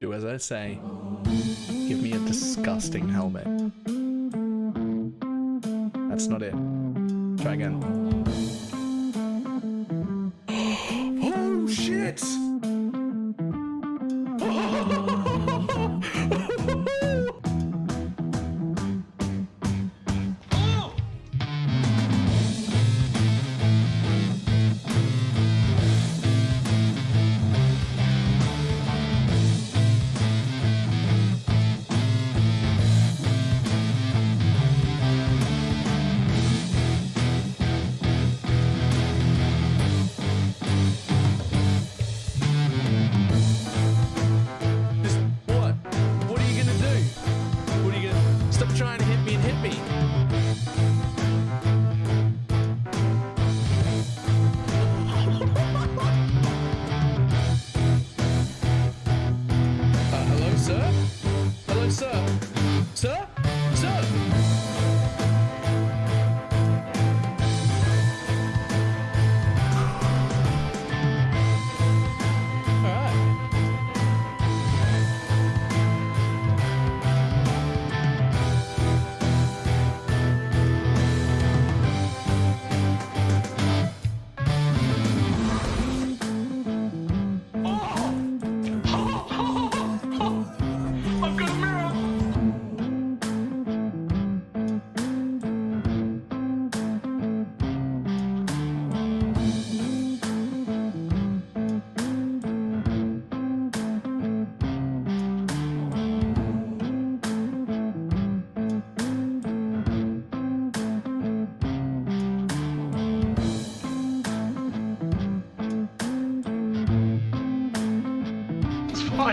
Do as I say. Give me a disgusting helmet. That's not it. Try again. Oh shit!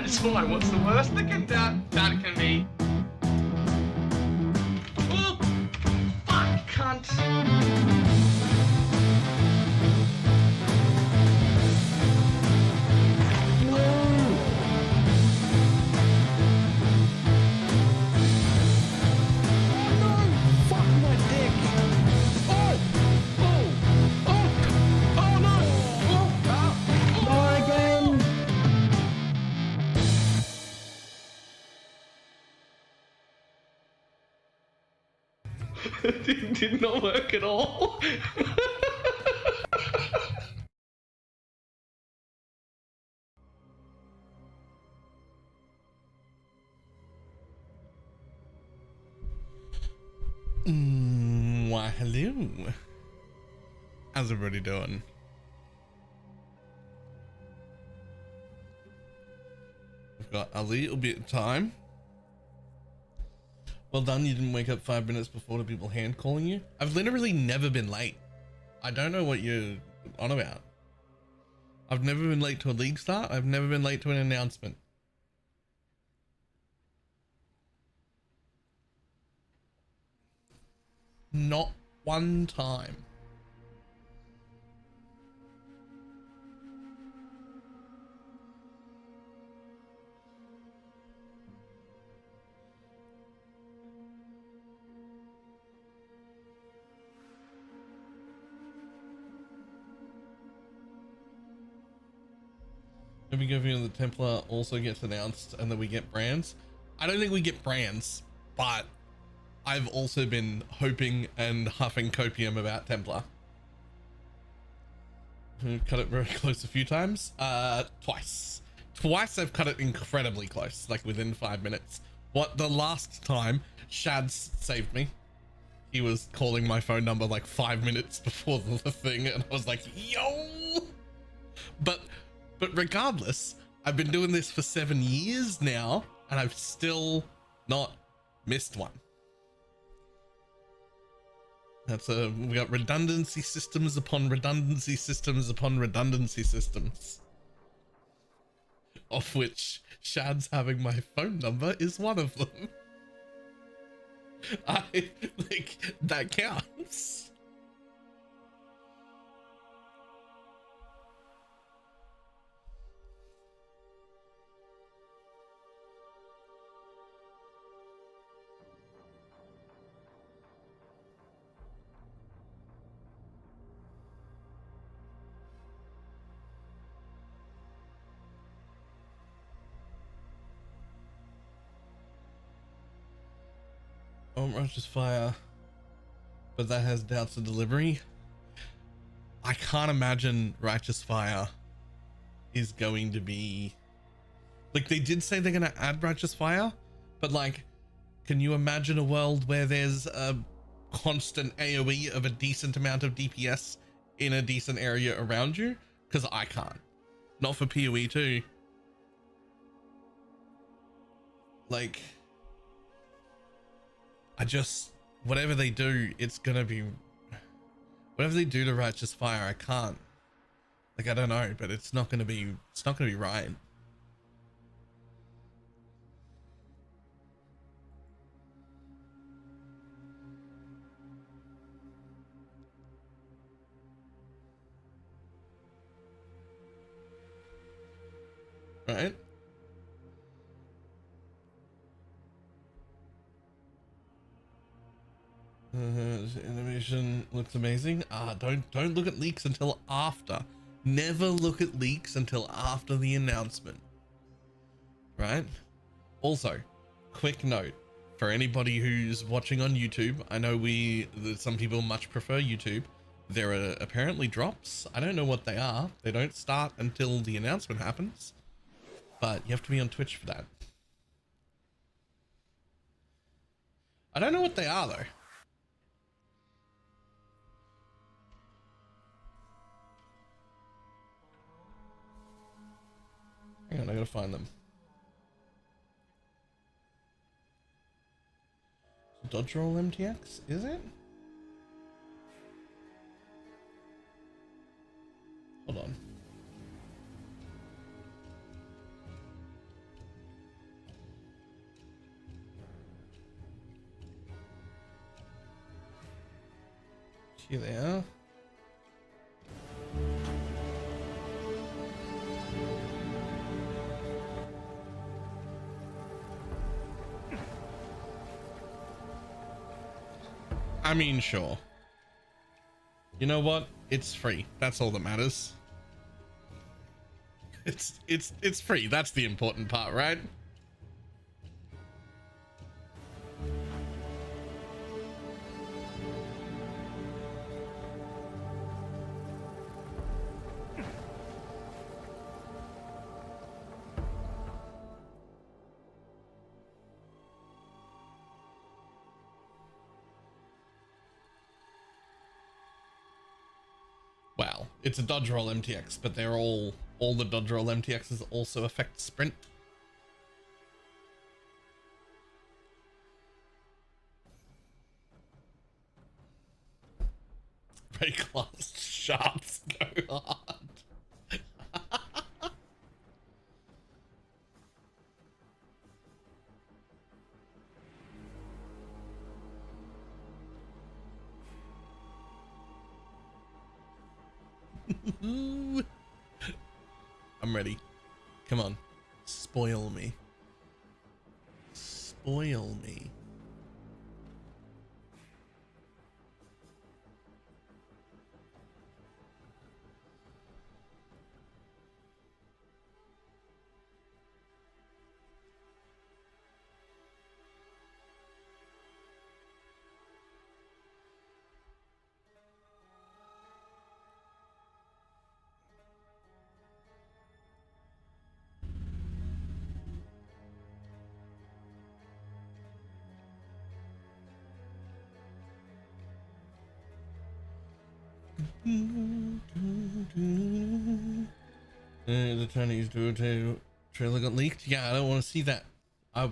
It's fine. What's the worst that can be? Oh, fuck, cunt. It did not work at all. Why, hello. How's everybody doing? We've got a little bit of time. Well done, you didn't wake up 5 minutes before the people hand calling you. I've literally never been late. I don't know what you're on about. I've never been late to a league start. I've never been late to an announcement. Not one time. Maybe Governor the Templar also gets announced and then we get brands. I don't think we get brands, but I've also been hoping and huffing copium about Templar. I've cut it very close a few times. Twice. Twice I've cut it incredibly close, like within 5 minutes. What, the last time, Shads saved me. He was calling my phone number like 5 minutes before the thing and I was like, yo! But regardless, I've been doing this for 7 years now and I've still not missed one. We got redundancy systems upon redundancy systems upon redundancy systems. Of which Shad's having my phone number is one of them. That counts. Righteous Fire, but that has doubts of delivery. I can't imagine Righteous Fire is going to be like, they did say they're going to add Righteous Fire, but like, can you imagine a world where there's a constant AoE of a decent amount of DPS in a decent area around you? Because I can't. Not for PoE2. Like, I just, whatever they do, it's gonna be, whatever they do to Righteous Fire, I can't. Like, I don't know, but it's not gonna be right. Right? Animation looks amazing. Don't look at leaks until after. Never look at leaks until after the announcement. Right? Also, quick note for anybody who's watching on YouTube. I know some people much prefer YouTube. There are apparently drops. I don't know what they are. They don't start until the announcement happens, but you have to be on Twitch for that. I don't know what they are though. Hang on, I gotta find them. Dodge roll MTX, is it? Hold on. Here they are. I mean, sure. You know what? It's free. That's all that matters. It's free. That's the important part, right? Well, it's a dodge roll MTX, but they're all the dodge roll MTXs also affect sprint. Ray class shots go hard. I'm ready. Come on. Spoil me. Spoil me. The Chinese trailer got leaked. Yeah, I don't want to see that. I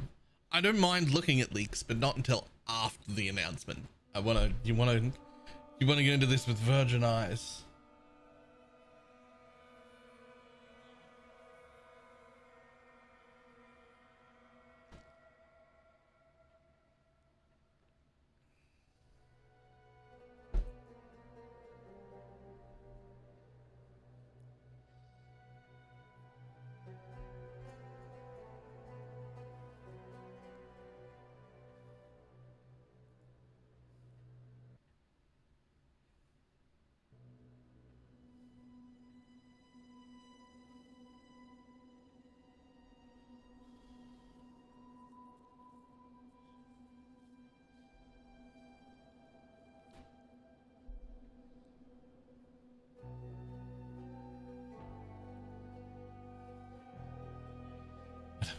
don't mind looking at leaks, but not until after the announcement. You wanna go into this with virgin eyes.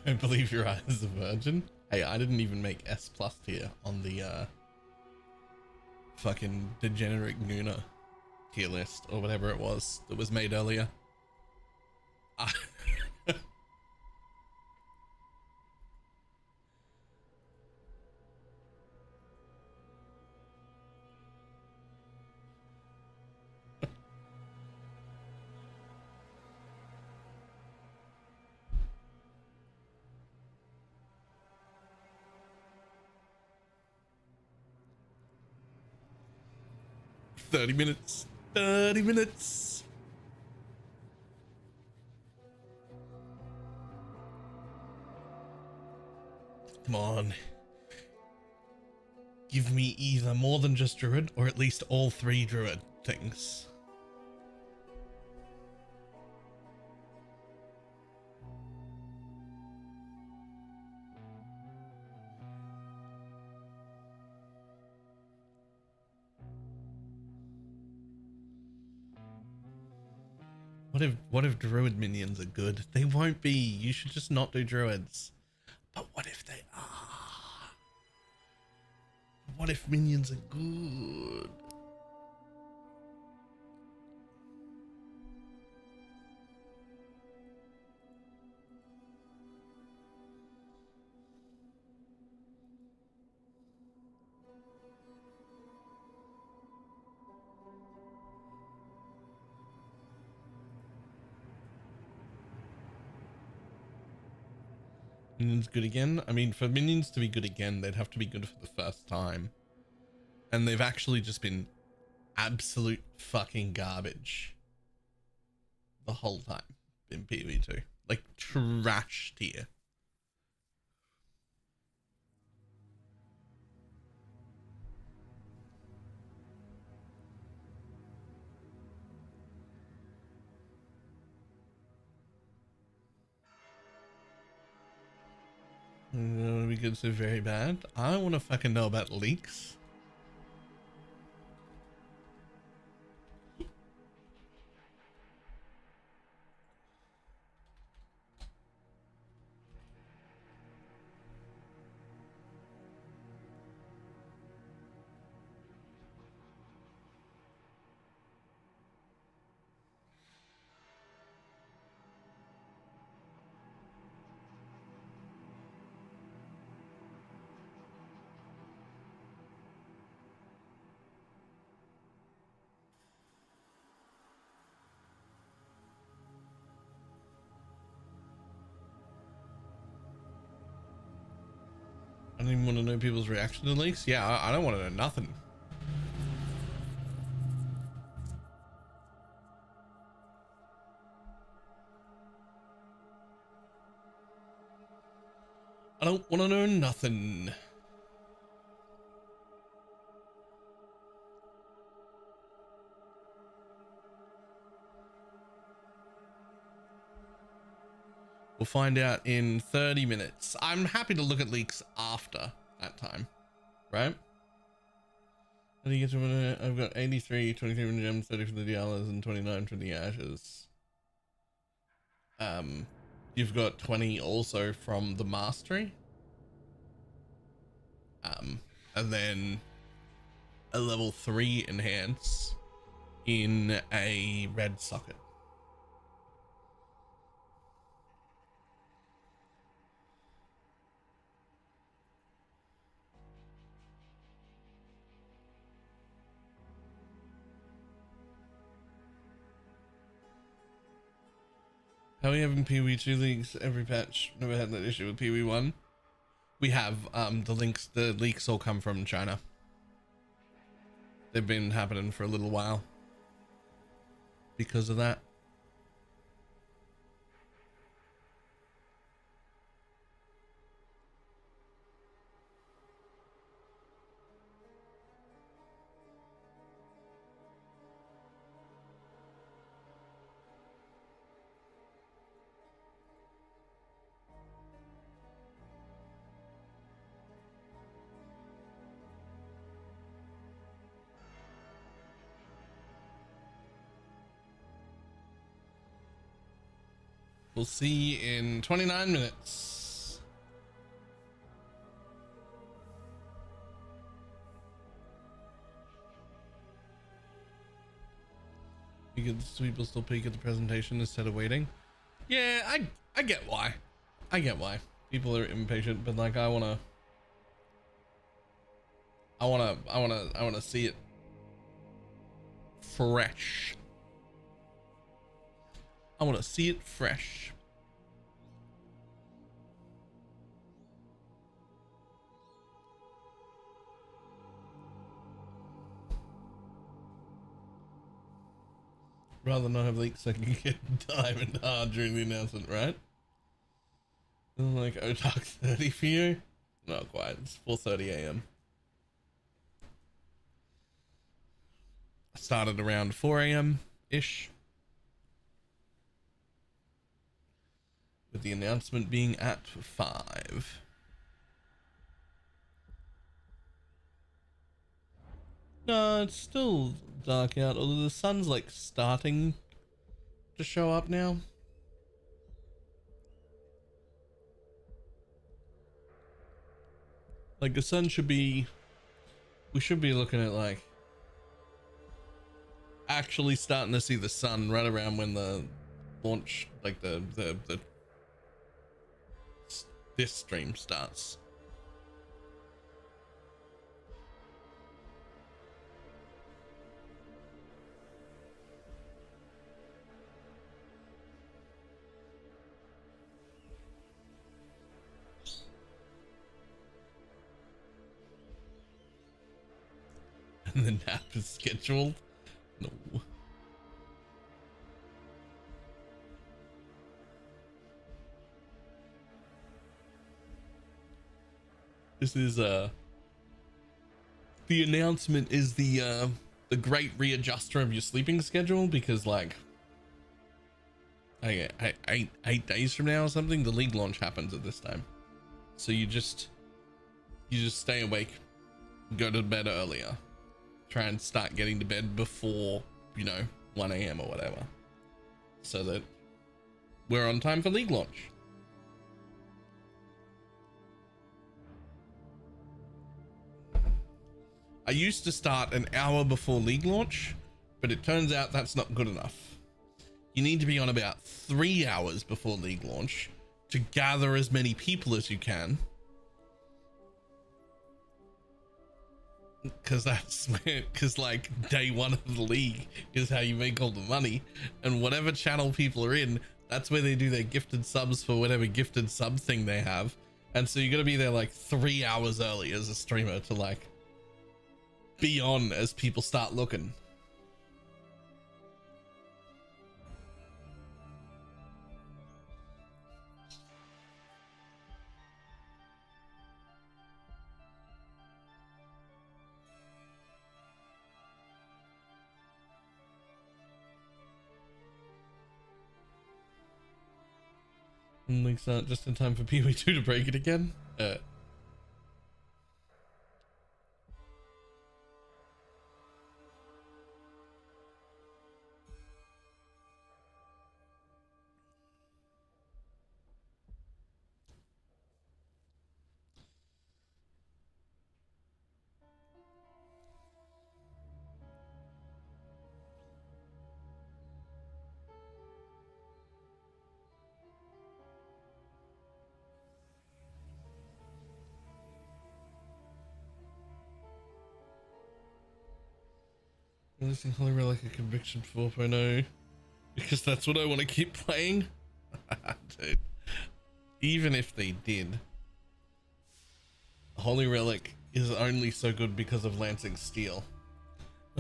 I believe your eyes is a virgin. Hey, I didn't even make S plus tier on the fucking degenerate Guna tier list or whatever it was that was made earlier. 30 minutes. 30 minutes. Come on. Give me either more than just druid or at least all 3 druid things. What if druid minions are good? They won't be. You should just not do druids. But what if they are? What if minions are good? Minions good again? I mean, for minions to be good again, they'd have to be good for the first time. And they've actually just been absolute fucking garbage the whole time in PoE2. Like, trash tier. We good so very bad. I want to fucking know about leaks. I don't even want to know people's reaction to leaks. Yeah, I don't want to know nothing. I don't want to know nothing. We'll find out in 30 minutes. I'm happy to look at leaks after that time, right? How do you get to I've got 83, 23 from the gems, 30 from the Dialas, and 29 from the ashes. You've got 20 also from the mastery. And then a level 3 enhance in a red socket. How are we having PoE2 leaks every patch? Never had that issue with PoE1. We have the leaks all come from China. They've been happening for a little while because of that. We'll see in 29 minutes. people still peek at the presentation instead of waiting. Yeah, I get why. I get why people are impatient, but like I wanna see it fresh. I wanna see it fresh. Rather not have leaks so I can get diamond hard during the announcement, right? Like Otak 30 for you? Not quite. It's 4:30 a.m. I started around 4 a.m. ish. With the announcement being at 5. No, it's still dark out, although the sun's like starting to show up now. Like the sun should be, we should be looking at like actually starting to see the sun right around when the launch, like this stream starts. And the nap is scheduled. No. This is the announcement is the great readjuster of your sleeping schedule, because like eight days from now or something the league launch happens at this time, so you just stay awake, go to bed earlier, try and start getting to bed before 1 a.m. or whatever, so that we're on time for league launch. I used to start an hour before league launch, but it turns out that's not good enough. You need to be on about 3 hours before league launch to gather as many people as you can, because like day one of the league is how you make all the money, and whatever channel people are in, that's where they do their gifted subs for whatever gifted sub thing they have. And so you got to be there like 3 hours early as a streamer to like be on as people start looking. Links aren't just in time for PoE2 to break it again. Releasing Holy Relic a Conviction 4.0 because that's what I want to keep playing. Dude, even if they did, Holy Relic is only so good because of Lancing Steel.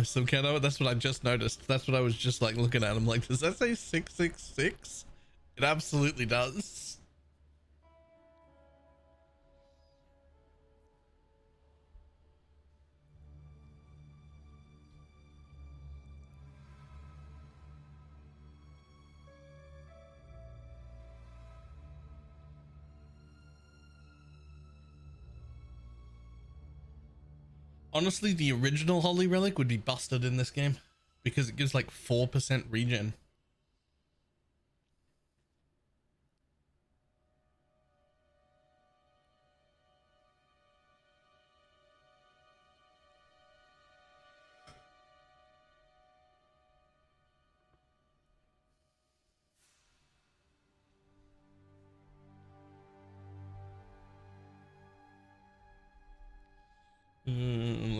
Some kind of, that's what I just noticed. That's what I was just like looking at. I'm like, does that say 666? It absolutely does. Honestly, the original Holy Relic would be busted in this game because it gives like 4% regen.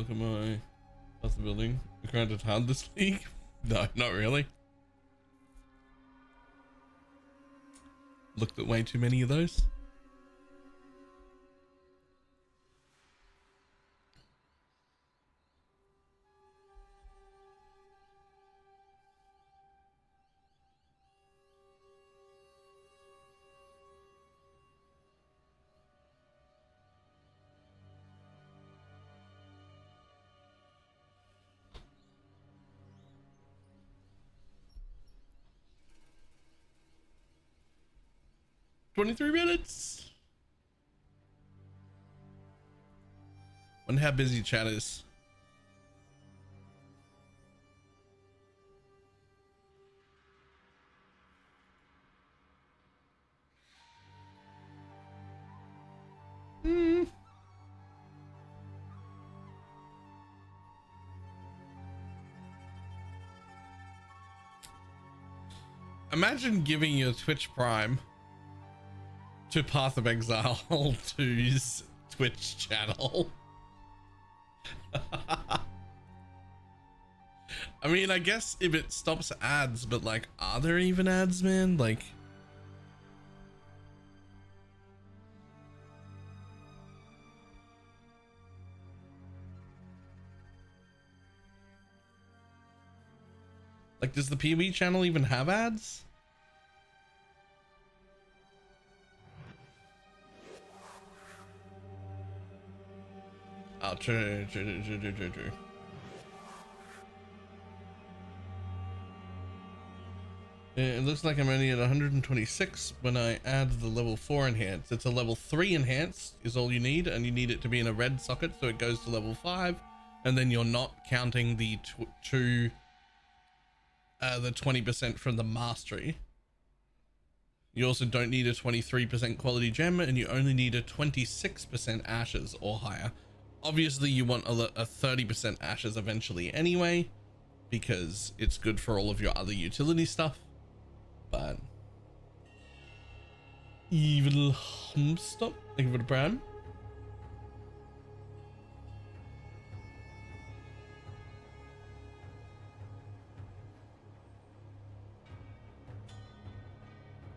look at my that's the building. Granted hard this league. No, not really. Looked at way too many of those. $23 minutes. Wonder how busy chat is. Imagine giving your Twitch Prime to Path of Exile 2's Twitch channel. I mean, I guess if it stops ads, but like, are there even ads, man? Like, does the PoE channel even have ads? Oh, true. It looks like I'm only at 126 when I add the level 4 enhance. It's a level 3 enhance is all you need, and you need it to be in a red socket so it goes to level 5, and then you're not counting the 20% from the mastery. You also don't need a 23% quality gem, and you only need a 26% ashes or higher. Obviously you want a 30% ashes eventually anyway, because it's good for all of your other utility stuff. But evil stop, thank you for the prime.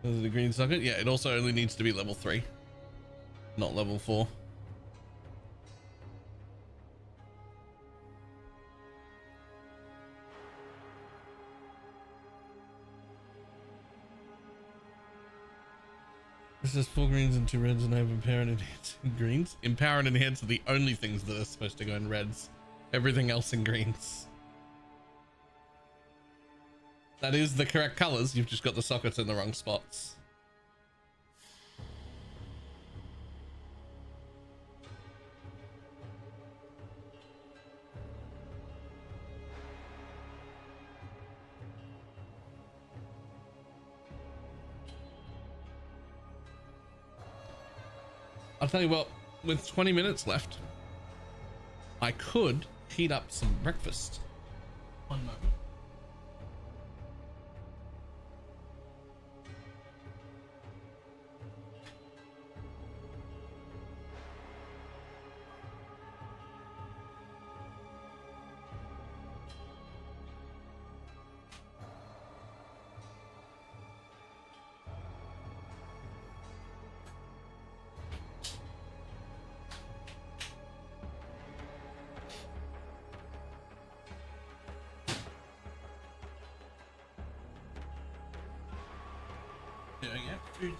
This is the green socket. Yeah, it also only needs to be level 3, not level 4. This is 4 greens and 2 reds, and I have empower and enhance in greens. Empower and enhance are the only things that are supposed to go in reds. Everything else in greens. That is the correct colors. You've just got the sockets in the wrong spots. I'll tell you what, with 20 minutes left, I could heat up some breakfast. One moment. Food's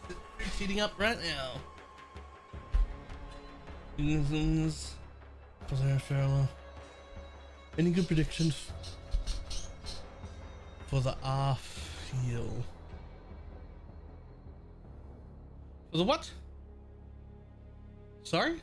heating up right now. Any good predictions for the R feel? For the what? Sorry?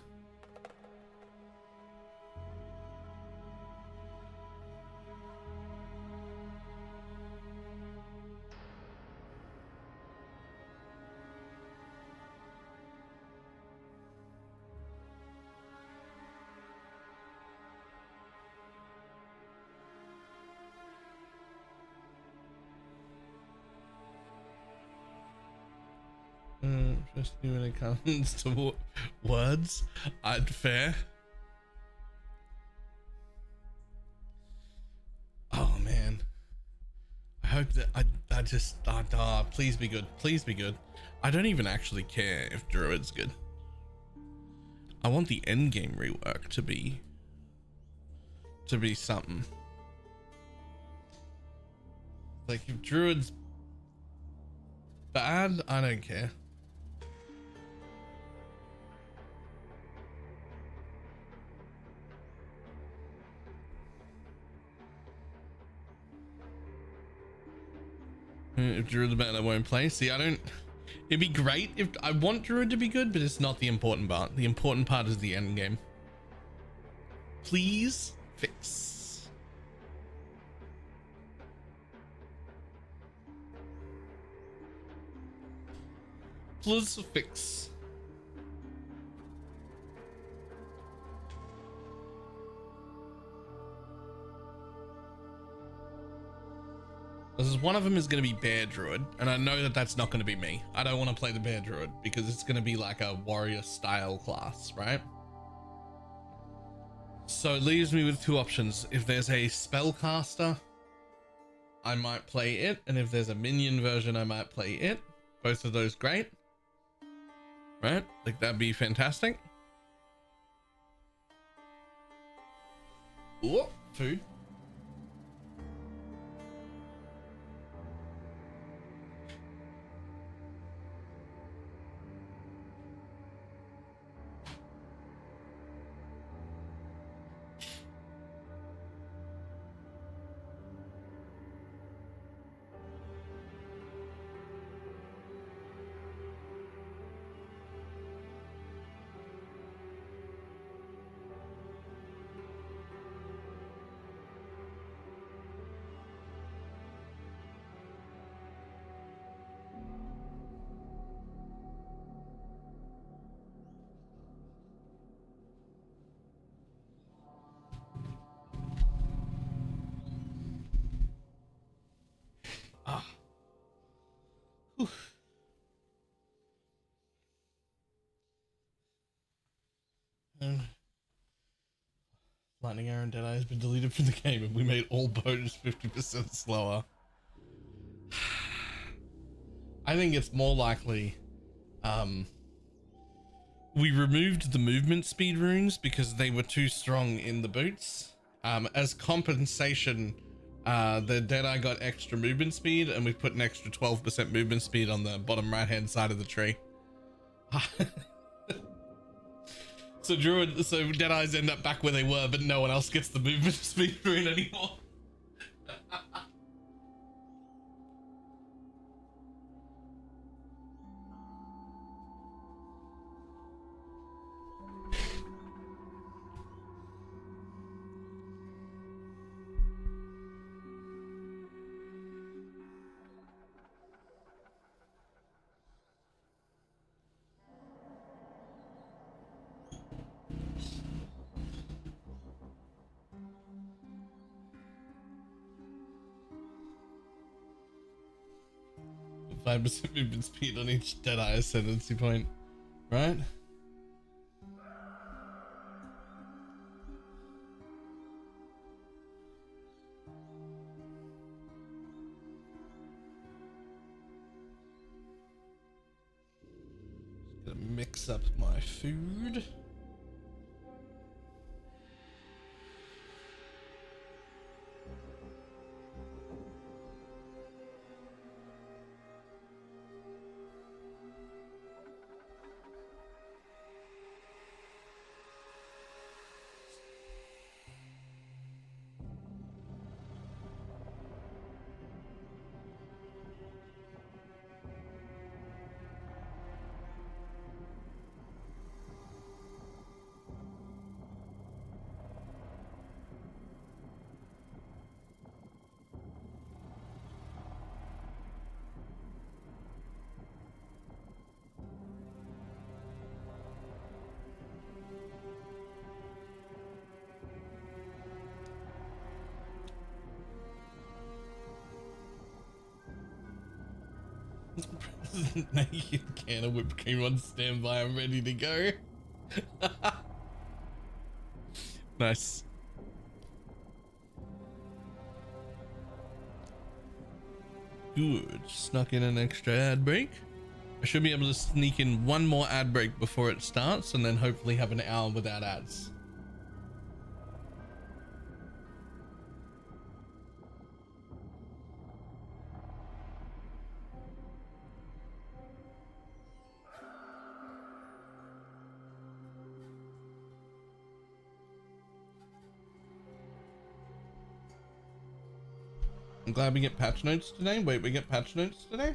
Especially when it comes to words, I'd fair. hope that I just please be good. Please be good. I don't even actually care if Druid's good. I want the end game rework to be something. Like if Druid's bad, I don't care. If Druid's bad, I won't play. See, I don't. It'd be great if I want Druid to be good, but it's not the important part. The important part is the end game. Please fix. Please fix. Because one of them is going to be Bear Druid, and I know that that's not going to be me. I don't want to play the Bear Druid because it's going to be like a warrior style class, right? So it leaves me with two options. If there's a spellcaster, I might play it, and if there's a minion version, I might play it. Both of those great, right? Like that'd be fantastic. Ooh, food. Lightning Arrow and Deadeye has been deleted from the game, and we made all bows 50% slower. I think it's more likely we removed the movement speed runes because they were too strong in the boots. As compensation, the Deadeye got extra movement speed, and we put an extra 12% movement speed on the bottom right hand side of the tree. So Deadeyes end up back where they were, but no one else gets the movement speed rune anymore. Five percent movement speed on each Deadeye ascendancy point, right? Just gonna mix up my food. Naked can of whipped cream on standby. I'm ready to go. Nice. Good. Snuck in an extra ad break. I should be able to sneak in one more ad break before it starts and then hopefully have an hour without ads. I'm glad we get patch notes today. Wait, we get patch notes today?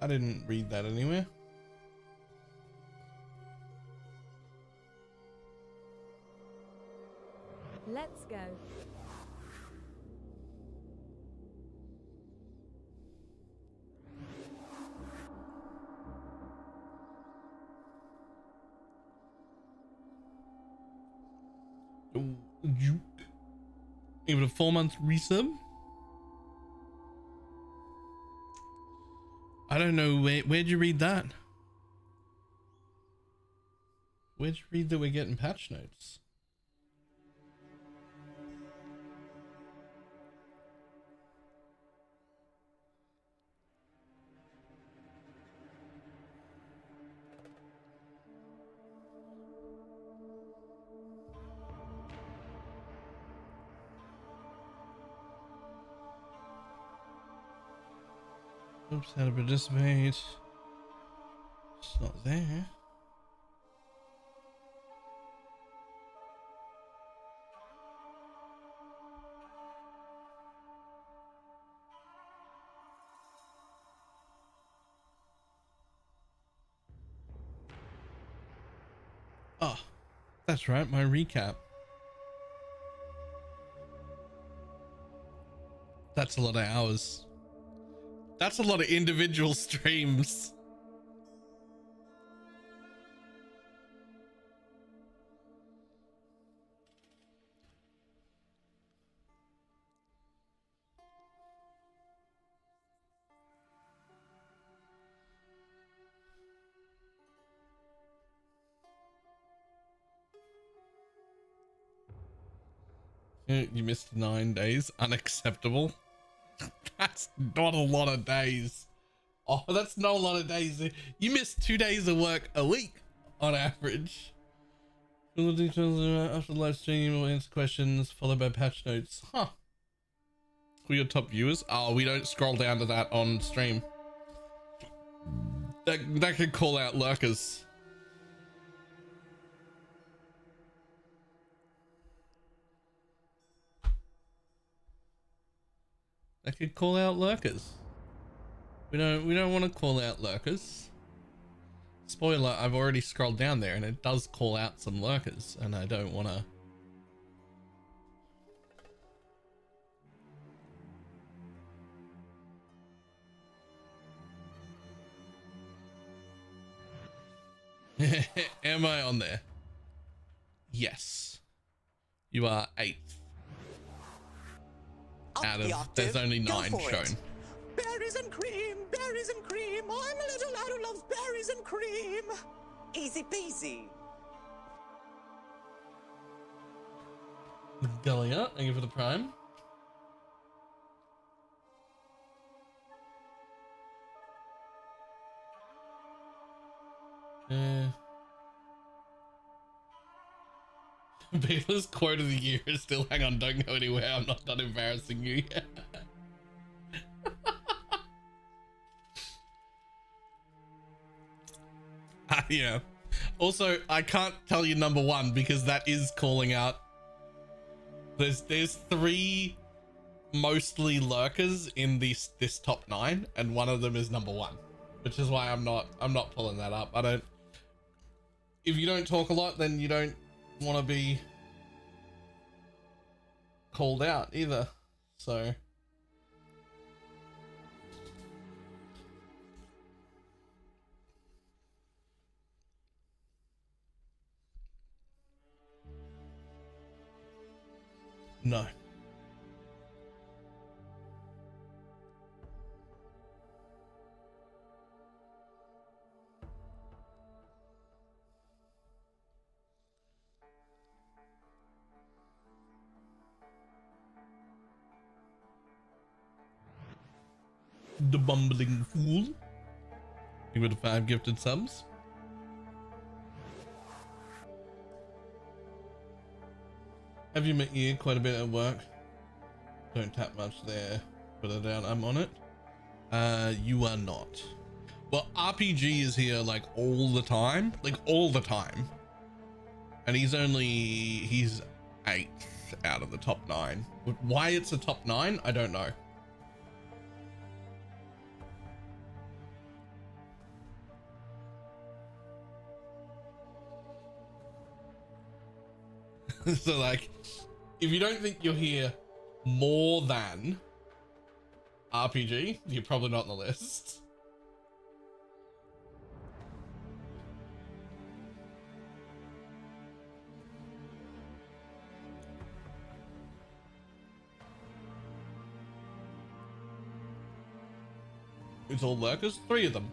I didn't read that anywhere. Let's go. Give it a 4-month resub. I don't know, where'd you read that? Where'd you read that we're getting patch notes? Oops, how to participate. It's not there. Oh, that's right, my recap. That's a lot of hours. That's a lot of individual streams. You missed 9 days. Unacceptable. That's not a lot of days. Oh, that's not a lot of days. You missed 2 days of work a week on average. Full details after the live stream. We'll answer questions followed by patch notes. Huh. Who are your top viewers? Oh, we don't scroll down to that on stream. That could call out lurkers. That could call out lurkers. We don't want to call out lurkers. Spoiler, I've already scrolled down there and it does call out some lurkers and I don't want to. Am I on there? Yes. You are 8th. Out of, there's only 9 shown. Berries and cream, berries and cream. I'm a little lad who loves berries and cream. Easy peasy. Gullia, thank you for the prime. Baylor's quote of the year is still hang on, don't go anywhere. I'm not done embarrassing you yet. Yeah. Also, I can't tell you number 1 because that is calling out. There's 3 mostly lurkers in this top 9, and one of them is number 1, which is why I'm not pulling that up. I don't. If you don't talk a lot, then you don't want to be called out either. So. No. the bumbling fool. You with 5 gifted subs. Have you met you quite a bit at work? Don't tap much there. Put it down. I'm on it. You are not. Well, RPG is here like all the time, and he's 8th out of the top 9. Why it's a top 9, I don't know. So like, if you don't think you're here more than RPG, you're probably not on the list. It's all lurkers. 3 of them.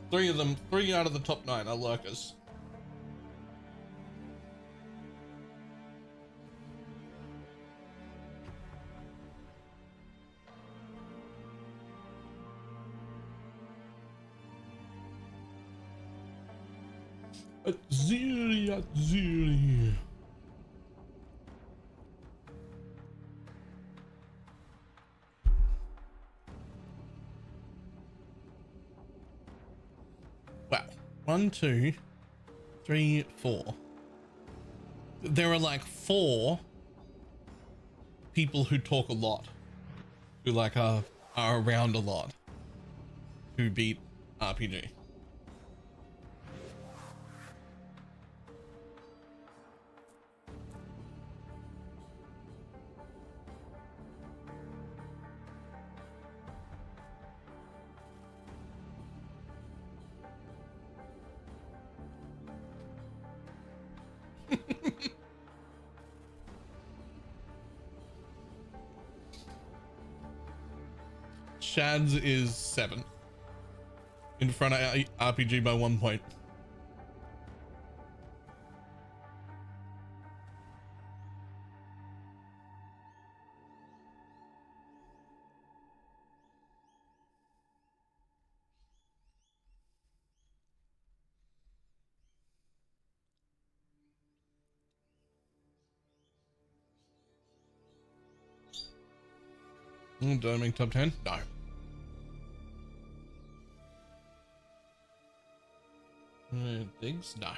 3 out of the top 9 are lurkers. Atziri. Wow. 1, 2, 3, 4. There are like 4 people who talk a lot, who like are around a lot, who beat RPG. Shad's is 7th, in front of RPG by 1 point. Do I make top 10? No. Digs? No.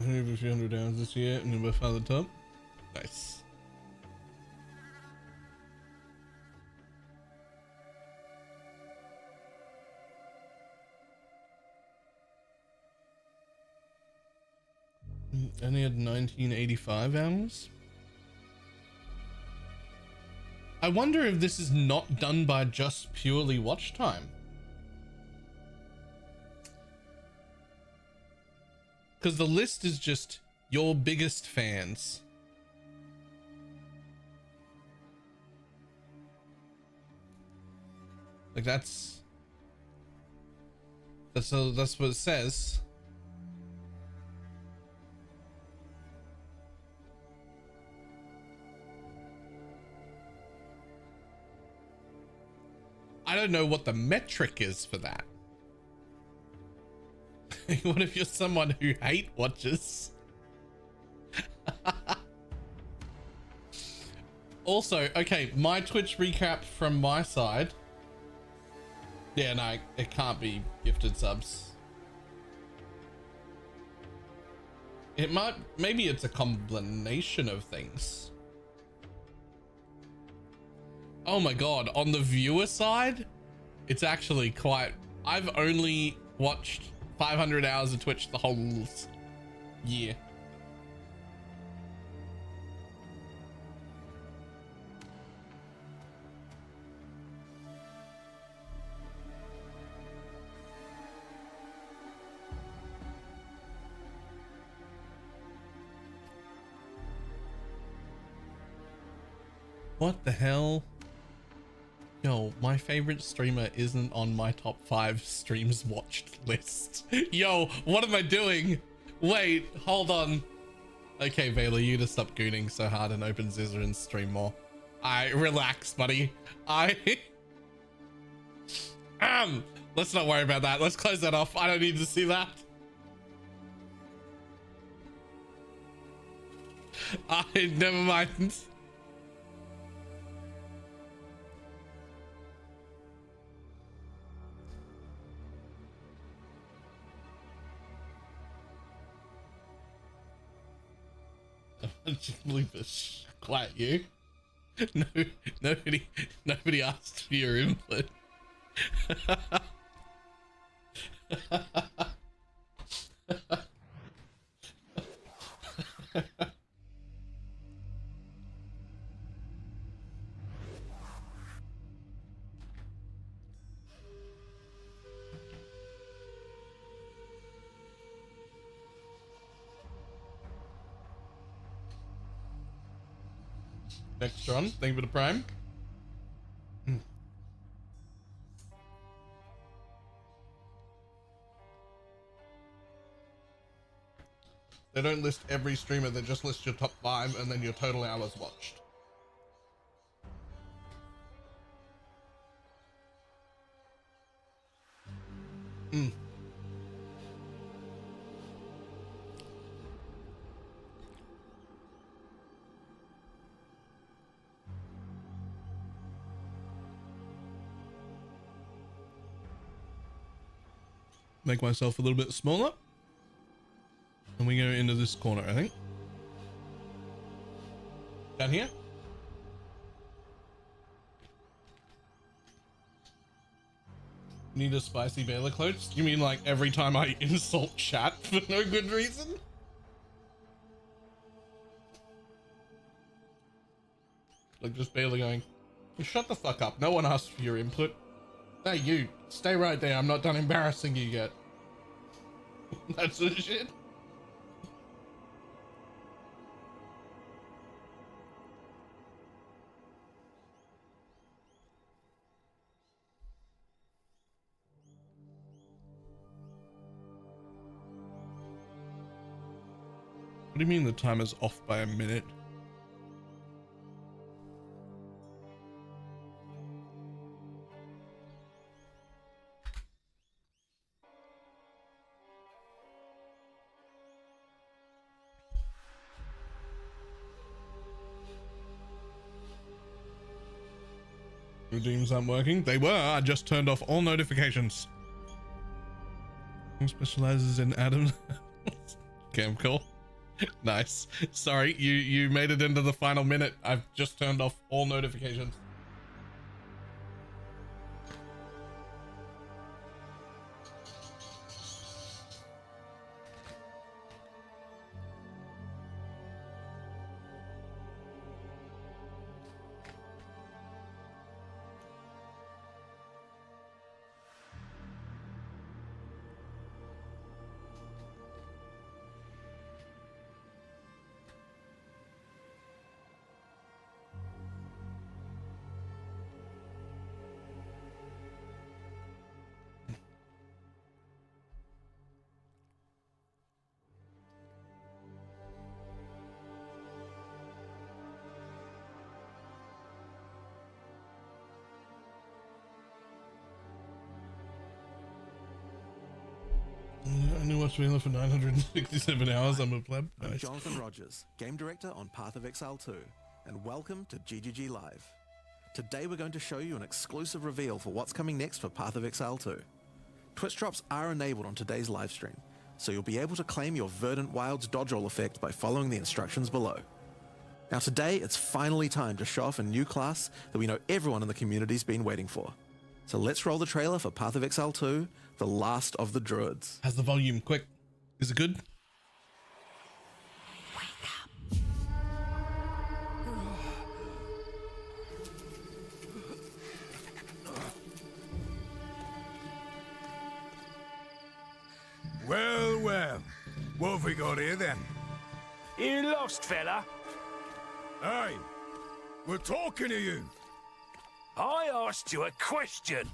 Over a few hundred hours this year and we're by the top. Nice. Only had 1985 hours. I wonder if this is not done by just purely watch time. Because the list is just your biggest fans. Like that's what it says. I don't know what the metric is for that. What if you're someone who hate watches? Also, okay, my Twitch recap from my side. Yeah, no, it can't be gifted subs. It might, maybe it's a combination of things. Oh my god, on the viewer side, it's actually quite, I've only watched 500 hours of Twitch the whole year. What the hell? Yo, my favorite streamer isn't on my top 5 streams watched list. Yo, what am I doing? Wait, hold on. Okay, Baylor, you just stop gooning so hard and open Zizzer and stream more. Relax, buddy. Let's not worry about that. Let's close that off. I don't need to see that. Never mind. I just believe this. Quiet, you. No, nobody asked for your input. Next John, thank you for the prime. They don't list every streamer, they just list your top 5 and then your total hours watched. Make myself a little bit smaller. And we go into this corner, I think. Down here? Need a spicy Baylor close? You mean like every time I insult chat for no good reason? Like just Baylor going, shut the fuck up. No one asked for your input. Hey, you, stay right there. I'm not done embarrassing you yet. That sort of shit. What do you mean the timer's off by a minute? Redeems aren't working. They were. I just turned off all notifications. Who specializes in atoms? Okay, cool. Nice. Sorry, you made it into the final minute. I've just turned off all notifications. I only watched Wheeler for 967 hours. I'm a pleb. Nice. I'm Jonathan Rogers, Game Director on Path of Exile 2, and welcome to GGG Live. Today we're going to show you an exclusive reveal for what's coming next for Path of Exile 2. Twitch drops are enabled on today's live stream, so you'll be able to claim your Verdant Wilds dodge roll effect by following the instructions below. Now today, it's finally time to show off a new class that we know everyone in the community's been waiting for. So let's roll the trailer for Path of Exile 2, The Last of the Druids. How's the volume? Quick. Is it good? Well, well. What have we got here then? You lost, fella? Aye. We're talking to you. I asked you a question.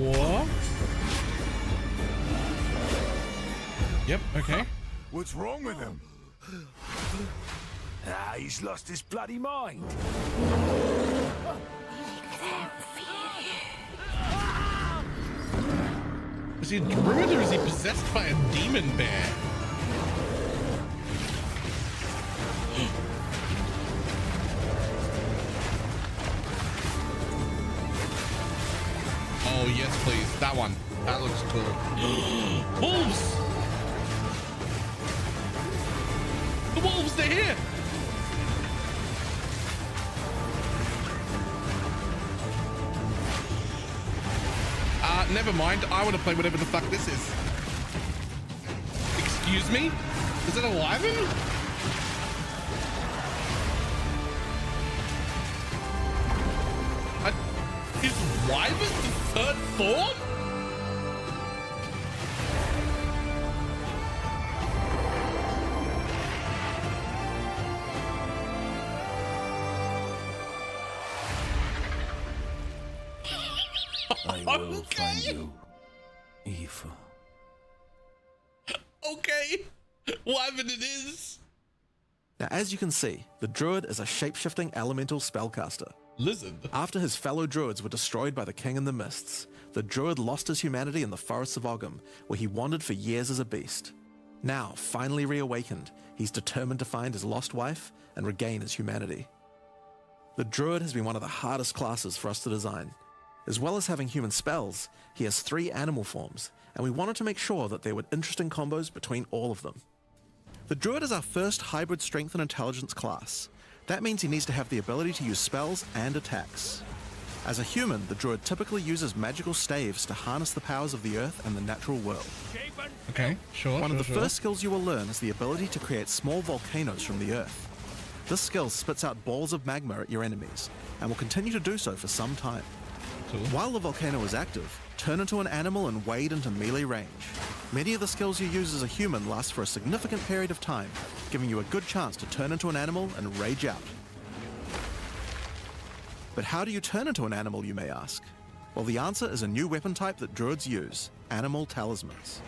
What? Yep, okay. What's wrong with him? Ah, he's lost his bloody mind. Is he a druid or is he possessed by a demon bear? Oh, yes, please. That one. That looks cool. Wolves! The wolves, they're here! Never mind. I want to play whatever the fuck this is. Excuse me? Is it a wyvern? Is wyvern the third form? I will find you, Eva. Okay. Wyvern it is. Now, as you can see, the druid is a shape-shifting elemental spellcaster. Lizard. After his fellow druids were destroyed by the King in the Mists, the druid lost his humanity in the forests of Ogham, where he wandered for years as a beast. Now, finally reawakened, he's determined to find his lost wife and regain his humanity. The druid has been one of the hardest classes for us to design. As well as having human spells, he has 3 animal forms, and we wanted to make sure that there were interesting combos between all of them. The druid is our first hybrid strength and intelligence class. That means he needs to have the ability to use spells and attacks. As a human, the druid typically uses magical staves to harness the powers of the earth and the natural world. Okay, sure. One of the first skills you will learn is the ability to create small volcanoes from the earth. This skill spits out balls of magma at your enemies, and will continue to do so for some time. Cool. While the volcano is active, turn into an animal and wade into melee range. Many of the skills you use as a human last for a significant period of time, giving you a good chance to turn into an animal and rage out. But how do you turn into an animal, you may ask? Well, the answer is a new weapon type that druids use, animal talismans.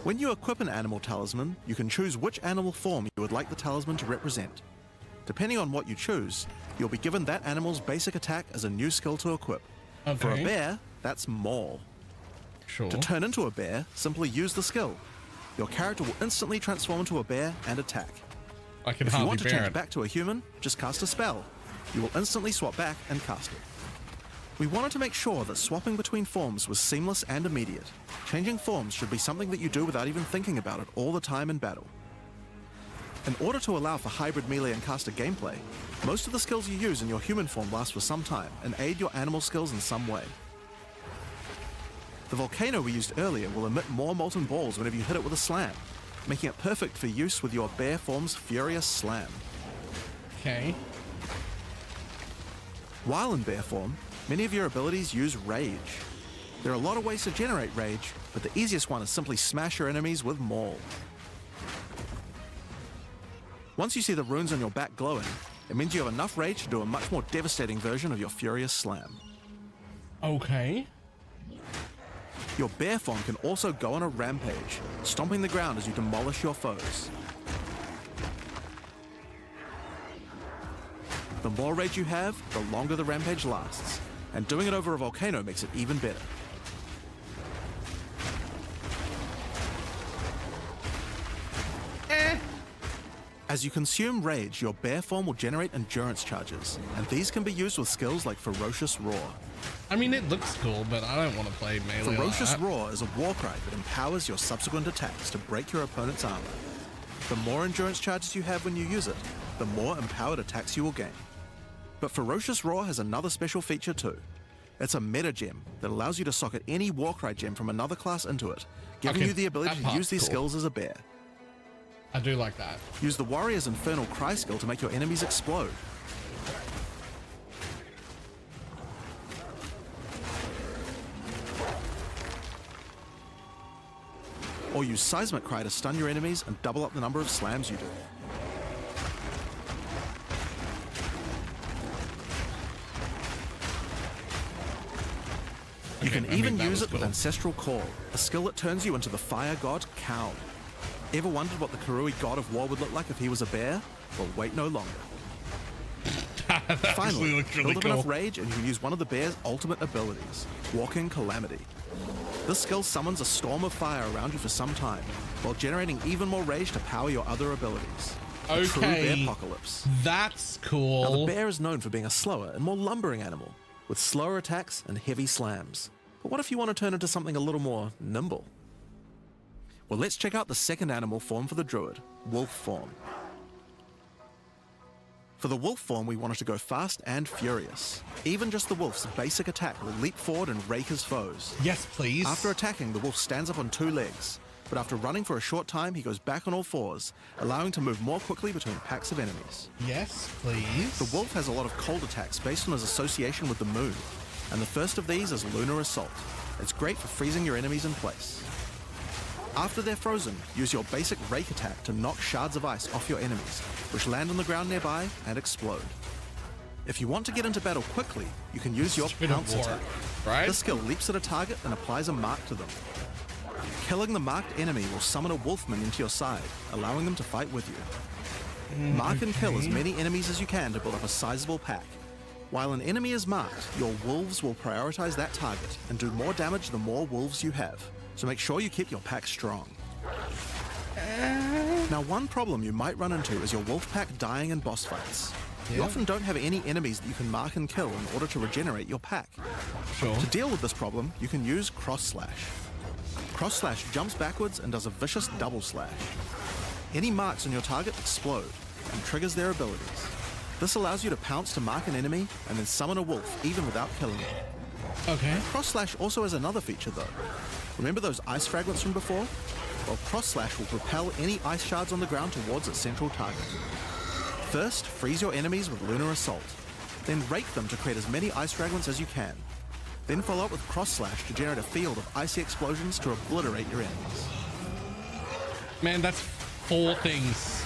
When you equip an animal talisman, you can choose which animal form you would like the talisman to represent. Depending on what you choose, you'll be given that animal's basic attack as a new skill to equip. Okay. For a bear, that's Maul. Sure. To turn into a bear, simply use the skill. Your character will instantly transform into a bear and attack. I can If you hardly want to bear change it. back to a human, just cast a spell. You will instantly swap back and cast it. We wanted to make sure that swapping between forms was seamless and immediate. Changing forms should be something that you do without even thinking about it all the time in battle. In order to allow for hybrid melee and caster gameplay, most of the skills you use in your human form last for some time and aid your animal skills in some way. The volcano we used earlier will emit more molten balls whenever you hit it with a slam, making it perfect for use with your bear form's Furious Slam. Okay. While in bear form, many of your abilities use rage. There are a lot of ways to generate rage, but the easiest one is simply smash your enemies with Maul. Once you see the runes on your back glowing, it means you have enough rage to do a much more devastating version of your Furious Slam. Okay. Your bear form can also go on a rampage, stomping the ground as you demolish your foes. The more rage you have, the longer the rampage lasts, and doing it over a volcano makes it even better. As you consume rage, your bear form will generate endurance charges, and these can be used with skills like Ferocious Roar. I mean, it looks cool, but I don't want to play melee. Ferocious like that. Roar is a war cry that empowers your subsequent attacks to break your opponent's armor. The more endurance charges you have when you use it, the more empowered attacks you will gain. But Ferocious Roar has another special feature too. It's a meta gem that allows you to socket any Warcry gem from another class into it, giving Okay, you the ability that to part's use these cool. skills as a bear. I do like that. Use the Warrior's Infernal Cry skill to make your enemies explode. Or use Seismic Cry to stun your enemies and double up the number of slams you do. You can even use it with Ancestral Call, a skill that turns you into the fire god Kaun. Ever wondered what the Karui god of war would look like if he was a bear? Well, wait no longer. Finally, build up enough rage and you can use one of the bear's ultimate abilities, Walking Calamity. This skill summons a storm of fire around you for some time, while generating even more rage to power your other abilities. A true bear apocalypse. That's cool. Now, the bear is known for being a slower and more lumbering animal, with slower attacks and heavy slams. But what if you want to turn into something a little more nimble? Well, let's check out the second animal form for the druid, wolf form. For the wolf form, we wanted to go fast and furious. Even just the wolf's basic attack will leap forward and rake his foes. Yes, please. After attacking, the wolf stands up on 2 legs, but after running for a short time, he goes back on all 4s, allowing to move more quickly between packs of enemies. Yes, please. The wolf has a lot of cold attacks based on his association with the moon, and the first of these is Lunar Assault. It's great for freezing your enemies in place. After they're frozen, use your basic rake attack to knock shards of ice off your enemies, which land on the ground nearby and explode. If you want to get into battle quickly, you can use your pounce attack. Right? This skill leaps at a target and applies a mark to them. Killing the marked enemy will summon a wolfman into your side, allowing them to fight with you. Mark and kill as many enemies as you can to build up a sizable pack. While an enemy is marked, your wolves will prioritize that target and do more damage the more wolves you have. So make sure you keep your pack strong. Now, one problem you might run into is your wolf pack dying in boss fights. You often don't have any enemies that you can mark and kill in order to regenerate your pack. Sure. To deal with this problem, you can use Cross Slash. Cross Slash jumps backwards and does a vicious double slash. Any marks on your target explode and triggers their abilities. This allows you to pounce to mark an enemy and then summon a wolf even without killing them. Okay. Cross Slash also has another feature though. Remember those ice fragments from before? Well, Cross Slash will propel any ice shards on the ground towards its central target. First, freeze your enemies with Lunar Assault. Then rake them to create as many ice fragments as you can. Then follow up with Cross Slash to generate a field of icy explosions to obliterate your enemies. Man, that's 4 things.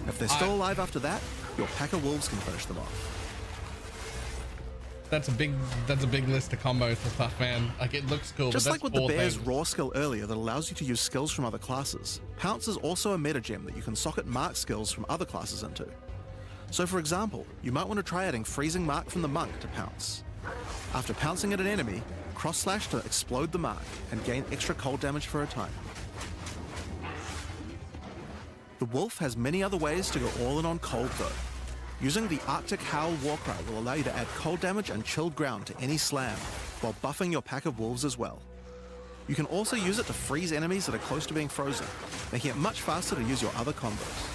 If they're still alive after that, your pack of wolves can finish them off. That's a big list of combos for stuff, man. Like, it looks cool, Just but like that's with the 4 bear's things. raw skill earlier that allows you to use skills from other classes, Pounce is also a meta gem that you can socket mark skills from other classes into. So for example, you might want to try adding Freezing Mark from the Monk to Pounce. After pouncing at an enemy, Cross Slash to explode the mark and gain extra cold damage for a time. The wolf has many other ways to go all in on cold though. Using the Arctic Howl Warcry will allow you to add cold damage and chilled ground to any slam, while buffing your pack of wolves as well. You can also use it to freeze enemies that are close to being frozen, making it much faster to use your other combos.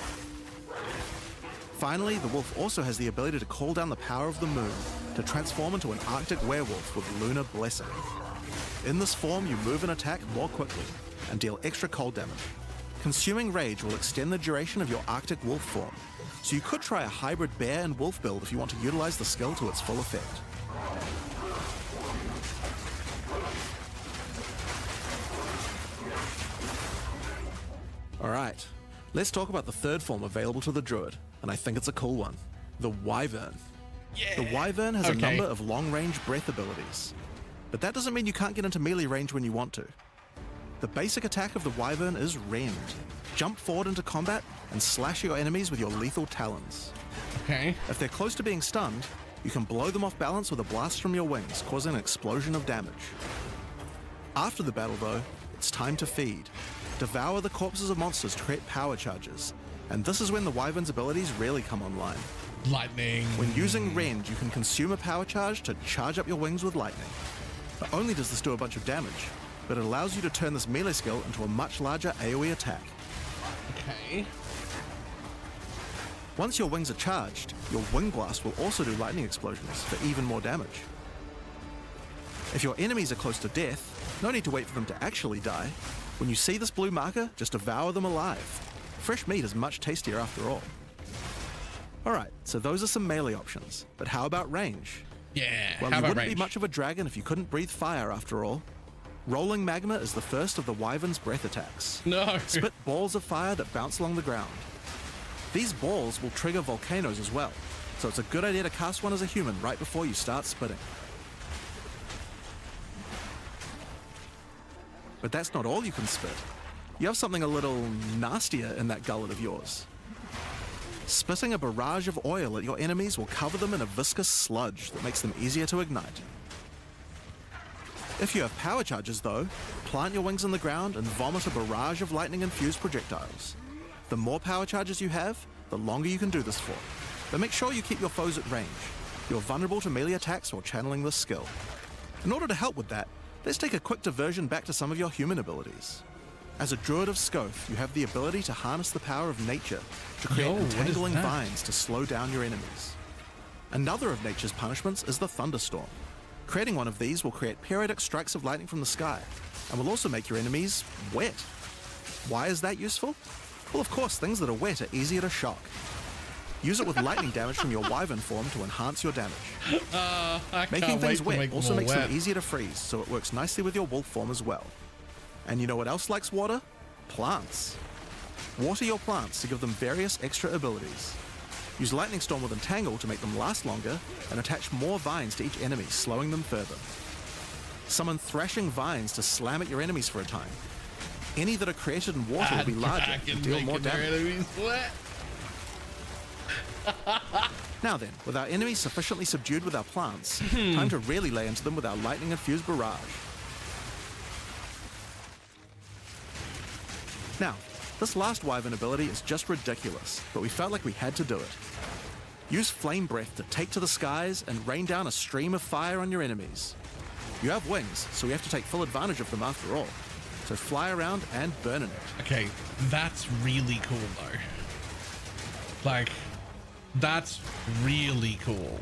Finally, the wolf also has the ability to call down the power of the moon to transform into an Arctic werewolf with Lunar Blessing. In this form, you move and attack more quickly and deal extra cold damage. Consuming Rage will extend the duration of your Arctic wolf form, so you could try a hybrid bear and wolf build if you want to utilize the skill to its full effect. Alright, let's talk about the third form available to the druid, and I think it's a cool one. The Wyvern. The Wyvern has a number of long-range breath abilities, but that doesn't mean you can't get into melee range when you want to. The basic attack of the Wyvern is Rend. Jump forward into combat and slash your enemies with your lethal talons. Okay. If they're close to being stunned, you can blow them off balance with a blast from your wings, causing an explosion of damage. After the battle though, it's time to feed. Devour the corpses of monsters to create power charges, and this is when the Wyvern's abilities really come online. Lightning. When using Rend, you can consume a power charge to charge up your wings with lightning. Not only does this do a bunch of damage, but it allows you to turn this melee skill into a much larger AoE attack. Okay. Once your wings are charged, your Wing Blast will also do lightning explosions for even more damage. If your enemies are close to death, no need to wait for them to actually die. When you see this blue marker, just devour them alive. Fresh meat is much tastier after all. Alright, so those are some melee options, but how about range? Yeah, Well, how you about wouldn't range? be much of a dragon if you couldn't breathe fire after all. Rolling Magma is the first of the Wyvern's breath attacks. No. Spit balls of fire that bounce along the ground. These balls will trigger volcanoes as well, so it's a good idea to cast one as a human right before you start spitting. But that's not all you can spit. You have something a little nastier in that gullet of yours. Spitting a barrage of oil at your enemies will cover them in a viscous sludge that makes them easier to ignite. If you have power charges though, plant your wings in the ground and vomit a barrage of lightning-infused projectiles. The more power charges you have, the longer you can do this for. But make sure you keep your foes at range. You're vulnerable to melee attacks while channeling this skill. In order to help with that, let's take a quick diversion back to some of your human abilities. As a druid of Scoth, you have the ability to harness the power of nature to create entangling vines to slow down your enemies. Another of nature's punishments is the thunderstorm. Creating one of these will create periodic strikes of lightning from the sky, and will also make your enemies wet. Why is that useful? Well, of course, things that are wet are easier to shock. Use it with lightning damage from your wyvern form to enhance your damage. Making things wet also makes them easier to freeze, so it works nicely with your wolf form as well. And you know what else likes water? Plants. Water your plants to give them various extra abilities. Use Lightning Storm with Entangle to make them last longer, and attach more vines to each enemy, slowing them further. Summon Thrashing Vines to slam at your enemies for a time. Any that are created in water will be larger and deal more damage. Now then, with our enemies sufficiently subdued with our plants, time to really lay into them with our lightning-infused barrage. Now, this last wyvern ability is just ridiculous, but we felt like we had to do it. Use Flame Breath to take to the skies and rain down a stream of fire on your enemies. You have wings, so we have to take full advantage of them after all. So fly around and burn in it. Okay, that's really cool though. Like, that's really cool.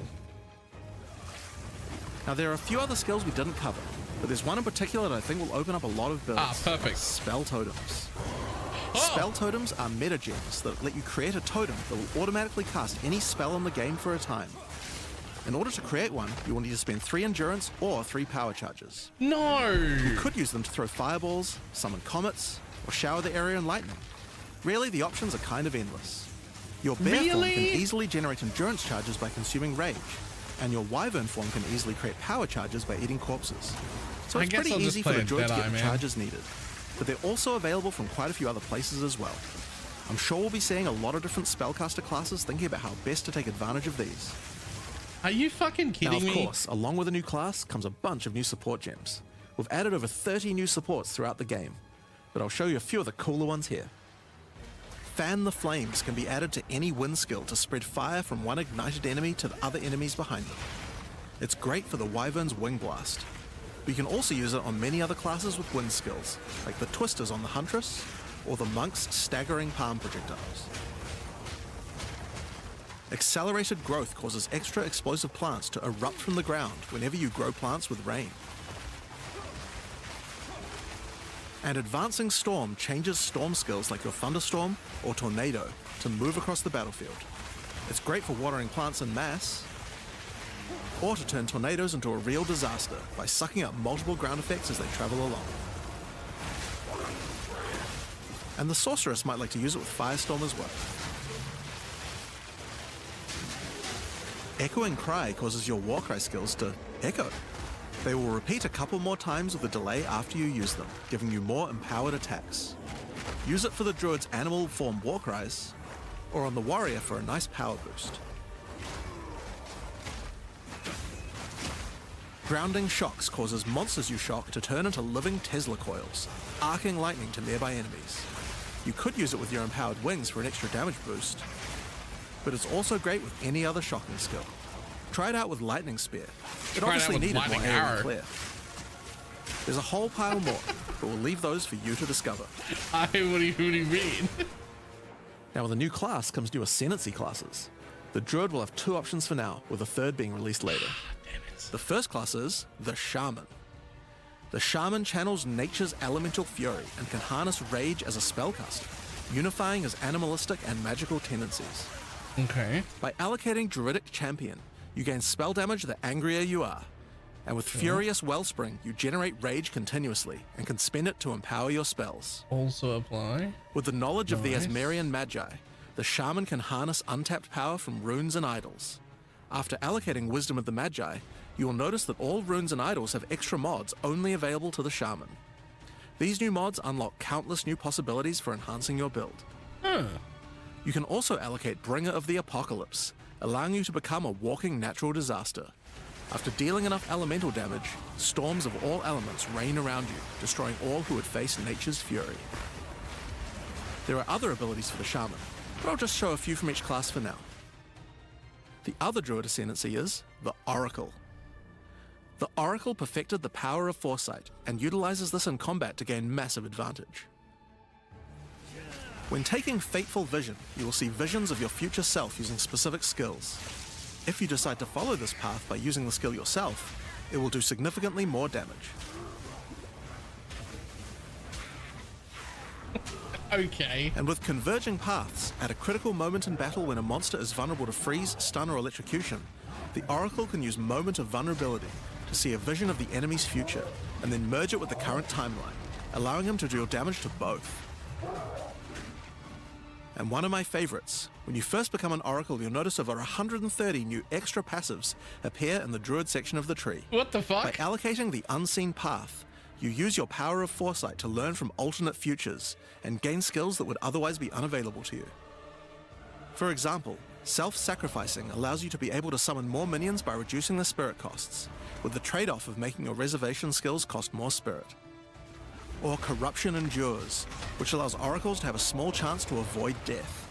Now there are a few other skills we didn't cover, but there's one in particular that I think will open up a lot of builds. Ah, perfect. Spell Totems. Oh. Spell Totems are meta gems that let you create a totem that will automatically cast any spell in the game for a time. In order to create one, you will need to spend 3 endurance or 3 power charges. No! You could use them to throw fireballs, summon comets, or shower the area in lightning. Really, the options are kind of endless. Your bear form can easily generate endurance charges by consuming rage, and your wyvern form can easily create power charges by eating corpses. So it's pretty easy for the druid to get the charges needed. But they're also available from quite a few other places as well. I'm sure we'll be seeing a lot of different spellcaster classes thinking about how best to take advantage of these. Are you fucking kidding me? Now, of course, along with a new class comes a bunch of new support gems. We've added over 30 new supports throughout the game, but I'll show you a few of the cooler ones here. Fan the Flames can be added to any wind skill to spread fire from one ignited enemy to the other enemies behind them. It's great for the Wyvern's Wing Blast. But you can also use it on many other classes with wind skills, like the Twisters on the Huntress, or the Monk's Staggering Palm Projectiles. Accelerated Growth causes extra explosive plants to erupt from the ground whenever you grow plants with rain. And Advancing Storm changes storm skills like your Thunderstorm or Tornado to move across the battlefield. It's great for watering plants en masse, or to turn tornadoes into a real disaster by sucking up multiple ground effects as they travel along. And the Sorceress might like to use it with Firestorm as well. Echoing Cry causes your Warcry skills to echo. They will repeat a couple more times with a delay after you use them, giving you more empowered attacks. Use it for the Druid's animal form Warcries, or on the Warrior for a nice power boost. Grounding Shocks causes monsters you shock to turn into living Tesla coils, arcing lightning to nearby enemies. You could use it with your empowered wings for an extra damage boost, but it's also great with any other shocking skill. Try it out with Lightning Spear. It obviously needed more area to clear. There's a whole pile more, but we'll leave those for you to discover. What do you mean? Now with a new class comes new Ascendancy classes. The Druid will have 2 options for now, with a third being released later. The first class is the Shaman. The Shaman channels nature's elemental fury and can harness rage as a spellcaster, unifying his animalistic and magical tendencies. Okay. By allocating Druidic Champion, you gain spell damage the angrier you are. And with Furious Wellspring, you generate rage continuously and can spend it to empower your spells. Also apply. With the knowledge of the Nice. Asmerian Magi, the Shaman can harness untapped power from runes and idols. After allocating Wisdom of the Magi, you will notice that all runes and idols have extra mods only available to the Shaman. These new mods unlock countless new possibilities for enhancing your build. You can also allocate Bringer of the Apocalypse, allowing you to become a walking natural disaster. After dealing enough elemental damage, storms of all elements rain around you, destroying all who would face nature's fury. There are other abilities for the Shaman, but I'll just show a few from each class for now. The other Druid ascendancy is the Oracle. The Oracle perfected the power of foresight and utilizes this in combat to gain massive advantage. When taking Fateful Vision, you will see visions of your future self using specific skills. If you decide to follow this path by using the skill yourself, it will do significantly more damage. Okay. And with Converging Paths, at a critical moment in battle when a monster is vulnerable to freeze, stun, or electrocution, the Oracle can use Moment of Vulnerability to see a vision of the enemy's future, and then merge it with the current timeline, allowing him to deal damage to both. And one of my favorites, when you first become an Oracle, you'll notice over 130 new extra passives appear in the Druid section of the tree. What the By fuck? allocating the Unseen Path, you use your power of foresight to learn from alternate futures and gain skills that would otherwise be unavailable to you. For example, self-sacrificing allows you to be able to summon more minions by reducing the spirit costs, with the trade-off of making your reservation skills cost more spirit. Or Corruption Endures, which allows oracles to have a small chance to avoid death.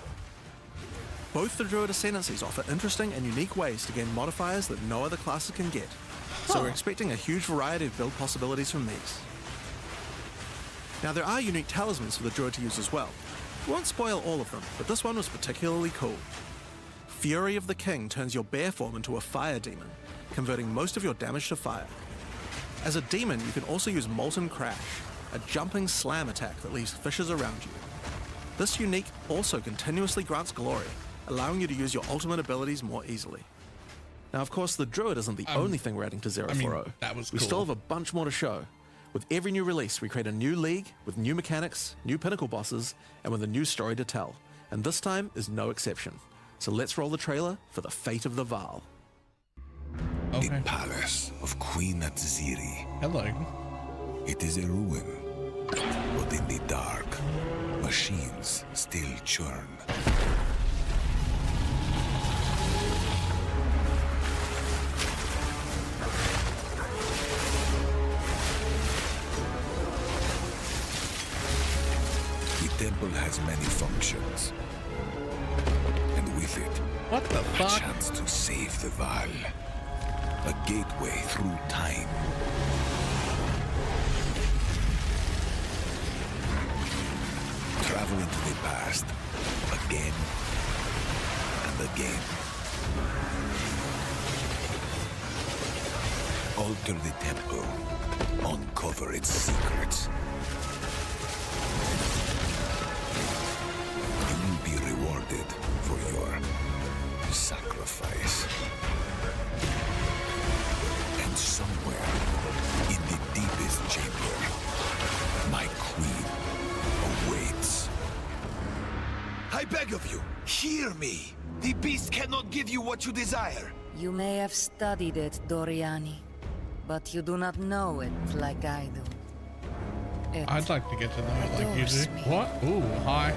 Both the Druid Ascendancies offer interesting and unique ways to gain modifiers that no other classes can get, so we're expecting a huge variety of build possibilities from these. Now there are unique talismans for the Druid to use as well. We won't spoil all of them, but this one was particularly cool. Fury of the King turns your bear form into a fire demon, converting most of your damage to fire. As a demon, you can also use Molten Crash, a jumping slam attack that leaves fissures around you. This unique also continuously grants glory, allowing you to use your ultimate abilities more easily. Now, of course, the Druid isn't the only thing we're adding to 040. that was We cool. still have a bunch more to show. With every new release, we create a new league with new mechanics, new pinnacle bosses, and with a new story to tell. And this time is no exception. So let's roll the trailer for the fate of the Vaal. Okay. The palace of Queen Atziri. Hello. It is a ruin, but in the dark, machines still churn. The temple has many functions, and with it, What the a fuck? chance to save the Vaal. A gateway through time. Travel into the past again and again. Alter the temple. Uncover its secrets. You will be rewarded for your sacrifice. And somewhere in the deepest chamber, my queen awaits. I beg of you, hear me. The beast cannot give you what you desire. You may have studied it, Doriani, but you do not know it like I do. It I'd like to get to know it like you adores do. me. What? Ooh, hi.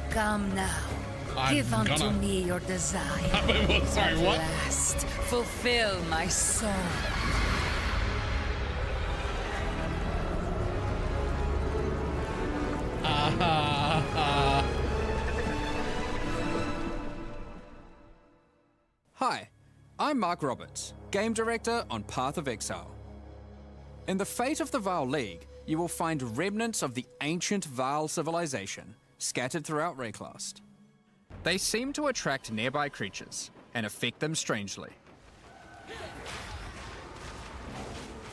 Come now. I'm Give unto gonna- me your desire. Sorry, At what? last, fulfill my soul. Hi, I'm Mark Roberts, Game Director on Path of Exile. In the Fate of the Vaal League, you will find remnants of the ancient Vaal civilization scattered throughout Rayclast. They seem to attract nearby creatures and affect them strangely.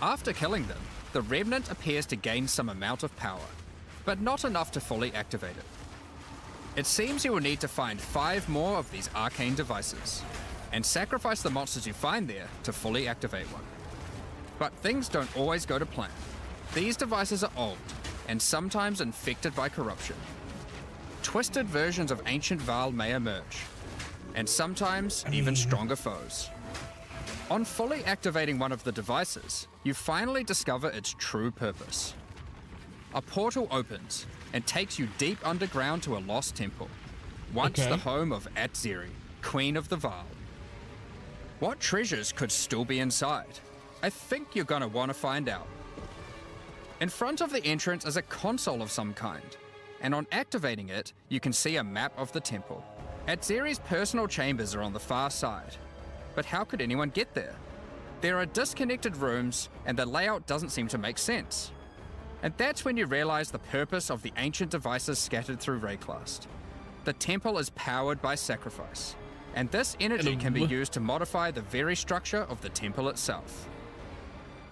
After killing them, the remnant appears to gain some amount of power, but not enough to fully activate it. It seems you will need to find 5 more of these arcane devices. and sacrifice the monsters you find there to fully activate one. But things don't always go to plan. These devices are old, and sometimes infected by corruption. Twisted versions of ancient Val may emerge, and sometimes even stronger foes. On fully activating one of the devices, you finally discover its true purpose. A portal opens and takes you deep underground to a lost temple, once the home of Atziri, Queen of the Val. What treasures could still be inside? I think you're gonna want to find out. In front of the entrance is a console of some kind, and on activating it, you can see a map of the temple. Atziri's personal chambers are on the far side, but how could anyone get there? There are disconnected rooms, and the layout doesn't seem to make sense. And that's when you realize the purpose of the ancient devices scattered through Rayclast. The temple is powered by sacrifice, and this energy can be used to modify the very structure of the temple itself.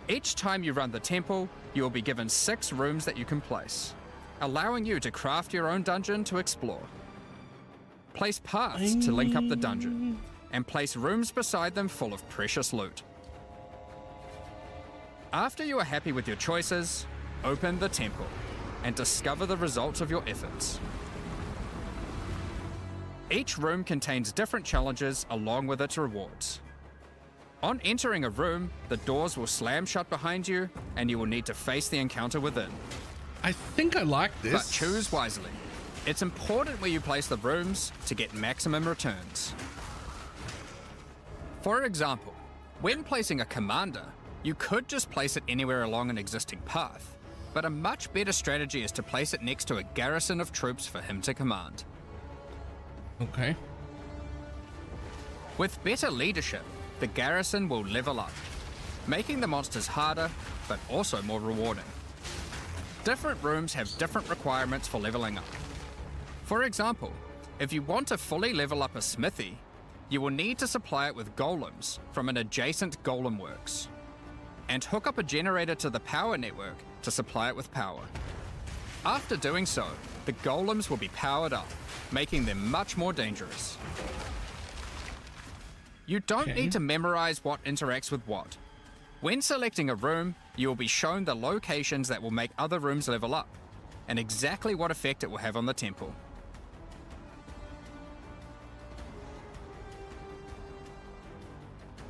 Each time you run the temple, you will be given 6 rooms that you can place, allowing you to craft your own dungeon to explore. Place paths to link up the dungeon, and place rooms beside them full of precious loot. After you are happy with your choices, open the temple and discover the results of your efforts. Each room contains different challenges along with its rewards. On entering a room, the doors will slam shut behind you, and you will need to face the encounter within. I think I like this. But choose wisely. It's important where you place the rooms to get maximum returns. For example, when placing a commander, you could just place it anywhere along an existing path, but a much better strategy is to place it next to a garrison of troops for him to command. Okay. With better leadership, the garrison will level up, making the monsters harder, but also more rewarding. Different rooms have different requirements for leveling up. For example, if you want to fully level up a smithy, you will need to supply it with golems from an adjacent golem works, and hook up a generator to the power network to supply it with power. After doing so, the golems will be powered up, making them much more dangerous. You don't need to memorize what interacts with what. When selecting a room, you will be shown the locations that will make other rooms level up, and exactly what effect it will have on the temple.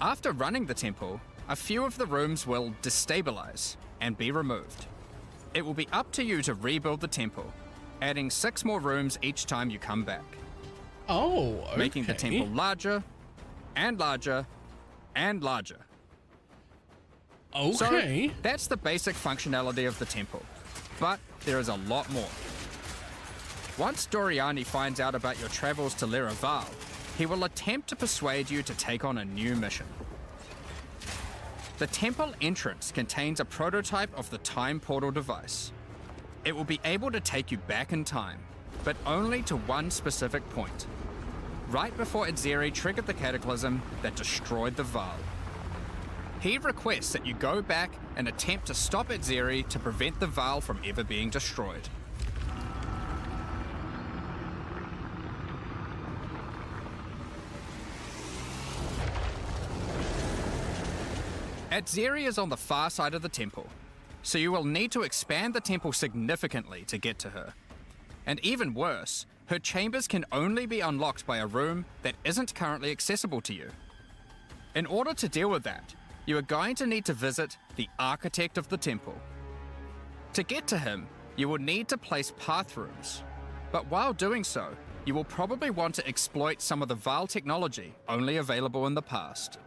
After running the temple, a few of the rooms will destabilize and be removed. It will be up to you to rebuild the temple, adding 6 more rooms each time you come back. Oh, okay. Making the temple larger and larger and larger. Okay. So that's the basic functionality of the temple, but there is a lot more. Once Doriani finds out about your travels to Leraval, he will attempt to persuade you to take on a new mission. The temple entrance contains a prototype of the time portal device. It will be able to take you back in time, but only to one specific point, right before Atziri triggered the cataclysm that destroyed the Val. He requests that you go back and attempt to stop Atziri to prevent the Val from ever being destroyed. Atziri is on the far side of the temple, so you will need to expand the temple significantly to get to her. And even worse, her chambers can only be unlocked by a room that isn't currently accessible to you. In order to deal with that, you are going to need to visit the architect of the temple. To get to him, you will need to place path rooms, but while doing so, you will probably want to exploit some of the Val technology only available in the past.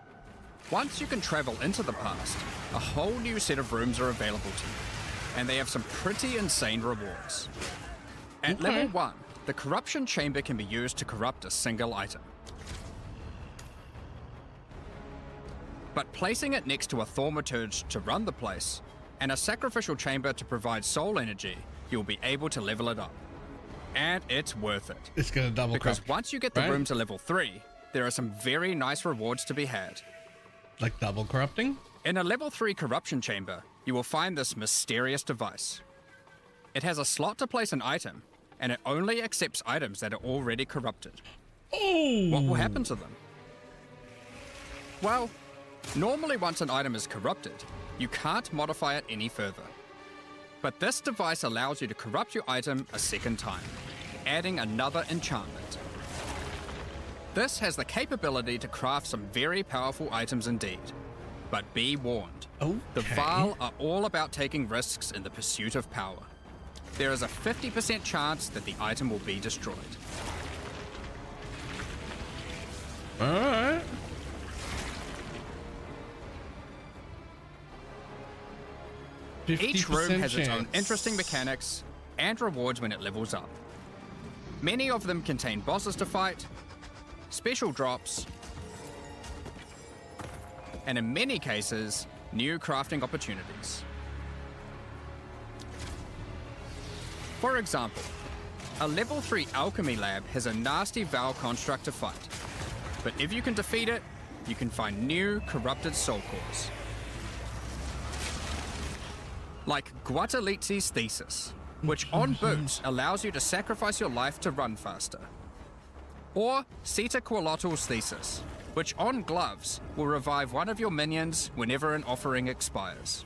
Once you can travel into the past, a whole new set of rooms are available to you, and they have some pretty insane rewards. At level 1, the corruption chamber can be used to corrupt a single item. But placing it next to a thaumaturge to run the place, and a sacrificial chamber to provide soul energy, you'll be able to level it up. And it's worth it. It's gonna double because corrupt, once you get the right? room to level 3, there are some very nice rewards to be had. Like double corrupting? In a level 3 corruption chamber, you will find this mysterious device. It has a slot to place an item, and it only accepts items that are already corrupted. Oh! What will happen to them? Well, normally once an item is corrupted, you can't modify it any further. But this device allows you to corrupt your item a second time, adding another enchantment. This has the capability to craft some very powerful items indeed. But be warned, the Vaal are all about taking risks in the pursuit of power. There is a 50% chance that the item will be destroyed. Alright. Each room has its own interesting mechanics and rewards when it levels up. Many of them contain bosses to fight, special drops, and in many cases, new crafting opportunities. For example, a level 3 alchemy lab has a nasty Vaal construct to fight, but if you can defeat it, you can find new corrupted soul cores. Like Guatalitzi's Thesis, which on boots allows you to sacrifice your life to run faster. Or Sitaqualottl's Thesis, which on gloves will revive one of your minions whenever an offering expires.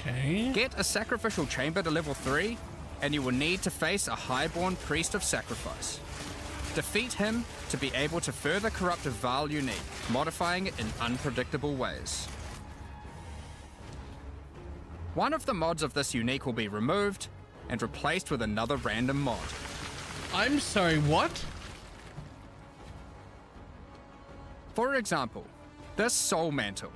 Okay. Get a sacrificial chamber to level 3, and you will need to face a highborn priest of sacrifice. Defeat him to be able to further corrupt a Vaal unique, modifying it in unpredictable ways. One of the mods of this unique will be removed and replaced with another random mod. I'm sorry, what? For example, this Soul Mantle.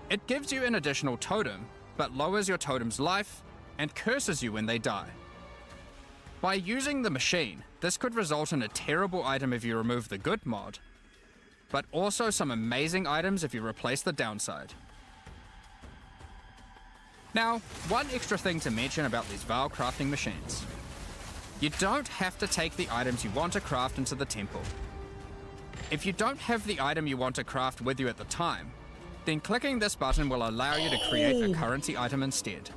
It gives you an additional totem, but lowers your totem's life and curses you when they die. By using the machine, this could result in a terrible item if you remove the good mod, but also some amazing items if you replace the downside. Now, one extra thing to mention about these Vaal crafting machines. You don't have to take the items you want to craft into the temple. If you don't have the item you want to craft with you at the time, then clicking this button will allow you to create a currency item instead,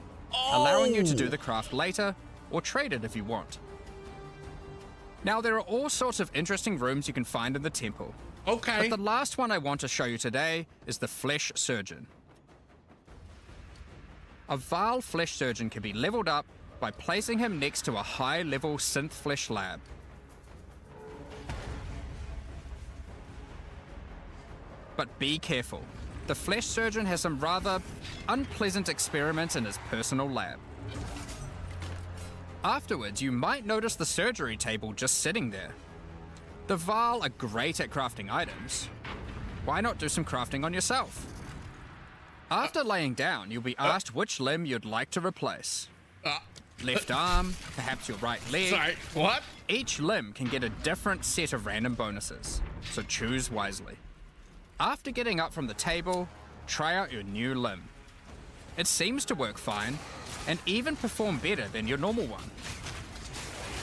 allowing you to do the craft later or trade it if you want. Now, there are all sorts of interesting rooms you can find in the temple. Okay. But the last one I want to show you today is the Flesh Surgeon. A Vaal Flesh Surgeon can be leveled up by placing him next to a high-level synth flesh lab. But be careful. The Flesh Surgeon has some rather unpleasant experiments in his personal lab. Afterwards, you might notice the surgery table just sitting there. The Vaal are great at crafting items. Why not do some crafting on yourself? After laying down, you'll be asked which limb you'd like to replace. Left arm, perhaps your right leg. Sorry, what? Each limb can get a different set of random bonuses, so choose wisely. After getting up from the table, try out your new limb. It seems to work fine, and even perform better than your normal one.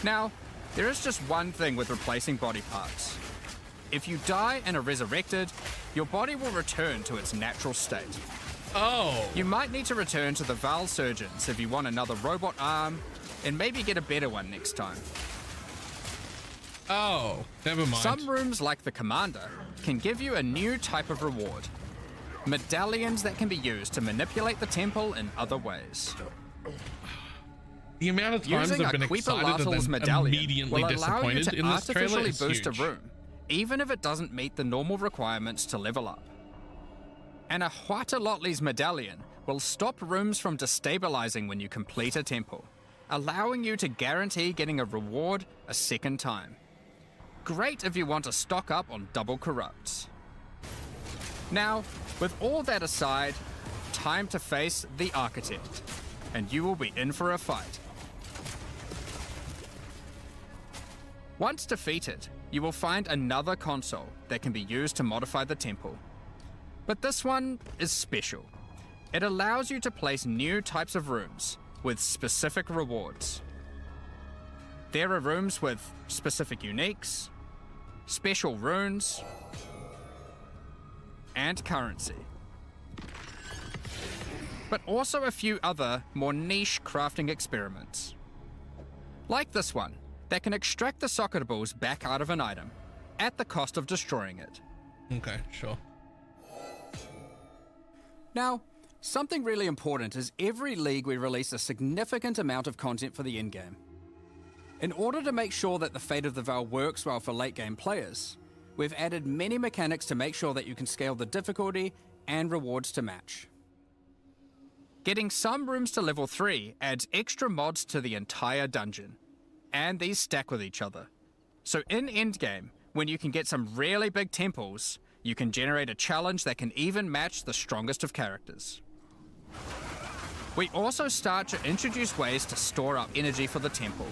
Now, there is just one thing with replacing body parts. If you die and are resurrected, your body will return to its natural state. Oh. You might need to return to the Vaal Surgeons if you want another robot arm, and maybe get a better one next time. Oh, never mind. Some rooms, like the Commander, can give you a new type of reward. Medallions that can be used to manipulate the temple in other ways. The amount of times Using I've been a excited and Queepalattl's then medallion immediately will allow you disappointed to in this trailer artificially is boost huge. a room, even if it doesn't meet the normal requirements to level up. And a Huatalotl's medallion will stop rooms from destabilizing when you complete a temple, allowing you to guarantee getting a reward a second time. Great if you want to stock up on double corrupts. Now, with all that aside, time to face the Architect, and you will be in for a fight. Once defeated, you will find another console that can be used to modify the temple. But this one is special. It allows you to place new types of rooms with specific rewards. There are rooms with specific uniques, special runes, and currency. But also a few other, more niche crafting experiments. Like this one, that can extract the socket balls back out of an item, at the cost of destroying it. Okay, sure. Now, something really important is every league we release a significant amount of content for the in-game. In order to make sure that the Fate of the Veil works well for late game players, we've added many mechanics to make sure that you can scale the difficulty and rewards to match. Getting some rooms to level 3 adds extra mods to the entire dungeon, and these stack with each other. So in endgame, when you can get some really big temples, you can generate a challenge that can even match the strongest of characters. We also start to introduce ways to store up energy for the temple,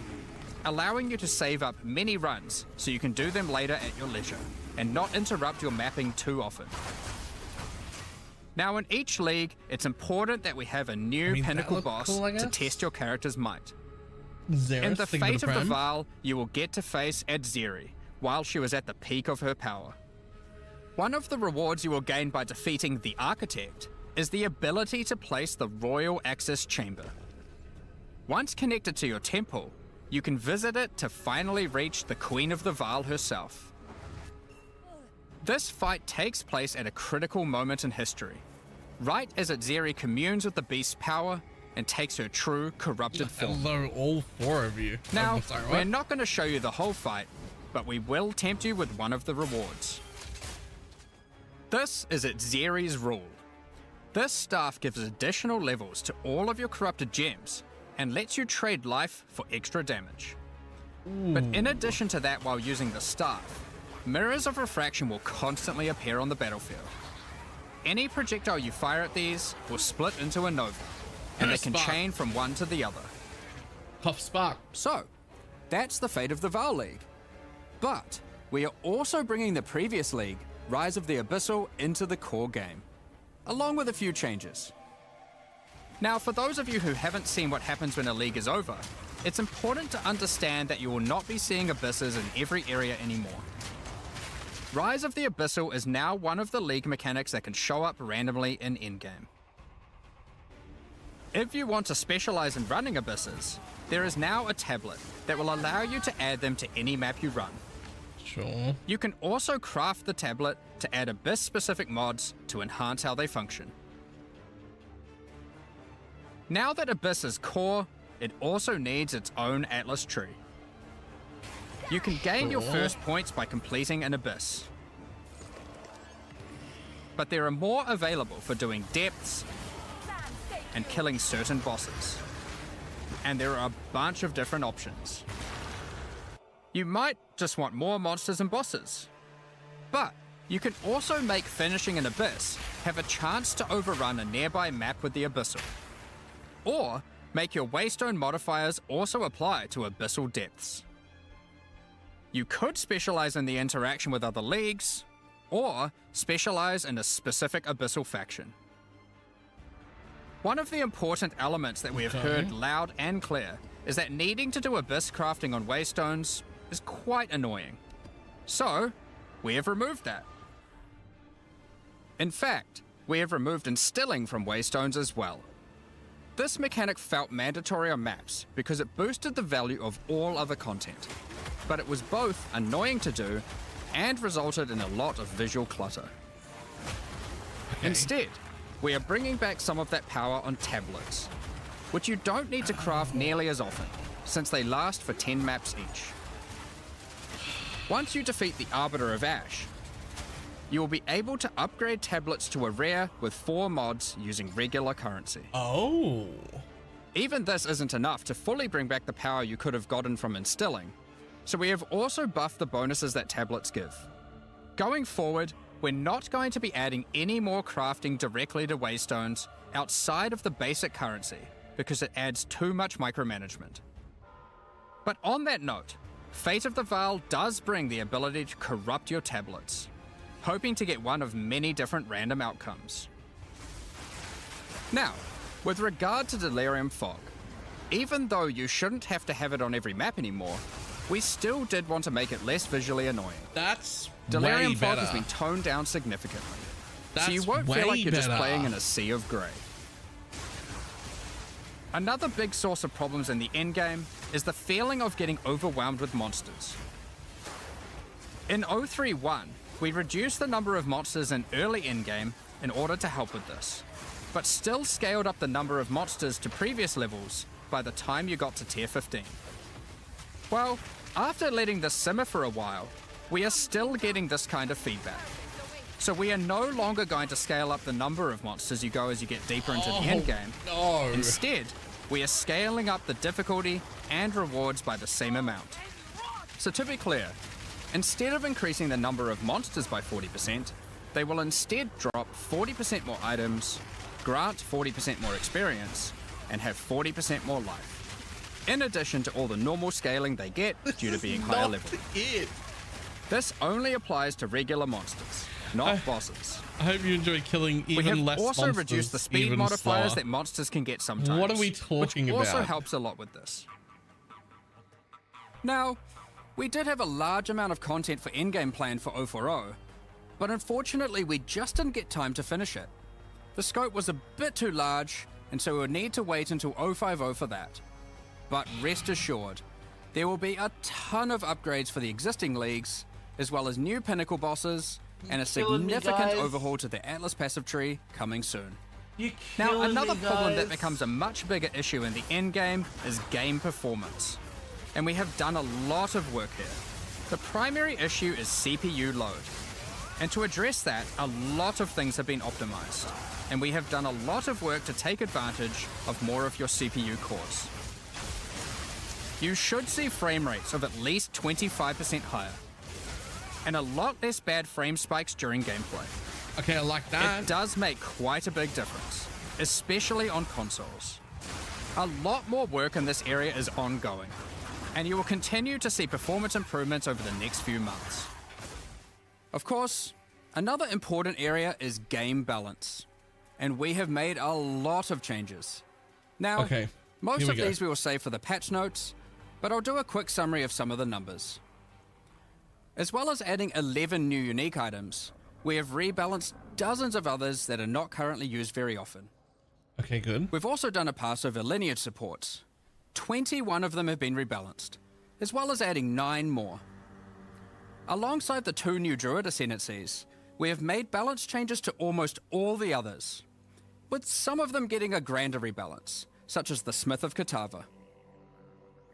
allowing you to save up many runs so you can do them later at your leisure, and not interrupt your mapping too often. Now in each league, it's important that we have a new pinnacle boss to test your character's might. Xeris, In the Fate of the Veil, you will get to face Adzeri while she was at the peak of her power. One of the rewards you will gain by defeating the Architect is the ability to place the Royal Access Chamber. Once connected to your temple, you can visit it to finally reach the Queen of the Veil herself. This fight takes place at a critical moment in history, right as Adzeri communes with the beast's power and takes her true corrupted form. Hello, all 4 of you. Now, Sorry, we're what? not going to show you the whole fight, but we will tempt you with one of the rewards. This is Adzeri's rule. This staff gives additional levels to all of your corrupted gems and lets you trade life for extra damage. But in addition to that, while using the staff, mirrors of refraction will constantly appear on the battlefield. Any projectile you fire at these will split into a nova, and they can chain from one to the other. Puff Spark. So, that's the Fate of the Veil League. But we are also bringing the previous league, Rise of the Abyssal, into the core game, along with a few changes. Now, for those of you who haven't seen what happens when a league is over, it's important to understand that you will not be seeing abysses in every area anymore. Rise of the Abyssal is now one of the league mechanics that can show up randomly in endgame. If you want to specialize in running abysses, there is now a tablet that will allow you to add them to any map you run. Sure. You can also craft the tablet to add abyss-specific mods to enhance how they function. Now that Abyss is core, it also needs its own Atlas tree. You can gain your first points by completing an Abyss. But there are more available for doing depths and killing certain bosses. And there are a bunch of different options. You might just want more monsters and bosses. But you can also make finishing an Abyss have a chance to overrun a nearby map with the Abyssal. Or make your Waystone modifiers also apply to Abyssal depths. You could specialize in the interaction with other leagues, or specialize in a specific Abyssal faction. One of the important elements that we have heard loud and clear is that needing to do Abyss crafting on Waystones is quite annoying. So, we have removed that. In fact, we have removed instilling from Waystones as well. This mechanic felt mandatory on maps because it boosted the value of all other content, but it was both annoying to do and resulted in a lot of visual clutter. Instead, we are bringing back some of that power on tablets, which you don't need to craft nearly as often, since they last for 10 maps each. Once you defeat the Arbiter of Ash, you will be able to upgrade tablets to a rare with 4 mods using regular currency. Oh. Even this isn't enough to fully bring back the power you could have gotten from instilling, so we have also buffed the bonuses that tablets give. Going forward, we're not going to be adding any more crafting directly to Waystones outside of the basic currency, because it adds too much micromanagement. But on that note, Fate of the Veil does bring the ability to corrupt your tablets, hoping to get one of many different random outcomes. Now, with regard to Delirium Fog, even though you shouldn't have to have it on every map anymore, we still did want to make it less visually annoying. That's Delirium way Fog better. has been toned down significantly, That's so you won't feel like you're just better. playing in a sea of grey. Another big source of problems in the endgame is the feeling of getting overwhelmed with monsters. In 031, We reduced the number of monsters in early in-game in order to help with this, but still scaled up the number of monsters to previous levels by the time you got to tier 15. Well, after letting this simmer for a while, we are still getting this kind of feedback. So we are no longer going to scale up the number of monsters you go as you get deeper into the end game. No. Instead, we are scaling up the difficulty and rewards by the same amount. So to be clear, instead of increasing the number of monsters by 40%, they will instead drop 40% more items, grant 40% more experience, and have 40% more life. In addition to all the normal scaling they get due to being higher level. This only applies to regular monsters, not bosses. I hope you enjoy killing even less monsters. We have also reduced the speed modifiers slower. that monsters can get sometimes. What are we talking which also about? helps a lot with this. Now, we did have a large amount of content for in-game planned for 040, but unfortunately we just didn't get time to finish it. The scope was a bit too large, and so we would need to wait until 050 for that. But rest assured, there will be a ton of upgrades for the existing leagues, as well as new pinnacle bosses, and a significant overhaul to the Atlas passive tree coming soon. Now, another problem that becomes a much bigger issue in the endgame is game performance. And we have done a lot of work here. The primary issue is CPU load. And to address that, a lot of things have been optimized. And we have done a lot of work to take advantage of more of your CPU cores. You should see frame rates of at least 25% higher, and a lot less bad frame spikes during gameplay. Okay, I like that. It does make quite a big difference, especially on consoles. A lot more work in this area is ongoing, and you will continue to see performance improvements over the next few months. Of course, another important area is game balance, and we have made a lot of changes. Now, most of these we will save for the patch notes, but I'll do a quick summary of some of the numbers. As well as adding 11 new unique items, we have rebalanced dozens of others that are not currently used very often. Okay, good. We've also done a pass over lineage supports. 21 of them have been rebalanced, as well as adding 9 more. Alongside the 2 new druid ascendancies, we have made balance changes to almost all the others, with some of them getting a grander rebalance, such as the Smith of Katava.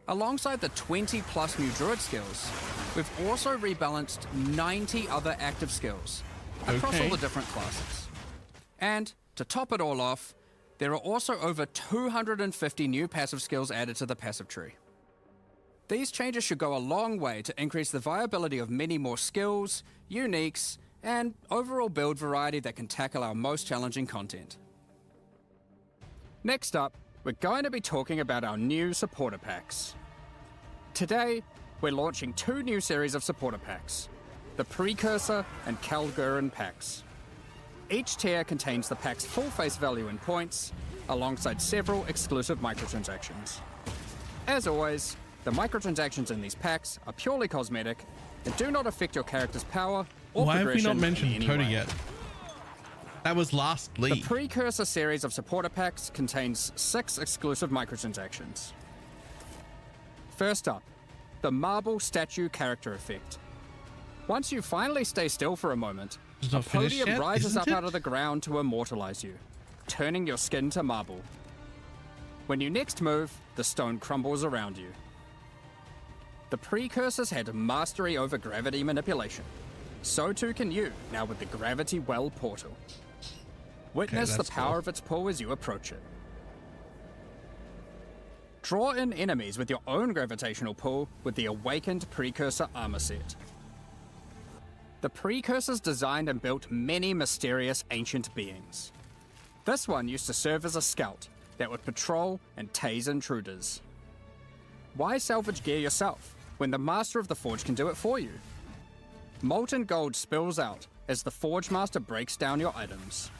Alongside the 20 plus new druid skills, we've also rebalanced 90 other active skills across all the different classes. And to top it all off, there are also over 250 new passive skills added to the passive tree. These changes should go a long way to increase the viability of many more skills, uniques, and overall build variety that can tackle our most challenging content. Next up, we're going to be talking about our new supporter packs. Today, we're launching 2 new series of supporter packs, the Precursor and Kalgurin packs. Each tier contains the pack's full face value in points, alongside several exclusive microtransactions. As always, the microtransactions in these packs are purely cosmetic and do not affect your character's power or Why have we progression not mentioned in any Coda way. yet? That was last league. The Precursor series of supporter packs contains 6 exclusive microtransactions. First up, the Marble Statue Character Effect. Once you finally stay still for a moment, a podium rises up out of the ground to immortalize you, turning your skin to marble. When you next move, the stone crumbles around you. The Precursors had mastery over gravity manipulation. So too can you, now with the Gravity Well portal. Witness the power of its pull as you approach it. Draw in enemies with your own gravitational pull with the Awakened Precursor armor set. The Precursors designed and built many mysterious ancient beings. This one used to serve as a scout that would patrol and tase intruders. Why salvage gear yourself when the Master of the Forge can do it for you? Molten gold spills out as the Forge Master breaks down your items.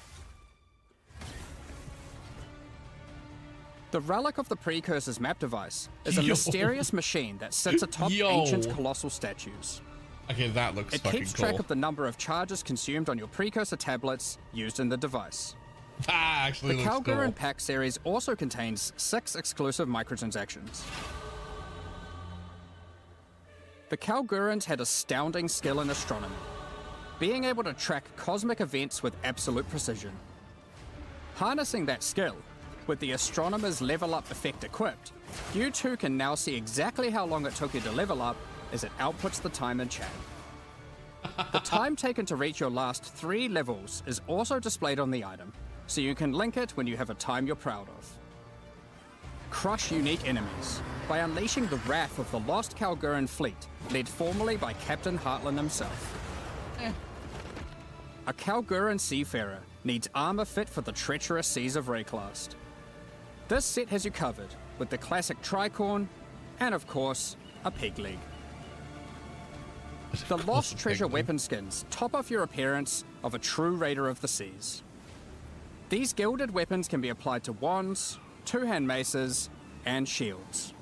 The Relic of the Precursor's map device is a mysterious machine that sits atop ancient colossal statues. Okay, that looks fucking cool. It keeps track of the number of charges consumed on your Precursor tablets used in the device. That actually looks cool. The Kalgurin Pack series also contains 6 exclusive microtransactions. The Kalgurans had astounding skill in astronomy. being able to track cosmic events with absolute precision. Harnessing that skill, with the Astronomer's level up effect equipped, you too can now see exactly how long it took you to level up as it outputs the time in chat. The time taken to reach your last 3 levels is also displayed on the item, so you can link it when you have a time you're proud of. Crush unique enemies by unleashing the wrath of the lost Kalguran fleet, led formerly by Captain Heartland himself. A Kalguran seafarer needs armor fit for the treacherous seas of Rayclast. This set has you covered with the classic tricorn and, of course, a peg leg. The Lost Treasure weapon skins top off your appearance of a true raider of the seas. These gilded weapons can be applied to wands, two-hand maces, and shields.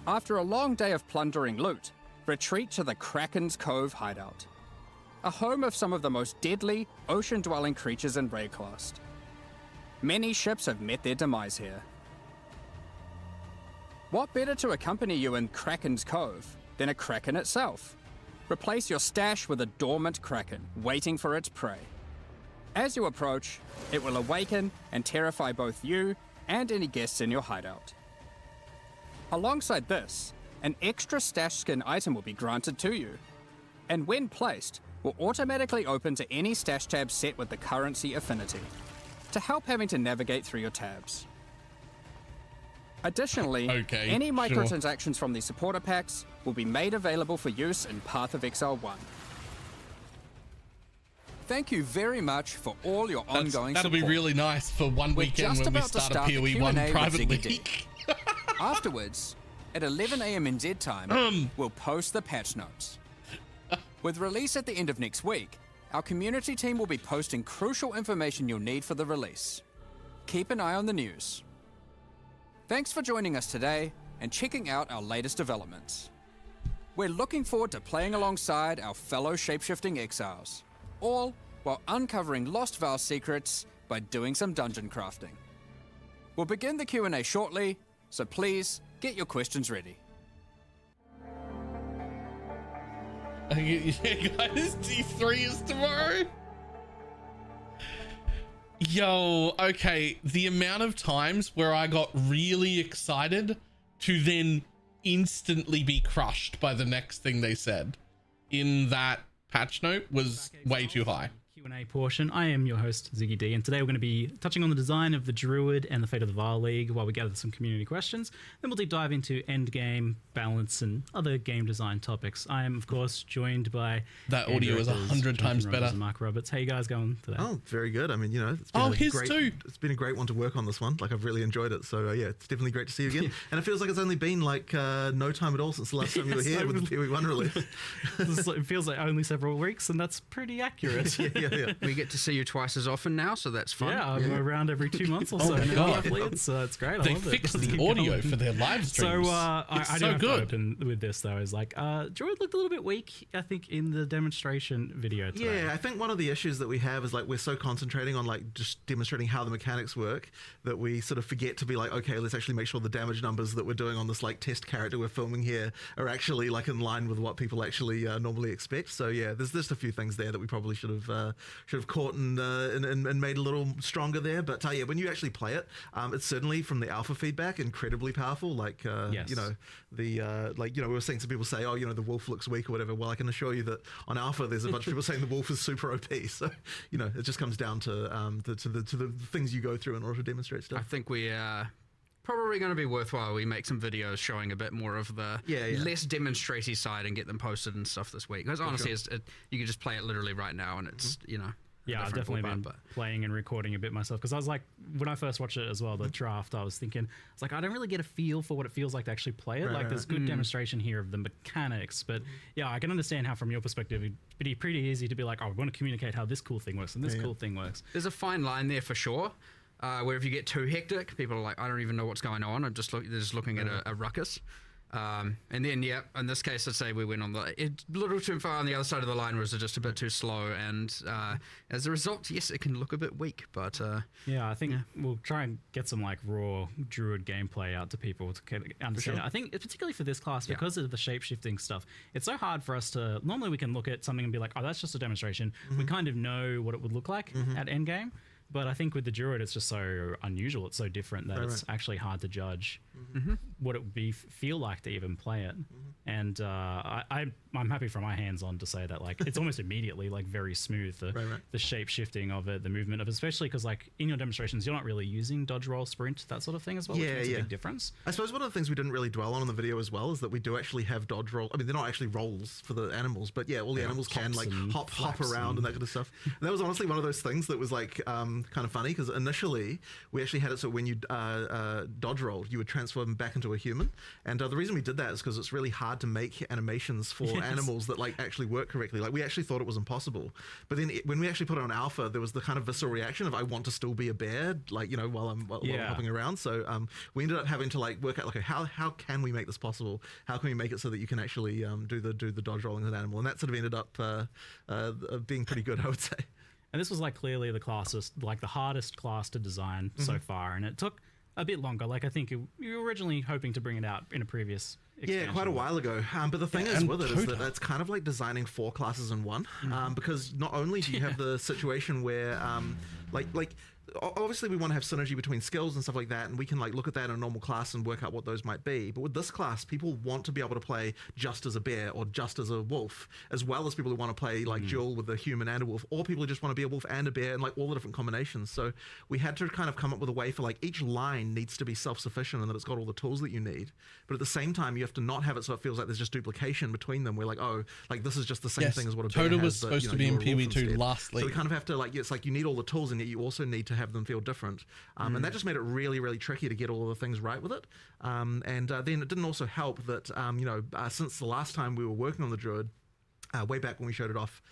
After a long day of plundering loot, retreat to the Kraken's Cove hideout, a home of some of the most deadly, ocean-dwelling creatures in Rayclast. Many ships have met their demise here. What better to accompany you in Kraken's Cove than a kraken itself? Replace your stash with a dormant kraken, waiting for its prey. As you approach, it will awaken and terrify both you and any guests in your hideout. Alongside this, an extra stash skin item will be granted to you, and when placed, will automatically open to any stash tab set with the currency affinity, to help having to navigate through your tabs. Additionally, any microtransactions from the supporter packs will be made available for use in Path of Exile 1. Thank you very much for all your ongoing That'll support. be really nice for one weekend when we start a PoE1 privately. Afterwards, at 11 AM NZ time, we'll post the patch notes. With release at the end of next week, our community team will be posting crucial information you'll need for the release. Keep an eye on the news. Thanks for joining us today and checking out our latest developments. We're looking forward to playing alongside our fellow shapeshifting exiles, all while uncovering Lost Val secrets by doing some dungeon crafting. We'll begin the Q&A shortly, so please get your questions ready. Yeah, guys, D3 is tomorrow. Yo, okay, the amount of times where I got really excited to then instantly be crushed by the next thing they said in that patch note was way too high. Q&A portion. I am your host, Ziggy D, and today we're going to be touching on the design of the Druid and the fate of the Vile League while we gather some community questions. Then we'll deep dive into endgame, balance, and other game design topics. I am, of course, joined by... That audio is 100 times better. And Mark Roberts. How you guys going today? Oh, very good. I mean, you know, it's been a great one to work on this one. Like, I've really enjoyed it. So, yeah, it's definitely great to see you again. And it feels like it's only been, like, no time at all since the last time you were here with the PoE1 release. It feels like only several weeks, and that's pretty accurate. Yeah. We get to see you twice as often now, so that's fun. Yeah, I'm around every 2 months or so. It's great. They fixed the audio for their live streams. So I don't have to open with this though. Is like Druid looked a little bit weak, I think, in the demonstration video today. Yeah, I think one of the issues that we have is like we're so concentrating on like just demonstrating how the mechanics work that we sort of forget to be like, okay, let's actually make sure the damage numbers that we're doing on this like test character we're filming here are actually like in line with what people actually normally expect. So yeah, there's just a few things there that we probably should have caught and made a little stronger there. But yeah, when you actually play it, it's certainly from the alpha feedback incredibly powerful. Like yes. you know, the like, you know, we were seeing some people say, oh, you know, the wolf looks weak or whatever. Well, I can assure you that on alpha there's a bunch of people saying the wolf is super OP. So you know, it just comes down to the things you go through in order to demonstrate stuff. I think we probably going to be worthwhile. We make some videos showing a bit more of the less demonstratey side and get them posted and stuff this week. Because honestly, you can just play it literally right now, and it's you know. Yeah, I've definitely been playing and recording a bit myself because I was like, when I first watched it as well, the draft, I was thinking, it's like, I don't really get a feel for what it feels like to actually play it. Like, there's good demonstration here of the mechanics, but yeah, I can understand how from your perspective, it'd be pretty easy to be like, oh, we want to communicate how this cool thing works and this cool thing works. There's a fine line there for sure, where if you get too hectic, people are like, I don't even know what's going on. They're just looking at a ruckus. And then, yeah, in this case, I'd say we went on a little too far on the other side of the line, was just a bit too slow. And as a result, yes, it can look a bit weak. But yeah, I think we'll try and get some like raw druid gameplay out to people to understand it. I think particularly for this class, because of the shape-shifting stuff, it's so hard for us to... Normally we can look at something and be like, oh, that's just a demonstration. We kind of know what it would look like at endgame. But I think with the Druid, it's just so unusual. It's so different that it's actually hard to judge what it would feel like to even play it. And I'm happy for my hands-on to say that like it's almost immediately like very smooth, the shape shifting of it, the movement of it, especially because like in your demonstrations, you're not really using dodge, roll, sprint, that sort of thing as well, which makes a big difference. I suppose one of the things we didn't really dwell on in the video as well is that we do actually have dodge roll. I mean, they're not actually rolls for the animals, but yeah, all the animals can like hop around and that kind of stuff. And that was honestly one of those things that was like kind of funny, because initially we actually had it so when you dodge rolled, you would transform back into a human. And the reason we did that is because it's really hard to make animations for animals that like actually work correctly. Like we actually thought it was impossible, but then when we actually put it on alpha, there was the kind of visceral reaction of I want to still be a bear, like, you know, while I'm hopping around. So we ended up having to like work out like how can we make this possible? How can we make it so that you can actually do the dodge rolling with an animal? And that sort of ended up being pretty good, I would say. And this was like clearly the hardest class to design so far, and it took a bit longer. Like I think you were originally hoping to bring it out in a previous expansion. Yeah, quite a while ago. But the thing is with it is that it's kind of like designing 4 classes in one, because not only do you have the situation where like obviously we want to have synergy between skills and stuff like that, and we can like look at that in a normal class and work out what those might be. But with this class, people want to be able to play just as a bear or just as a wolf, as well as people who want to play like dual with a human and a wolf, or people who just want to be a wolf and a bear, and like all the different combinations. So we had to kind of come up with a way for like each line needs to be self-sufficient and that it's got all the tools that you need. But at the same time, you have to not have it so it feels like there's just duplication between them. We're like, oh, like this is just the same thing as what a bear Total has, was supposed to be in PoE2 lastly. So we kind of have to like, it's like you need all the tools, and yet you also need to have them feel different. And that just made it really, really tricky to get all the things right with it. And then it didn't also help that, since the last time we were working on the Druid, way back when we showed it off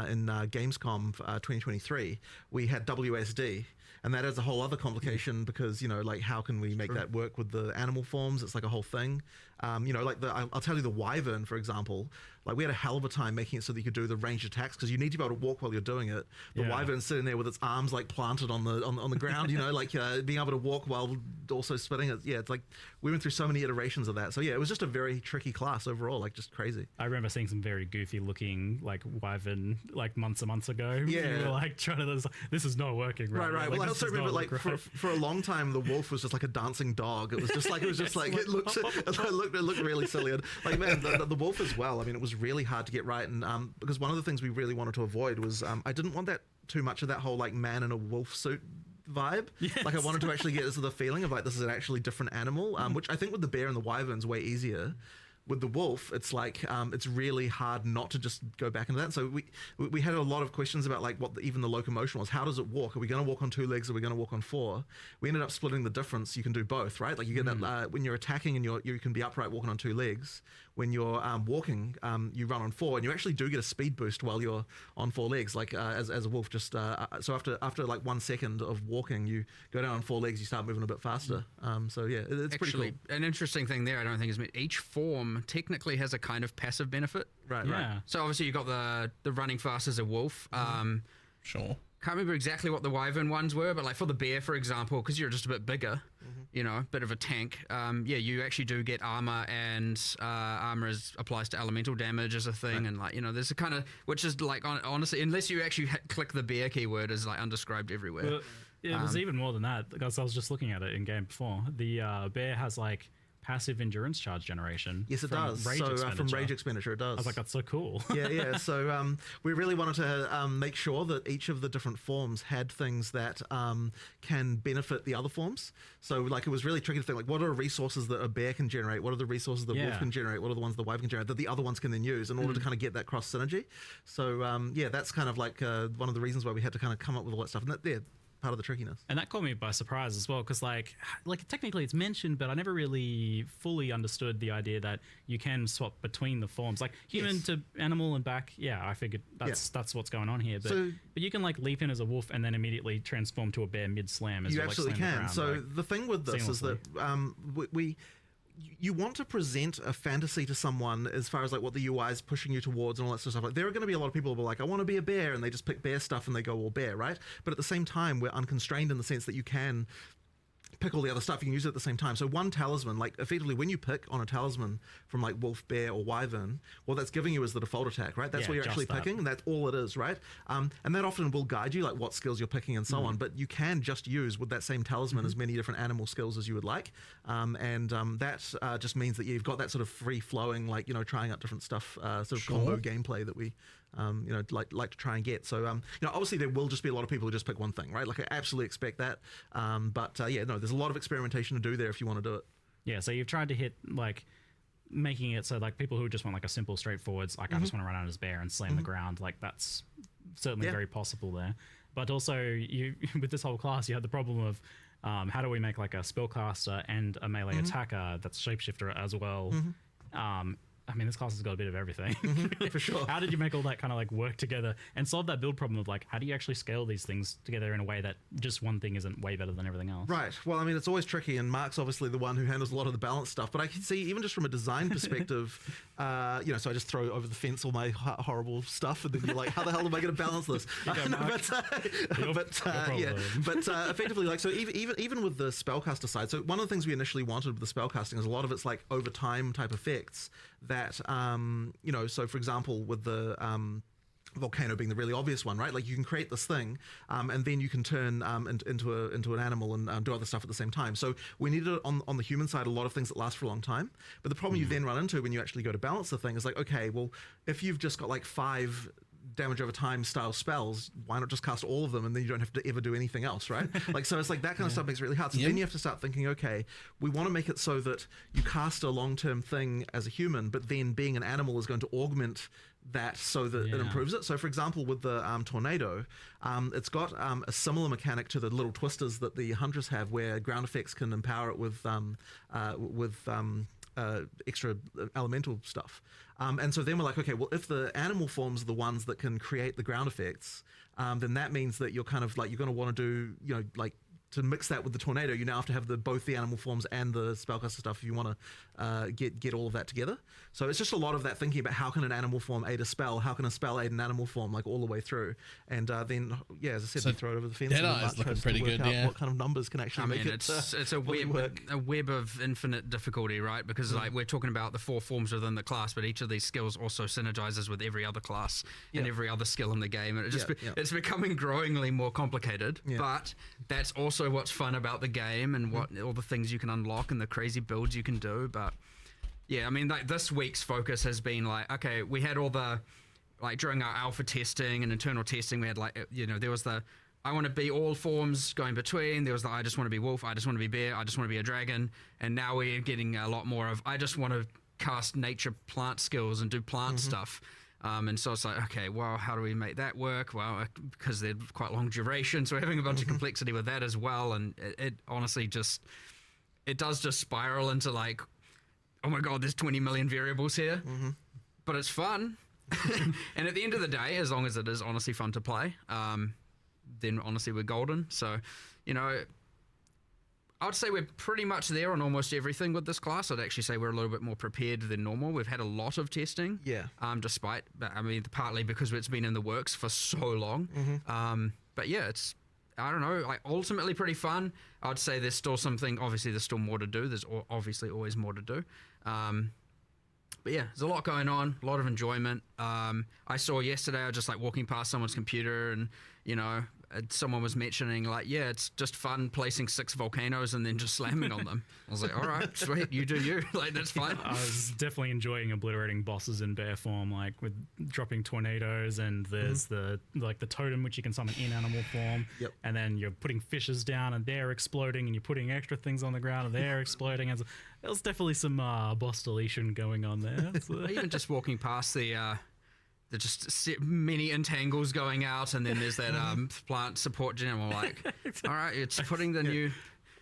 in Gamescom 2023, we had WSD. And that is a whole other complication because, you know, like how can we make that work with the animal forms? It's like a whole thing. You know, like I'll tell you the Wyvern, for example, like we had a hell of a time making it so that you could do the ranged attacks because you need to be able to walk while you're doing it. The Wyvern's sitting there with its arms like planted on the ground, you know, like being able to walk while also spinning it. Yeah, it's like we went through so many iterations of that. So yeah, it was just a very tricky class overall, like just crazy. I remember seeing some very goofy looking like Wyvern like months and months ago. Yeah, we were like trying to, this is not working. Right. Like, well, I also remember like for a long time the wolf was just like a dancing dog. It was just like it looked really silly. And like man, the wolf as well. I mean, it was really hard to get right, and because one of the things we really wanted to avoid was I didn't want that too much of that whole like man in a wolf suit vibe. Like I wanted to actually get the feeling of like this is an actually different animal, which I think with the bear and the wyvern's way easier. With the wolf, it's like it's really hard not to just go back into that. So we had a lot of questions about like what even the locomotion was. How does it walk? Are we going to walk on 2 legs? Are we going to walk on 4? We ended up splitting the difference. You can do both, right? Like you get that when you're attacking and you can be upright walking on 2 legs. When you're walking, you run on 4, and you actually do get a speed boost while you're on 4 legs. Like as a wolf, just so after like 1 second of walking, you go down on 4 legs. You start moving a bit faster. So yeah, it's actually pretty cool. An interesting thing there. I don't think is each form technically has a kind of passive benefit. Right. So obviously you got the running fast as a wolf. Sure. Can't remember exactly what the wyvern ones were, but like for the bear, for example, because you're just a bit bigger, you know, a bit of a tank. You actually do get armor, and armor applies to elemental damage as a thing, and like you know, there's a kind of which is like honestly, unless you actually click the bear keyword, is like undescribed everywhere. Well, it was even more than that because I was just looking at it in game before. The bear has like passive endurance charge generation. Yes, it does. From rage expenditure, it does. I was like, that's so cool. Yeah. So we really wanted to make sure that each of the different forms had things that can benefit the other forms. So like it was really tricky to think like, what are resources that a bear can generate? What are the resources that wolf can generate? What are the ones the wyvern can generate that the other ones can then use in order to kind of get that cross synergy? So that's kind of like one of the reasons why we had to kind of come up with all that stuff. And part of the trickiness. And that caught me by surprise as well, because like technically it's mentioned, but I never really fully understood the idea that you can swap between the forms, like human to animal and back. Yeah, I figured that's what's going on here. But you can like leap in as a wolf and then immediately transform to a bear mid slam. You absolutely can. So the thing with this is that you want to present a fantasy to someone as far as like what the UI is pushing you towards and all that sort of stuff. Like, there are going to be a lot of people who are like, I want to be a bear, and they just pick bear stuff and they go all bear, right? But at the same time, we're unconstrained in the sense that you can pick all the other stuff. You can use it at the same time. So one talisman, like effectively when you pick on a talisman from like wolf, bear, or wyvern, what that's giving you is the default attack, right? That's what you're actually picking, and that's all it is, right? And that often will guide you, like what skills you're picking and so on. But you can just use with that same talisman as many different animal skills as you would like, that just means that you've got that sort of free flowing, like, you know, trying out different stuff, sort of combo gameplay that we you know, like to try and get. So, you know, obviously there will just be a lot of people who just pick one thing, right? Like, I absolutely expect that. But yeah, no, there's a lot of experimentation to do there if you want to do it. Yeah, so you've tried to hit, like, making it so, like, people who just want, like, a simple, straightforward, like, I just want to run out as bear and slam the ground, like, that's certainly very possible there. But also, you with this whole class, you had the problem of, how do we make, like, a spellcaster and a melee attacker that's shapeshifter as well? I mean, this class has got a bit of everything. For sure. How did you make all that kind of like work together and solve that build problem of like, how do you actually scale these things together in a way that just one thing isn't way better than everything else? Right. Well, I mean, it's always tricky, and Mark's obviously the one who handles a lot of the balance stuff. But I can see, even just from a design perspective, you know, so I just throw over the fence all my horrible stuff, and then you're like, how the hell am I going to balance this? Effectively, like, so even with the spellcaster side, so one of the things we initially wanted with the spellcasting is a lot of it's like over time type effects that, you know, so for example, with the volcano being the really obvious one, right? Like, you can create this thing, and then you can turn into an animal and do other stuff at the same time. So we needed on the human side a lot of things that last for a long time. But the problem you then run into when you actually go to balance the thing is like, okay, well, if you've just got like 5 damage over time style spells, why not just cast all of them, and then you don't have to ever do anything else, right? Like, so it's like that kind of stuff makes it really hard. So then you have to start thinking, okay, we want to make it so that you cast a long-term thing as a human, but then being an animal is going to augment that so that it improves it. So for example, with the tornado, it's got a similar mechanic to the little twisters that the hunters have, where ground effects can empower it with extra elemental stuff. And so then we're like, okay, well, if the animal forms are the ones that can create the ground effects, then that means that you're kind of like, you're going to want to do, you know, like, to mix that with the tornado, you now have to have both the animal forms and the spellcaster stuff if you want to get all of that together. So it's just a lot of that thinking about how can an animal form aid a spell, how can a spell aid an animal form, like all the way through. And then, yeah, as I said, we throw it over the fence. Deadeye is looking pretty good, what kind of numbers can actually make it it's a web of infinite difficulty, right? Because like, we're talking about the 4 forms within the class, but each of these skills also synergizes with every other class and every other skill in the game. And it just it's becoming growingly more complicated, but that's also what's fun about the game, and what all the things you can unlock and the crazy builds you can do. But yeah, I mean, like, this week's focus has been like, okay, we had all the, like, during our alpha testing and internal testing, we had like, you know, there was the I want to be all forms going between, there was the I just want to be wolf, I just want to be bear, I just want to be a dragon, and now we're getting a lot more of I just want to cast nature plant skills and do plant stuff. And so it's like, okay, well, how do we make that work? Well, because they're quite long duration, so we're having a bunch of complexity with that as well. And it honestly it does just spiral into like, oh my God, there's 20 million variables here. But it's fun. And at the end of the day, as long as it is honestly fun to play, then honestly we're golden. So, you know, I would say we're pretty much there on almost everything with this class. I'd actually say we're a little bit more prepared than normal. We've had a lot of testing. Despite, I mean, partly because it's been in the works for so long. But yeah, it's, I don't know, like, ultimately pretty fun. I'd say there's still something, obviously there's still more to do. There's obviously always more to do. But yeah, there's a lot going on, a lot of enjoyment. I saw yesterday, I was just like walking past someone's computer, and, you know, someone was mentioning like, yeah, it's just fun placing 6 volcanoes and then just slamming on them. I was like, all right, sweet, you do you. Like, that's fine. I was definitely enjoying obliterating bosses in bear form, like with dropping tornadoes, and there's the totem which you can summon in animal form. And then you're putting fishes down and they're exploding, and you're putting extra things on the ground and they're exploding. And there was definitely some boss deletion going on there. Even just walking past the just many entangles going out, and then there's that plant support gem. I'm like, all right, it's putting the new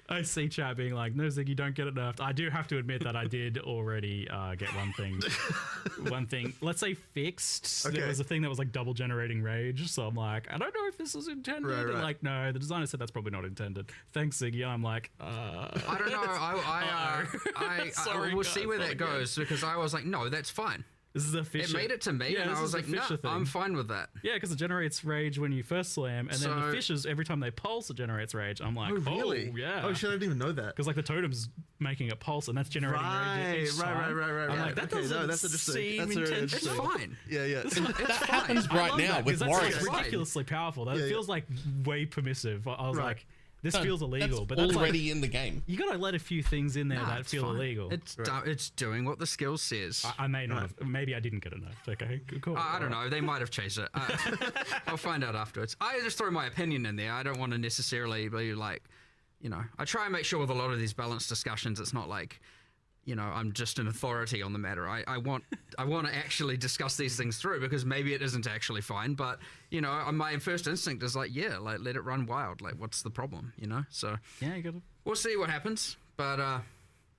I see chat being like, no, Zig, you don't get it nerfed. I do have to admit that I did already get one thing, let's say fixed. Okay. There was a thing that was like double generating rage. So I'm like, I don't know if this was intended. Right. And like, no, the designer said that's probably not intended. Thanks, Ziggy. And I'm like, I don't know. I will see where that goes because I was like, no, that's fine. This is a It fisher. made it to me, and I was like, no, I'm fine with that. Yeah, because it generates rage when you first slam, and then the fishes, every time they pulse, it generates rage. I'm like, oh, really? Oh, yeah. Oh, shit, I didn't even know that. Because like the totem's making a pulse, and that's generating rage. Right. I'm like, that doesn't seem intentional. It's fine. Yeah. That happens right now with Warriors. That's ridiculously powerful. That feels like way permissive. I was like, this feels illegal, but that's that's already in the game. You gotta let a few things in there that feel illegal. It's doing what the skill says. I may not have. Maybe I didn't get enough. Okay, cool. I don't know. They might have changed it. I'll find out afterwards. I just throw my opinion in there. I don't want to necessarily be like, I try and make sure with a lot of these balanced discussions, it's not like, I'm just an authority on the matter. I want to actually discuss these things through because maybe it isn't actually fine, but my first instinct is like, let it run wild. Like, what's the problem? So yeah, you gotta. We'll see what happens, but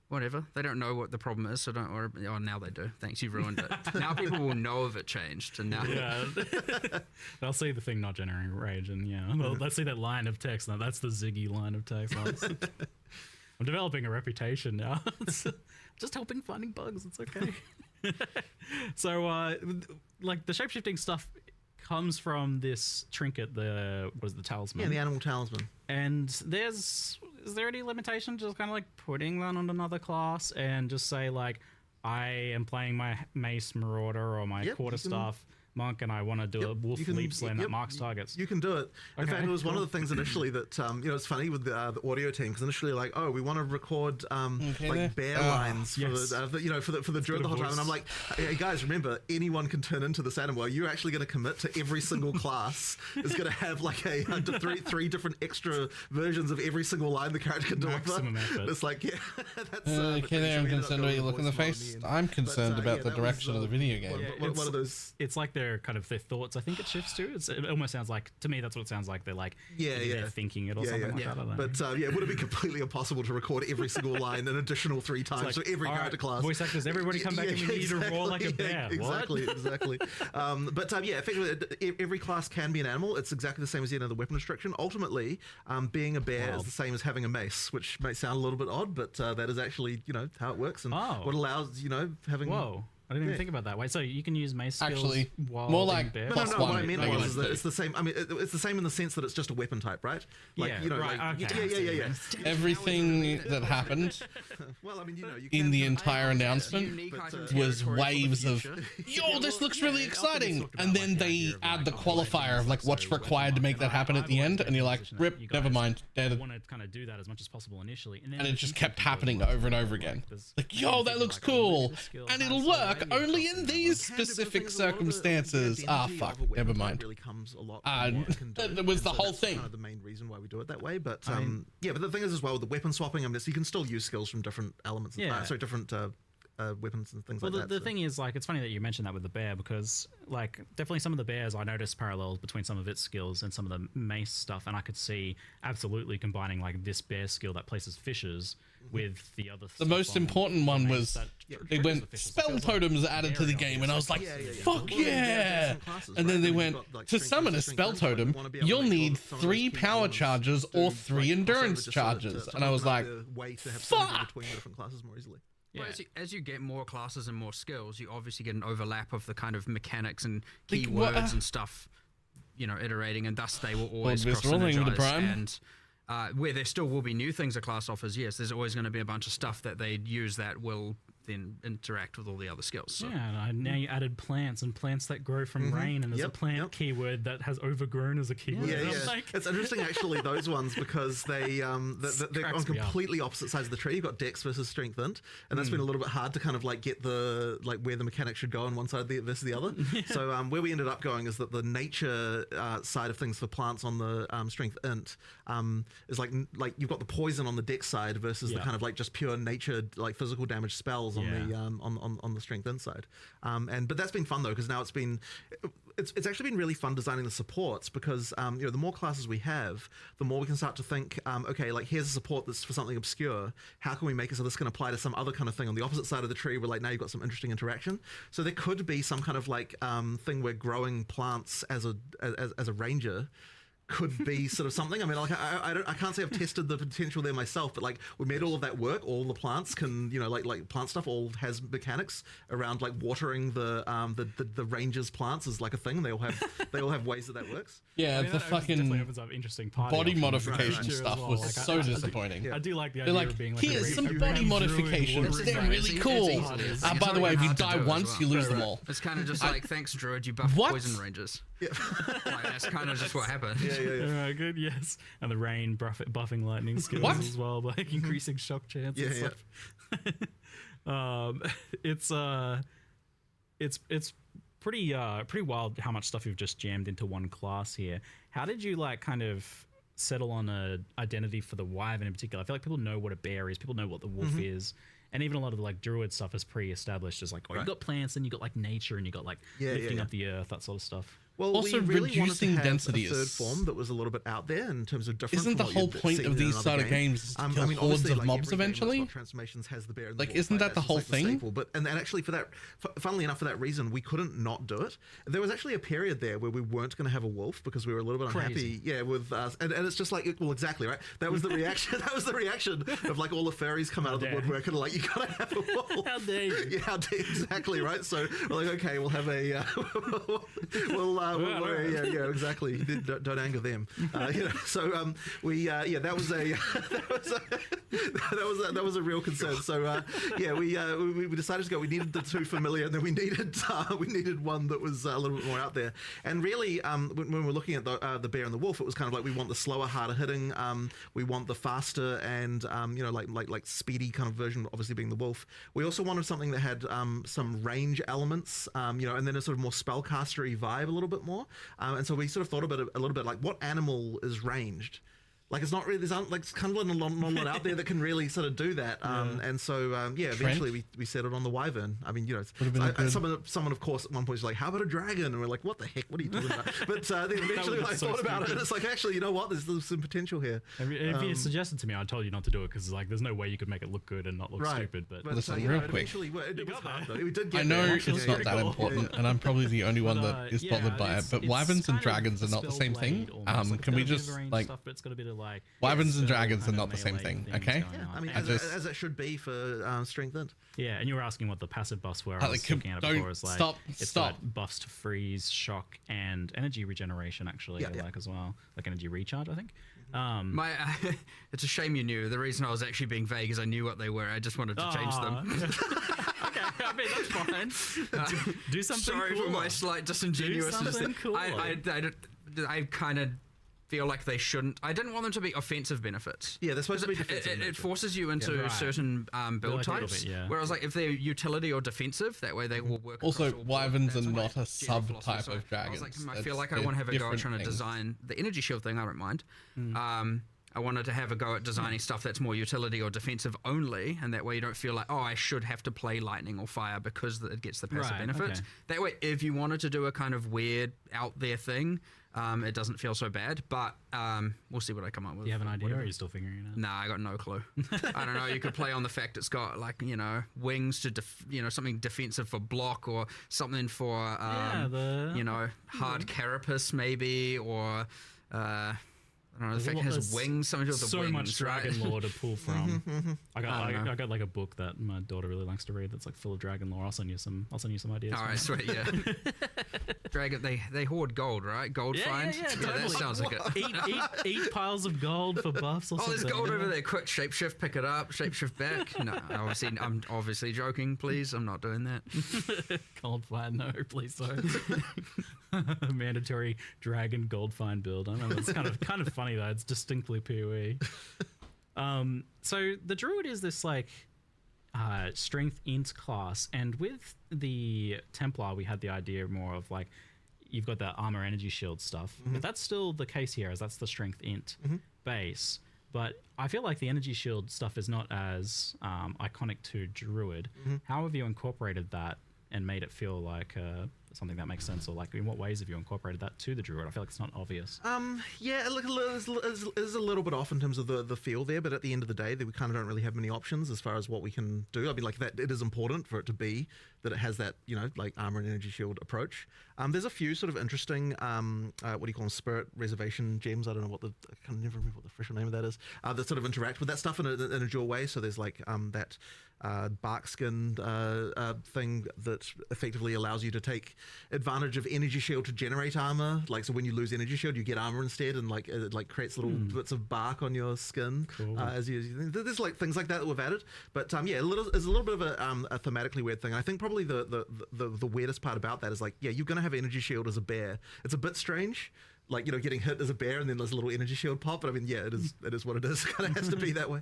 whatever. They don't know what the problem is, so don't worry. Oh, now they do. Thanks, you ruined it. Now people will know if it changed, and now they'll see the thing not generating rage, and they'll see that line of text. Now that's the Ziggy line of text. I'm developing a reputation now. Just helping finding bugs. It's okay. So, like the shapeshifting stuff comes from this trinket, the talisman? Yeah, the animal talisman. And is there any limitation just kind of like putting that on another class and just say like, I am playing my mace marauder or my quarterstaff monk and I want to do a wolf leap slam that marks targets? You can do it. In fact, it was one of the things initially that it's funny with the audio team because initially like, oh, we want to record like bear lines for the druid the whole time, and I'm like, hey guys, remember anyone can turn into this animal. Are you actually going to commit to every single class is going to have like a three different extra versions of every single line the character can deliver? It's like that's okay, there. I'm concerned about you look in the face. I'm concerned about the direction of the video game. One of those. It's like their thoughts. I think it shifts to. It almost sounds like, to me, that's what it sounds like. They're like, they're thinking it or something like that. I don't know. But would it be completely impople to record every single line an additional 3 times for every character class? Voice actors, everybody come back and we need to roar like a bear. Exactly. Effectively, every class can be an animal. It's exactly the same as the weapon restriction. Ultimately, being a bear is the same as having a mace, which may sound a little bit odd, but that is actually how it works and what allows having. Whoa. I didn't even think about that. Wait, so you can use mace skills actually while more like bear? plus no, one. What I meant was that it's the same. I mean, it's the same in the sense that it's just a weapon type, right? Like, okay. Everything that happened in the entire announcement was waves of, yo, this looks really exciting. And then they add the qualifier of like what's required to make that happen at the end. And you're like, rip, never mind, dead. I want to kind of do that as much as possible initially. And it just kept happening over and over again. Like, yo, that looks cool. And it'll work only in these specific circumstances. Fuck, never mind. That was the whole thing. Kind of the main reason why we do it that way. But but the thing is as well with the weapon swapping, I mean, you can still use skills from different elements. Different weapons and things like that. The thing is, like, it's funny that you mentioned that with the bear because, like, definitely some of the bears, I noticed parallels between some of its skills and some of the mace stuff, and I could see absolutely combining, like, this bear skill that places fishes with the other The most important one was they went spell totems added to the game, and I was like, fuck yeah! And then they went, to summon a spell totem, you'll need 3 power charges or 3 endurance charges. And I was like, fuck! Between different classes more easily. Yeah. Well, as you get more classes and more skills, you obviously get an overlap of the kind of mechanics and keywords and stuff, iterating, and thus they will always cross-synergize. And where there still will be new things a class offers, yes, there's always going to be a bunch of stuff that they use that will then interact with all the other skills. So. Yeah, and now you added plants and plants that grow from rain, and there's a plant keyword that has overgrown as a keyword. Like, it's interesting actually those ones because they're on completely opposite sides of the tree. You've got Dex versus Strength Int, and that's been a little bit hard to kind of like get the where the mechanic should go on one side versus the other. So where we ended up going is that the nature side of things for plants on the Strength Int is like you've got the poison on the Dex side versus the kind of like just pure nature like physical damage spells does on the on the strength inside. But that's been fun though, because now it's actually been really fun designing the supports, because you know, the more classes we have, the more we can start to think, okay, like here's a support that's for something obscure. How can we make it so this can apply to some other kind of thing on the opposite side of the tree, where like now you've got some interesting interaction. So there could be some kind of like thing where growing plants as a ranger could be sort of something. I mean, like I can't say I've tested the potential there myself, but like we made all of that work. All the plants can, you know, like plant stuff all has mechanics around like watering the rangers' plants is like a thing. They all have ways that works. Yeah, I mean, the that fucking definitely opens up interesting body modification as stuff well. was Like, so disappointing. I do like the They're idea like, of being like here's a some druid body druid modifications. warrior. They're really cool. By the way, if you hard to die do as once, well. you lose them all. It's kind of just like, thanks, Druid, you buff What? poison rangers. Like, that's kind of just what happened. Alright, good, yes. And the rain buffing lightning skills What? as well, by like increasing shock chance and stuff. It's pretty wild how much stuff you've just jammed into one class here. How did you like kind of settle on a identity for the wyvern in particular? I feel like people know what a bear is, people know what the wolf is. And even a lot of the like druid stuff is pre-established as like, oh, you got plants and you got like nature and you got like lifting up the earth, that sort of stuff. Well, also, we really reducing wanted to have density a third is- form that was a little bit out there in terms of different. Isn't from the what whole you'd point seen of in these another sort of game. games is to kill obviously, hordes of like, mobs every game that's eventually? got transformations has the bear and the Like, wolf, isn't right? that the That's just, whole like, the thing? staple. But and actually for that, funnily enough, for that reason, we couldn't not do it. There was actually a period there where we weren't going to have a wolf because we were a little bit unhappy. Yeah, with us, and it's just like, well, exactly right. That was the reaction. That was the reaction of like all the fairies come out of the woodwork and like, you gotta have a wolf. How dare you? Yeah, how dare, exactly right. So we're like, okay, we'll have a yeah, exactly. Don't anger them. You know, so that was a real concern. So we decided to go. We needed the two familiar, and then we needed one that was a little bit more out there. And really, when we were looking at the bear and the wolf, it was kind of like we want the slower, harder hitting. We want the faster and like speedy kind of version, obviously being the wolf. We also wanted something that had some range elements, and then a sort of more spellcastery vibe a little bit more. And so we sort of thought about it a little bit like, what animal is ranged? Like, it's not really, it's kind of not a lot out there that can really sort of do that. And so, eventually we settled on the wyvern. I mean, someone, of course, at one point was like, how about a dragon? And we're like, what the heck? What are you talking about? But then eventually I thought about it, and it's like, actually, you know what? There's some potential here. If you suggested to me, I told you not to do it because like, there's no way you could make it look good and not look stupid. But listen, real quick. It was hard, though. We did get I know there. it's not that important, and I'm probably the only one that is bothered by it. But wyverns and dragons are not the same thing. Can we just like, wyverns and dragons are not the same thing, okay? Yeah, I mean, as it should be for strengthened. Yeah, and you were asking what the passive buffs were. I was looking at it before. It's like, it's got buffs to freeze, shock, and energy regeneration, actually, as well. Like energy recharge, I think. It's a shame you knew. The reason I was actually being vague is I knew what they were. I just wanted to change them. Okay, I mean, that's fine. Do something Sorry cool. for my slight disingenuousness. Do something cool. I kind of feel like they shouldn't. I didn't want them to be offensive benefits. Yeah, they're supposed to be defensive. It forces you into certain build types. Whereas, like, if they're utility or defensive, that way they will work. Also, wyverns are not a subtype of dragons. I feel like I want to have a go at trying to design the energy shield thing. I don't mind. I wanted to have a go at designing stuff that's more utility or defensive only, and that way you don't feel like, oh, I should have to play lightning or fire because it gets the passive benefits. Okay. That way, if you wanted to do a kind of weird out there thing, it doesn't feel so bad, but we'll see what I come up with. Do you have an idea, or are you still figuring it out? Nah, I got no clue. I don't know. You could play on the fact it's got, like, wings to, something defensive for block, or something for, hard carapace maybe, or... I don't know, the fact it has wings, something to do with the wings, much dragon lore to pull from. I got like a book that my daughter really likes to read that's like full of dragon lore. I'll send you some ideas. All right, sweet, yeah. Dragon, they hoard gold, right? Gold finds? Yeah, totally. That sounds like it. Eat piles of gold for buffs or something. There's gold over there. Quick, shapeshift, pick it up, shapeshift back. No, I'm obviously joking, please. I'm not doing that. Gold find, no, please don't. Mandatory dragon gold find build. I know it's kind of funny though. It's distinctly PoE. So the druid is this like strength int class, and with the Templar we had the idea more of like you've got that armor energy shield stuff. But that's still the case here, as that's the strength int base. But I feel like the energy shield stuff is not as iconic to Druid. How have you incorporated that and made it feel like something that makes sense, or like in what ways have you incorporated that to the Druid? I feel like it's not obvious. Yeah, look, it is a little bit off in terms of the feel there, but at the end of the day, we kind of don't really have many options as far as what we can do. I mean, like that, it is important for it to be that it has that, you know, like armor and energy shield approach. There's a few sort of interesting, what do you call them, spirit reservation gems. I don't know what I can never remember what the official name of that is. That sort of interact with that stuff in a dual way. So there's like that bark skin thing that effectively allows you to take advantage of energy shield to generate armor. Like, so when you lose energy shield, you get armor instead, and like it like creates little bits of bark on your skin. As you there's like things like that we've added. But yeah, it's a little bit of a thematically weird thing. I think probably the weirdest part about that is like, yeah, you're gonna have energy shield as a bear. It's a bit strange. Like, you know, getting hit as a bear and then there's a little energy shield pop. But I mean, yeah, it is what it is. Kind of has to be that way.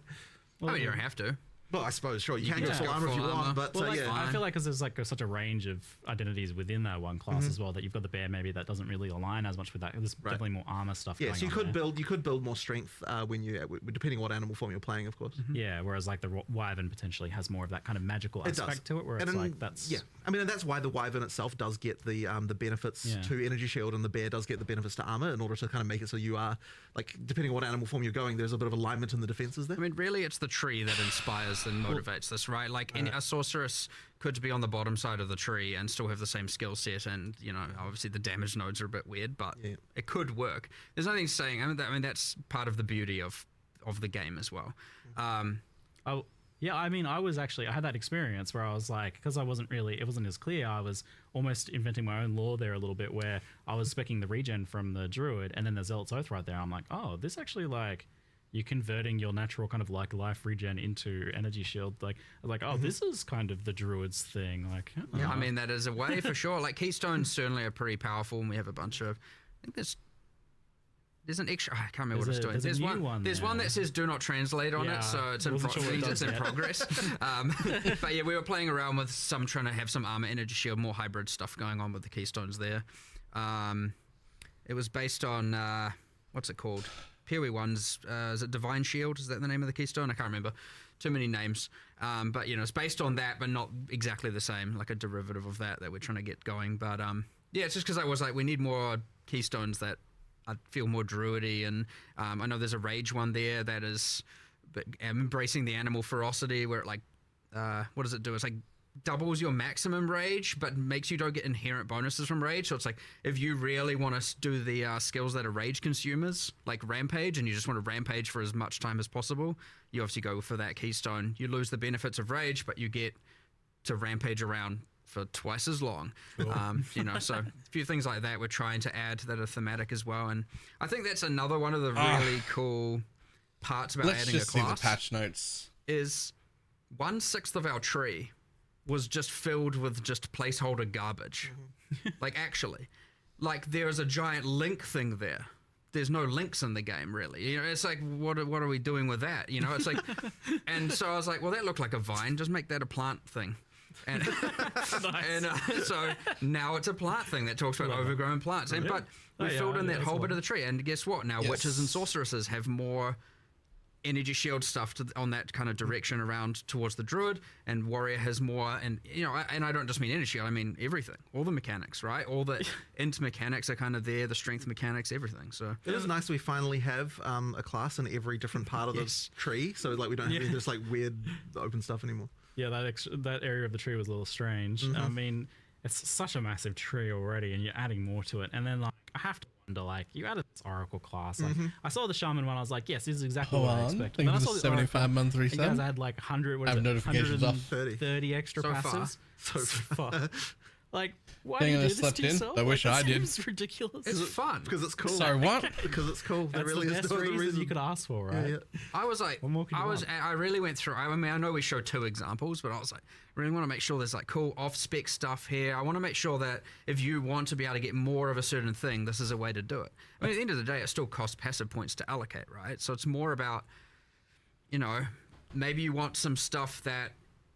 Well, I mean, you don't have to. Well, I suppose, sure, you can go full armor if you want, but well, like, yeah. I feel like because there's like such a range of identities within that one class as well, that you've got the bear maybe that doesn't really align as much with that. There's definitely more armor stuff. Yeah, going so you on could build more strength when you, depending on what animal form you're playing, of course. Yeah, whereas like the wyvern potentially has more of that kind of magical aspect to it, where it's like that's I mean, and that's why the wyvern itself does get the benefits to energy shield, and the bear does get the benefits to armor, in order to kind of make it so you are, like, depending on what animal form you're going, there's a bit of alignment in the defenses there. I mean, really, it's the tree that inspires and motivates this, right? Like, a sorceress could be on the bottom side of the tree and still have the same skill set, and, you know, obviously the damage nodes are a bit weird, but it could work. There's nothing saying, I mean, that's part of the beauty of the game as well. Yeah, I mean, I had that experience where I was like, because it wasn't as clear, I was almost inventing my own lore there a little bit, where I was specking the regen from the Druid, and then the Zealot's Oath right there. I'm like, oh, this actually, like, you're converting your natural kind of like life regen into energy shield. Like, oh, this is kind of the Druid's thing. Like, yeah, I mean, that is a way for sure. Like, Keystones certainly are pretty powerful, and we have a bunch of, I think there's an extra, I can't remember what it's doing. There's one that says do not translate on it, so it's in progress. But yeah, we were playing around with trying to have some armor, energy shield, more hybrid stuff going on with the Keystones there. It was based on, what's it called? PoE1's, is it Divine Shield? Is that the name of the Keystone? I can't remember. Too many names. But, you know, it's based on that, but not exactly the same, like a derivative of that we're trying to get going. But, yeah, it's just because I was like, we need more Keystones that I feel more druidy, and I know there's a rage one there that is embracing the animal ferocity, where it like, what does it do? It's like doubles your maximum rage, but makes you don't get inherent bonuses from rage. So it's like, if you really want to do the skills that are rage consumers, like rampage, and you just want to rampage for as much time as possible, you obviously go for that keystone. You lose the benefits of rage, but you get to rampage around for twice as long. You know, so a few things like that we're trying to add that are thematic as well, and I think that's another one of the really cool parts about adding a class. Let's just see the patch notes. Is 1/6 of our tree was just filled with just placeholder garbage. Like, actually, like, there's a giant link thing there. There's no links in the game, really. You know, it's like, what are we doing with that? You know, it's like, and so I was like, well, that looked like a vine. Just make that a plant thing. And, so now it's a plant thing that talks about overgrown plants. And but we filled in that whole bit of the tree, and guess what? Now witches and sorceresses have more energy shield stuff on that kind of direction around towards the druid, and warrior has more. And you know, and I don't just mean energy shield, I mean everything, all the mechanics, right? All the int mechanics are kind of there, the strength mechanics, everything. So it is nice we finally have a class in every different part of the tree, so like we don't have any just like weird open stuff anymore. Yeah, that area of the tree was a little strange. I mean, it's such a massive tree already, and you're adding more to it. And then, like, I have to wonder, like, you added this Oracle class. Like, I saw the Shaman one, I was like, yes, this is exactly what I expected. Then I saw the 75-month reset. You guys had like 100, what is it? Notifications 130 extra passes. So far. Like, why do you do this to yourself? I wish I did. It's ridiculous. It's fun. Because it's cool. Sorry, what? Because it's cool. That's really the best reason you could ask for, right? Yeah. I was like, I really went through, I mean, I know we showed 2 examples, but I was like, I really want to make sure there's like cool off-spec stuff here. I want to make sure that if you want to be able to get more of a certain thing, this is a way to do it. I mean, at the end of the day, it still costs passive points to allocate, right? So it's more about, you know, maybe you want some stuff that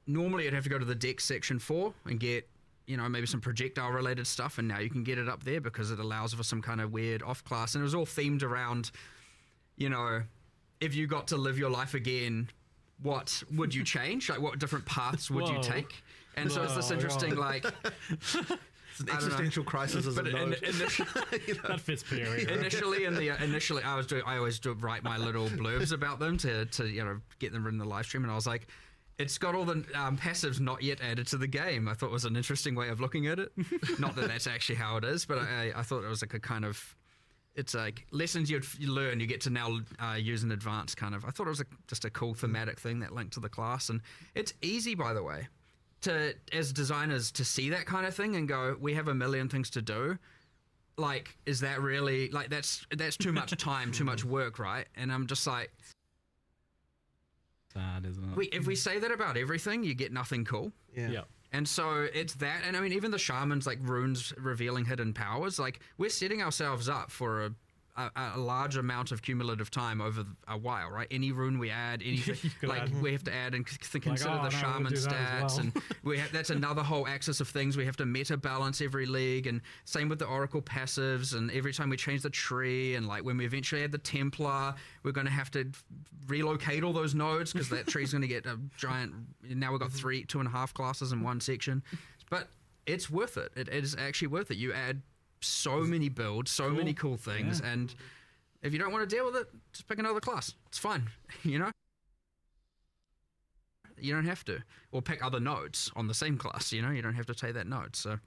normally you'd have to go to the deck section for and get, you know, maybe some projectile related stuff, and now you can get it up there because it allows for some kind of weird off class, and it was all themed around, you know, if you got to live your life again, what would you change? Like, what different paths would you take? And so it's this interesting, like... It's an existential crisis as a node. That fits PoE. Initially, I always write my little blurbs about them to get them in the live stream, and I was like, it's got all the passives not yet added to the game. I thought it was an interesting way of looking at it. Not that that's actually how it is, but I thought it was like a kind of, it's like lessons you learn, you get to now use in advance kind of. I thought it was just a cool thematic thing that linked to the class, and it's easy, by the way, as designers to see that kind of thing and go, we have a million things to do. Like, is that really, like, that's too much time, too much work, right? And I'm just like, sad, isn't it? if we say that about everything, you get nothing cool. Yeah. And so it's that, and I mean, even the shamans, like runes revealing hidden powers, like we're setting ourselves up for a large amount of cumulative time over a while, right? Any rune we add, anything, like we have to add and consider the shaman stats, and that's another whole axis of things. We have to meta balance every league, and same with the oracle passives, and every time we change the tree, and like when we eventually add the Templar, we're going to have to relocate all those nodes because that tree's going to get a giant. Now we've got 2.5 classes in one section, but it's worth it. It is actually worth it. You add so many builds, so many cool things, and if you don't want to deal with it, just pick another class. It's fine, you know? You don't have to. Or pick other nodes on the same class, you know? You don't have to take that node, so...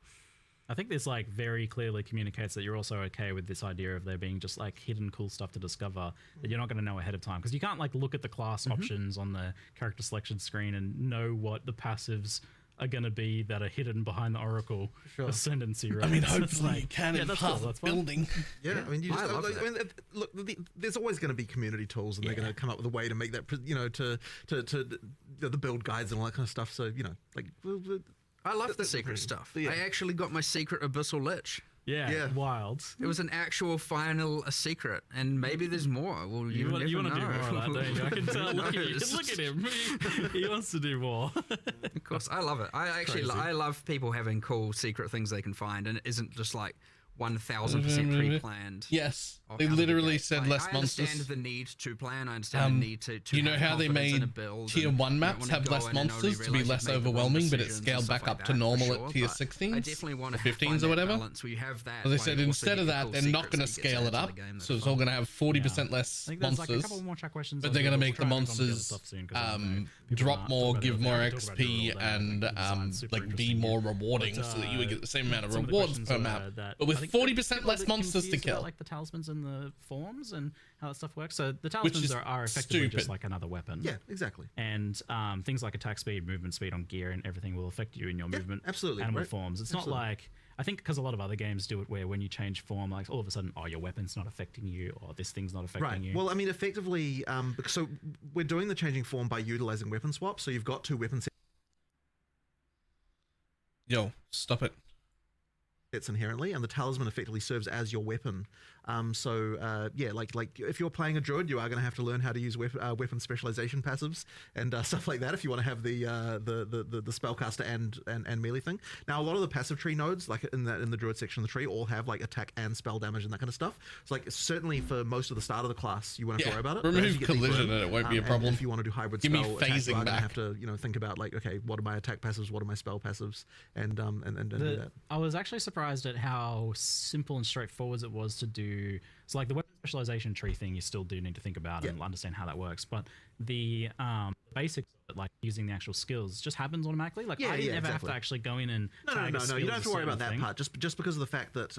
I think this like very clearly communicates that you're also okay with this idea of there being just like hidden cool stuff to discover that you're not going to know ahead of time, because you can't like look at the class options on the character selection screen and know what the passives are going to be that are hidden behind the Oracle Ascendancy, right? I mean, hopefully you can in Path building. Yeah, I mean, you just look. There's always going to be community tools, and they're going to come up with a way to make that, you know, to the build guides and all that kind of stuff. So you know, like, I love the secret stuff. I actually got my secret Abyssal Lich. Yeah, wild. It was an actual final secret, and maybe there's more. Well, you want to do more of that, don't you? I can tell. Look at him. He wants to do more. Of course, I love it. I love people having cool secret things they can find, and it isn't just like 1000% pre-planned. Yes, they literally said less monsters. I understand the need to plan. I understand the need to you know how they made tier 1 maps have less monsters to be less overwhelming, but it's scaled back up to normal at tier 16s, I definitely want or to 15s or whatever. Where you have that, Well, they said instead of that, they're not going to scale it up, so it's all going to have 40% less monsters, but they're going to make the monsters drop more, give more XP, and like be more rewarding, so that you would get the same amount of rewards per map, but with 40% less monsters to kill. Like the talismans and the forms and how that stuff works. So the talismans are effectively just like another weapon. Yeah, exactly. And things like attack speed, movement speed on gear, and everything will affect you in your movement. Absolutely. Animal forms. It's not like, I think because a lot of other games do it where when you change form, like all of a sudden, oh, your weapon's not affecting you, or this thing's not affecting you. Well, I mean, effectively, so we're doing the changing form by utilizing weapon swaps. So you've got 2 weapon sets. Yo, stop it. It's inherently, and the talisman effectively serves as your weapon. Yeah, like if you're playing a druid, you are going to have to learn how to use weapon specialization passives and stuff like that if you want to have the spellcaster and melee thing. Now, a lot of the passive tree nodes, like in the druid section of the tree, all have like attack and spell damage and that kind of stuff. So like certainly for most of the start of the class, you won't have to worry about it. Remove collision and it won't be a problem. And if you want to do hybrid Give spell me attacks, phasing you are going back. to have to think about like, okay, what are my attack passives, what are my spell passives, and do that. I was actually surprised at how simple and straightforward it was to do. So like the weapon specialization tree thing, you still do need to think about and understand how that works. But the basics of it, like using the actual skills, just happens automatically. Like I never have to actually go in and no. You don't have to worry about that part. Just because of the fact that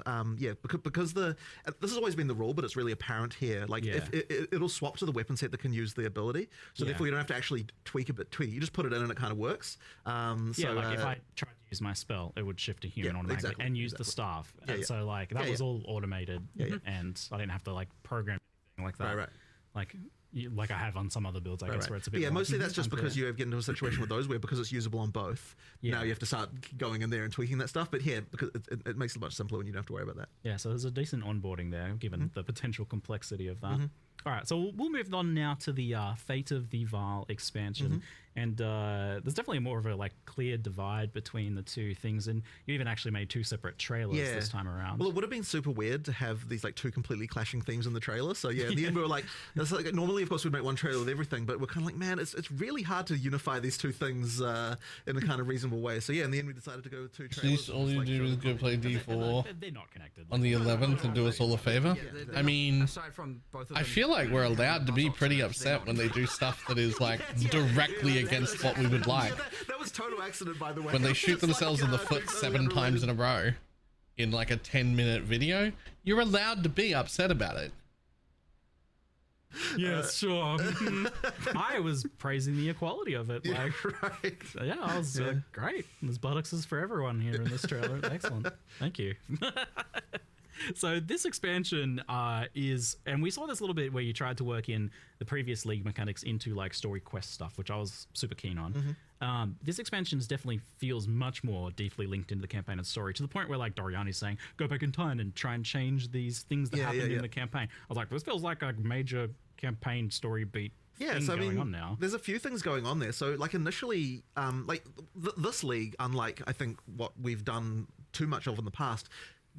because this has always been the rule, but it's really apparent here. Like if it'll swap to the weapon set that can use the ability. So therefore, you don't have to actually tweak a bit. You just put it in and it kind of works. Like if I tried to use my spell, it would shift to human automatically and use the staff. So like that was all automated, and I didn't have to like program anything like that. Right. Like I have on some other builds, I guess, where it's a bit. Yeah, mostly that's just because you get into a situation with those where because it's usable on both. Now you have to start going in there and tweaking that stuff. But because it makes it much simpler when you don't have to worry about that. Yeah, so there's a decent onboarding there, given the potential complexity of that. All right, so we'll move on now to the Fate of the Vaal expansion. And there's definitely more of a like clear divide between the two things, and you even actually made 2 separate trailers this time around. Well, it would have been super weird to have these like 2 completely clashing themes in the trailer. So yeah, in the end we were like, normally of course we'd make one trailer with everything, but we're kind of like, man, it's really hard to unify these 2 things in a kind of reasonable way. So yeah, in the end we decided to go with 2 trailers. All you do is go play D4 they're not connected. on the 11th and do us all a favor. I mean, aside from both of them, I feel like we're allowed to be pretty upset when they do stuff that is like directly against what we would like. That was total accident, by the way. When they shoot themselves in the foot 7 times in a row in like a 10-minute video, you're allowed to be upset about it. Yes, sure. I was praising the equality of it. Like, right. Yeah, I was great. There's buttocks for everyone here in this trailer. Excellent. Thank you. So this expansion is, and we saw this a little bit where you tried to work in the previous League mechanics into like story quest stuff, which I was super keen on. This expansion definitely feels much more deeply linked into the campaign and story, to the point where like Doriani's saying, go back in time and try and change these things that happened in the campaign. I was like, this feels like a major campaign story beat. Yeah, so I mean, there's a few things going on there. So like initially, this League, unlike I think what we've done too much of in the past,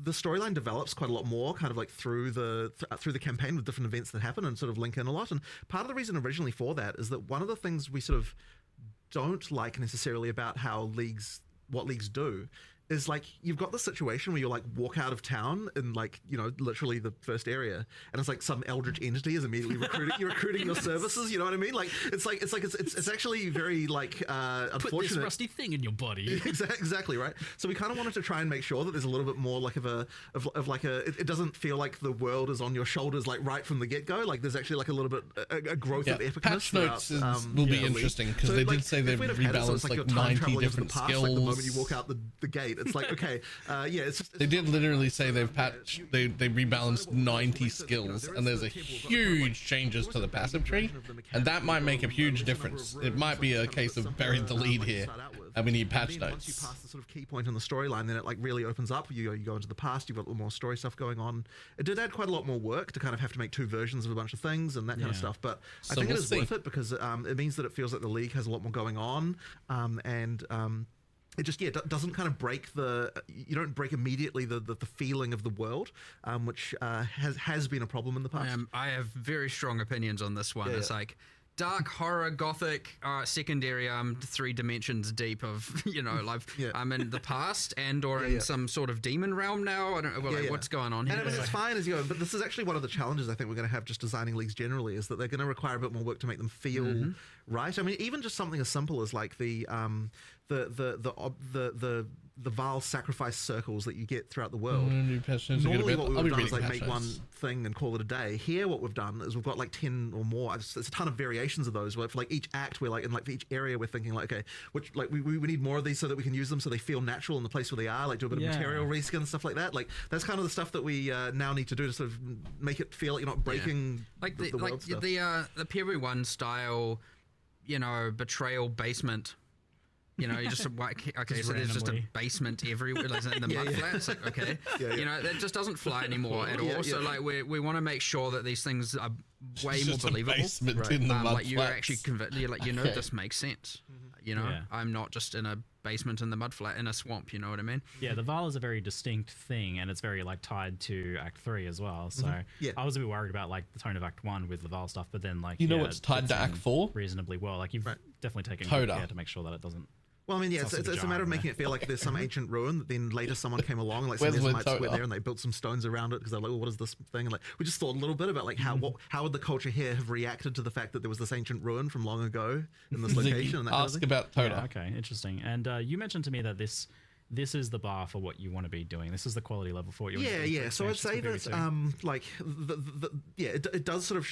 the storyline develops quite a lot more kind of like through the campaign with different events that happen and sort of link in a lot. And part of the reason originally for that is that one of the things we sort of don't like necessarily about what leagues do is like you've got this situation where you like walk out of town in like, you know, literally the first area, and it's like some eldritch entity is immediately recruiting your services. You know what I mean? Like it's actually very like unfortunate. Put this rusty thing in your body. Exactly right. So we kind of wanted to try and make sure that there's a little bit more like it doesn't feel like the world is on your shoulders like right from the get go. Like there's actually like a little bit a growth of epicness. Patch notes will be interesting because they did say they've rebalanced like 90 different skills. Like the moment you walk out the gate. It's like, okay, they did literally say they rebalanced 90 skills, and there's a huge changes to the passive tree, and that might make a huge difference. It might be a case of buried the lead here, and we need patch notes. Once you pass the sort of key point in the storyline, then it like really opens up. You go into the past, you've got a little more story stuff going on. It did add quite a lot more work to kind of have to make 2 versions of a bunch of things and that kind of stuff, but I think it is worth it because it means that it feels like the League has a lot more going on, it just doesn't kind of you don't break immediately the feeling of the world, which has been a problem in the past. I have very strong opinions on this one. It's like dark horror, gothic, secondary. I'm 3 dimensions deep of like I'm in the past or in some sort of demon realm now. I don't know what's going on here. And I mean, it's fine as you go, but this is actually one of the challenges I think we're going to have just designing leagues generally, is that they're going to require a bit more work to make them feel right. I mean, even just something as simple as like the Vaal sacrifice circles that you get throughout the world. Normally what we would have done is like make one thing and call it a day. Here what we've done is we've got like 10 or more. There's a ton of variations of those where for like each act we're like, in like for each area we're thinking like, okay, which like we need more of these so that we can use them so they feel natural in the place where they are, like do a bit of material reskin and stuff like that. Like that's kind of the stuff that we now need to do to sort of make it feel like you're not breaking like the world stuff. The PoE1 style, betrayal basement. You just okay, so there's just a basement everywhere, like in the mud flats. Like, okay, that just doesn't fly anymore at all. So like we want to make sure that these things are way more believable. Basement in the mud like you're flats. actually convinced. This makes sense. I'm not just in a basement in the mud flat in a swamp. You know what I mean? Yeah, the Vaal is a very distinct thing, and it's very like tied to Act 3 as well. So I was a bit worried about like the tone of Act 1 with the Vaal stuff, but then like what's tied to Act 4 reasonably well. Like you've definitely taken good care to make sure that it doesn't. Well, I mean, it's a matter of making it feel like there's some ancient ruin that then later someone came along, like some Nesmites went there and they built some stones around it because they're like, well, what is this thing? And like, we just thought a little bit about like how would the culture here have reacted to the fact that there was this ancient ruin from long ago in this location? And that ask about Toda. Yeah, okay, interesting. And you mentioned to me that this is the bar for what you want to be doing. This is the quality level for what you want to be doing. So I'd say that it does sort of.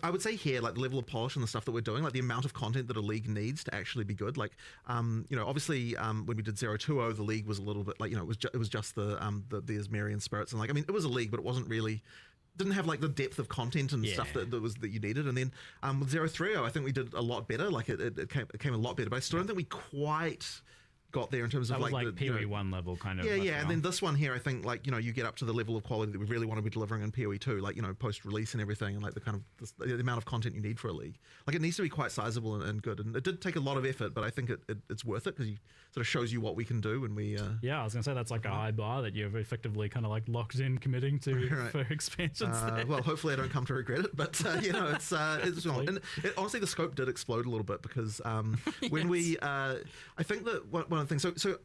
I would say here, like the level of polish and the stuff that we're doing, like the amount of content that a league needs to actually be good. Like, obviously, when we did 020, the league was a little bit like, it was just the Asmerian spirits, and like, I mean, it was a league, but it wasn't really. Didn't have like the depth of content and stuff that you needed. And then with 030, I think we did a lot better. Like it came a lot better, but I still don't think we quite got there in terms That of was like the, PoE1 level kind of. Yeah, like, yeah, and then this one here, I think like you get up to the level of quality that we really want to be delivering in PoE2, like post release and everything, and like the kind of the amount of content you need for a league. Like it needs to be quite sizable and good, and it did take a lot of effort, but I think it's worth it because you sort of shows you what we can do when we. Yeah, I was gonna say that's like a high bar that you've effectively kind of like locked in committing to Right. for expansions. There. Well, hopefully I don't come to regret it, but it's not. And honestly, the scope did explode a little bit because when we, I think that one of the things. So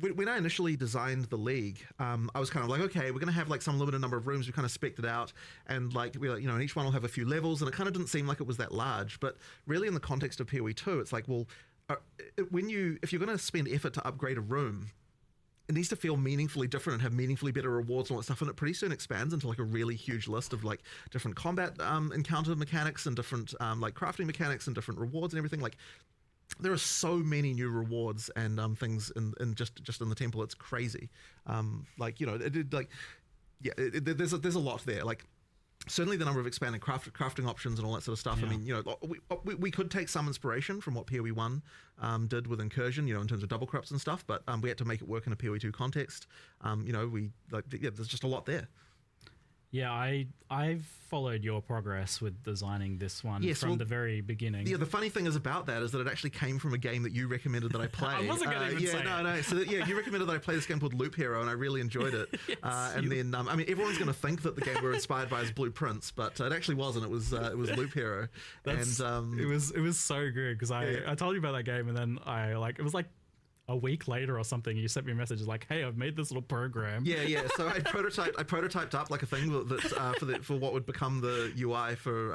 when I initially designed the league, I was kind of like, okay, we're going to have like some limited number of rooms. We kind of spec'd it out, and like we, and each one will have a few levels, and it kind of didn't seem like it was that large. But really, in the context of PoE2, it's like, well, if you're going to spend effort to upgrade a room, it needs to feel meaningfully different and have meaningfully better rewards and all that stuff, and it pretty soon expands into like a really huge list of like different combat encounter mechanics and different like crafting mechanics and different rewards and everything. Like there are so many new rewards and things in just in the temple. It's crazy. Like there's a lot there. Like certainly the number of expanded crafting options and all that sort of stuff. Yeah. I mean, we could take some inspiration from what PoE1 did with Incursion, in terms of double crops and stuff, but we had to make it work in a PoE2 context. There's just a lot there. Yeah, I've followed your progress with designing this one from the very beginning. Yeah, the funny thing is about that is that it actually came from a game that you recommended that I play. I wasn't going to even say it. No. So you recommended that I play this game called Loop Hero, and I really enjoyed it. Yes, then everyone's going to think that the game we're inspired by is Blueprints, but it actually wasn't. It was Loop Hero. It was so good because I told you about that game, and then it was like a week later or something, you sent me a message like, "Hey, I've made this little program." Yeah. So I prototyped up like a thing that for what would become the UI for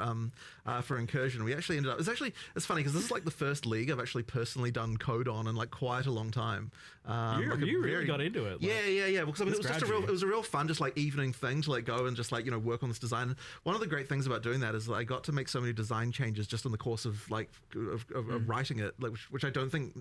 Incursion. We actually ended up. It's funny because this is like the first league I've actually personally done code on in like quite a long time. You really got into it. Yeah. Because it was a real fun, just like evening thing to like go and just like work on this design. One of the great things about doing that is that I got to make so many design changes just in the course of like of writing it, like, which I don't think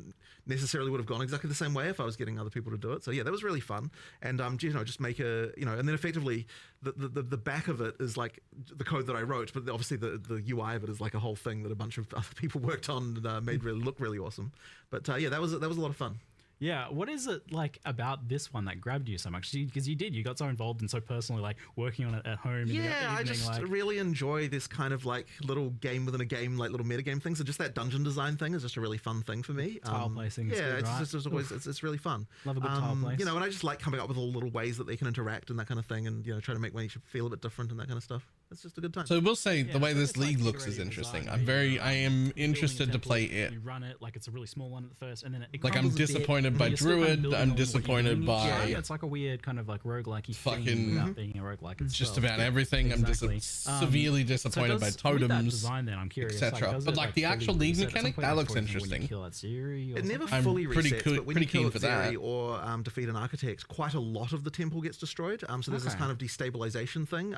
necessarily would have gone exactly the same way if I was getting other people to do it. So yeah, that was really fun. And just make and then effectively the back of it is like the code that I wrote, but obviously the UI of it is like a whole thing that a bunch of other people worked on and made really look really awesome. But that was a lot of fun. Yeah, what is it like about this one that grabbed you so much? Because you got so involved and so personally, like working on it at home. Yeah, in the evening, I just really enjoy this kind of like little game within a game, like little metagame things. And just that dungeon design thing is just a really fun thing for me. Tile placing. Yeah, it's really fun. Love a good tile place. And I just like coming up with all the little ways that they can interact and that kind of thing, and try to make each feel a bit different and that kind of stuff. It's just a good time. So we'll say the way this league looks is interesting. I am interested to play it. You run it like it's a really small one at the first, and then it like I'm disappointed by Druid. I'm disappointed by. Yeah, it's like a weird kind of like roguelike-y fucking thing without being a roguelike itself. Just about everything. Exactly. I'm severely disappointed by totems, with that design, then I'm curious, etc. But like the actual league mechanic, that looks interesting. It never fully resets, but when you kill Zeri or defeat an architect, quite a lot of the temple gets destroyed. So there's this kind of destabilization thing.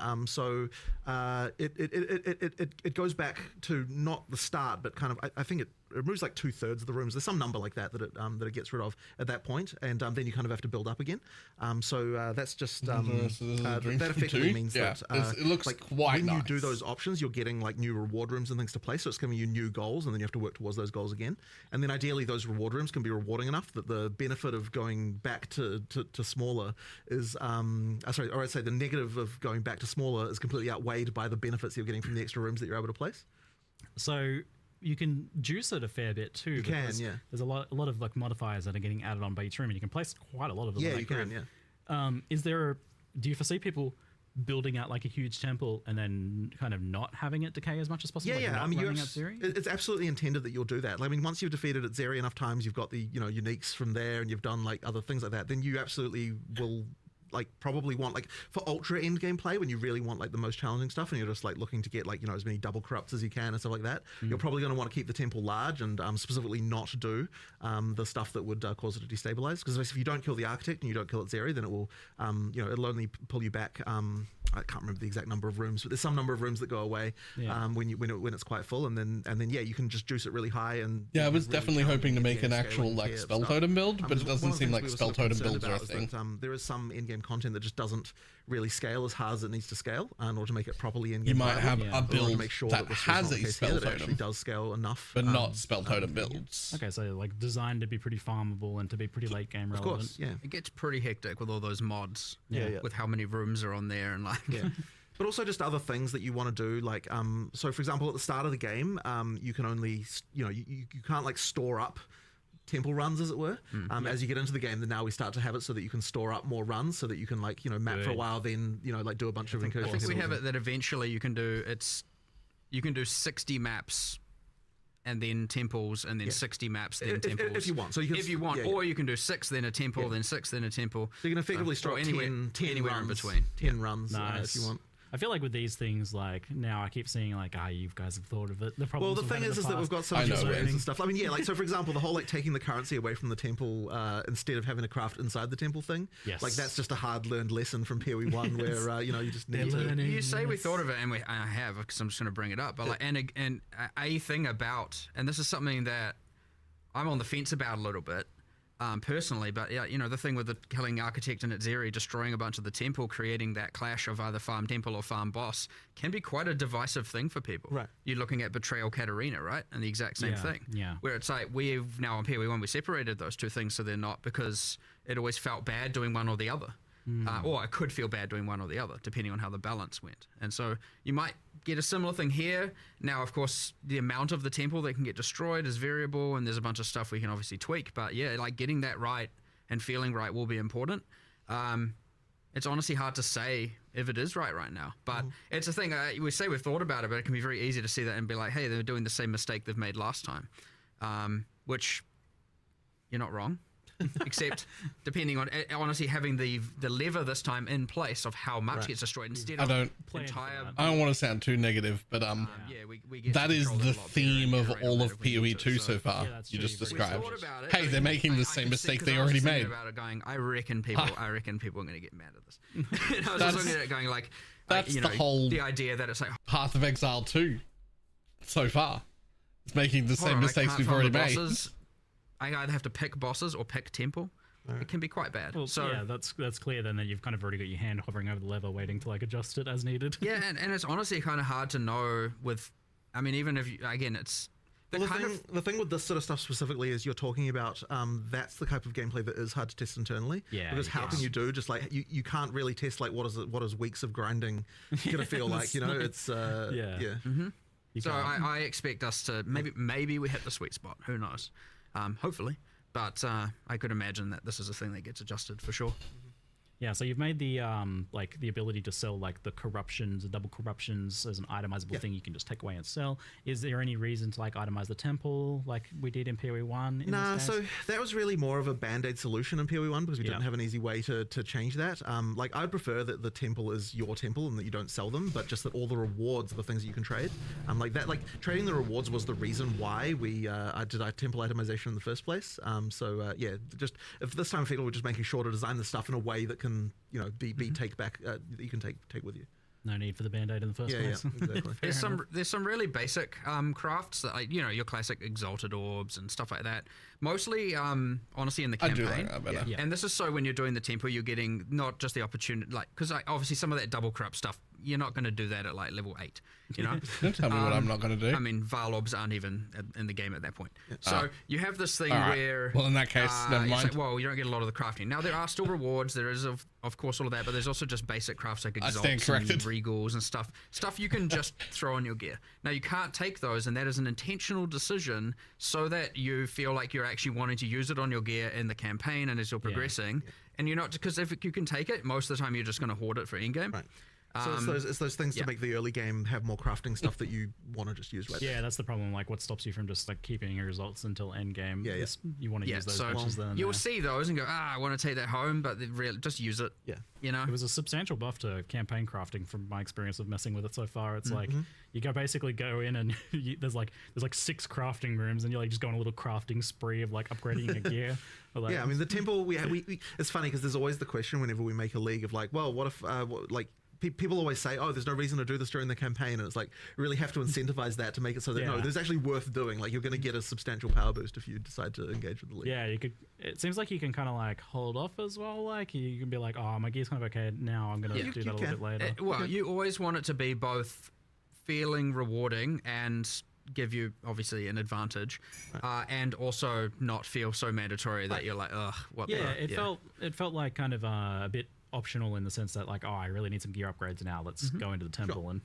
It goes back to not the start, but kind of I think it removes like 2/3 of the rooms. There's some number like that it gets rid of at that point, and then you kind of have to build up again. That's just that effectively means that it looks like quite when nice. you do those options, you're getting like new reward rooms and things to play. So it's giving you new goals, and then you have to work towards those goals again. And then ideally, those reward rooms can be rewarding enough that the benefit of going back to smaller is or I'd say the negative of going back to smaller is completely outweighed by the benefits you're getting from the extra rooms that you're able to place. So you can juice it a fair bit too. You can, yeah. There's a lot of like modifiers that are getting added on by each room, and you can place quite a lot of them. Yeah, you can. Yeah. Do you foresee people building out like a huge temple and then kind of not having it decay as much as possible? Yeah. Like I mean, Zeri? it's absolutely intended that you'll do that. I mean, once you've defeated at Zeri enough times, you've got the uniques from there, and you've done like other things like that. Then you absolutely will. Like probably want like for ultra end game play when you really want like the most challenging stuff and you're just like looking to get like as many double corrupts as you can and stuff like that. You're probably going to want to keep the temple large and specifically not do the stuff that would cause it to destabilize, because if you don't kill the architect and you don't kill it Zeri, then it will it'll only pull you back I can't remember the exact number of rooms, but there's some number of rooms that go away when it's quite full, and then you can just juice it really high. And yeah, I was really definitely hoping to make an actual like care spell stuff. totem build, but it doesn't one of the seem things like we were spell sort of totem concerned builds are a about is thing. that, there is some in-game content that just doesn't really scale as hard as it needs to scale in order to make it properly in-game. You might have viable. a In order to build make sure that this is has not the a case spell here, that it totem, actually does scale enough, but not spell totem builds. Okay, so like designed to be pretty farmable and to be pretty late game relevant. Of course, yeah. It gets pretty hectic with all those mods. Yeah. With how many rooms are on there and like. Yeah. But also just other things that you want to do, like so for example at the start of the game, you can only you can't like store up temple runs, as it were. As you get into the game, then now we start to have it so that you can store up more runs, so that you can like map for a while, then like do a bunch of incursions. I think we have it that eventually you can do 60 maps and then temples, and then 60 maps, then temples. If you want. So you can, if you want, or you can do 6, then a temple, then 6, then a temple. So you can effectively store anywhere runs, in between. 10 runs Nice. if you want. I feel like with these things, like now I keep seeing like, you guys have thought of it. The Well, the thing is that we've got some experience and stuff. I mean, yeah, like so for example, the whole like taking the currency away from the temple instead of having to craft inside the temple thing. Yes. Like that's just a hard learned lesson from PoE1 where you just need to. You say we thought of it, and I have, because I'm just going to bring it up. But like, and a thing about, and this is something that I'm on the fence about a little bit. Personally, but the thing with the killing architect and Itzeri, destroying a bunch of the temple, creating that clash of either farm temple or farm boss, can be quite a divisive thing for people. Right. You're looking at Betrayal Katarina, right? And the exact same thing. Yeah. Where it's like, we've now on PoE1, we separated those two things so they're not, because it always felt bad doing one or the other. Or I could feel bad doing one or the other, depending on how the balance went. And so you might get a similar thing here. Now, of course, the amount of the temple that can get destroyed is variable, and there's a bunch of stuff we can obviously tweak. But yeah, like getting that right and feeling right will be important. It's honestly hard to say if it is right now. But it's a thing, we say we've thought about it, but it can be very easy to see that and be like, hey, they're doing the same mistake they've made last time. Which, you're not wrong. Except depending on honestly having the lever this time in place of how much gets destroyed instead of entire. I don't want to sound too negative, but we get that is the theme of all of we need PoE2 to, so far. that's You true. just We've described. thought about it, Hey, but they're making the I same can see, mistake 'cause they I was already thinking made. about it going, I reckon people are going to get mad at this. I was That's- looking at it going like, That's the whole the idea that it's like Path of Exile 2 so far. It's making the same mistakes we've already made. I either have to pick bosses or pick temple. It can be quite bad. Well, so yeah, that's clear then that you've kind of already got your hand hovering over the lever waiting to like adjust it as needed. yeah, and it's honestly kind of hard to know with, I mean, even if you, again, it's The thing with this sort of stuff specifically is you're talking about that's the type of gameplay that is hard to test internally. Yeah. Because how can you do just like you can't really test like what is weeks of grinding gonna feel like, it's yeah. So I expect us to maybe we hit the sweet spot. Who knows? Hopefully. But I could imagine that this is a thing that gets adjusted for sure. Yeah, so you've made the like the ability to sell like the corruptions, the double corruptions as an itemizable thing you can just take away and sell. Is there any reason to like itemize the temple like we did in PoE1? Nah, so that was really more of a band-aid solution in PoE1 because we didn't have an easy way to change that. Like I'd prefer that the temple is your temple and that you don't sell them, but just that all the rewards are the things that you can trade. Like that, like trading the rewards was the reason why we I did our temple itemization in the first place. Yeah, just if this time we're just making sure to design the stuff in a way that can be take back that you can take with you. No need for the band-aid in the first place. Yeah, exactly. There's some really basic crafts that like, your classic exalted orbs and stuff like that. Mostly, honestly, in the campaign. I do like that better. Yeah. And this is so when you're doing the temple, you're getting not just the opportunity, like because obviously some of that double corrupt stuff, you're not going to do that at like level 8. Don't tell me what I'm not going to do. I mean, Val orbs aren't even in the game at that point. Yeah. So you have this thing right. where. Well, in that case, never mind. Like, well, you don't get a lot of the crafting. Now there are still rewards. There is of course all of that, but there's also just basic crafts like exalts and regals and stuff you can just throw on your gear. Now you can't take those, and that is an intentional decision so that you feel like you're actually wanting to use it on your gear in the campaign and as you're progressing. And you're not, because if you can take it, most of the time you're just going to hoard it for in-game. Right. So it's those things to make the early game have more crafting stuff that you want to just use right that's the problem. Like, what stops you from just like keeping your results until end game? Yeah. You want to use those patches then. You'll see those and go, I want to take that home, but just use it. Yeah. It was a substantial buff to campaign crafting from my experience of messing with it so far. It's like you basically go in and there's like 6 crafting rooms and you're like just going on a little crafting spree of like upgrading your gear. Like, I mean the temple we it's funny because there's always the question whenever we make a league of like, well, what if people always say, oh, there's no reason to do this during the campaign, and it's like we really have to incentivize that to make it so that no, there's actually worth doing. Like you're going to get a substantial power boost if you decide to engage with the league. Yeah, you could. It seems like you can kind of like hold off as well. Like you can be like, oh, my gear's kind of okay now. I'm going to do that a little bit later. Well, you always want it to be both feeling rewarding and give you obviously an advantage, and also not feel so mandatory that you're like, ugh, what? Yeah, it felt like kind of a bit optional in the sense that like, oh, I really need some gear upgrades now. Let's go into the temple and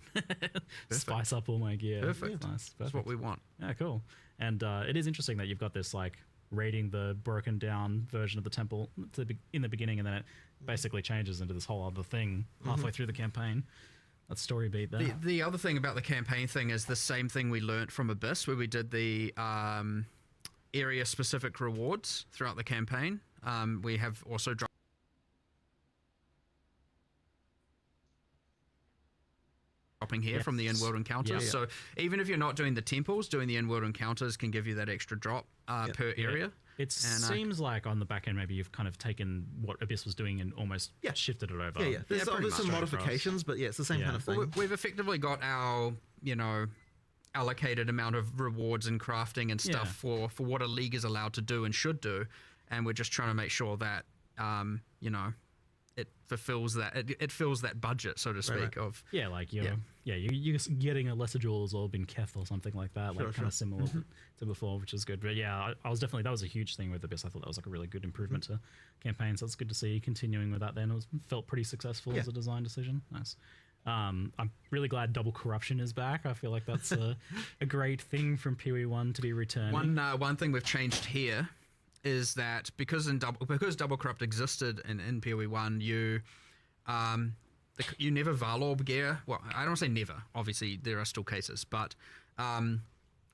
spice up all my gear. Perfect. Yeah, nice. Perfect. That's what we want. Yeah, cool. And it is interesting that you've got this like raiding the broken down version of the temple in the beginning, and then it basically changes into this whole other thing halfway through the campaign. That story beat there. The other thing about the campaign thing is the same thing we learnt from Abyss, where we did the area specific rewards throughout the campaign. We have also dropping here from the in-world encounters. So even if you're not doing the temples, doing the in-world encounters can give you that extra drop per area. It seems like on the back end, maybe you've kind of taken what Abyss was doing and almost shifted it over. There's some modifications, but it's the same kind of thing. Well, we've effectively got our, allocated amount of rewards and crafting and stuff for what a league is allowed to do and should do, and we're just trying to make sure that, it fulfills that, it fills that budget, so to speak. Of you're getting a lesser jewels or bin Keth or something like that, kind of similar to before, which is good. But yeah, I was definitely, that was a huge thing with Abyss. I thought that was like a really good improvement to campaign, so it's good to see continuing with that. Then it felt pretty successful as a design decision. Nice. I'm really glad double corruption is back. I feel like that's a great thing from PoE1 to be returning. One thing we've changed here is that because double corrupt existed in PoE1, you never Valorb gear. Well, I don't want to say never. Obviously, there are still cases, but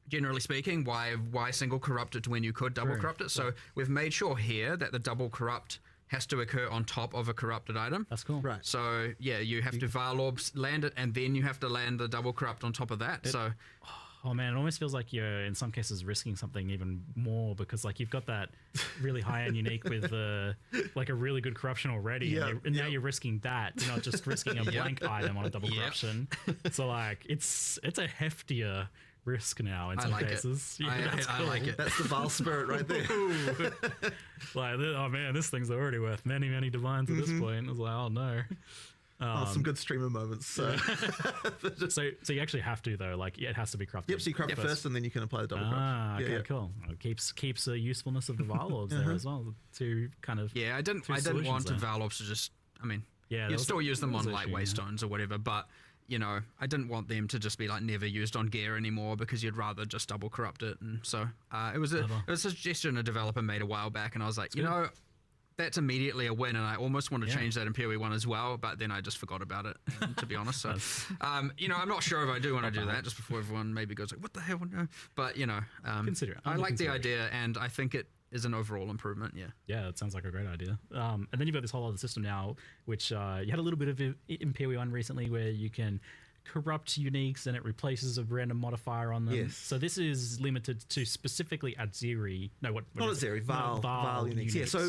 generally speaking, why single corrupt it when you could double corrupt it? So we've made sure here that the double corrupt has to occur on top of a corrupted item. That's cool. Right. So you have to Valorb land it, and then you have to land the double corrupt on top of that. Oh man, it almost feels like you're in some cases risking something even more, because like you've got that really high-end unique with like a really good corruption already, and now you're risking that. You're not just risking a blank item on a double corruption. So like it's a heftier risk now in some cases. I like it. That's the Val spirit right there. Like, oh man, this thing's already worth many divines at this point. I was like, oh no. Some good streamer moments. So. so you actually have to though, like it has to be crafted. Yep, so you craft first and then you can apply the double craft. Okay, cool. It keeps the usefulness of the Valords there as well to kind of. Yeah, I didn't want the Valords to just. I mean, you'd still use them on like waystones or whatever, but I didn't want them to just be like never used on gear anymore, because you'd rather just double corrupt it. And so it was a suggestion a developer made a while back, and I was like, that's immediately a win, and I almost want to change that in PoE1 as well, but then I just forgot about it, to be honest. So, I'm not sure if I do want to do that just before everyone maybe goes like, what the hell? No. But, consider it. I like the idea, and I think it is an overall improvement, Yeah, that sounds like a great idea. And then you've got this whole other system now, which you had a little bit of it in PoE1 recently, where you can corrupt uniques and it replaces a random modifier on them. Yes. So this is limited to specifically Adziri. No, what not Adziri, Val uniques. Yeah, so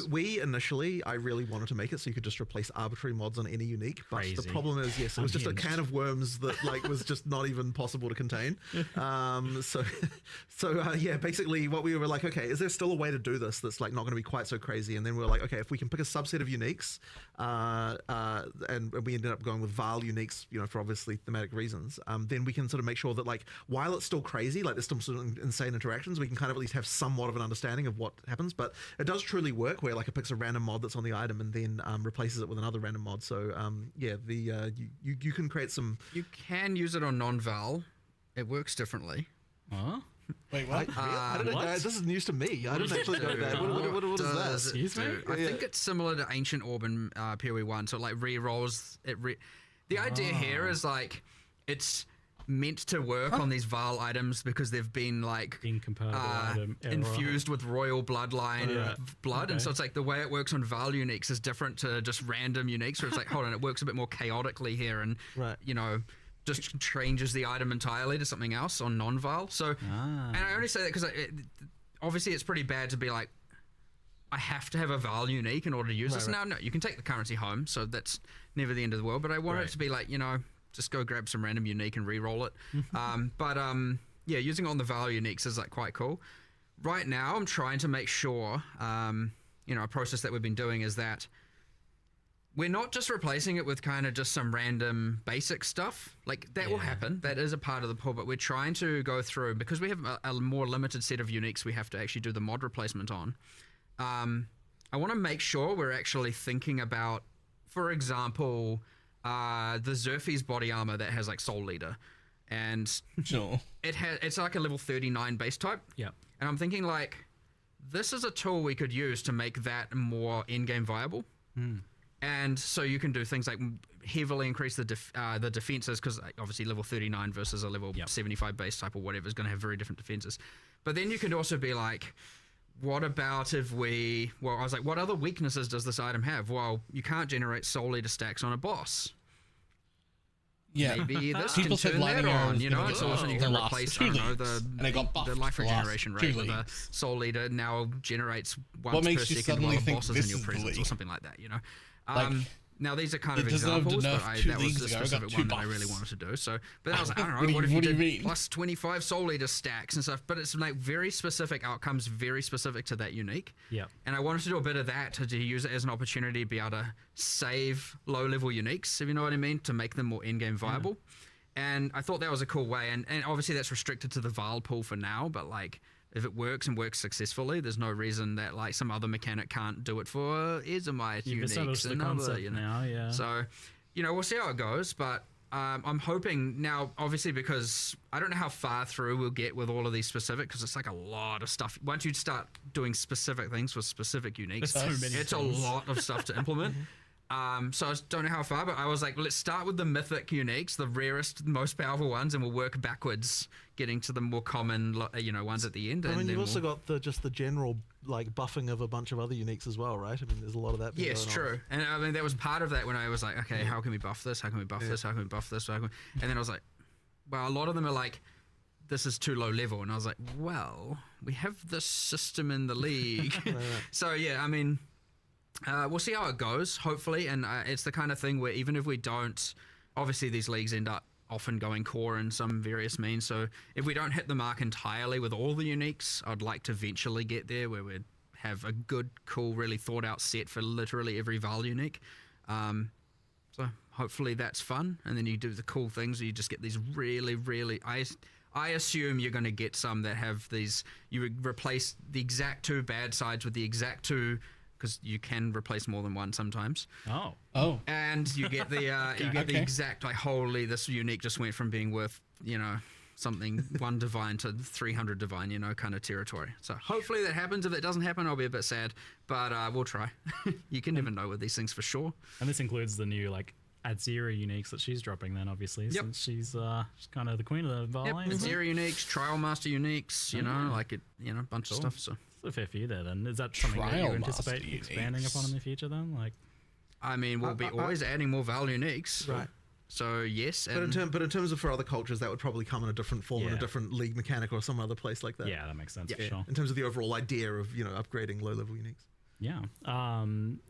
I really wanted to make it so you could just replace arbitrary mods on any unique. But the problem is, it was just a can of worms that like was just not even possible to contain. Basically what we were like, okay, is there still a way to do this that's like not going to be quite so crazy? And then we were like, okay, if we can pick a subset of uniques, and we ended up going with Val uniques, for obviously thematic reasons, then we can sort of make sure that like while it's still crazy, like there's still sort of insane interactions, we can kind of at least have somewhat of an understanding of what happens. But it does truly work where like it picks a random mod that's on the item and then replaces it with another random mod. So you can create some. You can use it on non-Val. It works differently. Huh? Wait, what? This is news to me. I didn't actually know that. What is that? I think it's similar to Ancient Orb in PoE1, so it like re-rolls it. The idea here is like it's meant to work on these Val items because they've been like infused with royal bloodline blood, and so it's like the way it works on Val uniques is different to just random uniques, where it's like, hold on, it works a bit more chaotically here, and just changes the item entirely to something else on non-Val. So, and I only say that because obviously it's pretty bad to be like, I have to have a Val unique in order to use this. Now, no, you can take the currency home, so that's never the end of the world. But I want it to be like, just go grab some random unique and re-roll it. Yeah, using it on the Val uniques is like quite cool. Right now, I'm trying to make sure, a process that we've been doing is that we're not just replacing it with kind of just some random basic stuff. Like, that will happen. That is a part of the pull, but we're trying to go through, because we have a more limited set of uniques we have to actually do the mod replacement on. I want to make sure we're actually thinking about, for example, the Zerfie's body armor that has like Soul Leader. And it's like a level 39 base type. Yeah. And I'm thinking like, this is a tool we could use to make that more in-game viable. And so you can do things like heavily increase the defenses, because obviously level 39 versus a level 75 base type or whatever is going to have very different defenses. But then you can also be like, what about if I was like, what other weaknesses does this item have? Well, you can't generate Soul Leader stacks on a boss. Yeah, maybe this can turn that on, so also you can replace, the life regeneration rate with a Soul Leader now generates once per second while the boss is in your presence, or something like that, now these are kind of examples, but that was the specific one that I really wanted to do. So, but I was like, I don't know, what if you did plus 25 Soul Leader stacks and stuff? But it's like very specific outcomes, very specific to that unique. Yeah. And I wanted to do a bit of that to use it as an opportunity to be able to save low-level uniques, if you know what I mean, to make them more in-game viable. And I thought that was a cool way. And obviously that's restricted to the Val pool for now, but like, if it works and works successfully, there's no reason that like some other mechanic can't do it for Ezomite uniques and other, now, So, we'll see how it goes, but I'm hoping now, obviously, because I don't know how far through we'll get with all of these specific, because it's like a lot of stuff. Once you start doing specific things for specific uniques, it's a lot of stuff to implement. So I don't know how far, but I was like, let's start with the mythic uniques, the rarest, most powerful ones, and we'll work backwards, getting to the more common, ones at the end. I mean, you've also got the general like buffing of a bunch of other uniques as well, right? I mean, there's a lot of that. Yes, true. And I mean, that was part of that when I was like, okay, how can we buff this? How can we buff this? How can we buff this? And then I was like, well, a lot of them are like, this is too low level, and I was like, well, we have this system in the league. So yeah, I mean. We'll see how it goes, hopefully, and it's the kind of thing where even if we don't, obviously these leagues end up often going core in some various means, so if we don't hit the mark entirely with all the uniques, I'd like to eventually get there where we'd have a good, cool, really thought out set for literally every Val unique. So hopefully that's fun, and then you do the cool things where you just get these really, really... I assume you're going to get some that have these... You would replace the exact two bad sides with the exact two... because you can replace more than one sometimes. Oh. And you get the the exact, like, holy, this unique just went from being worth, something 1 divine to 300 divine, kind of territory. So hopefully that happens. If it doesn't happen, I'll be a bit sad, but we'll try. You can never know with these things for sure. And this includes the new, like, Adzira uniques that she's dropping then, obviously, since she's kind of the queen of the Val. Adzira uniques, Trial Master uniques, a bunch of stuff, so... a fair few there then. Is that something that you anticipate expanding upon in the future then? Like, I mean, we'll be always adding more Val uniques. Right. So yes. But in terms of for other cultures, that would probably come in a different form, in a different league mechanic or some other place like that. Yeah, that makes sense for sure. In terms of the overall idea of, upgrading low level uniques. Yeah.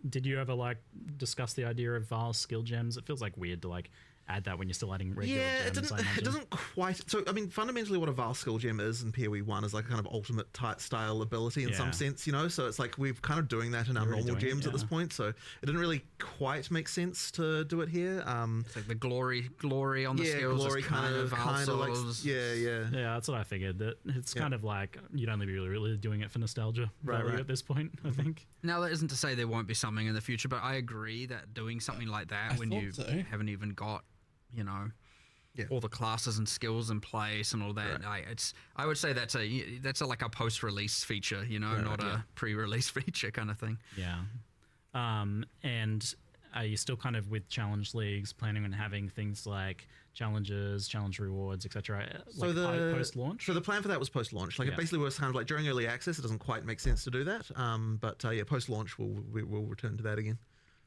Did you ever like discuss the idea of Val skill gems? It feels like weird to like add that when you're still adding regular gems. It doesn't quite. So, I mean, fundamentally what a Val skill gem is in PoE1 is like a kind of ultimate type style ability in some sense, So it's like we're kind of doing that in our normal gems at this point. So it didn't really quite make sense to do it here. It's like the glory on the skills. Glory kind of like, Yeah, that's what I figured. That it's kind of like you'd only be really doing it for nostalgia value at this point, I think. Now, that isn't to say there won't be something in the future, but I agree that doing something like that when you haven't even got all the classes and skills in place and all that. I would say that's like a post-release feature, not a pre-release feature kind of thing. Yeah. And are you still kind of with challenge leagues planning on having things like challenges, challenge rewards, etc. Post-launch? So the plan for that was post-launch. Like it basically was kind of like during early access, it doesn't quite make sense to do that. But post-launch we'll return to that again.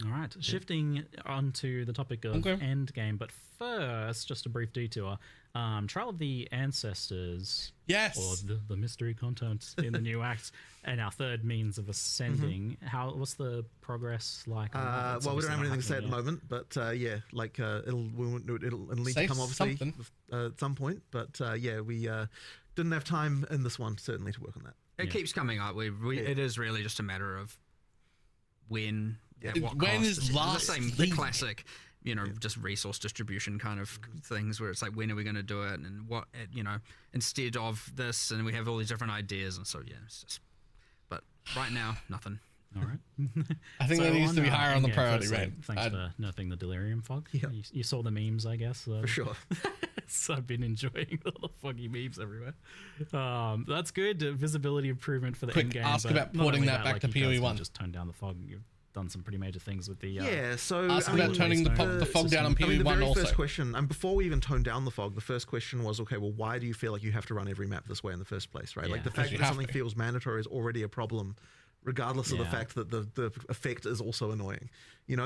All right, shifting onto the topic of endgame, but first, just a brief detour. Trial of the Ancestors, or the mystery content in the new act, and our third means of ascending. What's the progress like? Well, we don't have anything to say at the moment, but it'll need to come obviously at some point. But we didn't have time in this one certainly to work on that. It keeps coming up. It is really just a matter of when. At what when cost. is last the classic, just resource distribution kind of things where it's like, when are we going to do it, and what, instead of this, and we have all these different ideas, and so it's just. But right now, nothing. All right. I think that needs to be higher on the priority rate. Thanks for nerfing the delirium fog. Yeah. You saw the memes, I guess. For sure. So I've been enjoying all the foggy memes everywhere. That's good. Visibility improvement for the Quick in-game. ask about porting that back to PoE1. Just tone down the fog. You've done some pretty major things with the. So ask about turning the fog down on PoE1 the very also. First question, and before we even tone down the fog, the first question was, okay, well, why do you feel like you have to run every map this way in the first place, right? Yeah. Like the fact that something feels mandatory is already a problem, regardless of the fact that the effect is also annoying,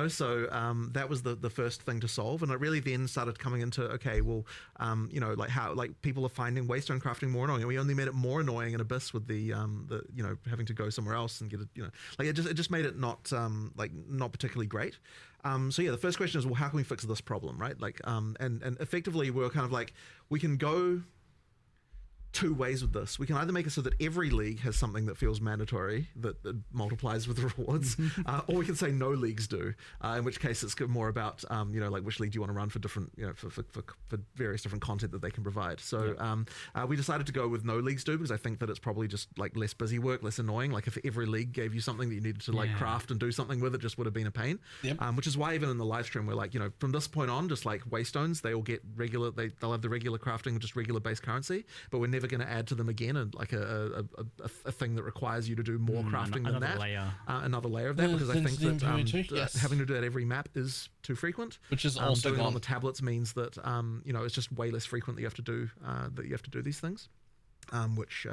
so that was the first thing to solve. And it really then started coming into, okay, well, how people are finding waystone crafting more annoying, and we only made it more annoying in Abyss with the having to go somewhere else and get it, it just made it not not particularly great. The first question is, well, how can we fix this problem, right? And effectively we're kind of like, we can go two ways with this. We can either make it so that every league has something that feels mandatory that multiplies with the rewards, or we can say no leagues do, in which case it's more about which league do you want to run for different for various different content that they can provide. So we decided to go with no leagues do, because I think that it's probably just less busy work, less annoying. Like if every league gave you something that you needed to craft and do something with, it just would have been a pain. Which is why even in the live stream we're like, from this point on, just like waystones, they all get regular, they'll have the regular crafting of just regular base currency, but we're never going to add to them again and like a thing that requires you to do more crafting than that. Another layer of that, because I think that having to do that every map is too frequent. Which is also doing it on the tablets means that it's just way less frequent that you have to do these things. Which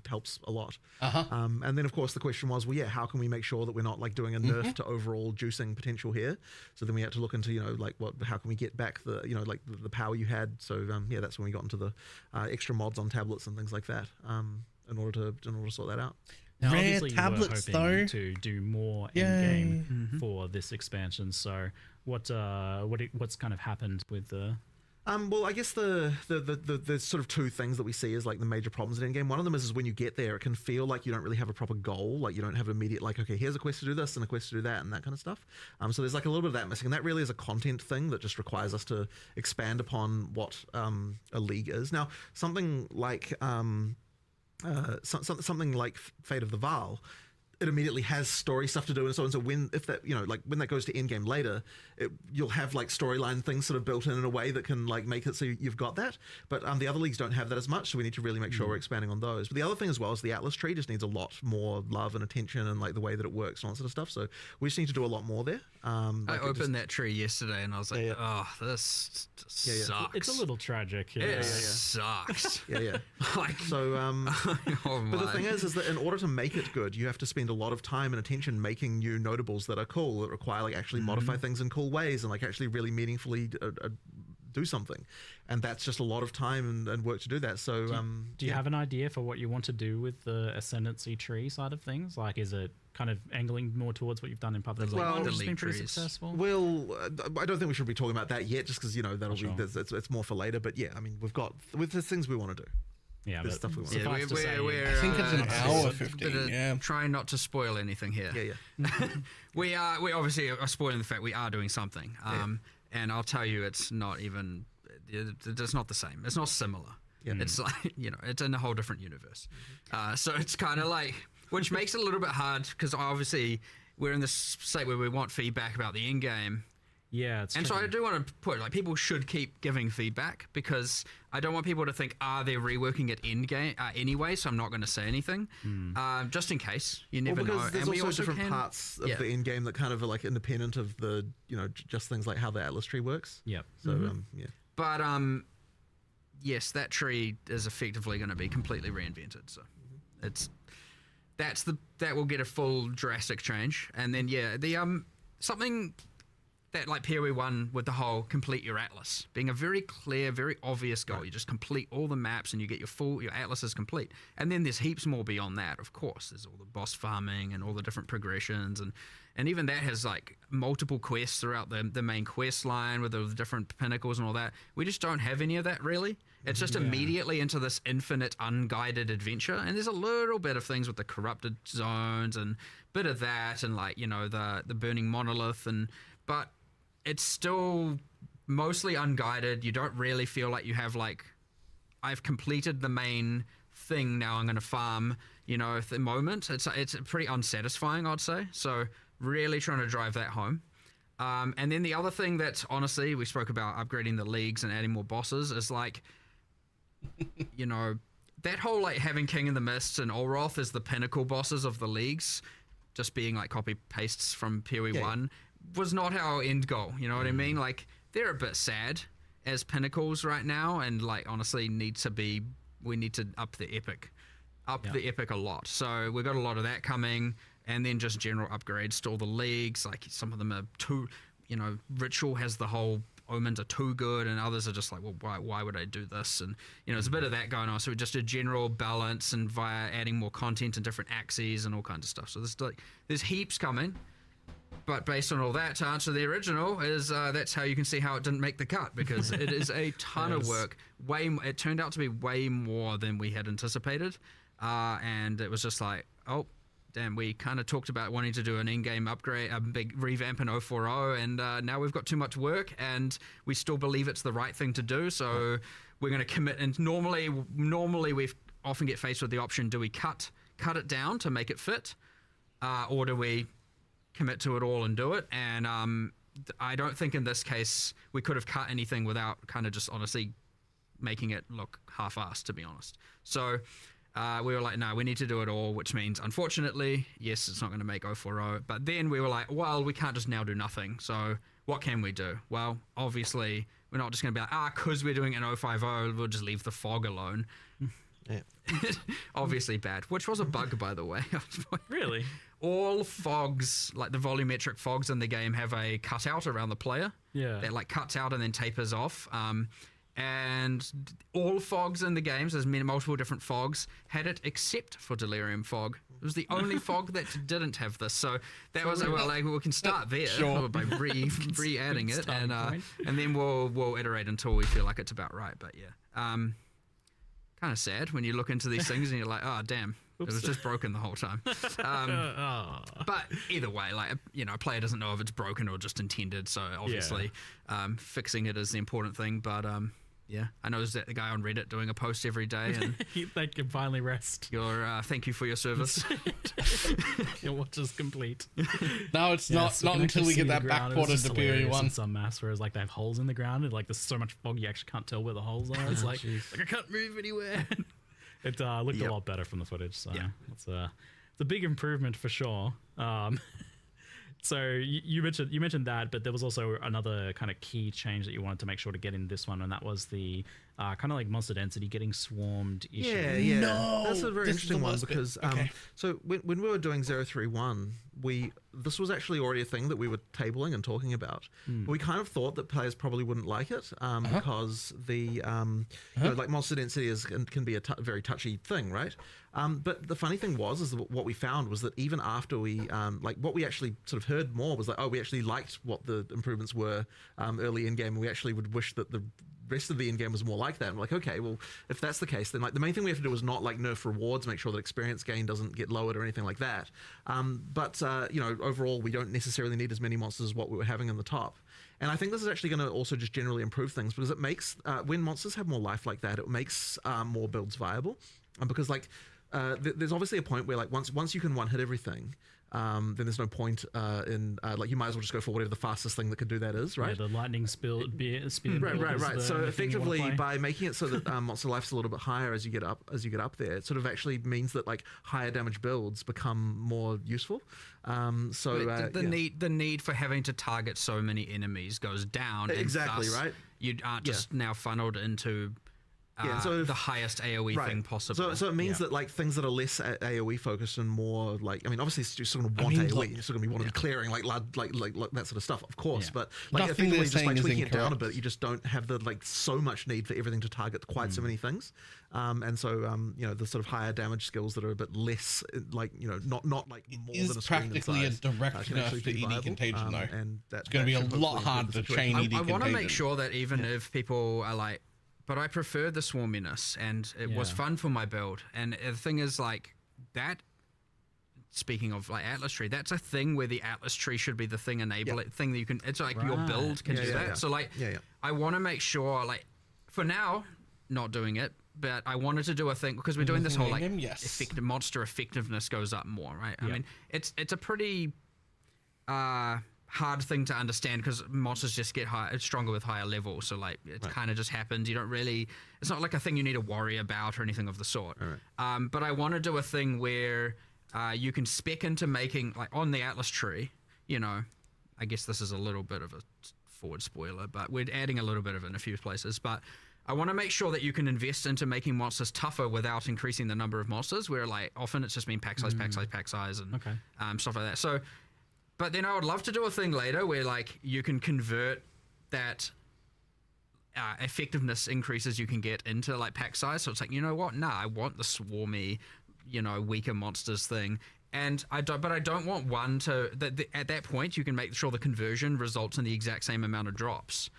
helps a lot. And then of course the question was, well, how can we make sure that we're not like doing a nerf to overall juicing potential here? So then we had to look into how can we get back the the power you had. So that's when we got into the extra mods on tablets and things like that, in order to sort that out. Now, Rare obviously tablets, you were hoping though. to do more in game for this expansion. So what's kind of happened with the? Well, I guess the sort of two things that we see as like the major problems in endgame. One of them is when you get there, it can feel like you don't really have a proper goal. Like you don't have an immediate okay, here's a quest to do this and a quest to do that and that kind of stuff. So there's like a little bit of that missing, and that really is a content thing that just requires us to expand upon what a league is. Now, something like something like Fate of the Vaal, it immediately has story stuff to do and so on. So when that goes to end game later, you'll have like storyline things sort of built in a way that can like make it so you've got that. But the other leagues don't have that as much, so we need to really make sure we're expanding on those. But the other thing as well is the Atlas tree just needs a lot more love and attention and like the way that it works and all that sort of stuff. So we just need to do a lot more there. I opened that tree yesterday and I was like, oh, this sucks. It's a little tragic. It sucks. Like, so, but the thing is that in order to make it good, you have to spend a lot of time and attention making new notables that are cool, that require like actually modify things in cool ways and like actually really meaningfully do something, and that's just a lot of time and work to do that. So do you have an idea for what you want to do with the ascendancy tree side of things? Like, is it kind of angling more towards what you've done in Public League, which has been pretty successful? Well, I don't think we should be talking about that yet, just because that'll be it's more for later. But I mean, with the things we want to do. Yeah, there's stuff we want. We're I think it's an hour 15. Trying not to spoil anything here. We obviously are spoiling the fact we are doing something. And I'll tell you, it's not even. It's not the same. It's not similar. It's like it's in a whole different universe. So it's kind of like, which makes it a little bit hard because obviously we're in this state where we want feedback about the end game. Yeah, it's and so I do want to put people should keep giving feedback, because I don't want people to think they're reworking it in game anyway, so I'm not going to say anything, just in case. You never know. There's and also different parts of the end game that kind of are like independent of the just things like how the Atlas tree works. So but yes, that tree is effectively going to be completely reinvented. So that will get a full drastic change, and then something that like PoE1 with the whole complete your atlas being a very clear, very obvious goal. You just complete all the maps and you get your atlas is complete. And then there's heaps more beyond that, of course. There's all the boss farming and all the different progressions, and even that has like multiple quests throughout the main quest line with the different pinnacles and all that. We just don't have any of that really. It's just immediately into this infinite unguided adventure, and there's a little bit of things with the corrupted zones and bit of that, and like, you know, the burning monolith, but it's still mostly unguided. You don't really feel like you have like, I've completed the main thing, now I'm going to farm, you know, at the moment. It's pretty unsatisfying, I'd say. So really trying to drive that home. And then the other thing that, honestly, we spoke about upgrading the leagues and adding more bosses is like, you know, that whole like having King in the Mists and Olroth as the pinnacle bosses of the leagues, just being like copy pastes from PoE1 was not our end goal. You know what I mean? Like, they're a bit sad as pinnacles right now, and like honestly we need to up the epic a lot. So we got a lot of that coming, and then just general upgrades to all the leagues. Like some of them are too, you know, Ritual has the whole omens are too good, and others are just like, well, why would I do this? And you know, there's a bit of that going on. So just a general balance, and via adding more content and different axes and all kinds of stuff. So there's heaps coming. But based on all that, to answer the original, is that's how you can see how it didn't make the cut, because it is a ton of work. It turned out to be way more than we had anticipated, and it was just like, oh, damn, we kind of talked about wanting to do an in-game upgrade, a big revamp in 040, and now we've got too much work, and we still believe it's the right thing to do, so we're going to commit. And normally we often get faced with the option: do we cut it down to make it fit, or do we commit to it all and do it? And I don't think in this case we could have cut anything without kind of just honestly making it look half-assed, to be honest. So we were like, no, we need to do it all, which means, unfortunately, yes, it's not going to make 040. But then we were like, well, we can't just now do nothing. So what can we do? Well, obviously, we're not just going to be like, because we're doing it in 050, we'll just leave the fog alone. Yeah. Obviously bad, which was a bug, by the way. Really? All fogs, like the volumetric fogs in the game, have a cutout around the player. Yeah. That like cuts out and then tapers off. And all fogs in the games, there's multiple different fogs, had it except for Delirium Fog. It was the only fog that didn't have this. So that was, well, like, we can start there by re-adding it, and then we'll iterate until we feel like it's about right. But yeah. Kind of sad when you look into these things and you're like, oh damn, it was just broken the whole time. But either way, like, you know, a player doesn't know if it's broken or just intended, so obviously fixing it is the important thing. But yeah, I know there's that guy on Reddit doing a post every day, and they can finally rest. Thank you for your service. Your watch is complete. No, it's not until we get that backported to PoE1. Some maps where it's like they have holes in the ground, and like there's so much fog you actually can't tell where the holes are. It's like I can't move anywhere. It looked a lot better from the footage, so it's a big improvement for sure. So you mentioned that, but there was also another kind of key change that you wanted to make sure to get in this one, and that was the kind of like monster density getting swarmed issue. Yeah. No, that's a very interesting one, because so when we were doing 031, this was actually already a thing that we were tabling and talking about. We kind of thought that players probably wouldn't like it because the you know, like monster density can be a very touchy thing, right? But the funny thing is that what we found was that even after we like, what we actually sort of heard more was like, oh, we actually liked what the improvements were early in game, and we actually would wish that the rest of the in game was more like that. And we're like, okay, well, if that's the case, then like the main thing we have to do is not like nerf rewards, make sure that experience gain doesn't get lowered or anything like that. But you know, overall, we don't necessarily need as many monsters as what we were having in the top. And I think this is actually going to also just generally improve things, because it makes when monsters have more life like that, it makes more builds viable. Because like there's obviously a point where like once you can one hit everything, then there's no point in like, you might as well just go for whatever the fastest thing that could do that is, right? Yeah, the lightning speed. Right. So effectively, by making it so that monster life's a little bit higher as you get up there, it sort of actually means that like higher damage builds become more useful. So the need for having to target so many enemies goes down. Exactly, and thus right. You aren't just now funneled into so the highest AoE thing possible. So it means that like things that are less AoE focused and more like, I mean, obviously you're still going to want AoE, you're still going to want to be clearing like that sort of stuff, of course. But like effectively just by tweaking it down a bit, you just don't have the like so much need for everything to target quite so many things. And so you know, the sort of higher damage skills that are a bit less like, you know, not like more than a practically a direct nerf to ED contagion though. And it's going to be a lot harder to chain ED contagion. I want to make sure that even if people are like, but I prefer the swarminess, and it was fun for my build. And the thing is, like, that, speaking of, like, Atlas Tree, that's a thing where the Atlas Tree should be the thing thing that you can, it's like your build can do that. So, like, I want to make sure, like, for now, not doing it, but I wanted to do a thing, because we're doing this whole, like, monster effectiveness goes up more, right? I mean, it's a pretty hard thing to understand, because monsters just get stronger with higher levels, so like it kind of just happens. You don't really, it's not like a thing you need to worry about or anything of the sort. But I want to do a thing where you can spec into making, like on the Atlas Tree, you know, I guess this is a little bit of a forward spoiler, but we're adding a little bit of it in a few places, but I want to make sure that you can invest into making monsters tougher without increasing the number of monsters, where like often it's just been pack size, and stuff like that. So but then I would love to do a thing later where like you can convert that effectiveness increases you can get into like pack size. So it's like, you know what? Nah, I want the swarmy, you know, weaker monsters thing. And I don't want one to, at that point you can make sure the conversion results in the exact same amount of drops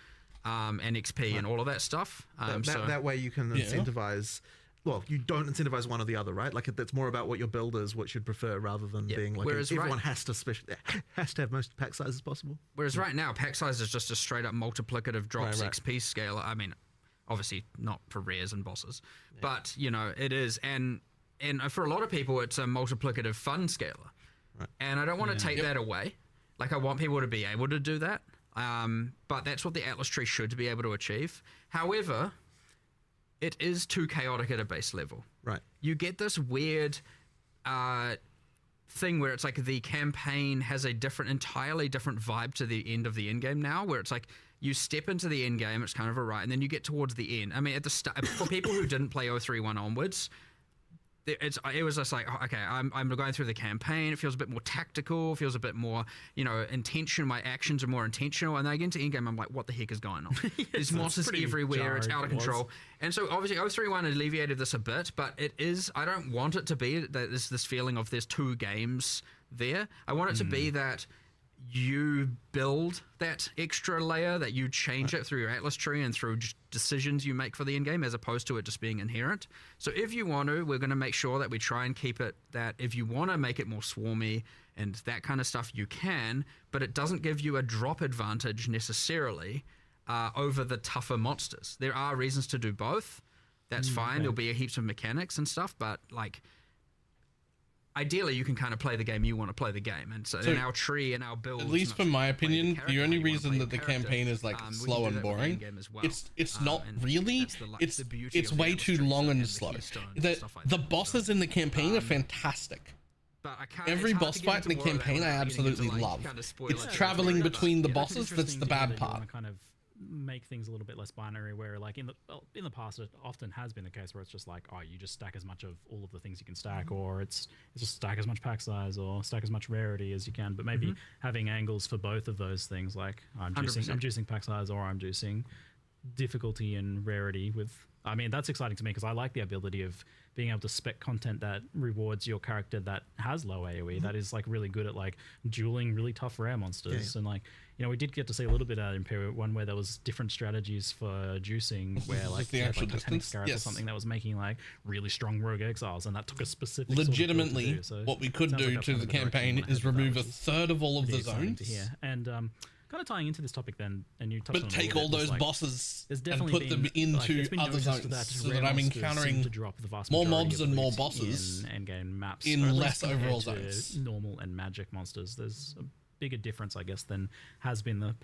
and XP and all of that stuff. That way you can incentivize. Well, you don't incentivize one or the other, right? Like it's more about what your build is, what you'd prefer, rather than being like everyone has to have most pack sizes possible. Whereas right now, pack size is just a straight up multiplicative drops XP scale. I mean, obviously not for rares and bosses, but you know it is, and for a lot of people, it's a multiplicative fun scaler, and I don't want to take that away. Like I want people to be able to do that, but that's what the Atlas Tree should be able to achieve. However, it is too chaotic at a base level. Right. You get this weird thing where it's like the campaign has a entirely different vibe to the end of the end game now, where it's like you step into the end game, it's kind of and then you get towards the end. I mean, at the start, for people who didn't play 031 onwards, it was just like, okay, I'm going through the campaign. It feels a bit more tactical. Feels a bit more, you know, intentional. My actions are more intentional. And then I get into endgame, I'm like, what the heck is going on? There's monsters everywhere. It's out of control. And so obviously 031 alleviated this a bit, but it is, I don't want it to be that there's this feeling of there's two games there. I want it to be that you build that extra layer, that you change it through your Atlas Tree and through decisions you make for the end game, as opposed to it just being inherent. So if you want to, we're going to make sure that we try and keep it that if you want to make it more swarmy and that kind of stuff, you can, but it doesn't give you a drop advantage necessarily over the tougher monsters. There are reasons to do both. That's fine. There'll be heaps of mechanics and stuff, but like, ideally, you can kind of play the game you want to play the game, and so in our tree and our build. At least, from my opinion, the only reason that the campaign is like slow and boring, it's not really. It's way too long and slow. The bosses in the campaign are fantastic. Every boss fight in the campaign I absolutely love. It's traveling between the bosses that's the bad part. Make things a little bit less binary, where like in the past it often has been the case where it's just like, oh, you just stack as much of all of the things you can stack, or it's just stack as much pack size or stack as much rarity as you can, but maybe having angles for both of those things, like I'm juicing pack size, or I'm juicing difficulty and rarity with, I mean, that's exciting to me, because I like the ability of being able to spec content that rewards your character that has low AoE, that is like really good at like dueling really tough rare monsters. And like, you know, we did get to see a little bit at Imperial one where there was different strategies for juicing, where like the actual distance, or something that was making like really strong rogue exiles, and that took a specific legitimately sort of what we could do to the campaign is remove a third of all of the zones. And kind of tying into this topic then, and you touched on take all those bosses and put them into other zones, so that I'm encountering more mobs and more bosses in endgame maps in less overall zones. Normal and magic monsters, there's a bigger difference, I guess, than has been the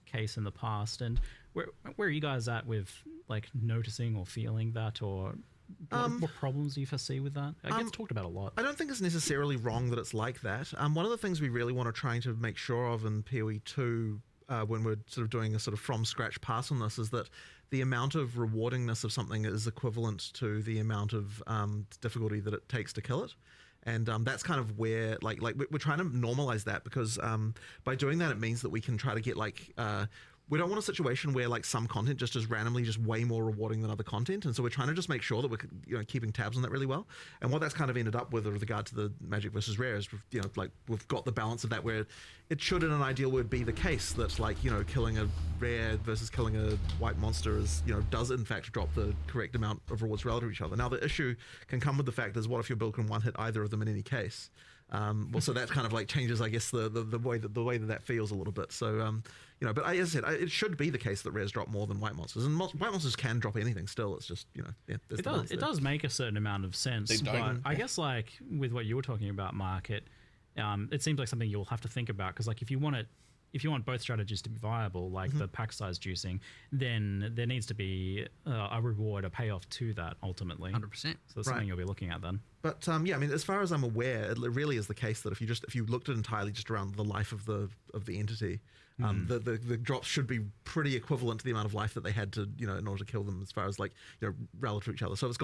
case in the past. And where are you guys at with like noticing or feeling that, or what problems do you foresee with that? It gets talked about a lot. I don't think it's necessarily wrong that it's like that. One of the things we really want to try to make sure of in PoE2 when we're sort of doing a sort of from scratch pass on this is that the amount of rewardingness of something is equivalent to the amount of difficulty that it takes to kill it. And that's kind of where, like we're trying to normalize that, because by doing that, it means that we can try to get we don't want a situation where like some content just is randomly just way more rewarding than other content, and so we're trying to just make sure that we're keeping tabs on that really well. And what that's kind of ended up with regard to the magic versus rare is we've got the balance of that where it should in an ideal world be the case that killing a rare versus killing a white monster is does in fact drop the correct amount of rewards relative to each other. Now the issue can come with the fact is what if your build can one hit either of them in any case? So that kind of like changes, I guess, the way that feels a little bit. So but as I said, it should be the case that rares drop more than white monsters, and white monsters can drop anything still. It's just it does make a certain amount of sense. But I guess like with what you were talking about, Mark, it seems like something you'll have to think about, because like if you want both strategies to be viable, like the pack size juicing, then there needs to be a reward, a payoff to that ultimately. 100%. So that's something you'll be looking at then. But I mean, as far as I'm aware, it really is the case that if you looked at entirely just around the life of the entity, the drops should be pretty equivalent to the amount of life that they had to in order to kill them, as far as relative to each other. So if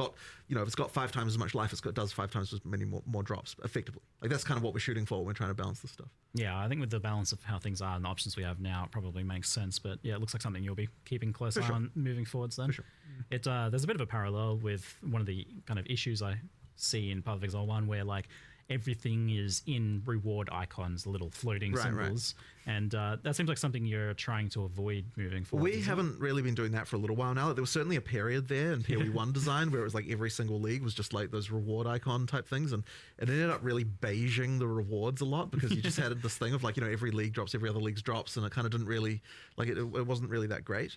it's got 5 times as much life, it does 5 times as many more drops effectively. Like that's kind of what we're shooting for when we're trying to balance this stuff. Yeah, I think with the balance of how things are and the options we have now, it probably makes sense. But yeah, it looks like something you'll be keeping close eye on moving forwards then. For sure. There's a bit of a parallel with one of the kind of issues I see in Path of Exile 1, where like everything is in reward icons, little floating symbols. And that seems like something you're trying to avoid moving forward. We haven't really been doing that for a little while now. There was certainly a period there in PoE1 design where it was like every single league was just like those reward icon type things, and it ended up really beiging the rewards a lot, because you just had this thing of like, every league drops, every other league's drops, and it kind of didn't really, like it wasn't really that great.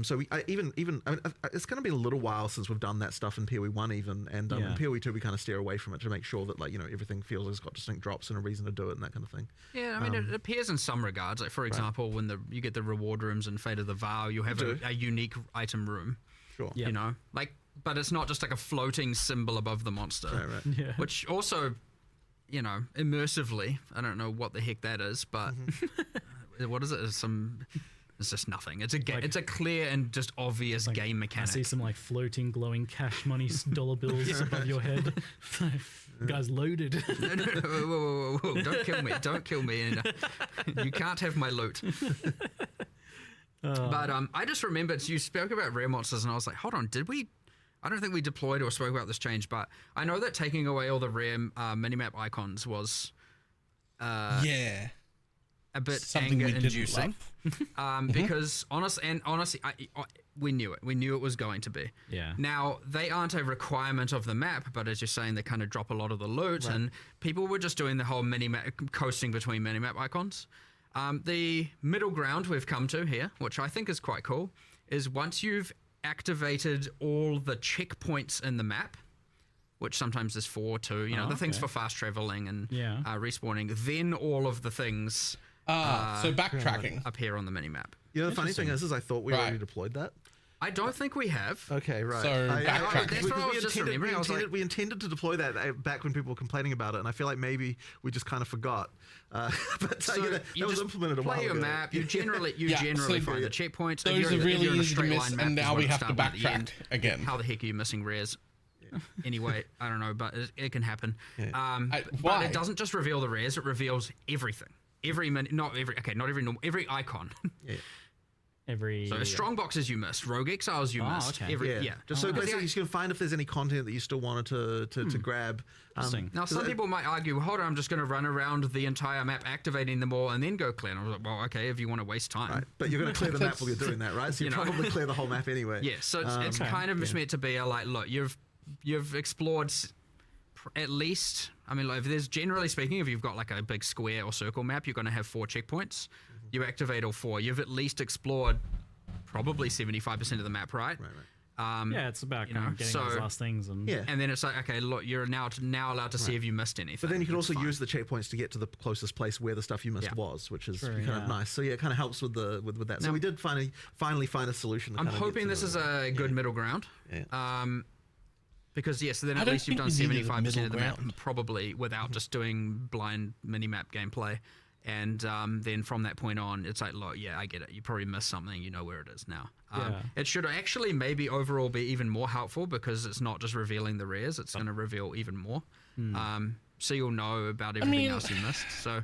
So it's going to be a little while since we've done that stuff in PoE1 even, and in PoE2 we kind of steer away from it to make sure that everything feels like it's got distinct drops and a reason to do it and that kind of thing. Yeah, I mean, it appears in some regards. Like, for example, when you get the reward rooms in Fate of the Vow, you have a unique item room. Sure. But it's not just like a floating symbol above the monster. Right. Yeah. Which also, immersively, I don't know what the heck that is, but what is it? It's just nothing. It's a clear and just obvious game mechanic. I see some like floating, glowing cash money dollar bills above your head. Guy's loaded. Whoa. Don't kill me. You can't have my loot. But I just remembered you spoke about rare monsters, and I was like, hold on, did we? I don't think we deployed or spoke about this change, but I know that taking away all the rare minimap icons was a bit anger-inducing. Because honestly, we knew it. We knew it was going to be. Yeah. Now, they aren't a requirement of the map, but as you're saying, they kind of drop a lot of the loot, and people were just doing the whole minimap, coasting between minimap icons. The middle ground we've come to here, which I think is quite cool, is once you've activated all the checkpoints in the map, which sometimes is 4 too, the things for fast traveling and respawning, then all of the things so backtracking appear on the minimap. The funny thing is I thought we already deployed that. I don't think we have. Okay, right. So that's what I was just remembering. We intended to deploy that back when people were complaining about it, and I feel like maybe we just kind of forgot. But that was implemented a while ago. Play your map. You generally find the checkpoints. Those are really easy to miss, and now we have to backtrack again. How the heck are you missing rares? Anyway, I don't know, but it can happen. Why? But it doesn't just reveal the rares; it reveals everything. Not every icon. So strongboxes you missed, rogue exiles you missed. Okay. Just so basically you can find if there's any content that you still wanted to grab. Now some people might argue, hold on, I'm just going to run around the entire map, activating them all, and then go clear. And I was like, well, okay, if you want to waste time. Right. But you're going to clear the map while you're doing that, right? So you probably clear the whole map anyway. Yeah. So it's kind of meant to be like, look, you've explored at least. I mean, like, if there's generally speaking, if you've got like a big square or circle map, you're going to have 4 checkpoints. You activate all 4. You've at least explored probably 75% of the map, right? Yeah, it's about getting those last things, and and then it's like, okay, look, you're now allowed to see if you missed anything. But then you can also use the checkpoints to get to the closest place where the stuff you missed was, which is kind of nice. So it kind of helps with that. So we did finally find a solution. I'm hoping this is a good middle ground. Because so then at least you've done 75% of the map, probably without just doing blind minimap gameplay. And then from that point on, it's like, look, yeah, I get it. You probably missed something. You know where it is now. It should actually maybe overall be even more helpful because it's not just revealing the rares. It's going to reveal even more. So you'll know about everything else you missed. So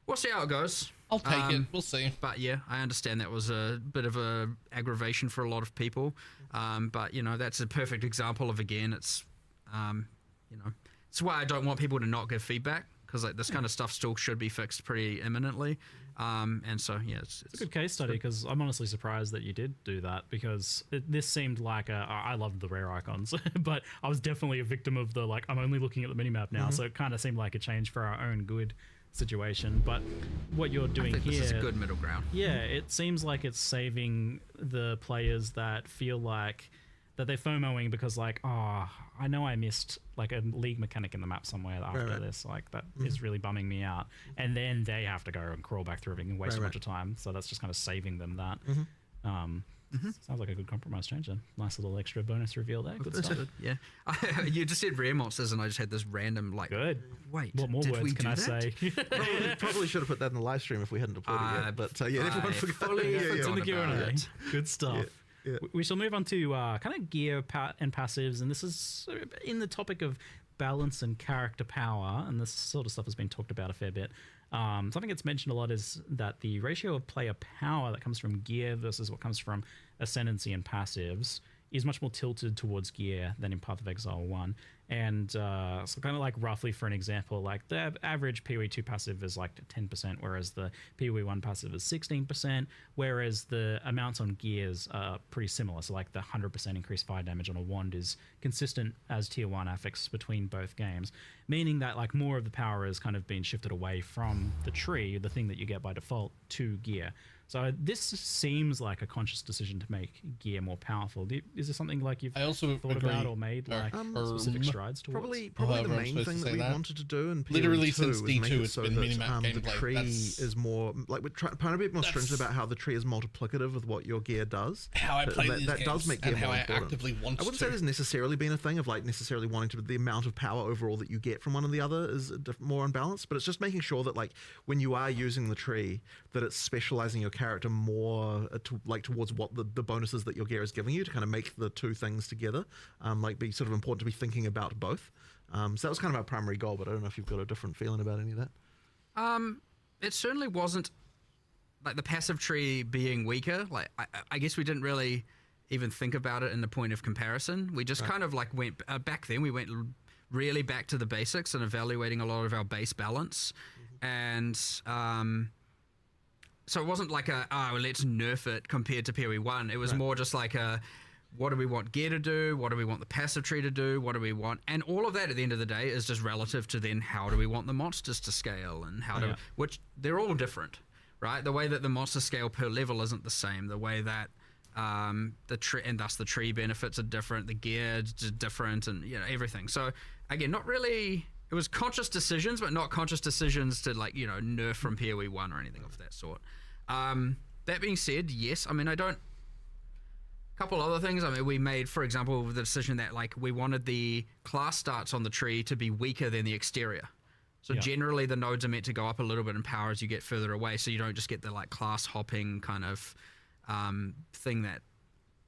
we'll see how it goes. I'll take it. We'll see. But yeah, I understand that was a bit of a aggravation for a lot of people. But you know, that's a perfect example of, again, it's you know, it's why I don't want people to not give feedback, because like this kind of stuff still should be fixed pretty imminently. And so yeah, it's a good case study, because I'm honestly surprised that you did do that, because this seemed like I loved the rare icons, but I was definitely a victim of the like, I'm only looking at the minimap now, so it kind of seemed like a change for our own good situation. But what you're doing I think here, this is a good middle ground. Yeah, it seems like it's saving the players that feel like that they're FOMOing because like, oh, I know I missed like a league mechanic in the map somewhere after this, like that is really bumming me out, and then they have to go and crawl back through everything and waste a bunch of time, so that's just kind of saving them that. Sounds like a good compromise change then. Nice little extra bonus reveal there. Good stuff. Yeah. You just said rare monsters and I just had this random like, good. Wait, what more words can I say? Probably should have put that in the live stream if we hadn't deployed it yet, but yeah, everyone forgot. It's in the Q&A. Good stuff. Yeah. Yeah. We shall move on to kind of gear and passives, and this is in the topic of balance and character power, and this sort of stuff has been talked about a fair bit. Something that's mentioned a lot is that the ratio of player power that comes from gear versus what comes from ascendancy and passives is much more tilted towards gear than in Path of Exile 1. And so kind of like roughly for an example, like the average PoE2 passive is like 10%, whereas the PoE1 passive is 16%, whereas the amounts on gears are pretty similar. So like the 100% increased fire damage on a wand is consistent as tier 1 affix between both games, meaning that like more of the power has kind of been shifted away from the tree, the thing that you get by default, to gear. So this seems like a conscious decision to make gear more powerful. Is there something like you've thought about or made like specific strides towards? Probably the main thing that we wanted to do in PoE2 literally since was D2 make it it's so been that minimap the gameplay. tree is more like we're trying to be more stringent about how the tree is multiplicative with what your gear does. How I play these that games does make gear and how more I important. actively want I wouldn't to. say there's necessarily been a thing of like necessarily wanting to. The amount of power overall that you get from one and the other is more unbalanced, but it's just making sure that like when you are using the tree, that it's specializing your character more towards what the bonuses that your gear is giving you to kind of make the two things together. Like be sort of important to be thinking about both. So that was kind of our primary goal, but I don't know if you've got a different feeling about any of that. It certainly wasn't like the passive tree being weaker. Like I guess we didn't really even think about it in the point of comparison. We just kind of like went back then. We went really back to the basics and evaluating a lot of our base balance, and so it wasn't like let's nerf it compared to PoE1. It was more just like what do we want gear to do? What do we want the passive tree to do? What do we want? And all of that at the end of the day is just relative to then how do we want the monsters to scale and how which they're all different, right? The way that the monster scale per level isn't the same. The way that the tree and thus the tree benefits are different. The gear is different, and everything. So again, not really. It was conscious decisions, but not conscious decisions to like nerf from PoE1 or anything of that sort. That being said, yes, I mean couple other things. I mean, we made, for example, the decision that like we wanted the class stats on the tree to be weaker than the exterior. So generally the nodes are meant to go up a little bit in power as you get further away, so you don't just get the like class hopping kind of thing that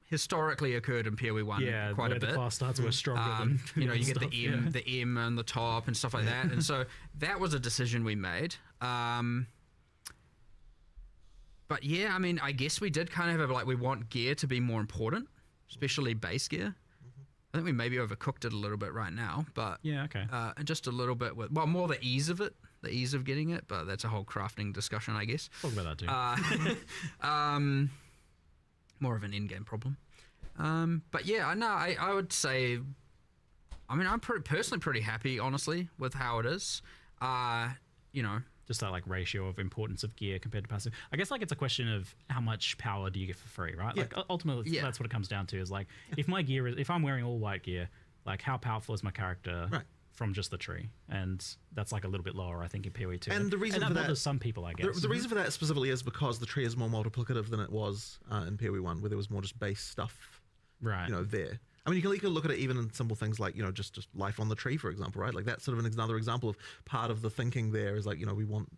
historically occurred in PoE1 quite a bit. The class stats were stronger than you get the M on the top and stuff like that. And so that was a decision we made. But yeah, I mean, I guess we did kind of have like, we want gear to be more important, especially base gear. I think we maybe overcooked it a little bit right now, but and just a little bit with, more the ease of it, the ease of getting it, but that's a whole crafting discussion, I guess. Talk about that too. More of an in-game problem. But yeah, I would say, I mean, I'm personally pretty happy, honestly, with how it is. Just that like ratio of importance of gear compared to passive. I guess like it's a question of how much power do you get for free, right? Like ultimately that's what it comes down to, is like if my gear is, if I'm wearing all white gear, like how powerful is my character from just the tree? And that's like a little bit lower, I think, in PoE2. And the reason that for that bothers some people, I guess. The reason for that specifically is because the tree is more multiplicative than it was in PoE1, where there was more just base stuff, there. I mean, you can look at it even in simple things like, just life on the tree, for example, right? Like that's sort of another example of part of the thinking there is like, we want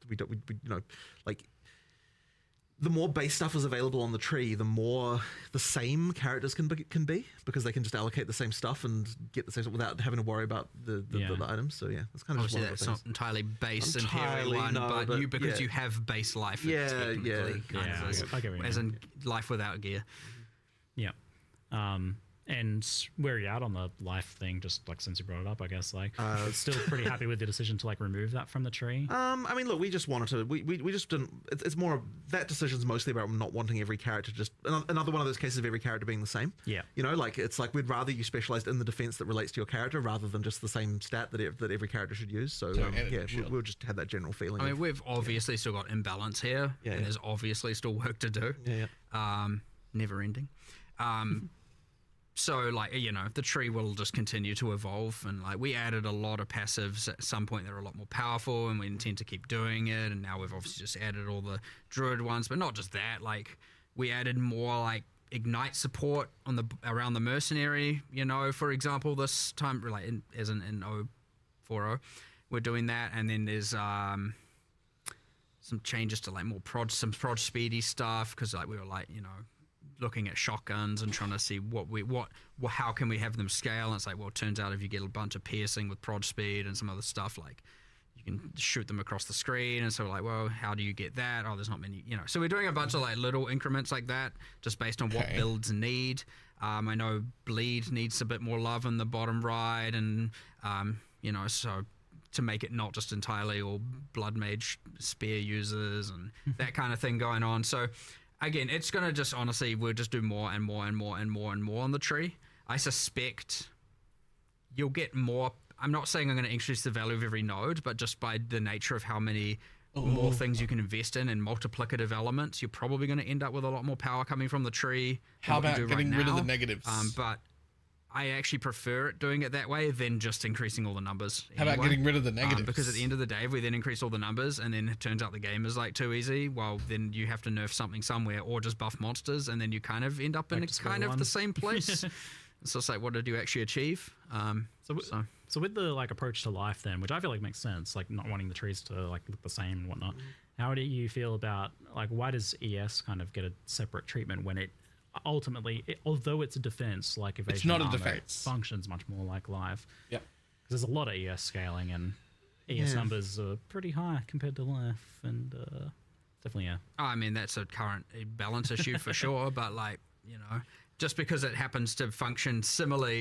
we you know, like, the more base stuff is available on the tree, the more the same characters can be, because they can just allocate the same stuff and get the same stuff without having to worry about the items. So yeah, that's kind of obviously just that's one of the not entirely base in Entirely, Hero 1, no, but you yeah. you have base life. Yeah, technically, yeah. kind of is, I get what you as mean. in life without gear. Yeah. And where are you at on the life thing? Just like since you brought it up, I guess still pretty happy with the decision to like remove that from the tree. I mean, look, we just wanted to. We just didn't. It's more that decision's mostly about not wanting every character just another one of those cases of every character being the same. Yeah. You know, like it's like we'd rather you specialized in the defense that relates to your character rather than just the same stat that every character should use. So yeah, we'll just have that general feeling. I mean, we've obviously still got imbalance here, and there's obviously still work to do. Never ending. So, like, you know, the tree will just continue to evolve, and like we added a lot of passives at some point that are a lot more powerful, and we intend to keep doing it. And now we've obviously just added all the druid ones, but not just that. Like, we added more like ignite support on the around the mercenary. You know, for example, this time, like as in 040, we're doing that, and then there's some changes to like more prod speedy stuff, because like we were like, you know, looking at shotguns and trying to see how can we have them scale. And it's like, well, it turns out if you get a bunch of piercing with prod speed and some other stuff, like you can shoot them across the screen. And so like, well, how do you get that? Oh, there's not many, you know. So we're doing a bunch of like little increments like that, just based on what builds need. I know bleed needs a bit more love in the bottom right, and you know, so to make it not just entirely all blood mage spear users and that kind of thing going on. So again, it's going to just, honestly, we'll just do more and more and more and more and more on the tree. I suspect you'll get more. I'm not saying I'm going to increase the value of every node, but just by the nature of how many more things you can invest in and multiplicative elements, you're probably going to end up with a lot more power coming from the tree. How about getting rid of the negatives? But I actually prefer it doing it that way than just increasing all the numbers. How about getting rid of the negatives? Because at the end of the day, if we then increase all the numbers and then it turns out the game is like too easy, well, then you have to nerf something somewhere or just buff monsters, and then you kind of end up in kind of the same place. So it's like, what did you actually achieve? So with the like approach to life then, which I feel like makes sense, like not wanting the trees to like look the same and whatnot, how do you feel about like why does ES kind of get a separate treatment when it ultimately, although it's a defense, like evasion it's not a armor, defense. It functions much more like life. Yeah, because there's a lot of ES scaling, and ES numbers are pretty high compared to life, and definitely I mean, that's a current balance issue for sure, but like, you know, just because it happens to function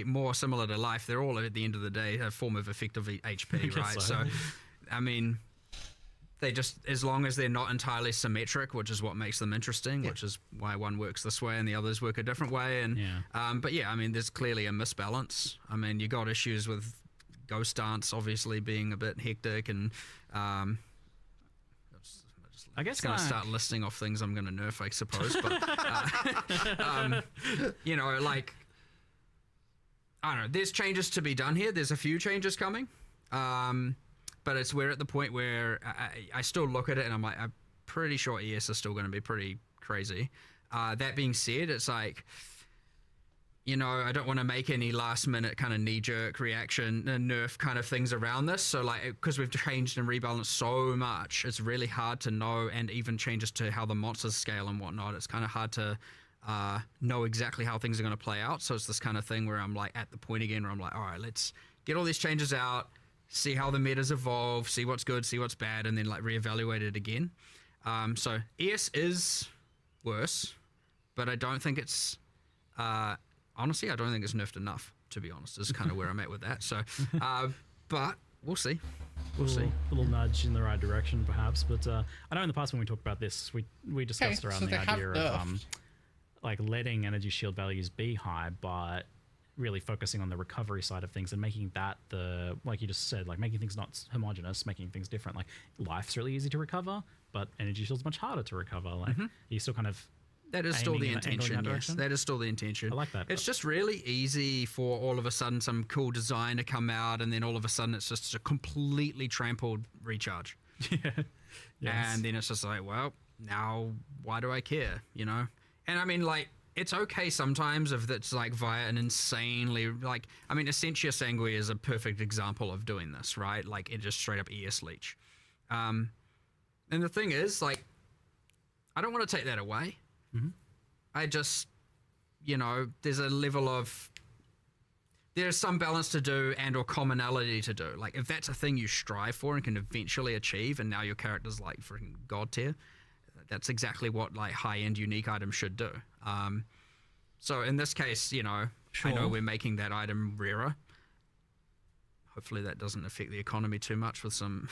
more similar to life, they're all at the end of the day a form of effective HP, right? So I mean, they just, as long as they're not entirely symmetric, which is what makes them interesting, which is why one works this way and the others work a different way. And but yeah, I mean, there's clearly a misbalance. I mean, you got issues with Ghost Dance obviously being a bit hectic, and I guess going to start listing off things I'm going to nerf, I suppose. But you know, like, I don't know. There's changes to be done here. There's a few changes coming. But we're at the point where I still look at it and I'm like, I'm pretty sure ES is still going to be pretty crazy. That being said, it's like, you know, I don't want to make any last minute kind of knee jerk reaction and nerf kind of things around this. So like, because we've changed and rebalanced so much, it's really hard to know, and even changes to how the monsters scale and whatnot. It's kind of hard to know exactly how things are going to play out. So it's this kind of thing where I'm like at the point again where I'm like, all right, let's get all these changes out, see how the metas evolve, see what's good, see what's bad, and then like reevaluate it again. So ES is worse, but I don't think it's honestly, I don't think it's nerfed enough, to be honest. Is kind of where I'm at with that. So but we'll see. We'll see. A little nudge in the right direction, perhaps. But I know in the past when we talked about this, we discussed around the idea of like letting energy shield values be high, but really focusing on the recovery side of things and making that the, like you just said, like making things not homogenous, making things different. Like life's really easy to recover, but energy shield's much harder to recover. Like you still kind of that is still the intention. Yes, that is still the intention. I like that. It's just really easy for all of a sudden some cool design to come out, and then all of a sudden it's just a completely trampled recharge. And then it's just like, well, now why do I care? You know? And I mean, like, it's okay sometimes if it's like via an insanely, like, I mean, Essentia Sanguis is a perfect example of doing this, right? Like, it just straight up ES leech. And the thing is, like, I don't want to take that away. I just, you know, there's a level of, there's some balance to do and or commonality to do. Like, if that's a thing you strive for and can eventually achieve, and now your character's like freaking god tier, that's exactly what like high-end unique items should do. So in this case, you know, I know we're making that item rarer. Hopefully that doesn't affect the economy too much with some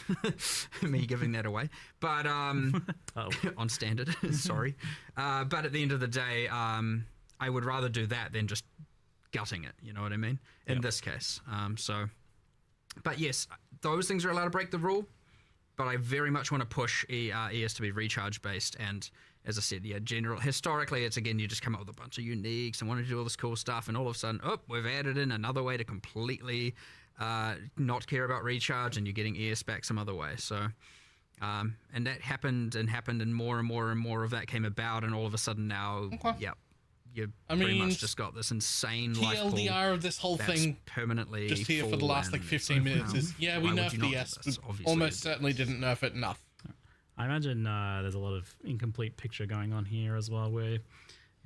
me giving that away. But on standard, sorry. But at the end of the day, I would rather do that than just gutting it. You know what I mean? In this case. But yes, those things are allowed to break the rule. But I very much want to push ES to be recharge based. And as I said, yeah, historically, it's again, you just come up with a bunch of uniques and want to do all this cool stuff. And all of a sudden, we've added in another way to completely not care about recharge, and you're getting ES back some other way. So, and that happened, and more and more and more of that came about, and all of a sudden now, you pretty much just got this insane life pool TLDR of this whole thing permanently just here for the last like 15 minutes is, we nerfed ES, but almost certainly didn't nerf it enough. I imagine there's a lot of incomplete picture going on here as well, where you're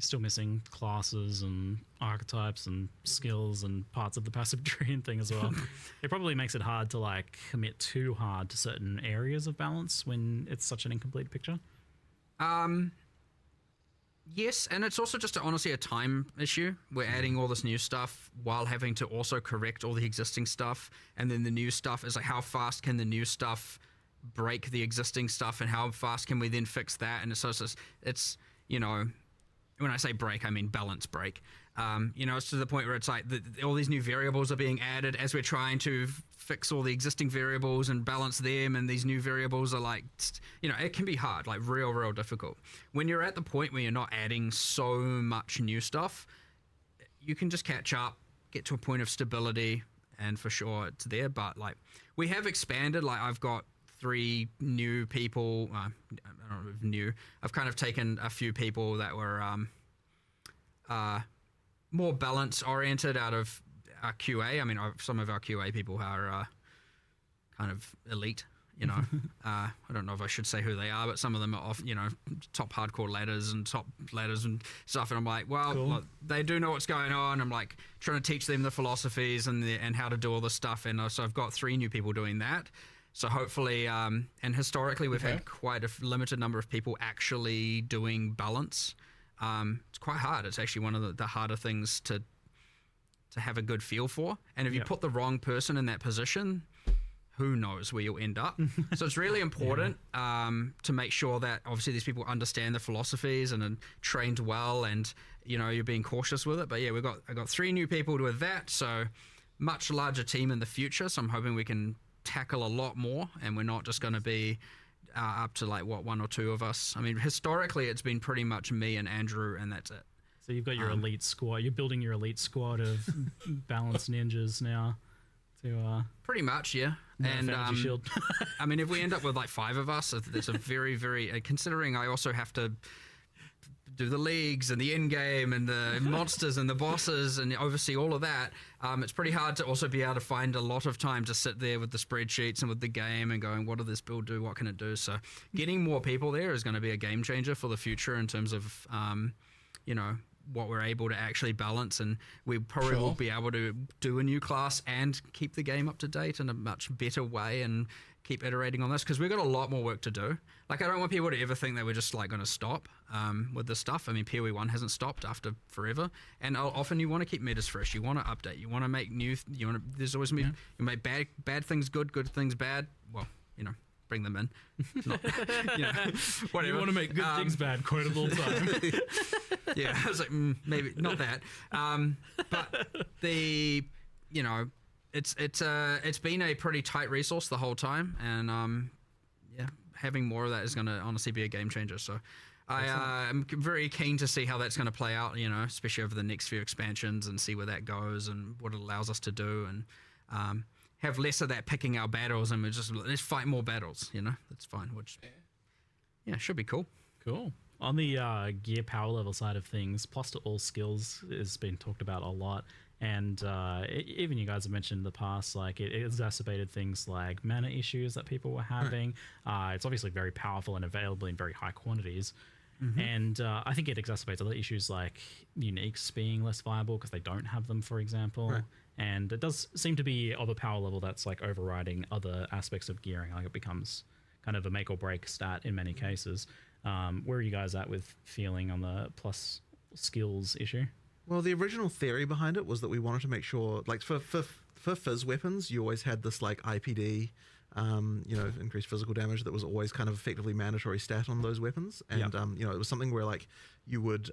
still missing classes and archetypes and skills and parts of the passive tree and thing as well. It probably makes it hard to like commit too hard to certain areas of balance when it's such an incomplete picture. Yes, and it's also just honestly a time issue. We're adding all this new stuff while having to also correct all the existing stuff, and then the new stuff is like, how fast can the new stuff break the existing stuff, and how fast can we then fix that? And so it's you know, when I say break, I mean balance break. You know, it's to the point where it's like all these new variables are being added as we're trying to fix all the existing variables and balance them, and these new variables are like, you know, it can be hard, like real difficult. When you're at the point where you're not adding so much new stuff, you can just catch up, get to a point of stability, and for sure it's there. But like, we have expanded. Like, I've got 3 new people. I don't know if new. I've kind of taken a few people that were more balance oriented out of our QA. I mean, some of our QA people are kind of elite, you know. I don't know if I should say who they are, but some of them are off, you know, top hardcore ladders and stuff. And I'm like, well, look, they do know what's going on. I'm like trying to teach them the philosophies and how to do all this stuff. And so I've got 3 new people doing that. So hopefully, and historically, we've had quite a limited number of people actually doing balance. It's quite hard. It's actually one of the harder things to have a good feel for. And if you put the wrong person in that position, who knows where you'll end up. So it's really important to make sure that obviously these people understand the philosophies and are trained well, and you know, you're being cautious with it. But yeah, I got 3 new people with that, so much larger team in the future. So I'm hoping we can tackle a lot more, and we're not just going to be up to like 1 or 2 of us. I mean, historically it's been pretty much me and Andrew, and that's it. So you've got your elite squad. You're building your elite squad of balanced ninjas now. To pretty much, yeah. And shield. I mean, if we end up with like 5 of us, there's a very considering I also have to do the leagues and the end game and the monsters and the bosses and oversee all of that. It's pretty hard to also be able to find a lot of time to sit there with the spreadsheets and with the game and going, what does this build do? What can it do? So getting more people there is going to be a game changer for the future in terms of, you know, what we're able to actually balance, and we probably will be able to do a new class and keep the game up to date in a much better way and keep iterating on this, because we've got a lot more work to do. Like, I don't want people to ever think that we're just like going to stop with this stuff. I mean, PoE1 hasn't stopped after forever, and often you want to keep metas fresh, you want to update, you want to make new, there's always you make bad things good things bad. Well, you know, bring them in. Not, you know, whatever. You want to make good things bad quotable time. Yeah, I was like, maybe not that. But the, you know, it's been a pretty tight resource the whole time, and yeah, having more of that is going to honestly be a game changer. So I'm very keen to see how that's going to play out, you know, especially over the next few expansions, and see where that goes and what it allows us to do, and have less of that picking our battles, and let's fight more battles, you know. That's fine, which yeah, should be cool. Cool. On the gear power level side of things, plus to all skills has been talked about a lot, And even you guys have mentioned in the past, like it exacerbated things like mana issues that people were having. It's obviously very powerful and available in very high quantities. And I think it exacerbates other issues like uniques being less viable because they don't have them, for example. And it does seem to be of a power level that's like overriding other aspects of gearing. Like it becomes kind of a make or break stat in many cases. Where are you guys at with feeling on the plus skills issue? Well, the original theory behind it was that we wanted to make sure, like for fizz weapons, you always had this like IPD, increased physical damage that was always kind of effectively mandatory stat on those weapons, and it was something where like you would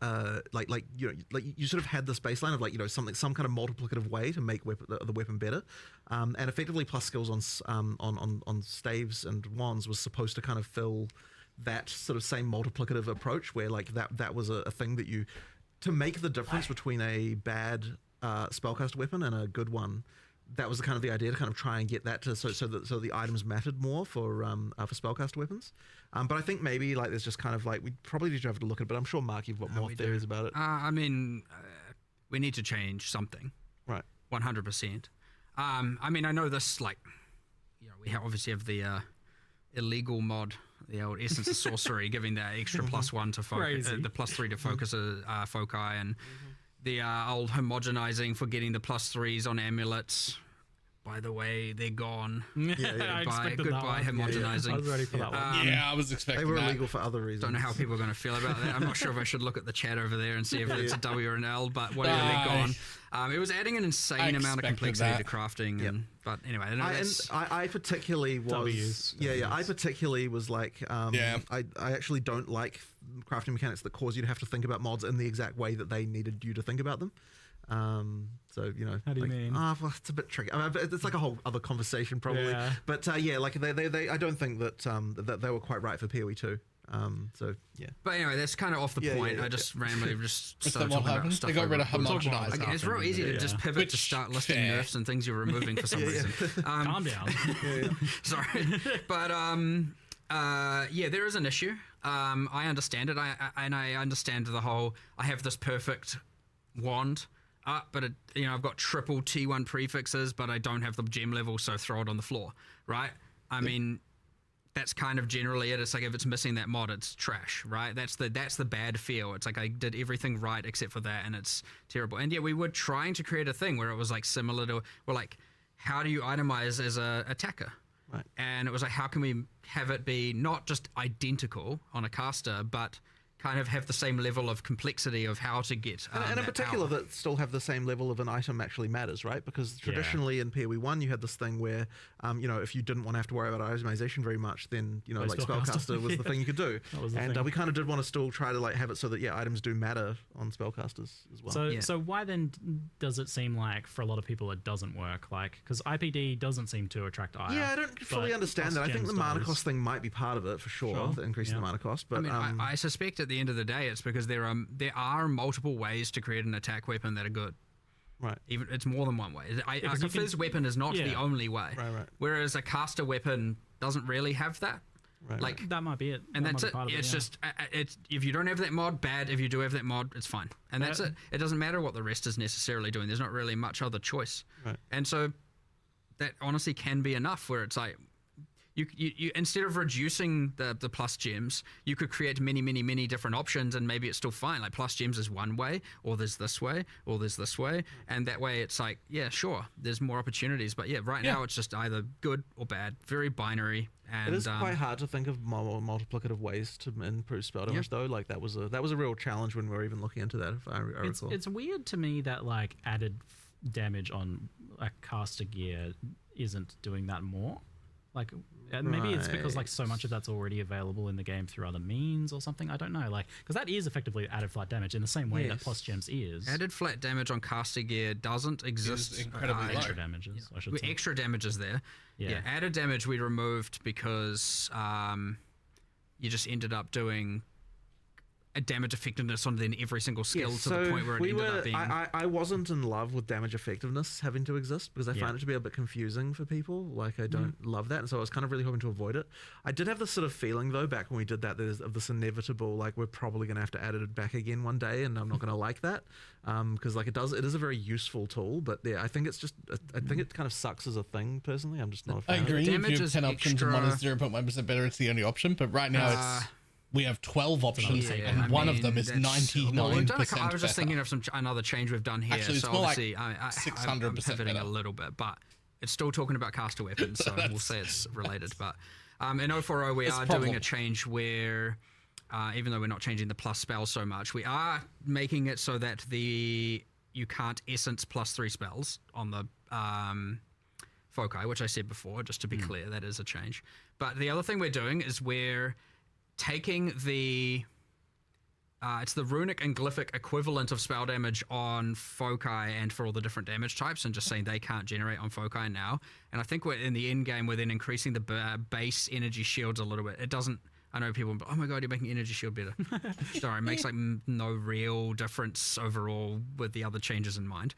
you sort of had this baseline of some kind of multiplicative way to make the weapon better, and effectively plus skills on staves and wands was supposed to kind of fill that sort of same multiplicative approach where like that was a thing that you to make the difference between a bad spellcast weapon and a good one. That was the idea to kind of try and get that to so the items mattered more for spellcast weapons. But I think maybe like there's just kind of like we probably need to have to look at it. But I'm sure Mark, you've got more theories about it. I mean, we need to change something. Right. 100%. I mean, I know this like, we obviously have the illegal mod, the old Essence of Sorcery, giving that extra +1 to focus, the +3 to focus foci, and the old homogenizing for getting the +3s on amulets. By the way, they're gone. Goodbye homogenizing. I was ready for that one. I was expecting they were that. illegal for other reasons. Don't know how people are going to feel about that. I'm not sure if I should look at the chat over there and see if it's a W or an L, but whatever, they're gone. It was adding an insane amount of complexity to crafting. But anyway, I particularly was I particularly was like I actually don't like crafting mechanics that cause you to have to think about mods in the exact way that they needed you to think about them. So how do you mean? Well, it's a bit tricky. I mean, it's like a whole other conversation probably. But like they I don't think that that they were quite right for PoE2. But anyway, that's kind of off the point. I just randomly started talking about stuff. They got rid of homogenized. It's real easy to just pivot to start listing nerfs and things you're removing for some reason. Calm down. Sorry, but there is an issue. I understand it. I understand the whole. I have this perfect wand. But I've got triple T1 prefixes, but I don't have the gem level, so throw it on the floor, right? I mean, that's kind of generally it. It's like if it's missing that mod, it's trash, right? That's the bad feel. It's like I did everything right except for that, and it's terrible. And we were trying to create a thing where it was like similar to, how do you itemize as a attacker? Right. And it was like, how can we have it be not just identical on a caster, but kind of have the same level of complexity of how to get and in particular power. That still have the same level of an item actually matters, right? Because traditionally in PoE1 you had this thing where if you didn't want to have to worry about itemization very much, then like spellcaster was the thing you could do. And we kind of did want to still try to like have it so that items do matter on spellcasters as well. So why then does it seem like for a lot of people it doesn't work? Like because IPD doesn't seem to attract ire. I don't fully understand that. I think the mana cost thing might be part of it for sure. The increase in the mana cost. But I suspect at the end of the day it's because there are multiple ways to create an attack weapon that are good. Right. Even it's more than one way. A fizz weapon is not the only way. Right. Whereas a caster weapon doesn't really have that. Like that might be it. And that's it. It's just it's if you don't have that mod, bad. If you do have that mod, it's fine. And that's it. It doesn't matter what the rest is necessarily doing. There's not really much other choice. Right. And so that honestly can be enough where it's like you instead of reducing the plus gems, you could create many different options, and maybe it's still fine. Like plus gems is one way, or there's this way, or there's this way, and that way it's like, sure, there's more opportunities. But right now it's just either good or bad, very binary. And it is quite hard to think of multiplicative ways to improve spell damage, though. Like that was a real challenge when we were even looking into that. If I recall, it's weird to me that like added damage on a caster gear isn't doing that more. Like maybe it's because like so much of that's already available in the game through other means or something. I don't know, like because that is effectively added flat damage in the same way that plus gems is. Added flat damage on caster gear doesn't exist. Incredibly extra damages, I should say. Extra damages there. Yeah, added damage we removed because you just ended up doing a damage effectiveness on then every single skill to the point where it ended up being. I wasn't in love with damage effectiveness having to exist because I find it to be a bit confusing for people. Like I don't love that, and so I was kind of really hoping to avoid it. I did have this sort of feeling though back when we did that, there's of this inevitable like we're probably going to have to add it back again one day, and I'm not going to like that because like it is a very useful tool, but yeah, I think it's just I think it kind of sucks as a thing personally. I'm just not a fan. I agree. Damage if you is have 10 options and one is extra- 0.1% better, it's the only option. But right now we have 12 options, and one of them is 99% Well, we've done I was just better. thinking of another change we've done here. Actually, it's so more like obviously, 600% I'm pivoting better. a little bit, but it's still talking about caster weapons, so we'll say it's related. But in 040, we are doing a change where, even though we're not changing the plus spells so much, we are making it so that you can't essence +3 spells on the foci, which I said before, just to be clear, that is a change. But the other thing we're doing is we're taking it's the runic and glyphic equivalent of spell damage on foci and for all the different damage types, and just saying they can't generate on foci now. And I think we're in the end game, we're then increasing the base energy shields a little bit. It doesn't, I know people, oh my god, you're making energy shield better. Sorry, it makes like no real difference overall with the other changes in mind.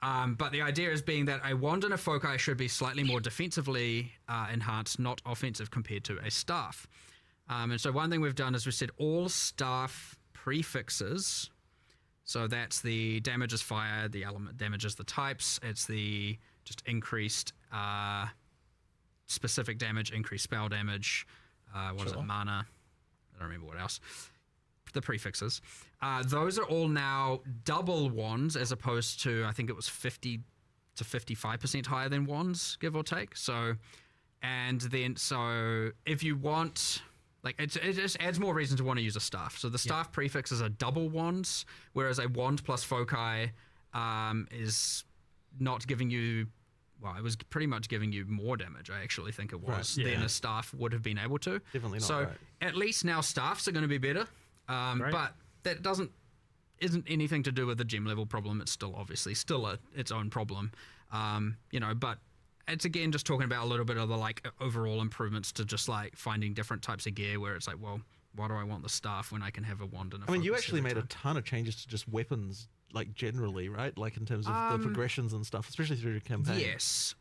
But the idea is being that a wand and a foci should be slightly more defensively enhanced, not offensive compared to a staff. And so one thing we've done is we said all staff prefixes. So that's the damage is fire, the element damage is the types. It's the just increased specific damage, increased spell damage. What is it? Mana. I don't remember what else. The prefixes. Those are all now double wands as opposed to, I think it was 50 to 55% higher than wands, give or take. So, and then, so if you want, like, it just adds more reason to want to use a staff. So the staff prefixes are double wands, whereas a wand plus foci is not giving you, well, it was pretty much giving you more damage, I actually think it was, than a staff would have been able to. Definitely not. So at least now staffs are going to be better. But that isn't anything to do with the gem level problem. It's still obviously its own problem. But it's again just talking about a little bit of the like overall improvements to just like finding different types of gear where it's like, well, why do I want the staff when I can have a wand and a you focus actually every made a time? ton of changes to just weapons, like generally, right? Like in terms of the progressions and stuff, especially through your campaign. Yes.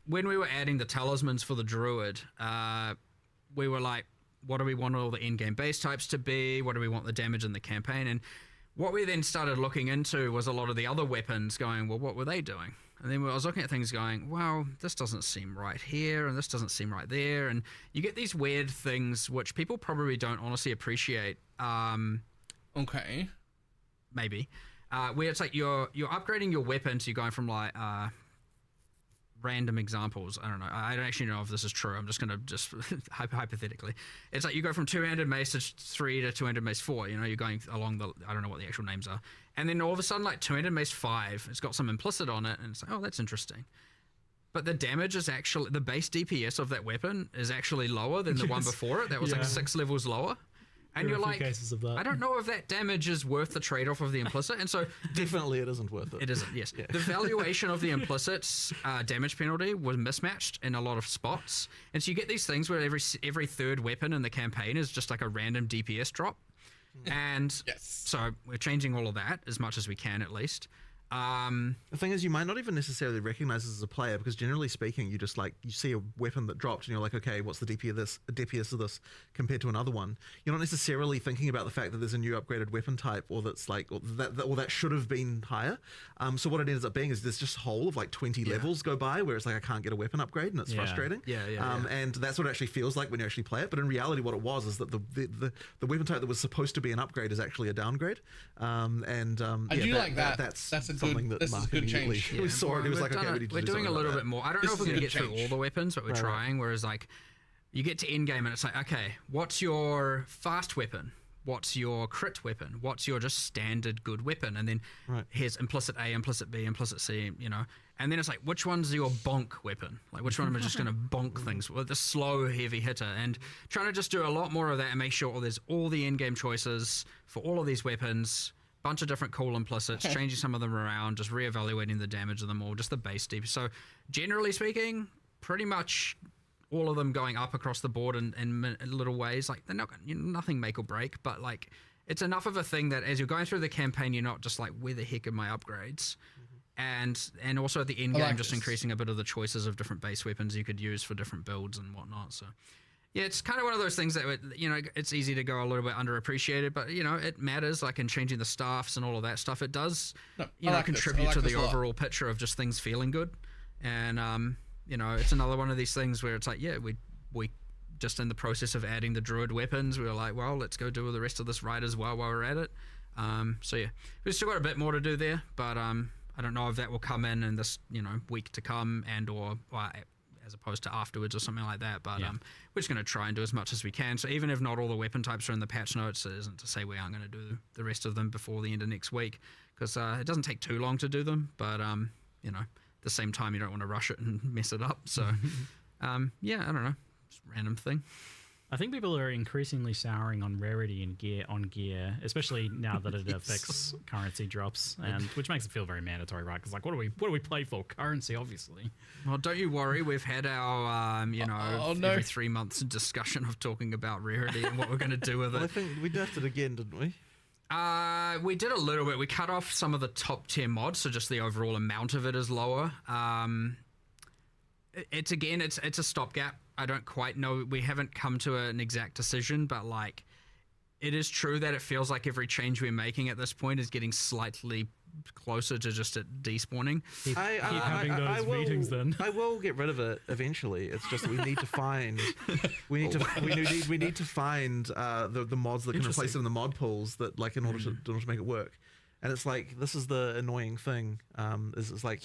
When we were adding the talismans for the druid, we were like, what do we want all the in-game base types to be? What do we want the damage in the campaign? And what we then started looking into was a lot of the other weapons going, well, what were they doing? And then I was looking at things going, well, this doesn't seem right here, and this doesn't seem right there. And you get these weird things which people probably don't honestly appreciate. Okay. Maybe. Where it's like you're upgrading your weapon, so you're going from like random examples. I don't know. I don't actually know if this is true. I'm just going to hypothetically. It's like you go from two-handed mace to 3 to two-handed mace 4. You know, you're going along the, I don't know what the actual names are. And then all of a sudden, like two-handed mace 5, it's got some implicit on it, and it's like, oh, that's interesting. But the damage is actually, the base DPS of that weapon is actually lower than the one before it. That was like 6 levels lower. And you're like, I don't know if that damage is worth the trade-off of the implicit. And so definitely it isn't worth it. It isn't, yes. The valuation of the implicit damage penalty was mismatched in a lot of spots. And so you get these things where every third weapon in the campaign is just like a random DPS drop. And so we're changing all of that as much as we can, at least. The thing is, you might not even necessarily recognize this as a player because generally speaking, you just like, you see a weapon that dropped and you're like, okay, what's the DPS of this compared to another one? You're not necessarily thinking about the fact that there's a new upgraded weapon type or that's like, or that should have been higher. So what it ends up being is there's just a whole of like 20 levels go by where it's like, I can't get a weapon upgrade and it's frustrating. And that's what it actually feels like when you actually play it. But in reality, what it was is that the weapon type that was supposed to be an upgrade is actually a downgrade. I do like that. That's something that Mark immediately we saw it. It was like, okay, we're doing a little bit more. I don't know if we're going to get through all the weapons, but we're trying. Whereas like you get to end game and it's like, okay, what's your fast weapon? What's your crit weapon? What's your just standard good weapon? And then here's implicit A, implicit B, implicit C, you know. And then it's like, which one's your bonk weapon? Like, which one am I just going to bonk things with the slow, heavy hitter? And trying to just do a lot more of that and make sure there's all the in-game choices for all of these weapons. Bunch of different cool implicits, changing some of them around, just reevaluating the damage of them all, just the base deep. So generally speaking, pretty much all of them going up across the board in little ways. Like they're not nothing make or break, but like it's enough of a thing that as you're going through the campaign, you're not just like, where the heck are my upgrades? And also at the end game, just increasing a bit of the choices of different base weapons you could use for different builds and whatnot. So yeah, it's kind of one of those things that, you know, it's easy to go a little bit underappreciated, but you know, it matters, like in changing the staffs and all of that stuff. It does, contribute to the overall picture of just things feeling good. And, you know, it's another one of these things where it's like, yeah, we just in the process of adding the druid weapons, we were like, well, let's go do the rest of this right as well while we're at it. So yeah, we've still got a bit more to do there, but, I don't know if that will come in this, you know, week to come and or as opposed to afterwards or something like that. But we're just going to try and do as much as we can. So even if not all the weapon types are in the patch notes, it isn't to say we aren't going to do the rest of them before the end of next week, because it doesn't take too long to do them. But, you know, at the same time, you don't want to rush it and mess it up. So, yeah, I don't know. Just a random thing. I think people are increasingly souring on rarity and gear, especially now that it affects currency drops, and which makes it feel very mandatory, right? Because like, what do we play for? Currency, obviously. Well, don't you worry. We've had our, you know, every 3 months discussion of talking about rarity and what we're going to do with it. I think we nerfed it again, didn't we? We did a little bit. We cut off some of the top tier mods, so just the overall amount of it is lower. It's a stopgap. I don't quite know. We haven't come to an exact decision, but like, it is true that it feels like every change we're making at this point is getting slightly closer to just it despawning. Keep having those meetings then. I will get rid of it eventually. It's just we need to find we need to find the mods that can replace it in the mod pools that like in order to make it work. And it's like, this is the annoying thing. It's like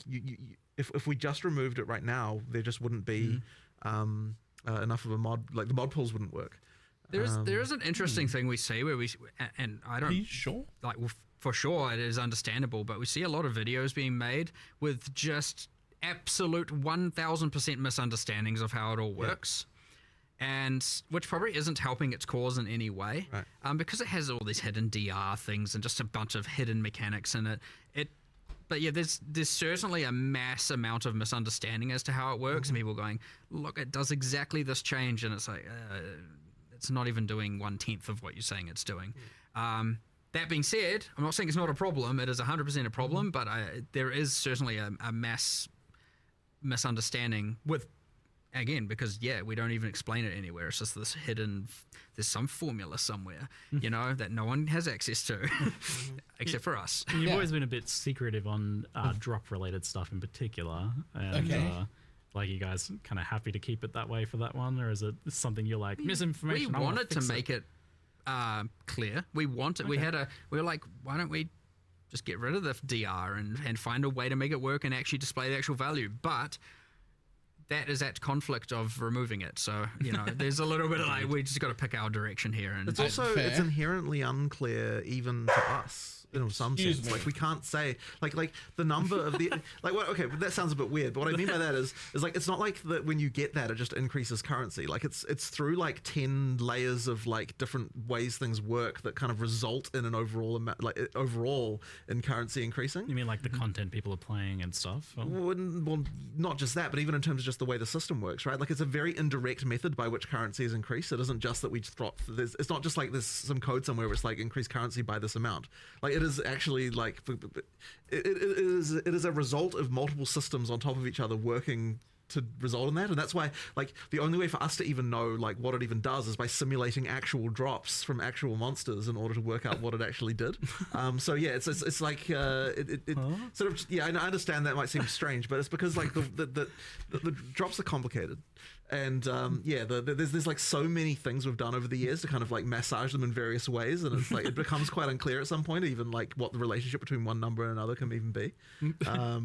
if we just removed it right now, there just wouldn't be enough of a mod, like the mod pools wouldn't work. There is an interesting thing we see where and I don't. Are you sure? Like, for sure, it is understandable, but we see a lot of videos being made with just absolute 1000% misunderstandings of how it all works. And which probably isn't helping its cause in any way, because it has all these hidden DR things and just a bunch of hidden mechanics in it. But yeah, there's certainly a mass amount of misunderstanding as to how it works, and people going, look, it does exactly this change, and it's like, it's not even doing 1/10 of what you're saying it's doing. That being said, I'm not saying it's not a problem. It is 100% a problem, but there is certainly a mass misunderstanding with, again, because we don't even explain it anywhere. It's just this hidden, there's some formula somewhere, you know, that no one has access to, except for us. You've always been a bit secretive on drop-related stuff in particular, and like, you guys kind of happy to keep it that way for that one, or is it something you're like, misinformation? We wanted to make it clear. We wanted. We were like, why don't we just get rid of the DR and find a way to make it work and actually display the actual value? But that is at conflict of removing it. So, you know, there's a little bit of like, we just got to pick our direction here. And it's also, it's inherently unclear even to us. In some sense, like we can't say like the number of the like what okay, but that sounds a bit weird, but what I mean by that is like, it's not like that when you get that it just increases currency. Like it's through like 10 layers of like different ways things work that kind of result in an overall amount, like overall in currency increasing. You mean like the content people are playing and stuff? Well, not just that, but even in terms of just the way the system works, right? Like it's a very indirect method by which currency is increased. It isn't just that we drop. It's not just like there's some code somewhere where it's like increase currency by this amount. Like it is actually like it is a result of multiple systems on top of each other working to result in that, and that's why like the only way for us to even know like what it even does is by simulating actual drops from actual monsters in order to work out what it actually did. So yeah, it's like sort of I understand that might seem strange, but it's because like the drops are complicated. And there's like so many things we've done over the years to kind of like massage them in various ways, and it's like it becomes quite unclear at some point even like what the relationship between one number and another can even be. I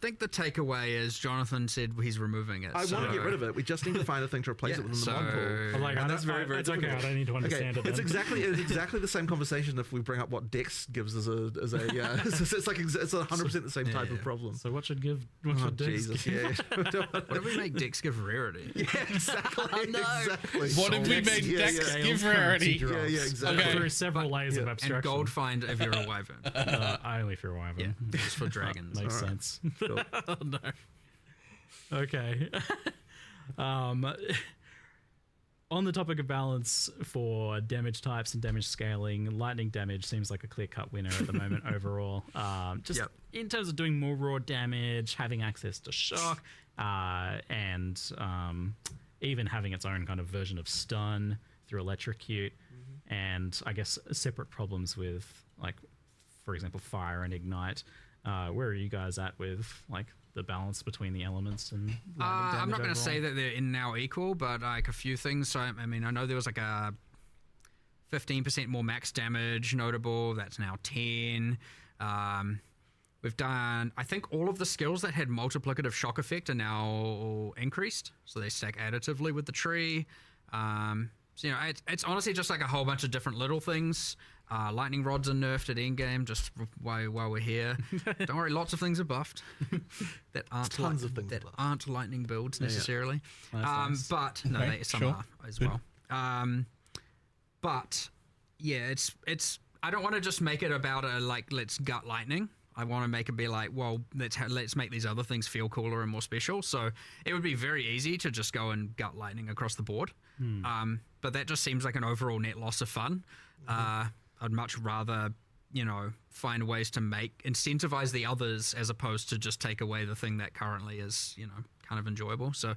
think the takeaway is Jonathan said he's removing it. I want to get rid of it. We just need to find a thing to replace it within the mod pool. Like, and that's very difficult. Okay, I don't need to understand it. It's exactly the same conversation if we bring up what Dex gives as a it's like it's 100% the same type of problem. So what should Dex Jesus, give? What if we make Dex give rarity? Yeah, exactly. Exactly. What if we make Dex give rarity? Yeah, exactly. Through several layers of abstraction. And gold find if you're a wyvern. Only if you're a wyvern. Yeah, just for dragons. Makes sense. Cool. Oh, no. Okay. on the topic of balance for damage types and damage scaling, lightning damage seems like a clear-cut winner at the moment overall. Just in terms of doing more raw damage, having access to shock, and even having its own kind of version of stun through electrocute, and I guess separate problems with, like, for example, fire and ignite. Where are you guys at with, like, the balance between the elements and I'm not going to say that they're in now equal, but like a few things. So I mean, I know there was like a 15% more max damage notable. That's now 10. We've done, I think all of the skills that had multiplicative shock effect are now increased, so they stack additively with the tree. So, you know, it's honestly just like a whole bunch of different little things. Lightning rods are nerfed at endgame, just while we're here. Don't worry, lots of things are buffed that aren't Tons of things that aren't lightning builds necessarily. Nice. But no, some are as well. But yeah, it's. I don't want to just make it about let's gut lightning. I want to make it be like, well, let's make these other things feel cooler and more special. So it would be very easy to just go and gut lightning across the board. But that just seems like an overall net loss of fun. I'd much rather, you know, find ways to incentivize the others as opposed to just take away the thing that currently is, you know, kind of enjoyable. So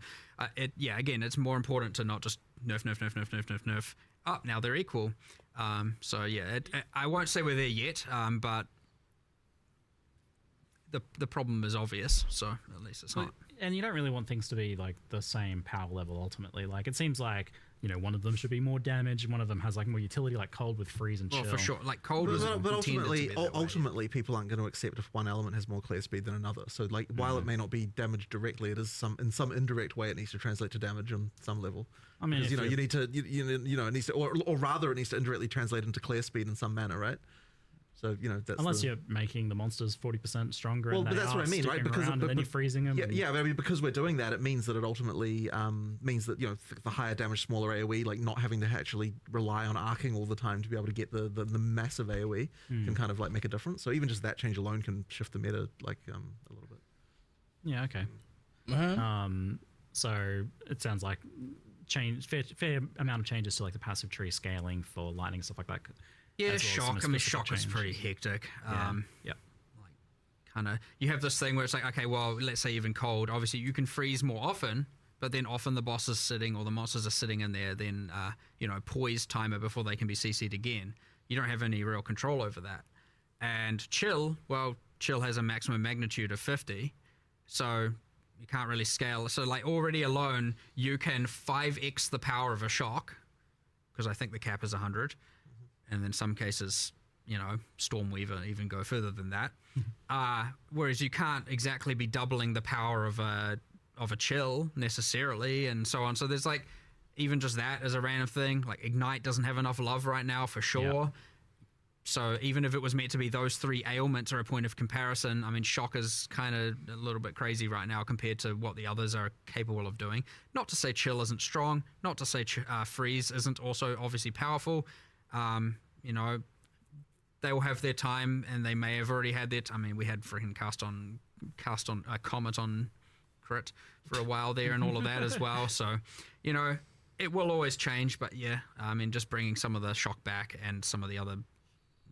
again, it's more important to not just nerf. Oh, now they're equal. So yeah, I won't say we're there yet, but the problem is obvious, so at least it's not. And you don't really want things to be like the same power level ultimately. Like, it seems like, you know, one of them should be more damage, and one of them has like more utility, like cold with freeze and chill. Well, for sure, like cold was but ultimately people aren't going to accept if one element has more clear speed than another. So like, while it may not be damaged directly, it is in some indirect way it needs to translate to damage on some level. I mean, because, you know, you need to it needs to, or rather it needs to indirectly translate into clear speed in some manner, right? So, you know, that's unless you're making the monsters 40% stronger. Well, and but that's what I mean, right? Because and then you're freezing them. Yeah, but I mean, because we're doing that, it means that it ultimately means that, you know, the higher damage, smaller AOE, like not having to actually rely on arcing all the time to be able to get the massive AOE can kind of like make a difference. So even just that change alone can shift the meta like a little bit. Yeah. Okay. So it sounds like fair amount of changes to like the passive tree scaling for lightning and stuff like that. Yeah, shock. I mean, shock is pretty hectic. Like, kind of, you have this thing where it's like, okay, well, let's say even cold. Obviously, you can freeze more often, but then often the boss is sitting or the monsters are sitting in there. Then, you know, poise timer before they can be CC'd again. You don't have any real control over that. And chill, well, chill has a maximum magnitude of 50, so you can't really scale. So, like, already alone, you can 5x the power of a shock, because I think the cap is 100. And in some cases, you know, Stormweaver even go further than that. Whereas you can't exactly be doubling the power of a chill necessarily, and so on. So there's like, even just that as a random thing. Like Ignite doesn't have enough love right now for sure. Yep. So even if it was meant to be those three ailments are a point of comparison, I mean, Shock is kind of a little bit crazy right now compared to what the others are capable of doing. Not to say Chill isn't strong. Not to say Freeze isn't also obviously powerful. You know, they will have their time, and they may have already had their. I mean, we had freaking cast on Comet on crit for a while there, and all of that as well. So, you know, it will always change. But yeah, I mean, just bringing some of the Shock back and some of the other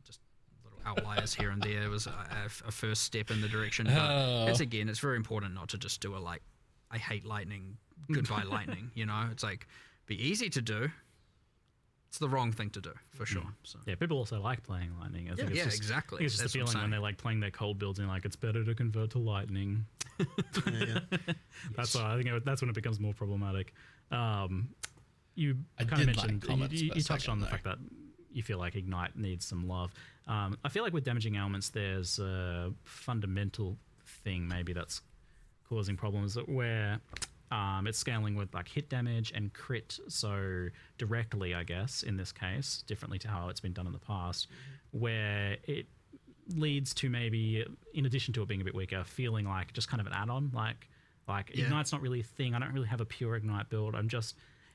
just little outliers here and there was a first step in the direction. But it's very important not to just do I hate lightning, goodbye lightning. You know, it's like be easy to do. It's the wrong thing to do, for sure. So. Yeah, people also like playing lightning. I think exactly. I think it's just the feeling when they like playing their cold builds and like, it's better to convert to lightning. That's why I think that's when it becomes more problematic. You kind of mentioned, you touched on the fact that you feel like Ignite needs some love. I feel like with damaging elements, there's a fundamental thing maybe that's causing problems where it's scaling with like hit damage and crit, so directly, I guess, in this case, differently to how it's been done in the past, where it leads to maybe, in addition to it being a bit weaker, feeling like just kind of an add-on, like Ignite's not really a thing. I don't really have a pure Ignite build.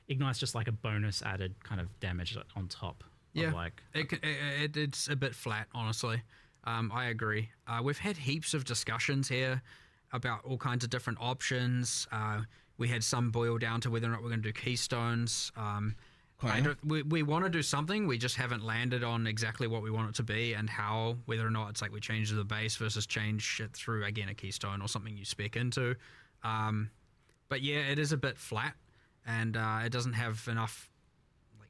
Ignite's just like a bonus added kind of damage on top. Yeah, it's a bit flat, honestly. I agree. We've had heaps of discussions here about all kinds of different options. We had some boil down to whether or not we're going to do keystones. Okay. We want to do something. We just haven't landed on exactly what we want it to be and how, whether or not it's like we change the base versus change it through, again, a keystone or something you spec into. But yeah, it is a bit flat, and it doesn't have enough. Like,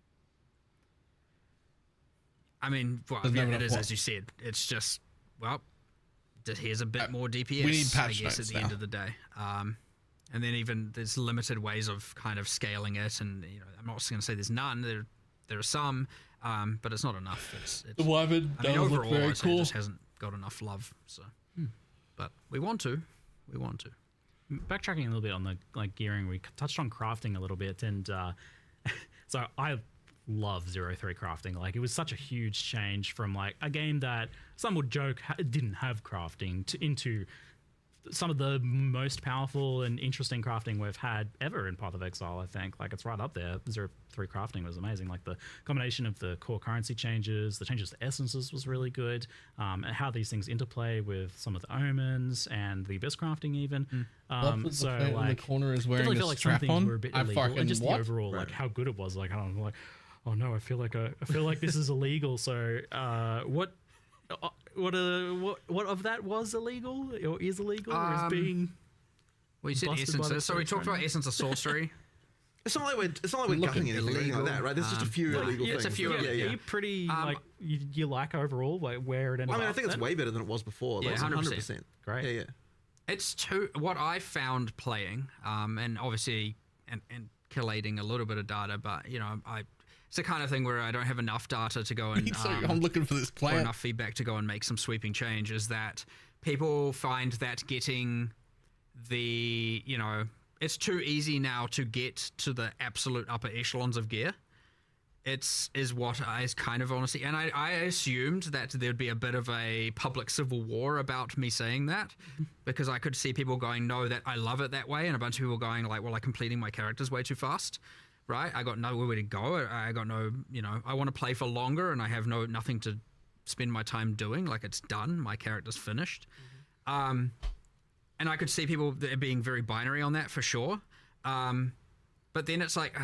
I mean, well, yeah, it is, as you said. It's just, well, here's a bit more DPS, we need patch I guess, at the end of the day. And then even there's limited ways of kind of scaling it, and I'm not going to say there's none. There are some, but it's not enough. It's the Wyvern does look overall, very I'd say cool. it just hasn't got enough love. So, but we want to. Backtracking a little bit on the gearing, we touched on crafting a little bit, and so I love 0-3 crafting. Like, it was such a huge change from like a game that some would joke didn't have crafting into some of the most powerful and interesting crafting we've had ever in Path of Exile. I think like it's right up there. 0-3 crafting was amazing. Like the combination of the core currency changes, the changes to essences was really good, and how these things interplay with some of the omens and the abyss crafting even. So like, in the corner is wearing definitely a feel like strap some things on. were a bit I illegal, fucking and just what? the overall like how good it was. Like, I don't know, like, oh no, I feel like this is illegal. So what of that was illegal or is illegal or is being? Well, you said essences, so we talked about essence of sorcery. It's not like we're gutting anything or anything like that, right? There's just a few illegal things. It's a few. Yeah. Are you pretty like you like overall like where it ended I mean, up I think it's then? way better than it was before. Yeah, like, 100%. Great. Yeah. It's what I found playing, and obviously and collating a little bit of data, but it's the kind of thing where I don't have enough data to go and I'm looking for this or plan. enough feedback to go and make some sweeping changes. That people find that getting the it's too easy now to get to the absolute upper echelons of gear. Is what I kind of honestly, and I assumed that there'd be a bit of a public civil war about me saying that, because I could see people going, no, that I love it that way, and a bunch of people going like, well, I'm completing my characters way too fast, right? I got nowhere to go. I got no, I want to play for longer, and I have nothing to spend my time doing. Like, it's done, my character's finished. And I could see people being very binary on that for sure. But then it's like,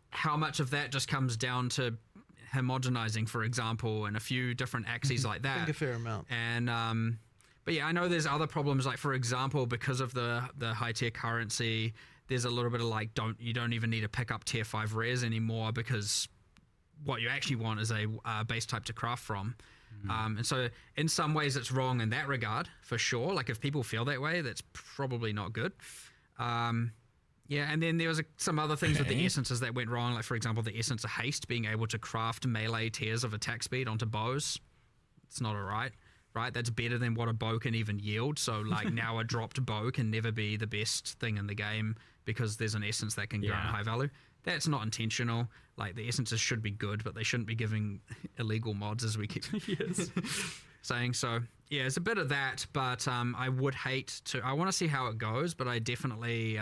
how much of that just comes down to homogenizing, for example, and a few different axes like that. I think a fair amount. And but yeah, I know there's other problems, like for example, because of the high tier currency, there's a little bit of like you don't even need to pick up tier 5 rares anymore, because what you actually want is a base type to craft from. And so in some ways it's wrong in that regard, for sure. Like, if people feel that way, that's probably not good. Yeah, and then there was some other things with the essences that went wrong. Like, for example, the essence of haste, being able to craft melee tiers of attack speed onto bows. It's not alright, right? That's better than what a bow can even yield. So, like, now a dropped bow can never be the best thing in the game because there's an essence that can grant high value. That's not intentional. Like, the essences should be good, but they shouldn't be giving illegal mods, as we keep saying. So, yeah, it's a bit of that, but I would hate to... I want to see how it goes, but I definitely...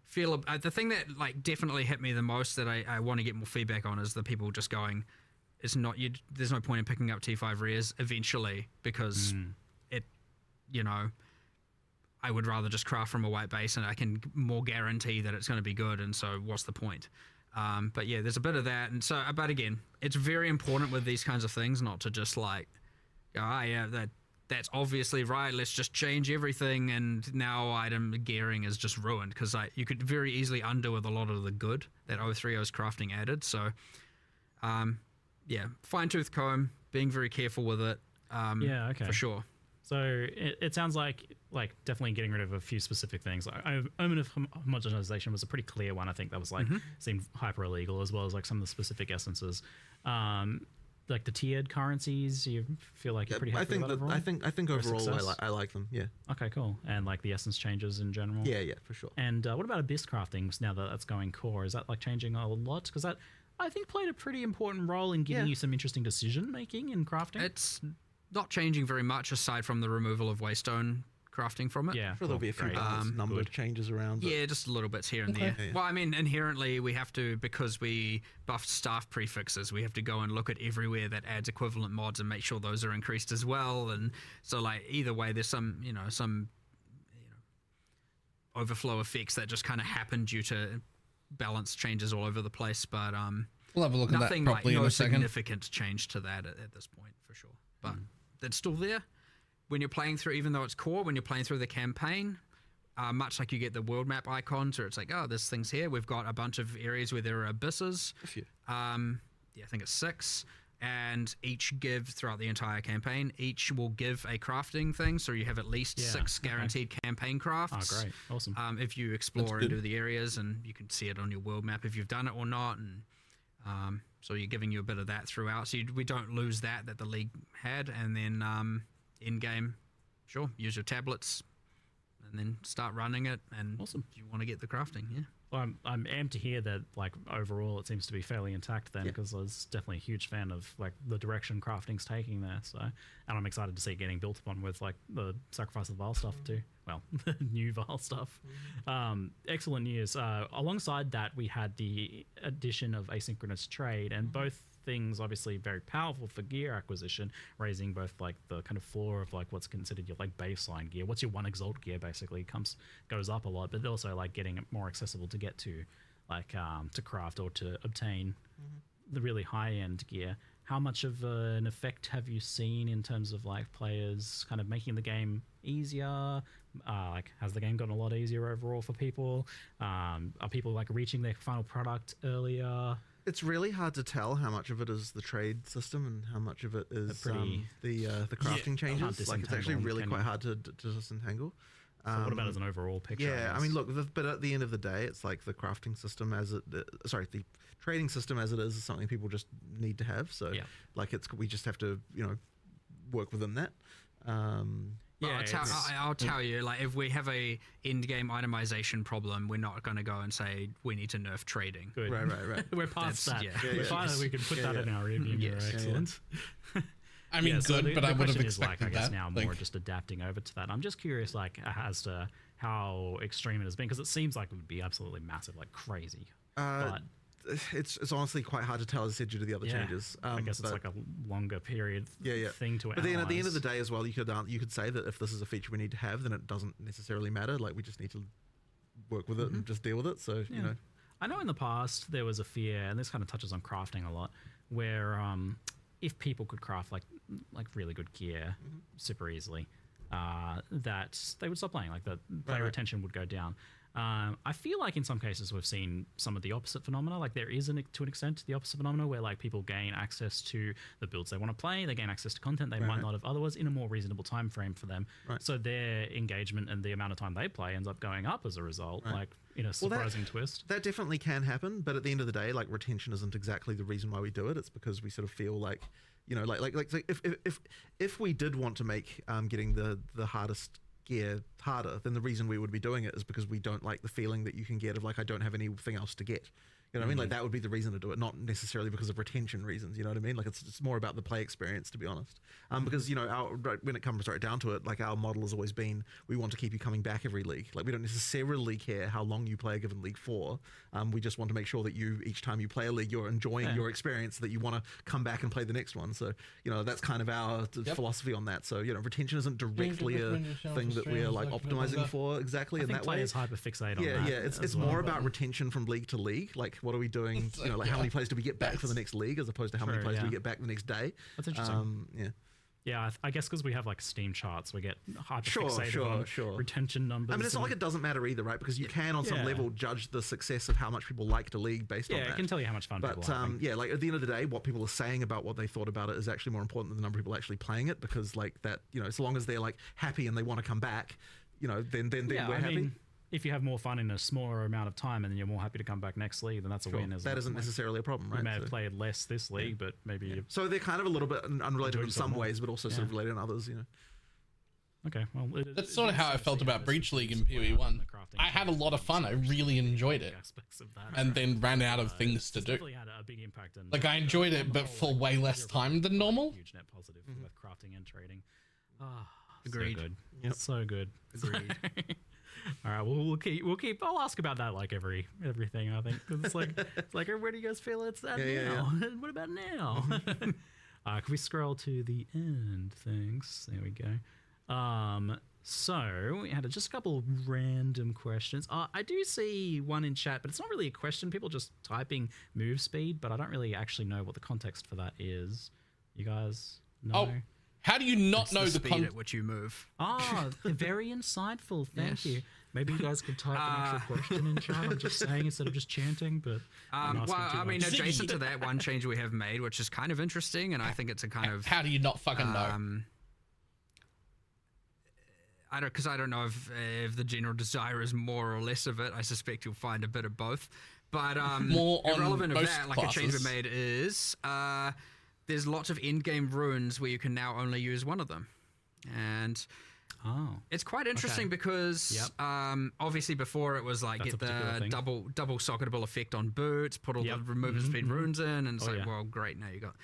feel the thing that like definitely hit me the most that I want to get more feedback on is the people just going, it's not you. There's no point in picking up T5 rares eventually, because it, I would rather just craft from a white base and I can more guarantee that it's going to be good. And so what's the point? But yeah, there's a bit of that. And so, but again, it's very important with these kinds of things not to just like, that's obviously right, let's just change everything, and now item gearing is just ruined, because you could very easily undo with a lot of the good that 030's crafting added. So yeah, fine-tooth comb, being very careful with it, for sure. So it sounds like definitely getting rid of a few specific things. Like Omen of Homogenization was a pretty clear one. I think that was like seemed hyper illegal, as well as like some of the specific essences. Like the tiered currencies, you feel like you're pretty happy with that overall? I think overall I like them. Yeah. Okay, cool. And like the essence changes in general. Yeah, for sure. And what about abyss crafting? Now that that's going core, is that like changing a lot? Because that I think played a pretty important role in giving you some interesting decision making in crafting. It's not changing very much aside from the removal of waystone crafting from it. Yeah, I'm sure there'll be a few number of changes around. Yeah, just little bits here and there. Yeah. Well, I mean, inherently we have to, because we buffed staff prefixes, we have to go and look at everywhere that adds equivalent mods and make sure those are increased as well. And so, like, either way, there's some overflow effects that just kind of happen due to balance changes all over the place. But we'll have a look at that nothing properly like in no a second. significant change to that at this point for sure. But it's still there when you're playing through, even though it's core. When you're playing through the campaign, much like you get the world map icons, or it's like, oh, this thing's here. We've got a bunch of areas where there are abysses. A few. Yeah, I think it's 6. And each give throughout the entire campaign, each will give a crafting thing, so you have at least 6 guaranteed campaign crafts. Oh, great. Awesome. If you explore and do the areas, and you can see it on your world map if you've done it or not. And so you're giving you a bit of that throughout. So we don't lose that the league had. And then in-game, sure, use your tablets and then start running it. And awesome. You want to get the crafting, yeah. Well, I'm amped to hear that, like, overall it seems to be fairly intact then, because I was definitely a huge fan of, like, the direction crafting's taking there. So, and I'm excited to see it getting built upon with, like, the Sacrifice of the Vile stuff too. Well, the new Vile stuff. Excellent news. Alongside that, we had the addition of asynchronous trade, and both things obviously very powerful for gear acquisition, raising both like the kind of floor of like what's considered your like baseline gear. What's your 1 exalt gear basically goes up a lot, but also like getting it more accessible to get to, like to craft or to obtain the really high end gear. How much of an effect have you seen in terms of like players kind of making the game easier? Like, has the game gotten a lot easier overall for people? Are people like reaching their final product earlier? It's really hard to tell how much of it is the trade system and how much of it is the crafting changes. Like, it's actually really quite hard to disentangle. So what about as an overall picture? Yeah, I mean, look, but at the end of the day, it's like the crafting system the trading system as it is something people just need to have. So, like, we just have to, work within that. I'll tell you, like, if we have a end-game itemization problem, we're not going to go and say we need to nerf trading. Good. Right. We're past that. Finally, we can put that in our review mirror. Excellent. I mean, good, but I would have expected I guess that. now more just adapting over to that. I'm just curious, like, as to how extreme it has been, because it seems like it would be absolutely massive, like crazy. But it's honestly quite hard to tell, as I said, due to the other changes. I guess it's like a longer period thing to analyze. But then at the end of the day as well, you could say that if this is a feature we need to have, then it doesn't necessarily matter. Like, we just need to work with it and just deal with it. So, I know in the past there was a fear, and this kind of touches on crafting a lot, where if people could craft like really good gear super easily, that they would stop playing. Like, the player retention would go down. I feel like in some cases we've seen some of the opposite phenomena. Like, there is to an extent the opposite phenomena where like people gain access to the builds they want to play, they gain access to content they might not have otherwise in a more reasonable time frame for them. So their engagement and the amount of time they play ends up going up as a result, like in a surprising twist. That definitely can happen, but at the end of the day, like, retention isn't exactly the reason why we do it. It's because we sort of feel like, if we did want to make getting the hardest gear harder, then the reason we would be doing it is because we don't like the feeling that you can get of like, I don't have anything else to get. You know what I mean? Like, that would be the reason to do it, not necessarily because of retention reasons. You know what I mean? Like, it's more about the play experience, to be honest. Because, when it comes right down to it, like, our model has always been, we want to keep you coming back every league. Like, we don't necessarily care how long you play a given league for. We just want to make sure that each time you play a league, you're enjoying your experience, that you want to come back and play the next one. So, that's kind of our philosophy on that. So, retention isn't directly a thing that we're like optimizing for exactly in that way. Players hyper-fixate on that. Yeah, it's more about retention from league to league. Like, what are we doing? Like, how many players do we get back for the next league, as opposed to how many players do we get back the next day? That's interesting. Yeah, I guess because we have like Steam charts, we get hyper-fixated on retention numbers. I mean, it's not like it doesn't matter either, right? Because you can, on some level, judge the success of how much people like the league based on that. Yeah, it can tell you how much fun people are. But like, at the end of the day, what people are saying about what they thought about it is actually more important than the number of people actually playing it. Because, like, that, so long as they're like happy and they want to come back, then we're happy. If you have more fun in a smaller amount of time and then you're more happy to come back next league, then that's a win. That isn't necessarily a problem, right? You may have played less this league, but maybe... So they're kind of a little bit unrelated in some ways, but also sort of related in others, Okay, well... That's sort of how I felt about Breach League in PoE1. I had a lot of fun. I really enjoyed it. And then ran out of things to do. Had a big impact. Like, I enjoyed it, but for way less time than normal. Huge net positive for both crafting and trading. Agreed. So good. So good. Agreed. All right, well, we'll keep. I'll ask about that like everything. I think it's like where do you guys feel it's at now? What about now? Can we scroll to the end? Thanks. There we go. So we had just a couple of random questions. I do see one in chat, but it's not really a question. People just typing move speed, but I don't really actually know what the context for that is. You guys know? Oh, how do you not know the speed at which you move? Ah, very insightful. Thank you. Maybe you guys could type an actual question in chat. I'm just saying instead of just chanting, but well, I mean, adjacent to that, one change we have made, which is kind of interesting, and I think it's a kind of... How do you not fucking know? Because I don't know if the general desire is more or less of it. I suspect you'll find a bit of both. But more irrelevant of most that, like a change we classes. made is there's lots of in-game runes where you can now only use one of them, and it's quite interesting because obviously before it was like That's get a particular the thing. double socketable effect on boots, put all the movement speed runes in, and it's like, yeah. well, great, now you got,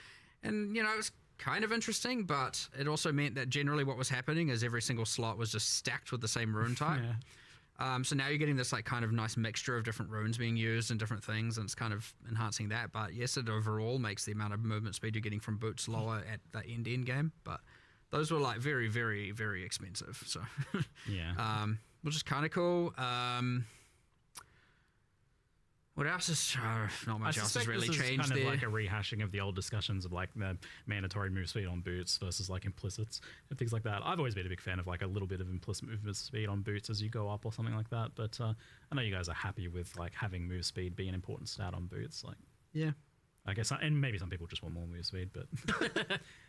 and you know it's kind of interesting, but it also meant that generally what was happening is every single slot was just stacked with the same rune type. So now you're getting this like kind of nice mixture of different runes being used and different things, and it's kind of enhancing that. But yes, it overall makes the amount of movement speed you're getting from boots lower at the end game. But those were like very, very, very expensive. So which is kind of cool. What else is not much else has really this is changed kind there. of like a rehashing of the old discussions of like the mandatory move speed on boots versus like implicits and things like that. I've always been a big fan of like a little bit of implicit movement speed on boots as you go up or something like that. But I know you guys are happy with like having move speed be an important stat on boots. Like, yeah, I guess, and maybe some people just want more move speed, but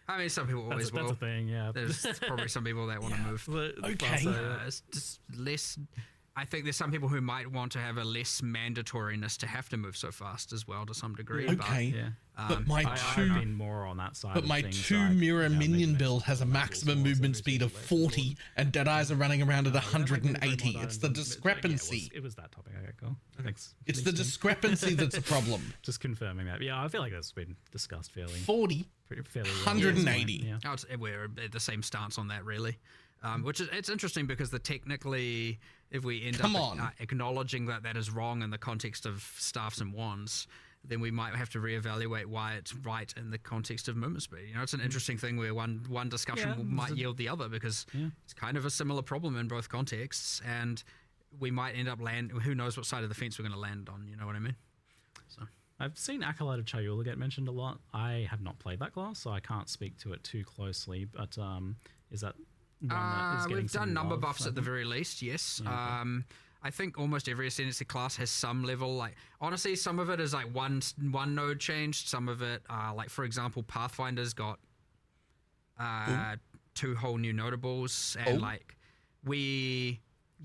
I mean, some people always will. That's a thing, yeah. There's probably some people that want to move. Okay. It's just less. I think there's some people who might want to have a less mandatoriness to have to move so fast as well to some degree. Okay. But my I've been more on that side. But of my things, 2 like, mirror making minion it build has a maximum movement speed of 40, and Deadeyes are running around at 180. It's the discrepancy. It was that topic. Okay, cool. Thanks. It's the discrepancy that's a problem. Just confirming that. Yeah, I feel like that's been discussed fairly. 40, fairly 180. Yeah. Oh, we're at the same stance on that, really. Which is it's interesting because technically, if we end up acknowledging that is wrong in the context of staffs and wands, then we might have to reevaluate why it's right in the context of movement speed. You know, it's an interesting thing where one discussion might yield the other because it's kind of a similar problem in both contexts, and we might end up who knows what side of the fence we're going to land on. You know what I mean? So I've seen Acolyte of Chayula get mentioned a lot. I have not played that class, so I can't speak to it too closely. But is that one that is getting we've done some number love, buffs I at the think? very least, yes. Yeah, okay. I think almost every ascendancy class has some level. Like honestly, some of it is like one node changed. Some of it, like for example, Pathfinder's got 2 whole new notables, and like we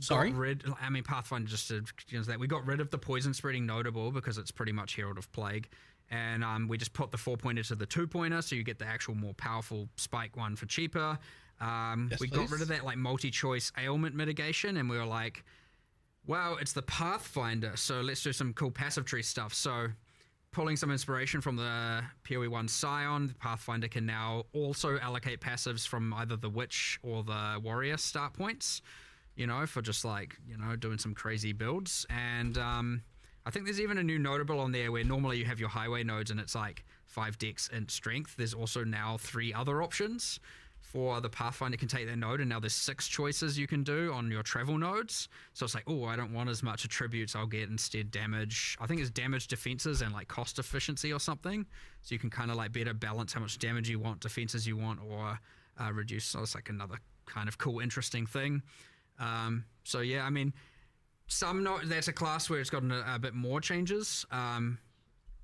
got rid. I mean, Pathfinder just did that. We got rid of the poison spreading notable because it's pretty much Herald of Plague. And we just put the 4-pointer to the 2-pointer, so you get the actual more powerful spike one for cheaper. We got rid of that like multi-choice ailment mitigation, and we were like, wow, it's the Pathfinder, so let's do some cool passive tree stuff. So pulling some inspiration from the PoE1 Scion, the Pathfinder can now also allocate passives from either the Witch or the Warrior start points, you know, for just like, you know, doing some crazy builds. And I think there's even a new notable on there where normally you have your highway nodes and it's like 5 dex and strength. There's also now 3 other options for the Pathfinder can take that node, and now there's 6 choices you can do on your travel nodes. So it's like, oh, I don't want as much attributes, I'll get instead damage. I think it's damage, defenses, and like cost efficiency or something. So you can kind of like better balance how much damage you want, defenses you want, or reduce. So it's like another kind of cool, interesting thing. So yeah, I mean, that's a class where it's gotten a bit more changes.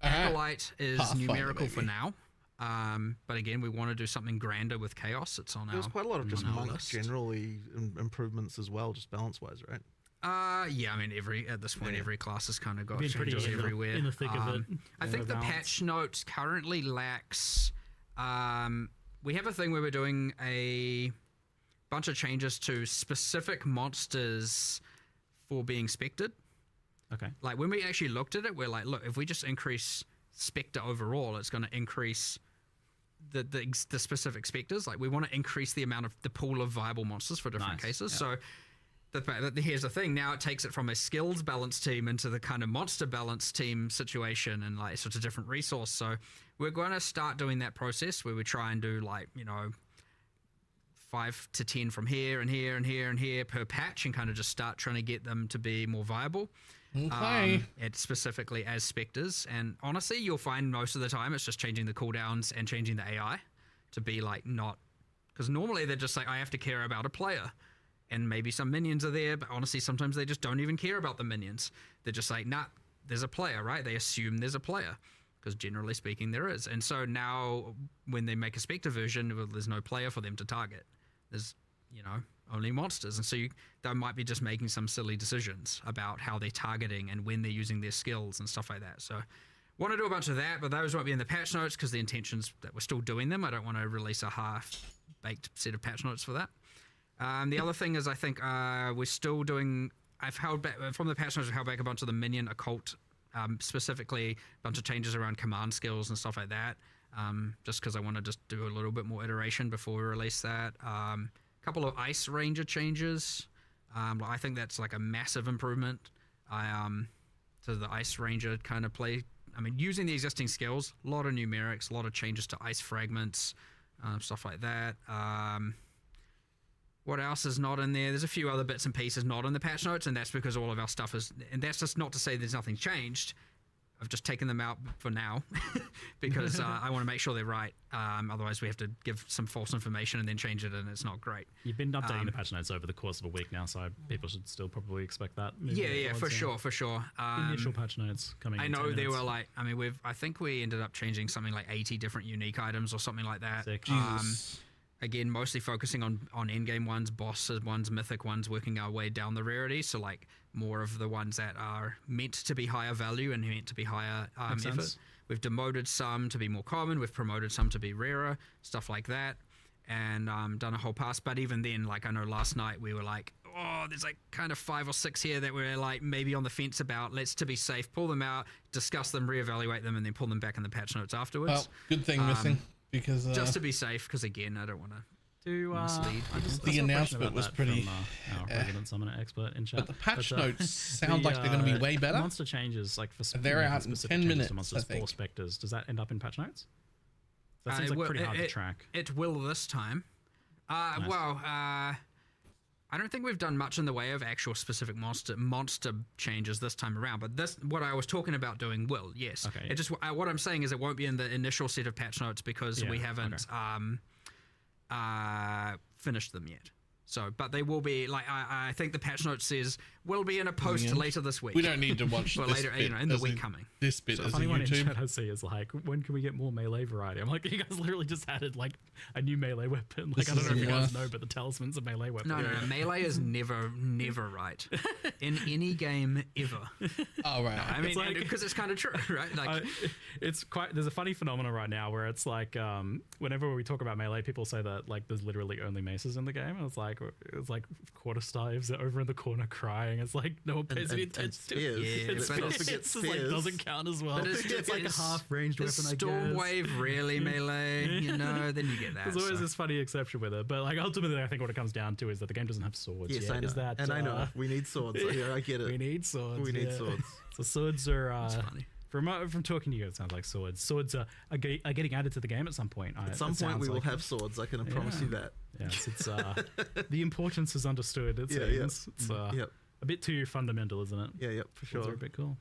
Acolyte is numerical for now. But again, we want to do something grander with Chaos. It's on There's quite a lot of just monk list. generally improvements as well, just balance-wise, right? Yeah, I mean, at this point, every class has kind of got Been pretty changes everywhere. in the thick of it. I think the patch note currently lacks... we have a thing where we're doing a bunch of changes to specific monsters for being spected. Okay. Like, when we actually looked at it, we're like, look, if we just increase Spectre overall, it's going to increase the specific specters. Like, we want to increase the amount of the pool of viable monsters for different cases. So here's the thing, now it takes it from a skills balance team into the kind of monster balance team situation, and like, so it's a different resource. So we're going to start doing that process where we try and do like, you know, 5 to 10 from here and here and here and here per patch, and kind of just start trying to get them to be more viable. Okay. Specifically as specters, and honestly, you'll find most of the time it's just changing the cooldowns and changing the AI to be like not, because normally they're just like, I have to care about a player, and maybe some minions are there, but honestly, sometimes they just don't even care about the minions. They're just like, nah, there's a player, right? They assume there's a player, because generally speaking, there is. And so now, when they make a specter version, well, there's no player for them to target. There's, only monsters, and so they might be just making some silly decisions about how they're targeting and when they're using their skills and stuff like that. So want to do a bunch of that, but those won't be in the patch notes because the intention's that we're still doing them. I don't want to release a half-baked set of patch notes for that. The other thing is, I think we're still doing, I've held back from the patch notes, I've held back a bunch of the minion occult, specifically a bunch of changes around command skills and stuff like that, just because I want to just do a little bit more iteration before we release that. Couple of Ice Ranger changes. I think that's like a massive improvement to the Ice Ranger kind of play. I mean, using the existing skills, a lot of numerics, a lot of changes to ice fragments, stuff like that. What else is not in there? There's a few other bits and pieces not in the patch notes, and that's because all of our stuff is, and that's just not to say there's nothing changed. I've just taken them out for now because I want to make sure they're right. Otherwise, we have to give some false information and then change it, and it's not great. You've been updating the patch notes over the course of a week now, so people should still probably expect that. Yeah, for sure. Initial patch notes coming. I know they were like, I mean, I think we ended up changing something like 80 different unique items or something like that. Jesus. Again, mostly focusing on end-game ones, boss ones, mythic ones, working our way down the rarity. So, like, more of the ones that are meant to be higher value and meant to be higher effort. We've demoted some to be more common. We've promoted some to be rarer, stuff like that. And done a whole pass. But even then, like, I know last night we were like, oh, there's like kind of 5 or 6 here that we're like maybe on the fence about. Let's, to be safe, pull them out, discuss them, reevaluate them, and then pull them back in the patch notes afterwards. Well, good thing missing. Because just to be safe, because again, I don't want to mislead. The announcement was pretty. From our resident summoner expert in chat. But the patch notes sound like they're going to be way better. Monster changes, like for they're out in 10 minutes. To monsters, I think. 4 specters. Does that end up in patch notes? That seems like pretty hard to track. It will this time. Nice. Well, I don't think we've done much in the way of actual specific monster changes this time around, but this, what I was talking about doing, will, yes. Okay. It just what I'm saying is it won't be in the initial set of patch notes because we haven't finished them yet. So, but they will be, like, I think the patch note says will be in a post later this week. We don't need to watch well, this later, bit in the week coming. This bit so as a funny one in YouTube. chat I see is like, when can we get more melee variety? I'm like, you guys literally just added like a new melee weapon. Like, I don't know if you guys know, but the talisman's a melee weapon. No, melee is never right in any game ever. Oh right. No, I mean, because it's kind of true, right? Like, it's quite. There's a funny phenomenon right now where it's like, whenever we talk about melee, people say that like there's literally only maces in the game, and it's like quarterstaves are over in the corner crying. It's like no one pays any attention to it. Yeah, it's like doesn't count as well. But it's like a half ranged weapon. I guess. Stormwave really melee, then you get that. There's always this funny exception with it, but like ultimately, I think what it comes down to is that the game doesn't have swords. Yes, yet. I know. Is that, and I know we need swords. Yeah, I get it. We need swords. We need swords. So swords are. From talking to you, it sounds like swords. Swords are getting added to the game at some point. At some point, we will have swords. I can promise you that. Yes, it's the importance is understood. It seems it's a bit too fundamental, isn't it? Yeah, for sure. Swords are a bit cool.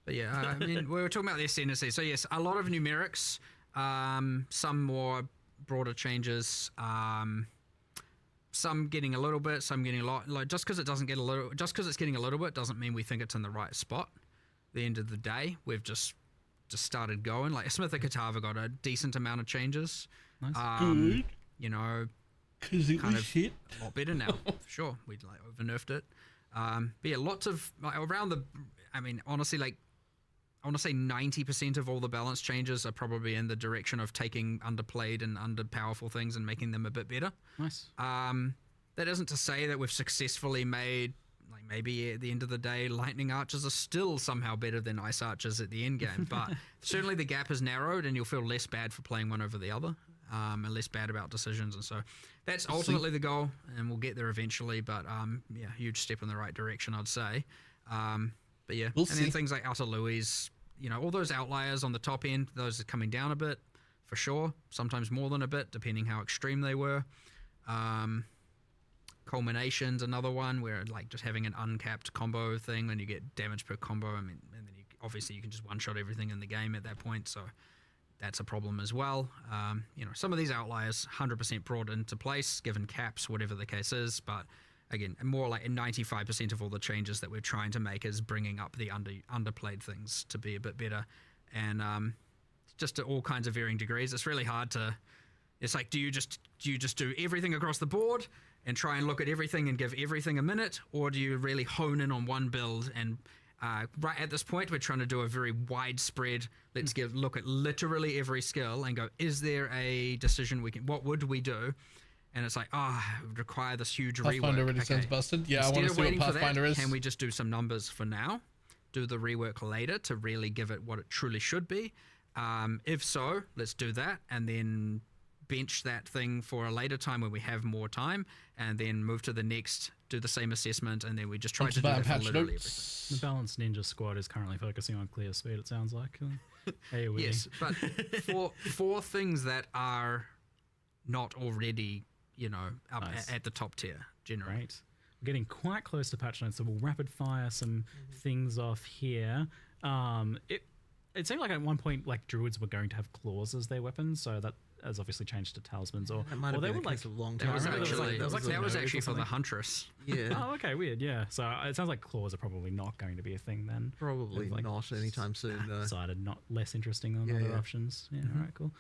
But yeah, I mean, we were talking about the ascendancy. So yes, a lot of numerics, some more broader changes, some getting a little bit, some getting a lot. Like just because it's getting a little bit doesn't mean we think it's in the right spot. At the end of the day, we've just started going. Like Smith and Katava got a decent amount of changes. Nice. Good. Because it was shit. A lot better now, for sure. We like over nerfed it. But yeah, lots of like around the. I mean, honestly, like I want to say 90% of all the balance changes are probably in the direction of taking underplayed and underpowerful things and making them a bit better. Nice. That isn't to say that we've successfully made, like maybe at the end of the day, lightning archers are still somehow better than ice archers at the end game, but certainly the gap has narrowed and you'll feel less bad for playing one over the other, and less bad about decisions. And so that's ultimately the goal, and we'll get there eventually, but yeah, huge step in the right direction, I'd say. But yeah, then things like Outer Louis, all those outliers on the top end, those are coming down a bit, for sure. Sometimes more than a bit, depending how extreme they were. Culmination's another one where like just having an uncapped combo thing and you get damage per combo. I mean, and then obviously you can just one-shot everything in the game at that point. So that's a problem as well. Some of these outliers 100% brought into place given caps, whatever the case is. But again, more like 95% of all the changes that we're trying to make is bringing up the underplayed things to be a bit better. And just to all kinds of varying degrees. It's really hard to. It's like, do you just do everything across the board and try and look at everything and give everything a minute, or do you really hone in on one build? And right at this point, we're trying to do a very widespread. Let's look at literally every skill and go, is there a decision we can? What would we do? And it's like, it would require this huge Pathfinder rework. really sounds busted. Yeah, I want to see what Pathfinder is. Can we just do some numbers for now? Do the rework later to really give it what it truly should be? If so, let's do that, and then bench that thing for a later time when we have more time, and then move to the next, do the same assessment, and then we just try to do that for literally everything. The Balanced Ninja Squad is currently focusing on clear speed, it sounds like. AoE. Yes, but for things that are not already, up at the top tier, generally. Right. We're getting quite close to patch notes, so we'll rapid fire some things off here. It seemed like at one point, like druids were going to have claws as their weapons, so that has obviously changed to talismans. Or that might have been a long time. That was actually for the huntress. Yeah. Oh, okay, weird. Yeah. So it sounds like claws are probably not going to be a thing then. Probably not anytime soon. Decided not less interesting than other options. Yeah. All right. Cool.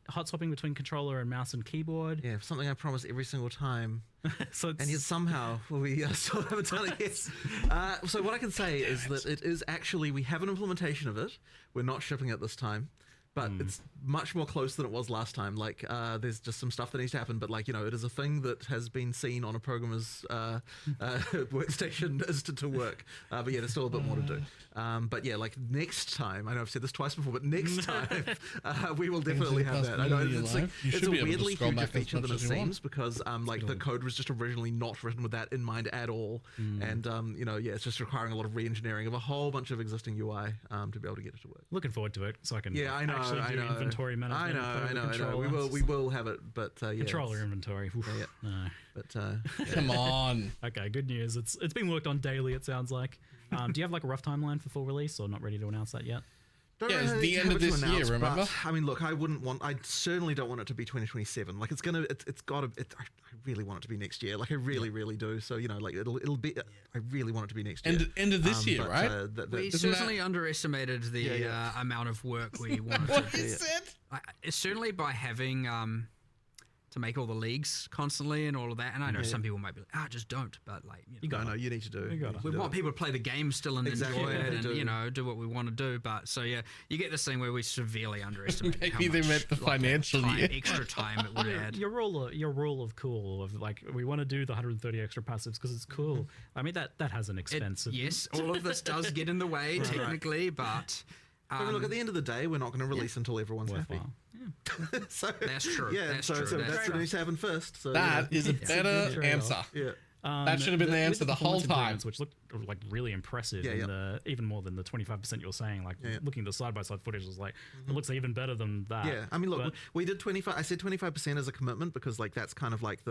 Hot swapping between controller and mouse and keyboard. Yeah, something I promise every single time. And yet somehow we still haven't done it yet. So what I can say is that it is actually, we have an implementation of it. We're not shipping it this time. But it's much more close than it was last time. Like, there's just some stuff that needs to happen. But, like, it is a thing that has been seen on a programmer's workstation as to work. But, yeah, there's still a bit more to do. But, yeah, like, next time, I know I've said this twice before, but next time, we will definitely have that. I know it's a weirdly huger feature than it seems because, like, the code was just originally not written with that in mind at all. And, it's just requiring a lot of re-engineering of a whole bunch of existing UI to be able to get it to work. Looking forward to it so I can I know. inventory management. I know. We will have it, but controller inventory. Oof, no. But come on. Okay, good news. It's being worked on daily. It sounds like. Do you have like a rough timeline for full release, or not ready to announce that yet? It's the end of this year, remember? I mean, look, I certainly don't want it to be 2027. Like, I really want it to be next year. Like, I really do. So, like, it'll be, I really want it to be next year. End of this year, right? We certainly underestimated the amount of work we wanted to do. It's certainly by having, to make all the leagues constantly and all of that. And I know some people might be like, just don't. But like, you need to do. We want people to play the game still and enjoy it and, do what we want to do. But so, yeah, you get this thing where we severely underestimate Maybe they meant the financial year. Extra time it would add. Your rule of cool of like, we want to do the 130 extra passives because it's cool. I mean, that has an expense. Yes, all of this does get in the way technically, but... I mean, look, at the end of the day, we're not going to release until everyone's happy. Yeah. So that's true. Yeah, that's true. That's what needs to happen first. So, that is a better answer. Yeah. That should have been the answer the whole time. Which looked like really impressive, even more than the 25% you're saying. Like looking at the side-by-side footage was like, it looks even better than that. Yeah, I mean, look, we did 25. I said 25% as a commitment because like that's kind of like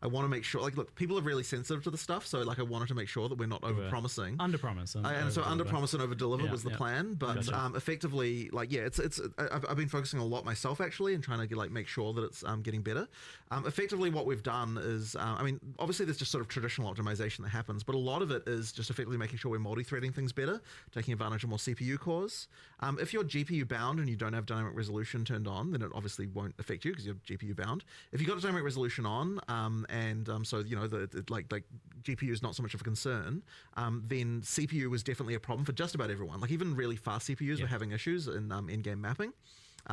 I want to make sure. Like, look, people are really sensitive to the stuff, so like I wanted to make sure that we're not over-promising. Under-promise. And so under-promise and over-deliver was the plan. But effectively, like, I've been focusing a lot myself actually and trying to make sure that it's getting better. Effectively, what we've done is, I mean, obviously there's just sort of traditional optimization that happens, but a lot of it is just effectively making sure we're multi-threading things better, taking advantage of more CPU cores. If you're GPU bound and you don't have dynamic resolution turned on, then it obviously won't affect you because you're GPU bound. If you've got dynamic resolution on, so GPU is not so much of a concern, then CPU was definitely a problem for just about everyone. Like even really fast CPUs were having issues in in-game mapping.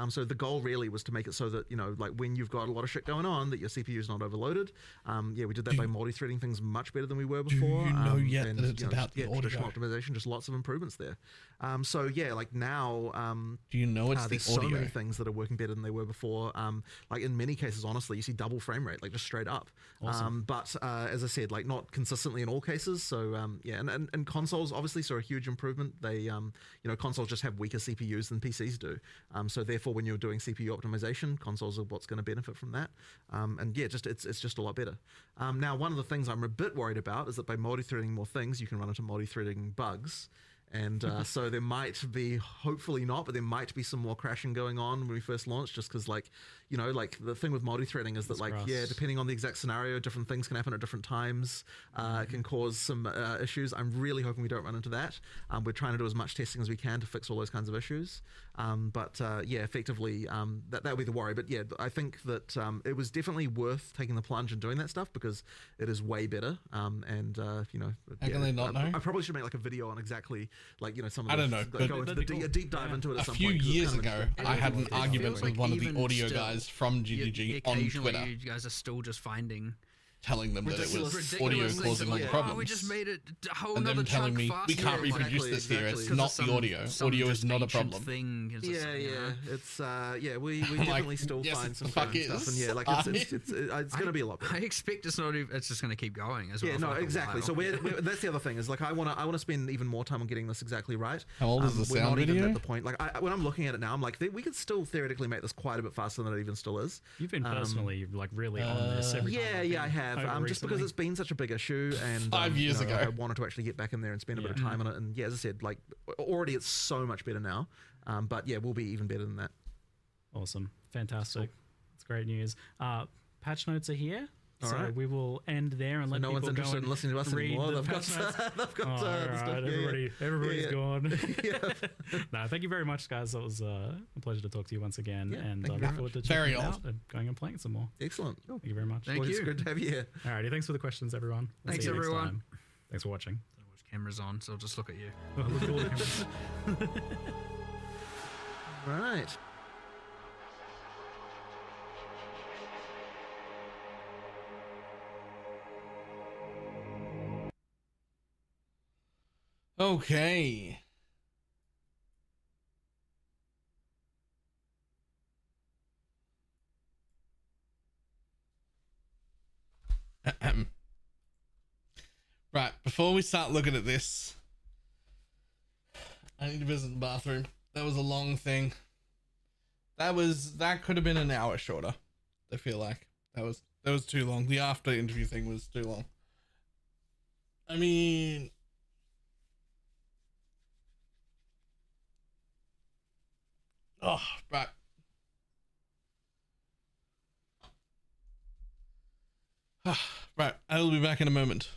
So the goal really was to make it so that, like when you've got a lot of shit going on, that your CPU is not overloaded. We did that by multi-threading things much better than we were before. Do you know yet that it's about the audio? Traditional optimization, just lots of improvements there. Like now... do you know it's the there's audio? so many things that are working better than they were before. Like in many cases, honestly, you see double frame rate, like just straight up. Awesome. But as I said, like not consistently in all cases. So and consoles obviously saw a huge improvement. They, consoles just have weaker CPUs than PCs do. So therefore therefore, when you're doing CPU optimization, consoles are what's going to benefit from that. And yeah, it's just a lot better. Now, one of the things I'm a bit worried about is that by multi-threading more things, you can run into multi-threading bugs. And so there might be, hopefully not, but there might be some more crashing going on when we first launch, just because, like, you know, like the thing with multi-threading is that, like, yeah, depending on the exact scenario, different things can happen at different times. It can cause some issues. I'm really hoping we don't run into that. We're trying to do as much testing as we can to fix all those kinds of issues. But yeah, effectively, that would be the worry. But yeah, I think that it was definitely worth taking the plunge and doing that stuff because it is way better. And you know, how can they not know? I probably should make like a video on exactly, like, you know, some of I don't know. Like, go into a deep dive into it at some point. A few years ago, I had an It argument feels with like one of the even audio still, guys from GGG on occasionally Twitter, you guys are still just finding telling them that it was ridiculous audio things causing all like, the "Oh, problems. we just made it a whole and nother them telling chunk me we faster." can't reproduce this here. It's not the audio. Audio is not a problem. Thing. It's just, It's yeah, we definitely still yes, find some fuck crazy stuff, and yeah, like it's going to be a lot better. I expect it's not even. It's just going to keep going as well. Yeah, no, exactly. So that's the other thing is, like, I want to spend even more time on getting this exactly right. How old is the we're sound not even video? at the point, like, when I'm looking at it now, I'm like, we could still theoretically make this quite a bit faster than it even still is. You've been personally like really on this every time. Yeah, I have. Just because it's been such a big issue, and 5 years ago, I wanted to actually get back in there and spend a bit of time on it. And yeah, as I said, like, already it's so much better now. But yeah, we'll be even better than that. Awesome, fantastic. It's great news. Patch notes are here. All so right. we will end there and let no people one's interested go and in listening to us read anymore. the They've patch got, notes. they've got All the stuff. right, everybody's gone. Yeah. No, thank you very much, guys. It was a pleasure to talk to you once again, and I thank you look very forward to much. checking Very it old. out and going and playing some more. Excellent. Thank you very much. Thank you. It's good to have you here. Alrighty, thanks for the questions, everyone. We'll Thanks, see you next everyone. time. Thanks for watching. I don't know which camera's on, so I'll just look at you. Look at all the cameras. Right. Okay. Right, before we start looking at this, I need to visit the bathroom. That was a long thing. That could have been an hour shorter. I feel like that was too long. The after interview thing was too long. I mean, oh, right. Right, I'll be back in a moment.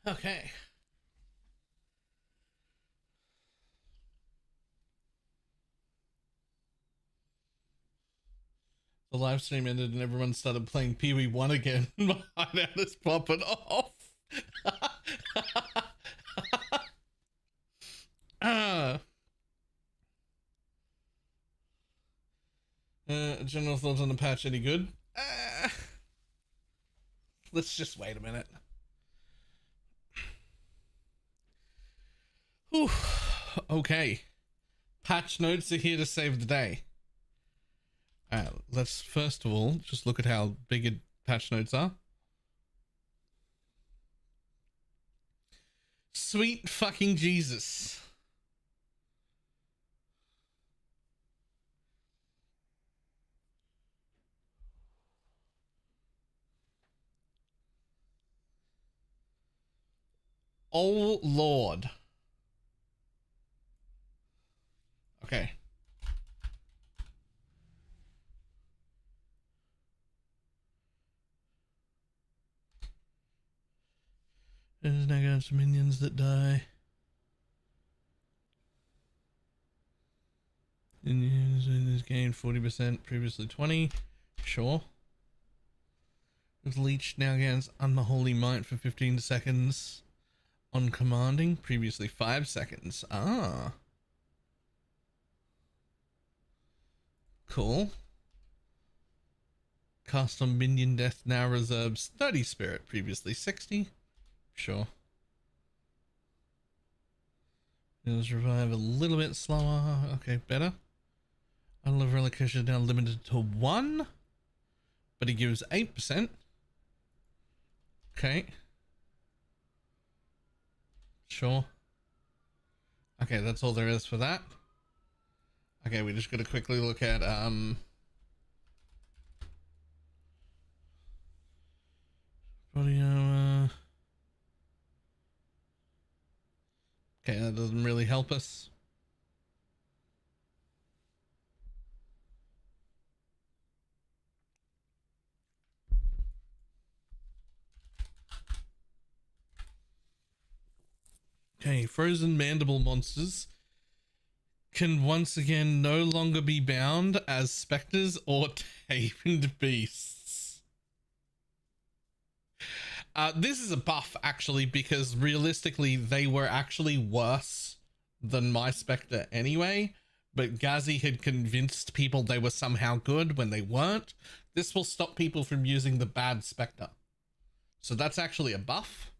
Okay. The live stream ended and everyone started playing PoE1 again. My hideout is popping off. General thoughts on the patch, any good? Let's just wait a minute. Whew. Okay. Patch notes are here to save the day. Let's first of all just look at how big patch notes are. Sweet fucking Jesus. Oh Lord. Okay. There's negative minions that die. Minions in this game 40%, previously 20. Sure. With Leech now gains Unholy Might for 15 seconds on commanding, previously 5 seconds. Ah. Cool. Cast on minion death now reserves 30 spirit, previously 60. Sure. Let's revive a little bit slower. Okay, better. Unlimited relocation is now limited to 1, but he gives 8%. Okay. Sure. Okay, that's all there is for that. Okay, we just gotta quickly look at body armor. Okay, that doesn't really help us. Okay, frozen mandible monsters can once again no longer be bound as specters or tamed beasts. This is a buff, actually, because realistically, they were actually worse than my Spectre anyway, but Gazi had convinced people they were somehow good when they weren't. This will stop people from using the bad Spectre. So that's actually a buff.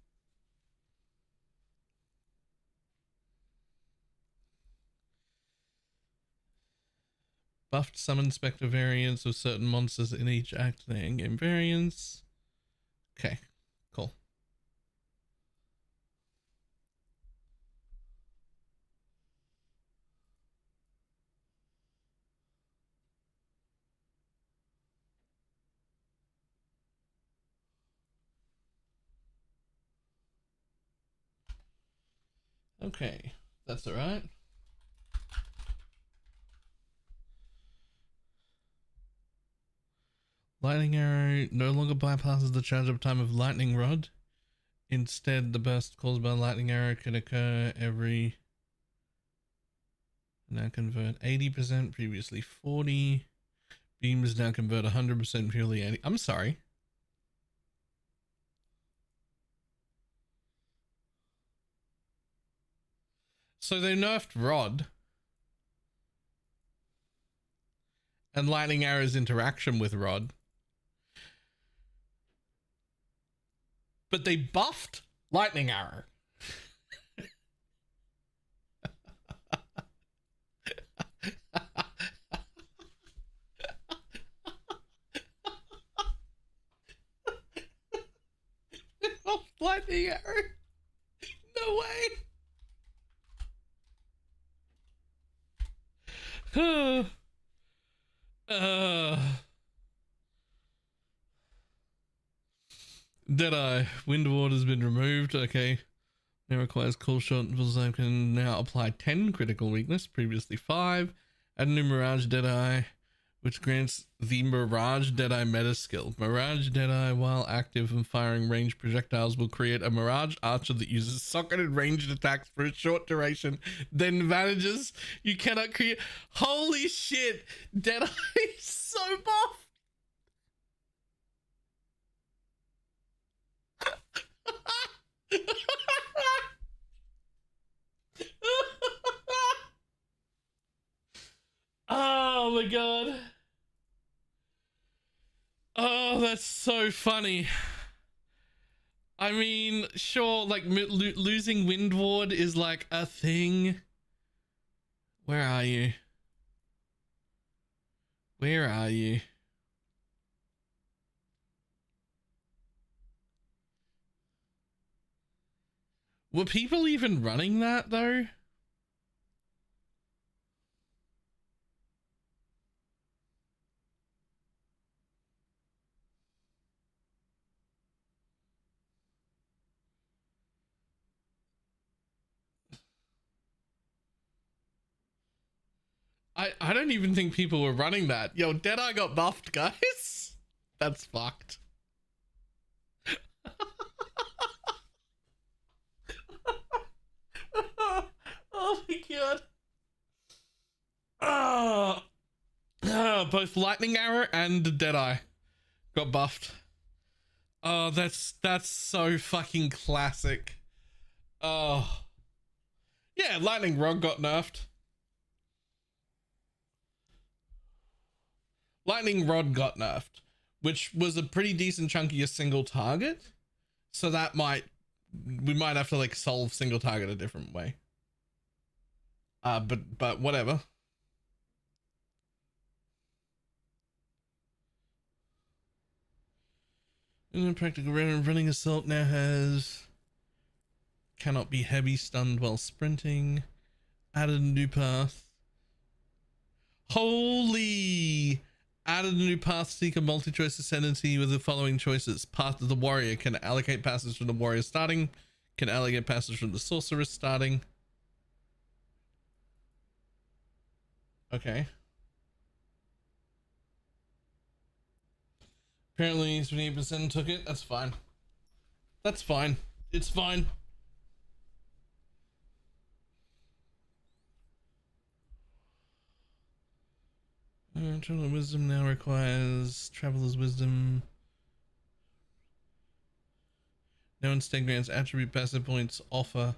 Buffed summon Spectre variants of certain monsters in each act, their in-game variants. Okay, cool. Okay, that's all right. Lightning arrow no longer bypasses the charge up time of lightning rod. Instead, the burst caused by lightning arrow can occur every... Now convert 80%, previously 40. Beams now convert 100%, purely 80. I'm sorry. So they nerfed rod. And lightning arrow's interaction with rod. But they buffed lightning arrow. Lightning arrow. No way. Deadeye. Wind ward has been removed. Okay. Now requires cool shot. So can now apply 10 critical weakness, previously 5. Add new Mirage Deadeye. which grants the Mirage Deadeye meta skill. Mirage Deadeye, while active and firing ranged projectiles, will create a Mirage Archer that uses socketed ranged attacks for a short duration, then vanishes. You cannot create... Holy shit! Deadeye is so buff! Oh my god. Oh, that's so funny. I mean, sure, like losing Wind Ward is like a thing. Where are you? Where are you? Were people even running that though? I don't even think people were running that. Yo, Deadeye got buffed, guys. That's fucked. Oh my god. Both Lightning Arrow and Deadeye got buffed. Oh, that's so fucking classic. Oh. Yeah, Lightning Rod got nerfed. Lightning Rod got nerfed, which was a pretty decent chunk of your single target. So that we might have to like solve single target a different way. But whatever. In practical running assault now has cannot be heavy stunned while sprinting. Added a new path. Holy! Added a new path seeker multi-choice ascendancy with the following choices. Path of the warrior can allocate passes from the warrior starting. Can allocate passes from the sorceress starting. Okay. Apparently 78% took it. That's fine. That's fine. It's fine. Traveler Wisdom now requires Traveler's Wisdom. Now instead grants attribute passive points offer.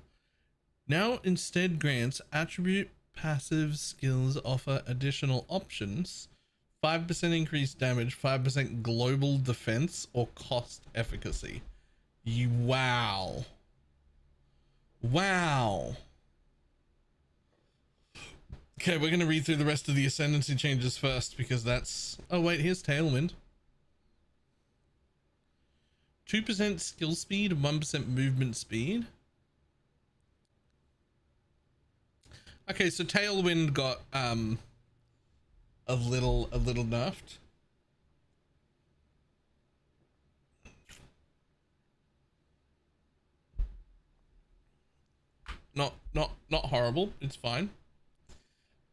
Now instead grants attribute passive skills offer additional options. 5% increased damage, 5% global defense, or cost efficacy. Wow. Wow. Okay, we're going to read through the rest of the ascendancy changes first because that's... Oh wait, here's Tailwind. 2% skill speed, 1% movement speed. Okay, so Tailwind got a little nerfed. Not horrible. It's fine.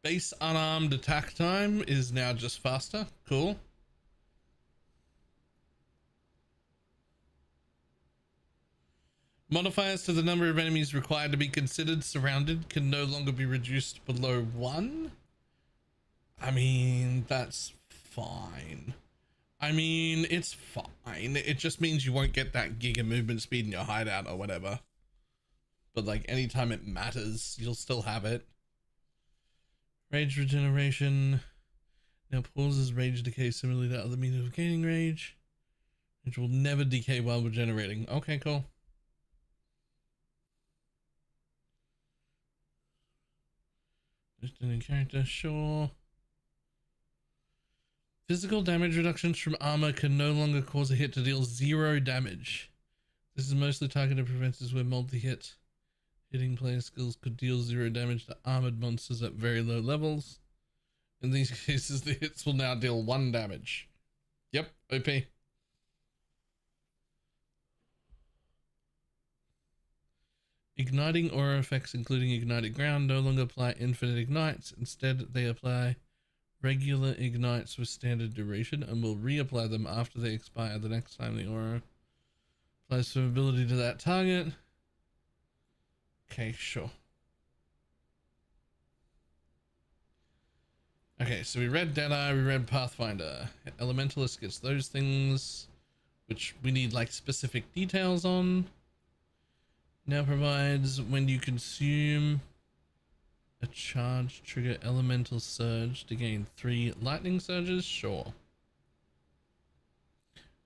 Base unarmed attack time is now just faster. Cool. Modifiers to the number of enemies required to be considered surrounded can no longer be reduced below 1. I mean, that's fine. I mean, it's fine. It just means you won't get that giga movement speed in your hideout or whatever. But like anytime it matters, you'll still have it. Rage regeneration now pauses rage decay similarly to other means of gaining rage, which will never decay while regenerating. Okay, cool. Just a new character, sure. Physical damage reductions from armor can no longer cause a hit to deal 0 damage. This is mostly targeted offenses where multi-hit hitting player skills could deal 0 damage to armored monsters at very low levels. In these cases, the hits will now deal 1 damage. Yep, OP. Igniting aura effects, including ignited ground, no longer apply infinite ignites. Instead, they apply Regular ignites with standard duration and will reapply them after they expire the next time the aura applies some ability to that target. Okay, sure. Okay, so we read Deadeye, we read Pathfinder. Elementalist gets those things, which we need like specific details on. Now provides when you consume a charge, trigger elemental surge to gain 3 lightning surges. Sure.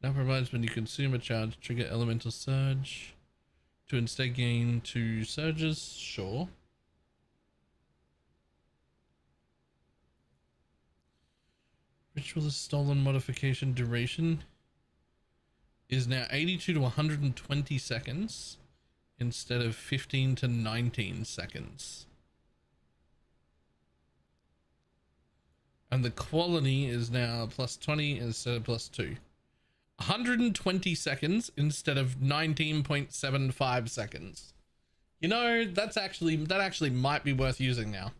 Now provides when you consume a charge, trigger elemental surge to instead gain 2 surges. Sure. Ritualist stolen modification duration is now 82 to 120 seconds instead of 15 to 19 seconds. And the quality is now plus 20 instead of plus 2. 120 seconds instead of 19.75 seconds. You know, that actually might be worth using now.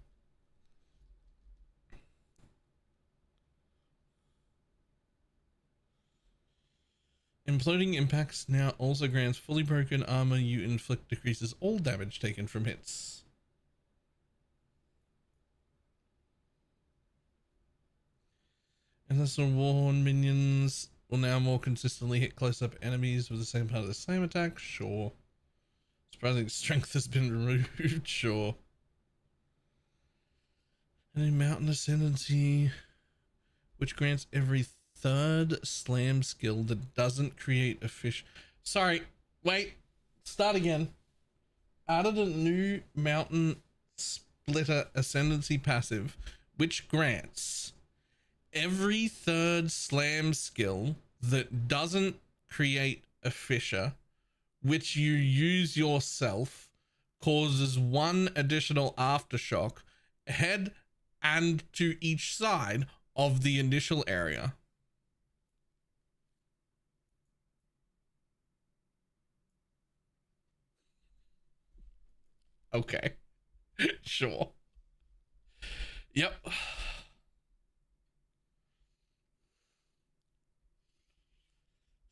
Imploding impacts now also grants fully broken armor you inflict decreases all damage taken from hits. Unless worn minions will now more consistently hit close-up enemies with the same part of the same attack. Sure. Surprising strength has been removed. Sure. Any mountain ascendancy, which grants every 3rd slam skill that doesn't create a fish. Sorry, wait, start again. Added a new mountain splitter ascendancy passive, which grants every 3rd slam skill that doesn't create a fissure, which you use yourself, causes 1 additional aftershock head and to each side of the initial area. Okay. Sure. Yep.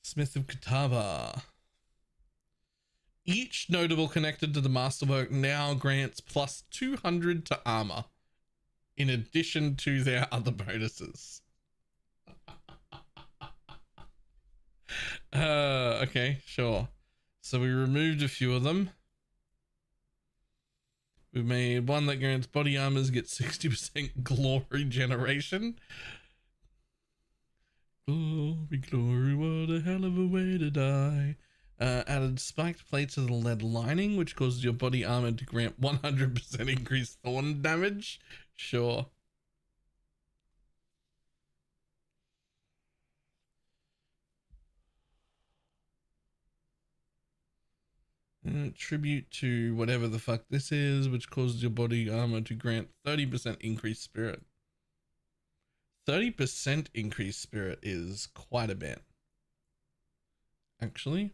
Smith of Catawba. Each notable connected to the masterwork now grants plus 200 to armor, in addition to their other bonuses. Okay, sure. So we removed a few of them. We made one that grants body armors get 60% glory generation. Glory, glory, what a hell of a way to die. Added spiked plates to the lead lining, which causes your body armor to grant 100% increased thorn damage. Sure. Tribute to whatever the fuck this is, which causes your body armor to grant 30% increased spirit. 30% increased spirit is quite a bit, actually.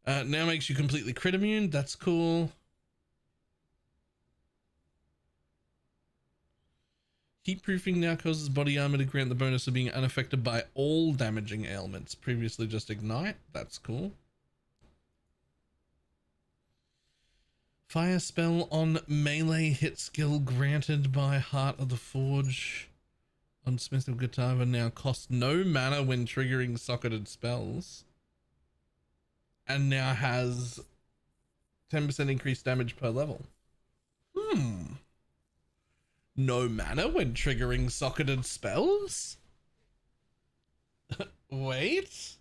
Now makes you completely crit immune. That's cool. Heat proofing now causes body armor to grant the bonus of being unaffected by all damaging ailments. Previously just ignite. That's cool. Fire spell on melee hit skill granted by Heart of the Forge on Smith of Catawba now costs no mana when triggering socketed spells, and now has 10% increased damage per level. No mana when triggering socketed spells? Wait.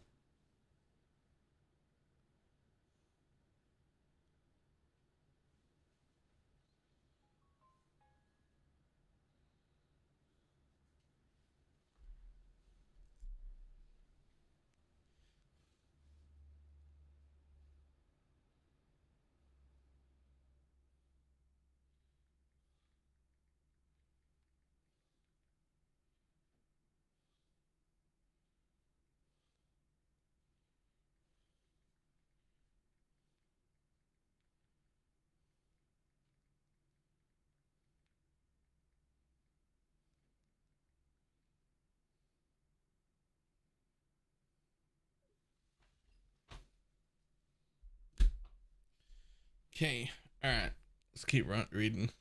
Okay, alright. Let's keep reading.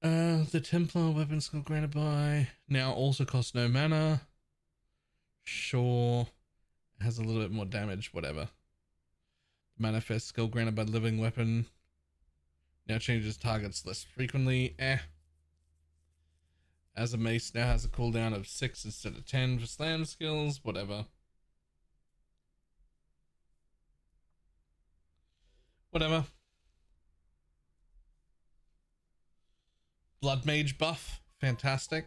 The Templar weapon skill granted by now also costs no mana. Sure. It has a little bit more damage, whatever. Manifest skill granted by living weapon now changes targets less frequently. As a mace now has a cooldown of 6 instead of 10 for slam skills, whatever. Whatever. Blood Mage buff, fantastic.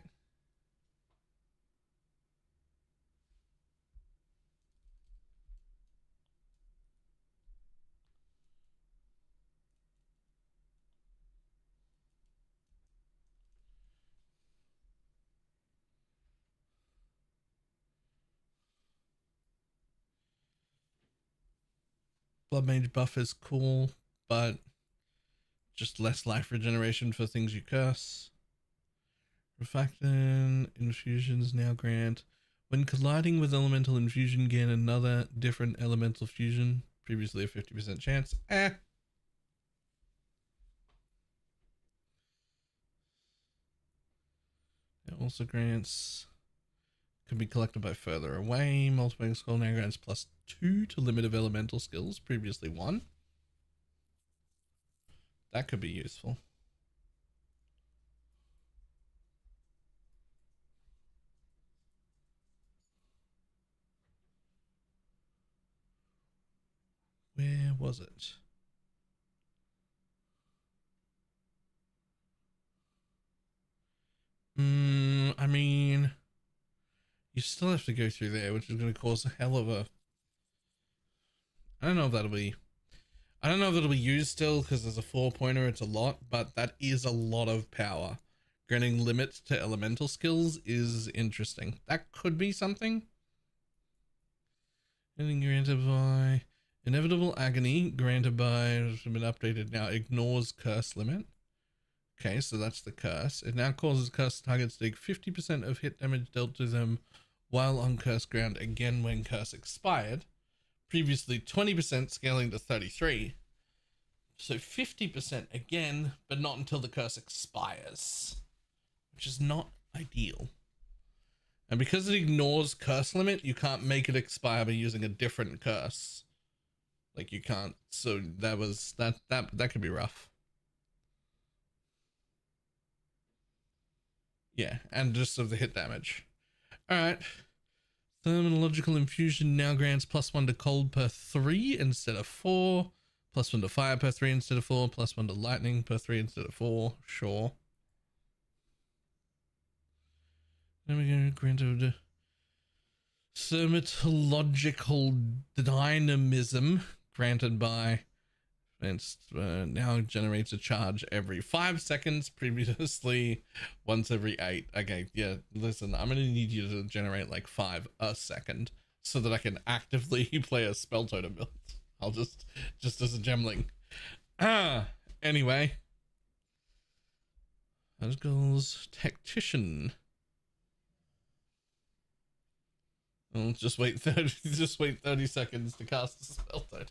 Blood Mage buff is cool, but just less life regeneration for things you curse. Refacton infusions now grant when colliding with elemental infusion gain another different elemental fusion, previously a 50% chance. It also grants can be collected by further away. Multiplying skill now grants +2 to limit of elemental skills, previously 1. That could be useful. Where was it? I mean, you still have to go through there, which is going to cause a hell of a... I don't know if that'll be used still, because there's a 4-pointer, it's a lot, but that is a lot of power. Granting limits to elemental skills is interesting. That could be something. Anything granted by Inevitable Agony, granted by, has been updated now, ignores curse limit. Okay, so that's the curse. It now causes cursed targets to take 50% of hit damage dealt to them while on cursed ground again when curse expired. Previously 20%, scaling to 33. So 50% again, but not until the curse expires, which is not ideal. And because it ignores curse limit, you can't make it expire by using a different curse. Like you can't. So that could be rough. Yeah, and just of the hit damage. Alright. Thermological Infusion now grants +1 to cold per 3 instead of 4. +1 to fire per 3 instead of 4. +1 to lightning per 3 instead of 4. Sure. Then we go granted Thermatological Dynamism granted by now generates a charge every 5 seconds, previously once every 8. Okay, yeah, listen, I'm gonna need you to generate like 5 a second so that I can actively play a spell totem build. I'll just as a gemling. Anyway. Articles Tactician. I'll just wait 30 seconds to cast the spell totem.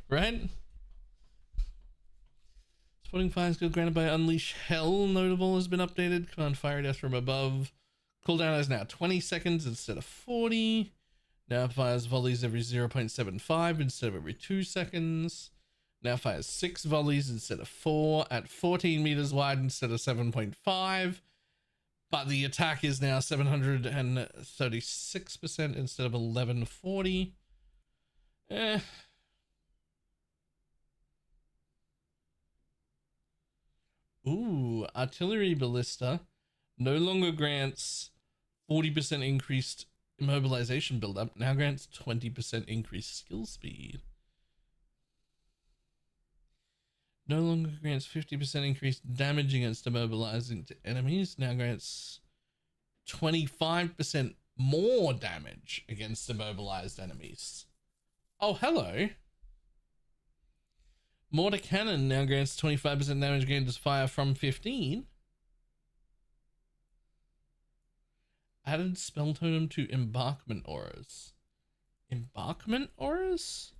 Right? Spotting fire skill granted by Unleash Hell notable has been updated. Command fire death from above. Cooldown is now 20 seconds instead of 40. Now fires volleys every 0.75 instead of every 2 seconds. Now fires 6 volleys instead of 4 at 14 meters wide instead of 7.5. But the attack is now 736% instead of 1140. Ooh, Artillery Ballista no longer grants 40% increased immobilization buildup, now grants 20% increased skill speed. No longer grants 50% increased damage against immobilizing to enemies, now grants 25% more damage against immobilized enemies. Oh, hello. Mortar Cannon now grants 25% damage against fire from 15. Added spell totem to embarkment auras. Embarkment auras?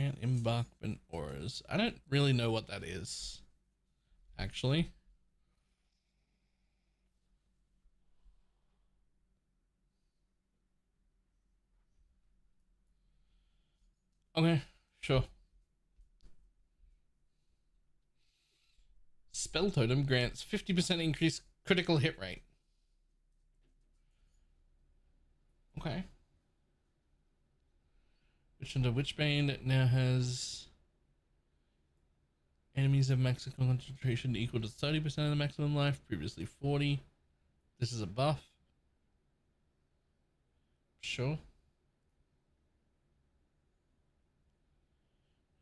Grant embarkment auras. I don't really know what that is, actually. Okay, sure. Spell totem grants 50% increased critical hit rate. Okay. Which under Witchbane now has enemies of maximum concentration equal to 30% of the maximum life, previously 40. This is a buff. Sure.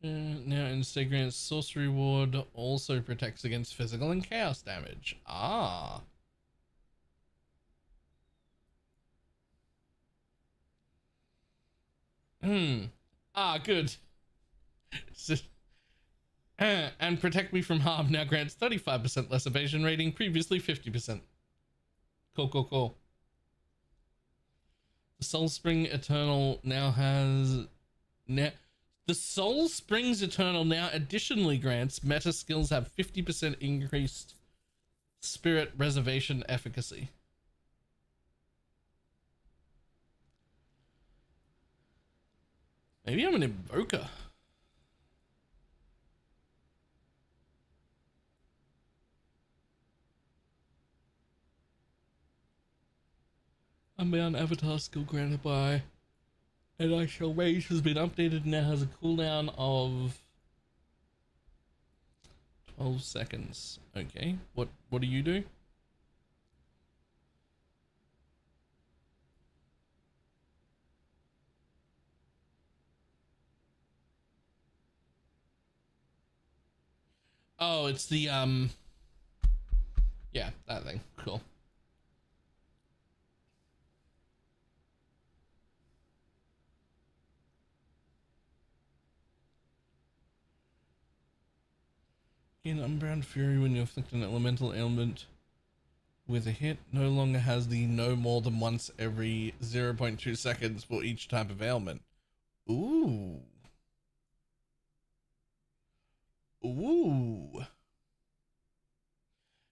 Now instead grants sorcery ward, also protects against physical and chaos damage. Ah. Good. And protect me from harm now grants 35% less evasion rating, previously 50%. Cool. The Soul Spring Eternal now has... The Soul Springs Eternal now additionally grants meta skills have 50% increased spirit reservation efficacy. Maybe I'm an invoker. Unbound Avatar skill granted by an actual mage has been updated and now has a cooldown of 12 seconds. Okay, what do you do? Oh, it's the yeah, that thing. Cool. In Unbound Fury, when you inflict an elemental ailment with a hit, no longer has the no more than once every 0.2 seconds for each type of ailment. Ooh.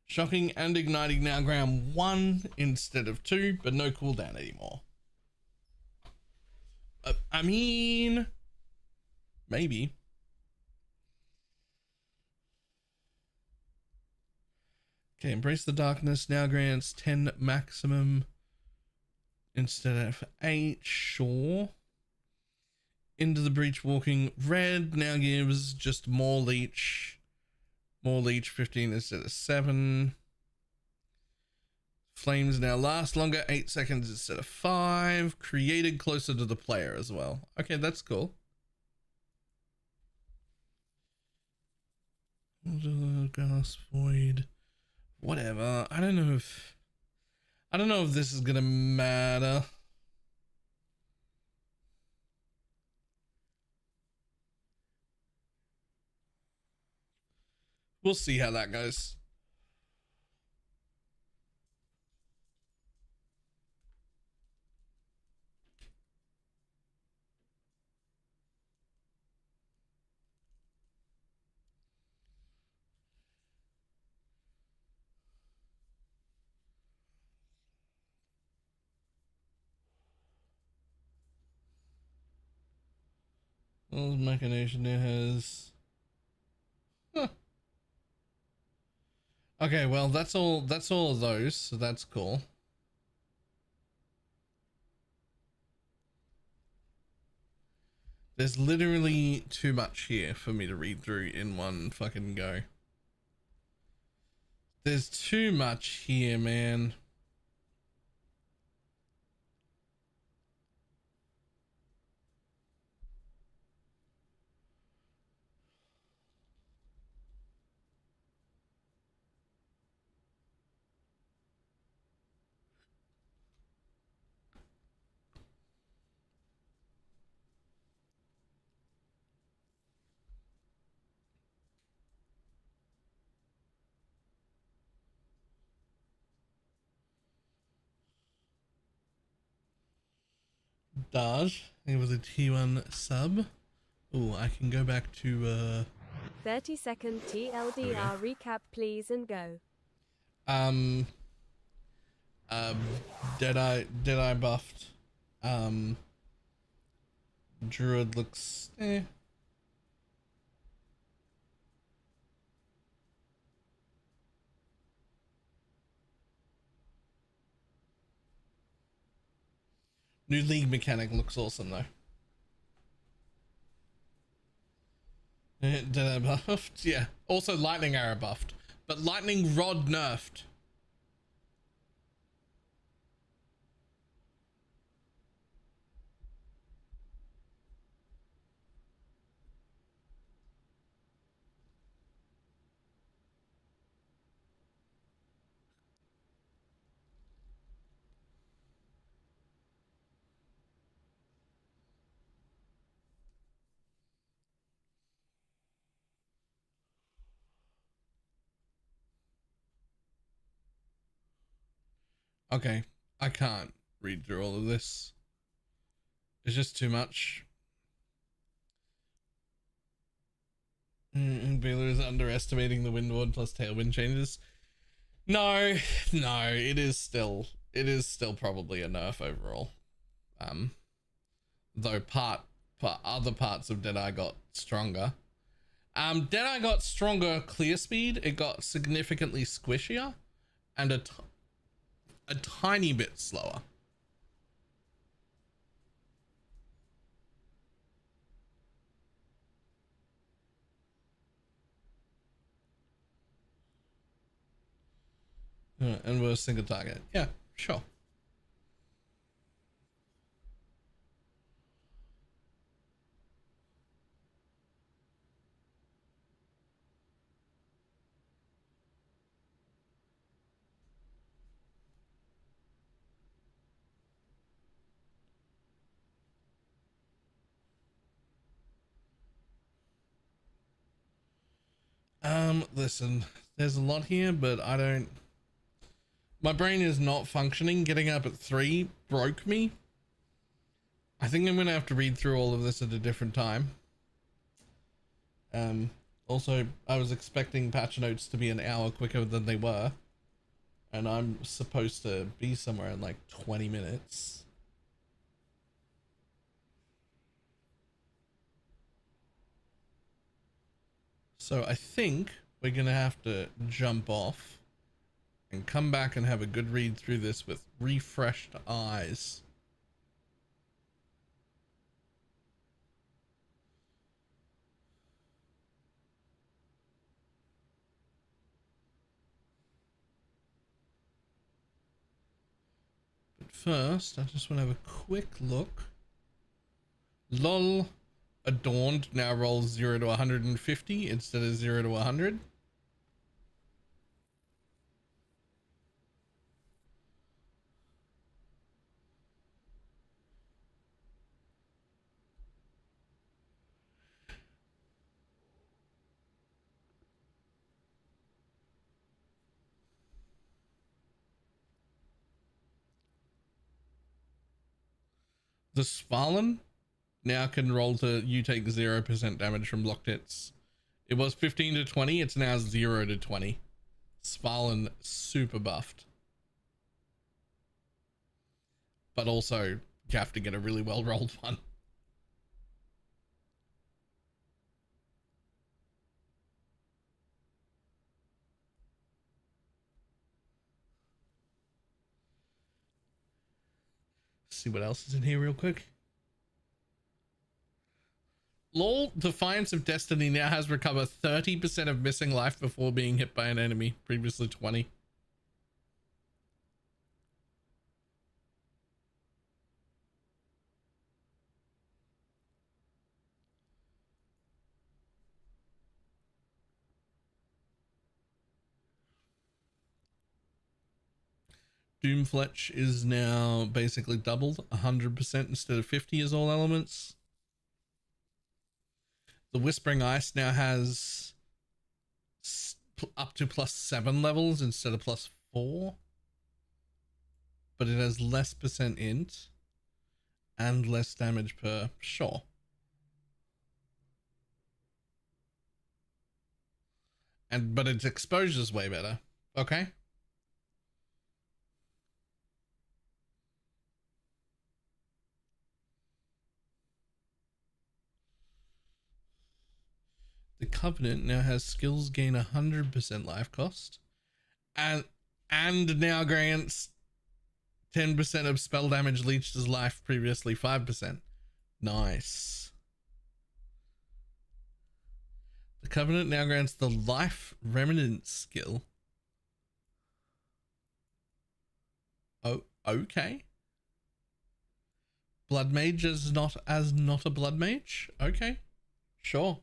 Shocking and igniting now grant 1 instead of 2, but no cooldown anymore. I mean, maybe. Okay, Embrace the Darkness now grants 10 maximum instead of 8, sure. Into the Breach Walking Red now gives just more leech 15 instead of 7. Flames now last longer, 8 seconds instead of 5. Created closer to the player as well. Okay, that's cool. Gas Void. Whatever. I don't know if this is gonna matter. We'll see how that goes. Well, Machination now has... Huh. Okay, well, that's all of those, so that's cool. There's literally too much here for me to read through in one fucking go. There's too much here, man. Dodge, it was a T1 sub. Oh, I can go back to 30-second TLDR recap, please, and go. Deadeye buffed. Druid looks New league mechanic looks awesome though. Deadeye buffed, yeah. Also lightning arrow buffed, but lightning rod nerfed. Okay, I can't read through all of this. It's just too much. Baylor is underestimating the wind ward plus tailwind changes. No, it is still probably a nerf overall. Though other parts of Deadeye got stronger. Deadeye got stronger clear speed. It got significantly squishier and a tiny bit slower. And we're a single target. Yeah, sure. Listen, there's a lot here, but my brain is not functioning. Getting up at 3 broke me. I think I'm gonna have to read through all of this at a different time. Also, I was expecting patch notes to be an hour quicker than they were, and I'm supposed to be somewhere in like 20 minutes. So I think we're gonna have to jump off and come back and have a good read through this with refreshed eyes. But first, I just want to have a quick look. LOL Adorned now rolls 0 to 150 instead of 0 to 100. The Svalin now can roll to you take 0% damage from blocked hits. It was 15 to 20, it's now 0 to 20. Svalin super buffed. But also you have to get a really well rolled one. See what else is in here real quick. LOL Defiance of Destiny now has recovered 30% of missing life before being hit by an enemy, previously 20. Doomfletch is now basically doubled, 100% instead of 50 as all elements. The Whispering Ice now has up to +7 levels instead of +4. But it has less % int and less damage per. Sure. but its exposure's way better. Okay. The Covenant now has skills gain 100% life cost, and now grants 10% of spell damage leached as life, previously 5%. Nice. The Covenant now grants the Life Remnant skill. Oh, okay. Blood Mage is not a Blood Mage. Okay, sure.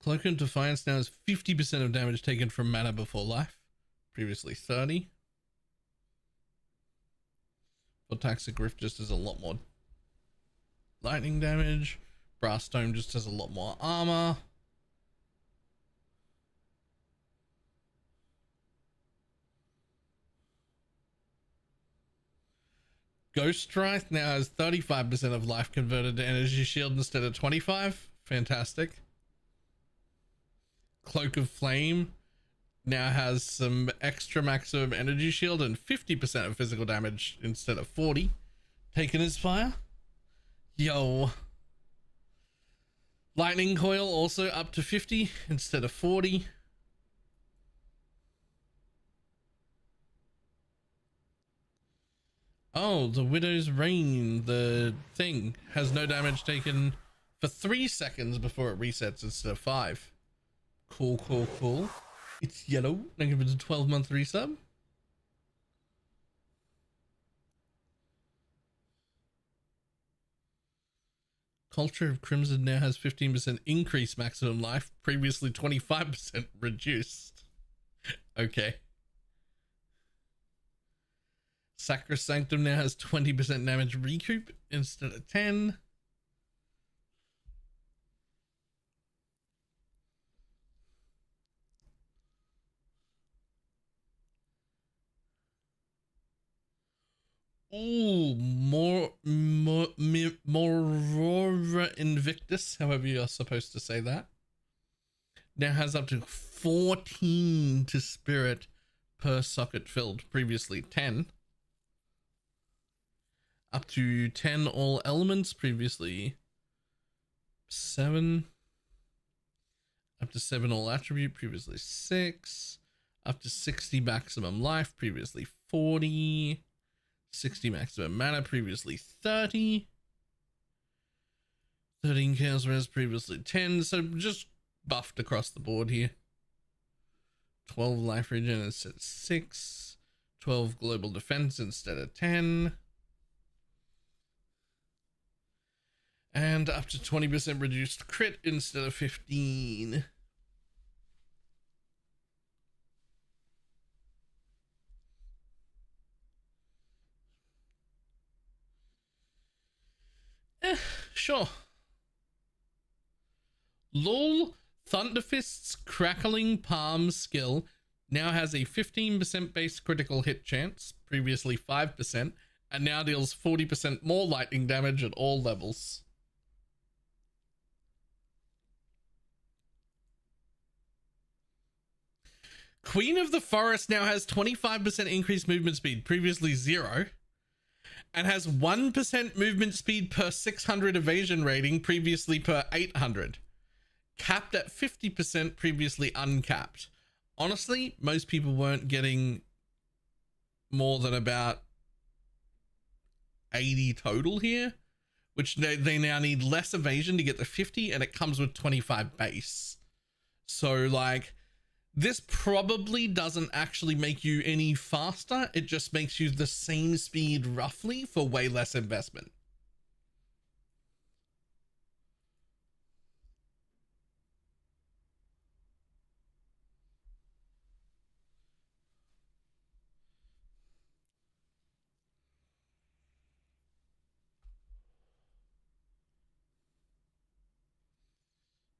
Cloak and Defiance now has 50% of damage taken from mana before life, previously 30. But Toxic Rift just does a lot more lightning damage. Brass Dome just has a lot more armor. Ghost Strike now has 35% of life converted to energy shield instead of 25. Fantastic. Cloak of Flame now has some extra maximum energy shield and 50% of physical damage instead of 40. Taken as fire. Yo. Lightning Coil also up to 50 instead of 40. Oh, the Widow's Reign, the thing, has no damage taken for 3 seconds before it resets instead of 5. Cool, cool, cool. It's yellow. Thank you for the 12-month resub. Culture of Crimson now has 15% increased maximum life, previously 25% reduced. Okay. Sacrosanctum now has 20% damage recoup instead of 10. Ooh, more Invictus, however you're supposed to say that, now has up to 14 to spirit per socket filled, previously 10. Up to 10 all elements, previously 7. Up to 7 all attribute, previously 6. Up to 60 maximum life, previously 40. 60 maximum mana, previously 30. 13 chaos res, previously 10. So just buffed across the board here. 12 life regen instead of 6. 12 global defense instead of 10. And up to 20% reduced crit instead of 15. Sure. LOL Thunderfist's Crackling Palm skill now has a 15% base critical hit chance, previously 5%, and now deals 40% more lightning damage at all levels. Queen of the Forest now has 25% increased movement speed, previously 0. And has 1% movement speed per 600 evasion rating, previously per 800. Capped at 50%, previously uncapped. Honestly, most people weren't getting more than about 80 total here, which they now need less evasion to get the 50, and it comes with 25 base. So like, this probably doesn't actually make you any faster. It just makes you the same speed roughly for way less investment.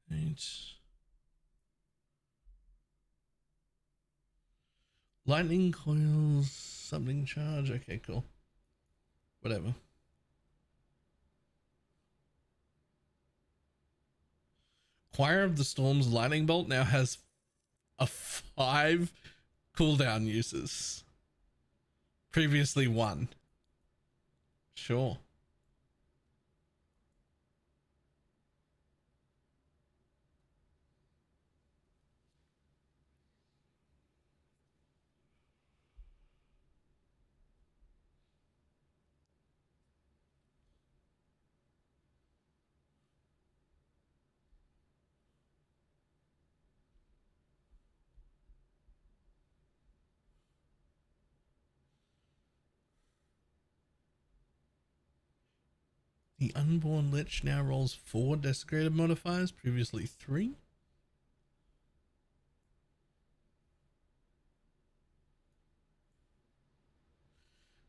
Right. Lightning coils, something charge. Okay, cool. Whatever. Choir of the Storm's lightning bolt now has a 5 cooldown uses. Previously 1. Sure. The Unborn Lich now rolls 4 desecrated modifiers, previously 3.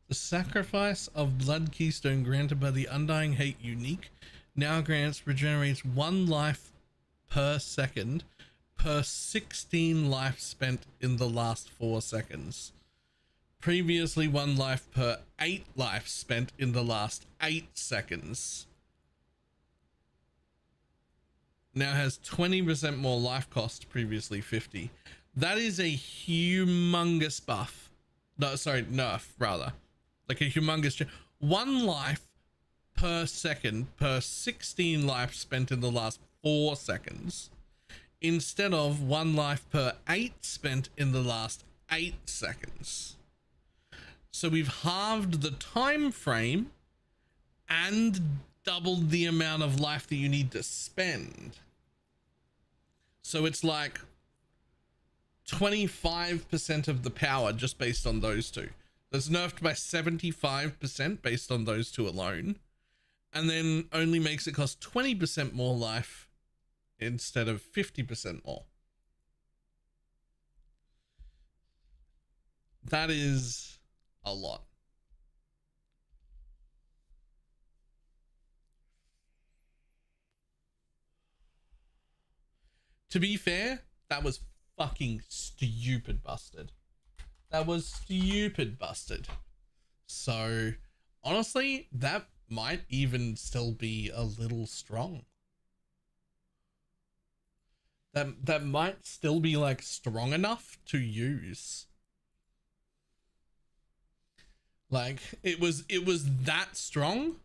The Sacrifice of Blood Keystone granted by the Undying Hate unique now regenerates 1 life per second per 16 life spent in the last 4 seconds. Previously 1 life per 8 life spent in the last 8 seconds. Now has 20% more life cost, previously 50. That is a humongous buff. No, sorry, nerf rather. Like a humongous 1 life per second per 16 life spent in the last 4 seconds, instead of 1 life per 8 spent in the last 8 seconds. So we've halved the time frame and doubled the amount of life that you need to spend. So it's like 25% of the power just based on those two. That's nerfed by 75% based on those two alone. And then only makes it cost 20% more life instead of 50% more. That is a lot. To be fair, that was fucking stupid busted. That was stupid busted. So honestly, that might even still be a little strong. That might still be like strong enough to use. Like it was that strong.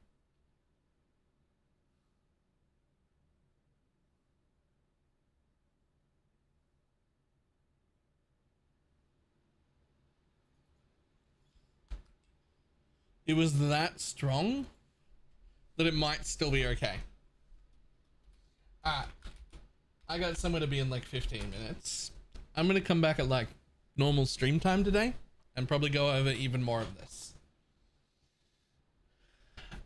It was that strong that it might still be okay. Alright. I got somewhere to be in like 15 minutes. I'm gonna come back at like normal stream time today and probably go over even more of this.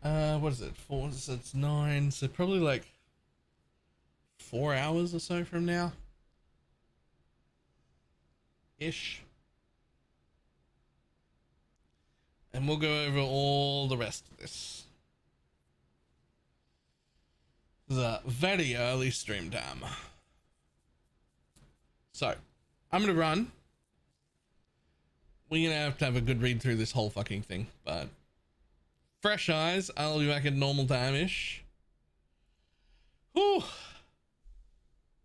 What is it? 4, so it's 9, so probably like 4 hours or so from now. Ish. And we'll go over all the rest of this. This is a very early stream time. So, I'm gonna run. We're gonna have a good read through this whole fucking thing, but fresh eyes, I'll be back at normal time-ish. Whew.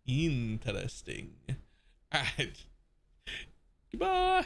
Interesting. Alright. Goodbye.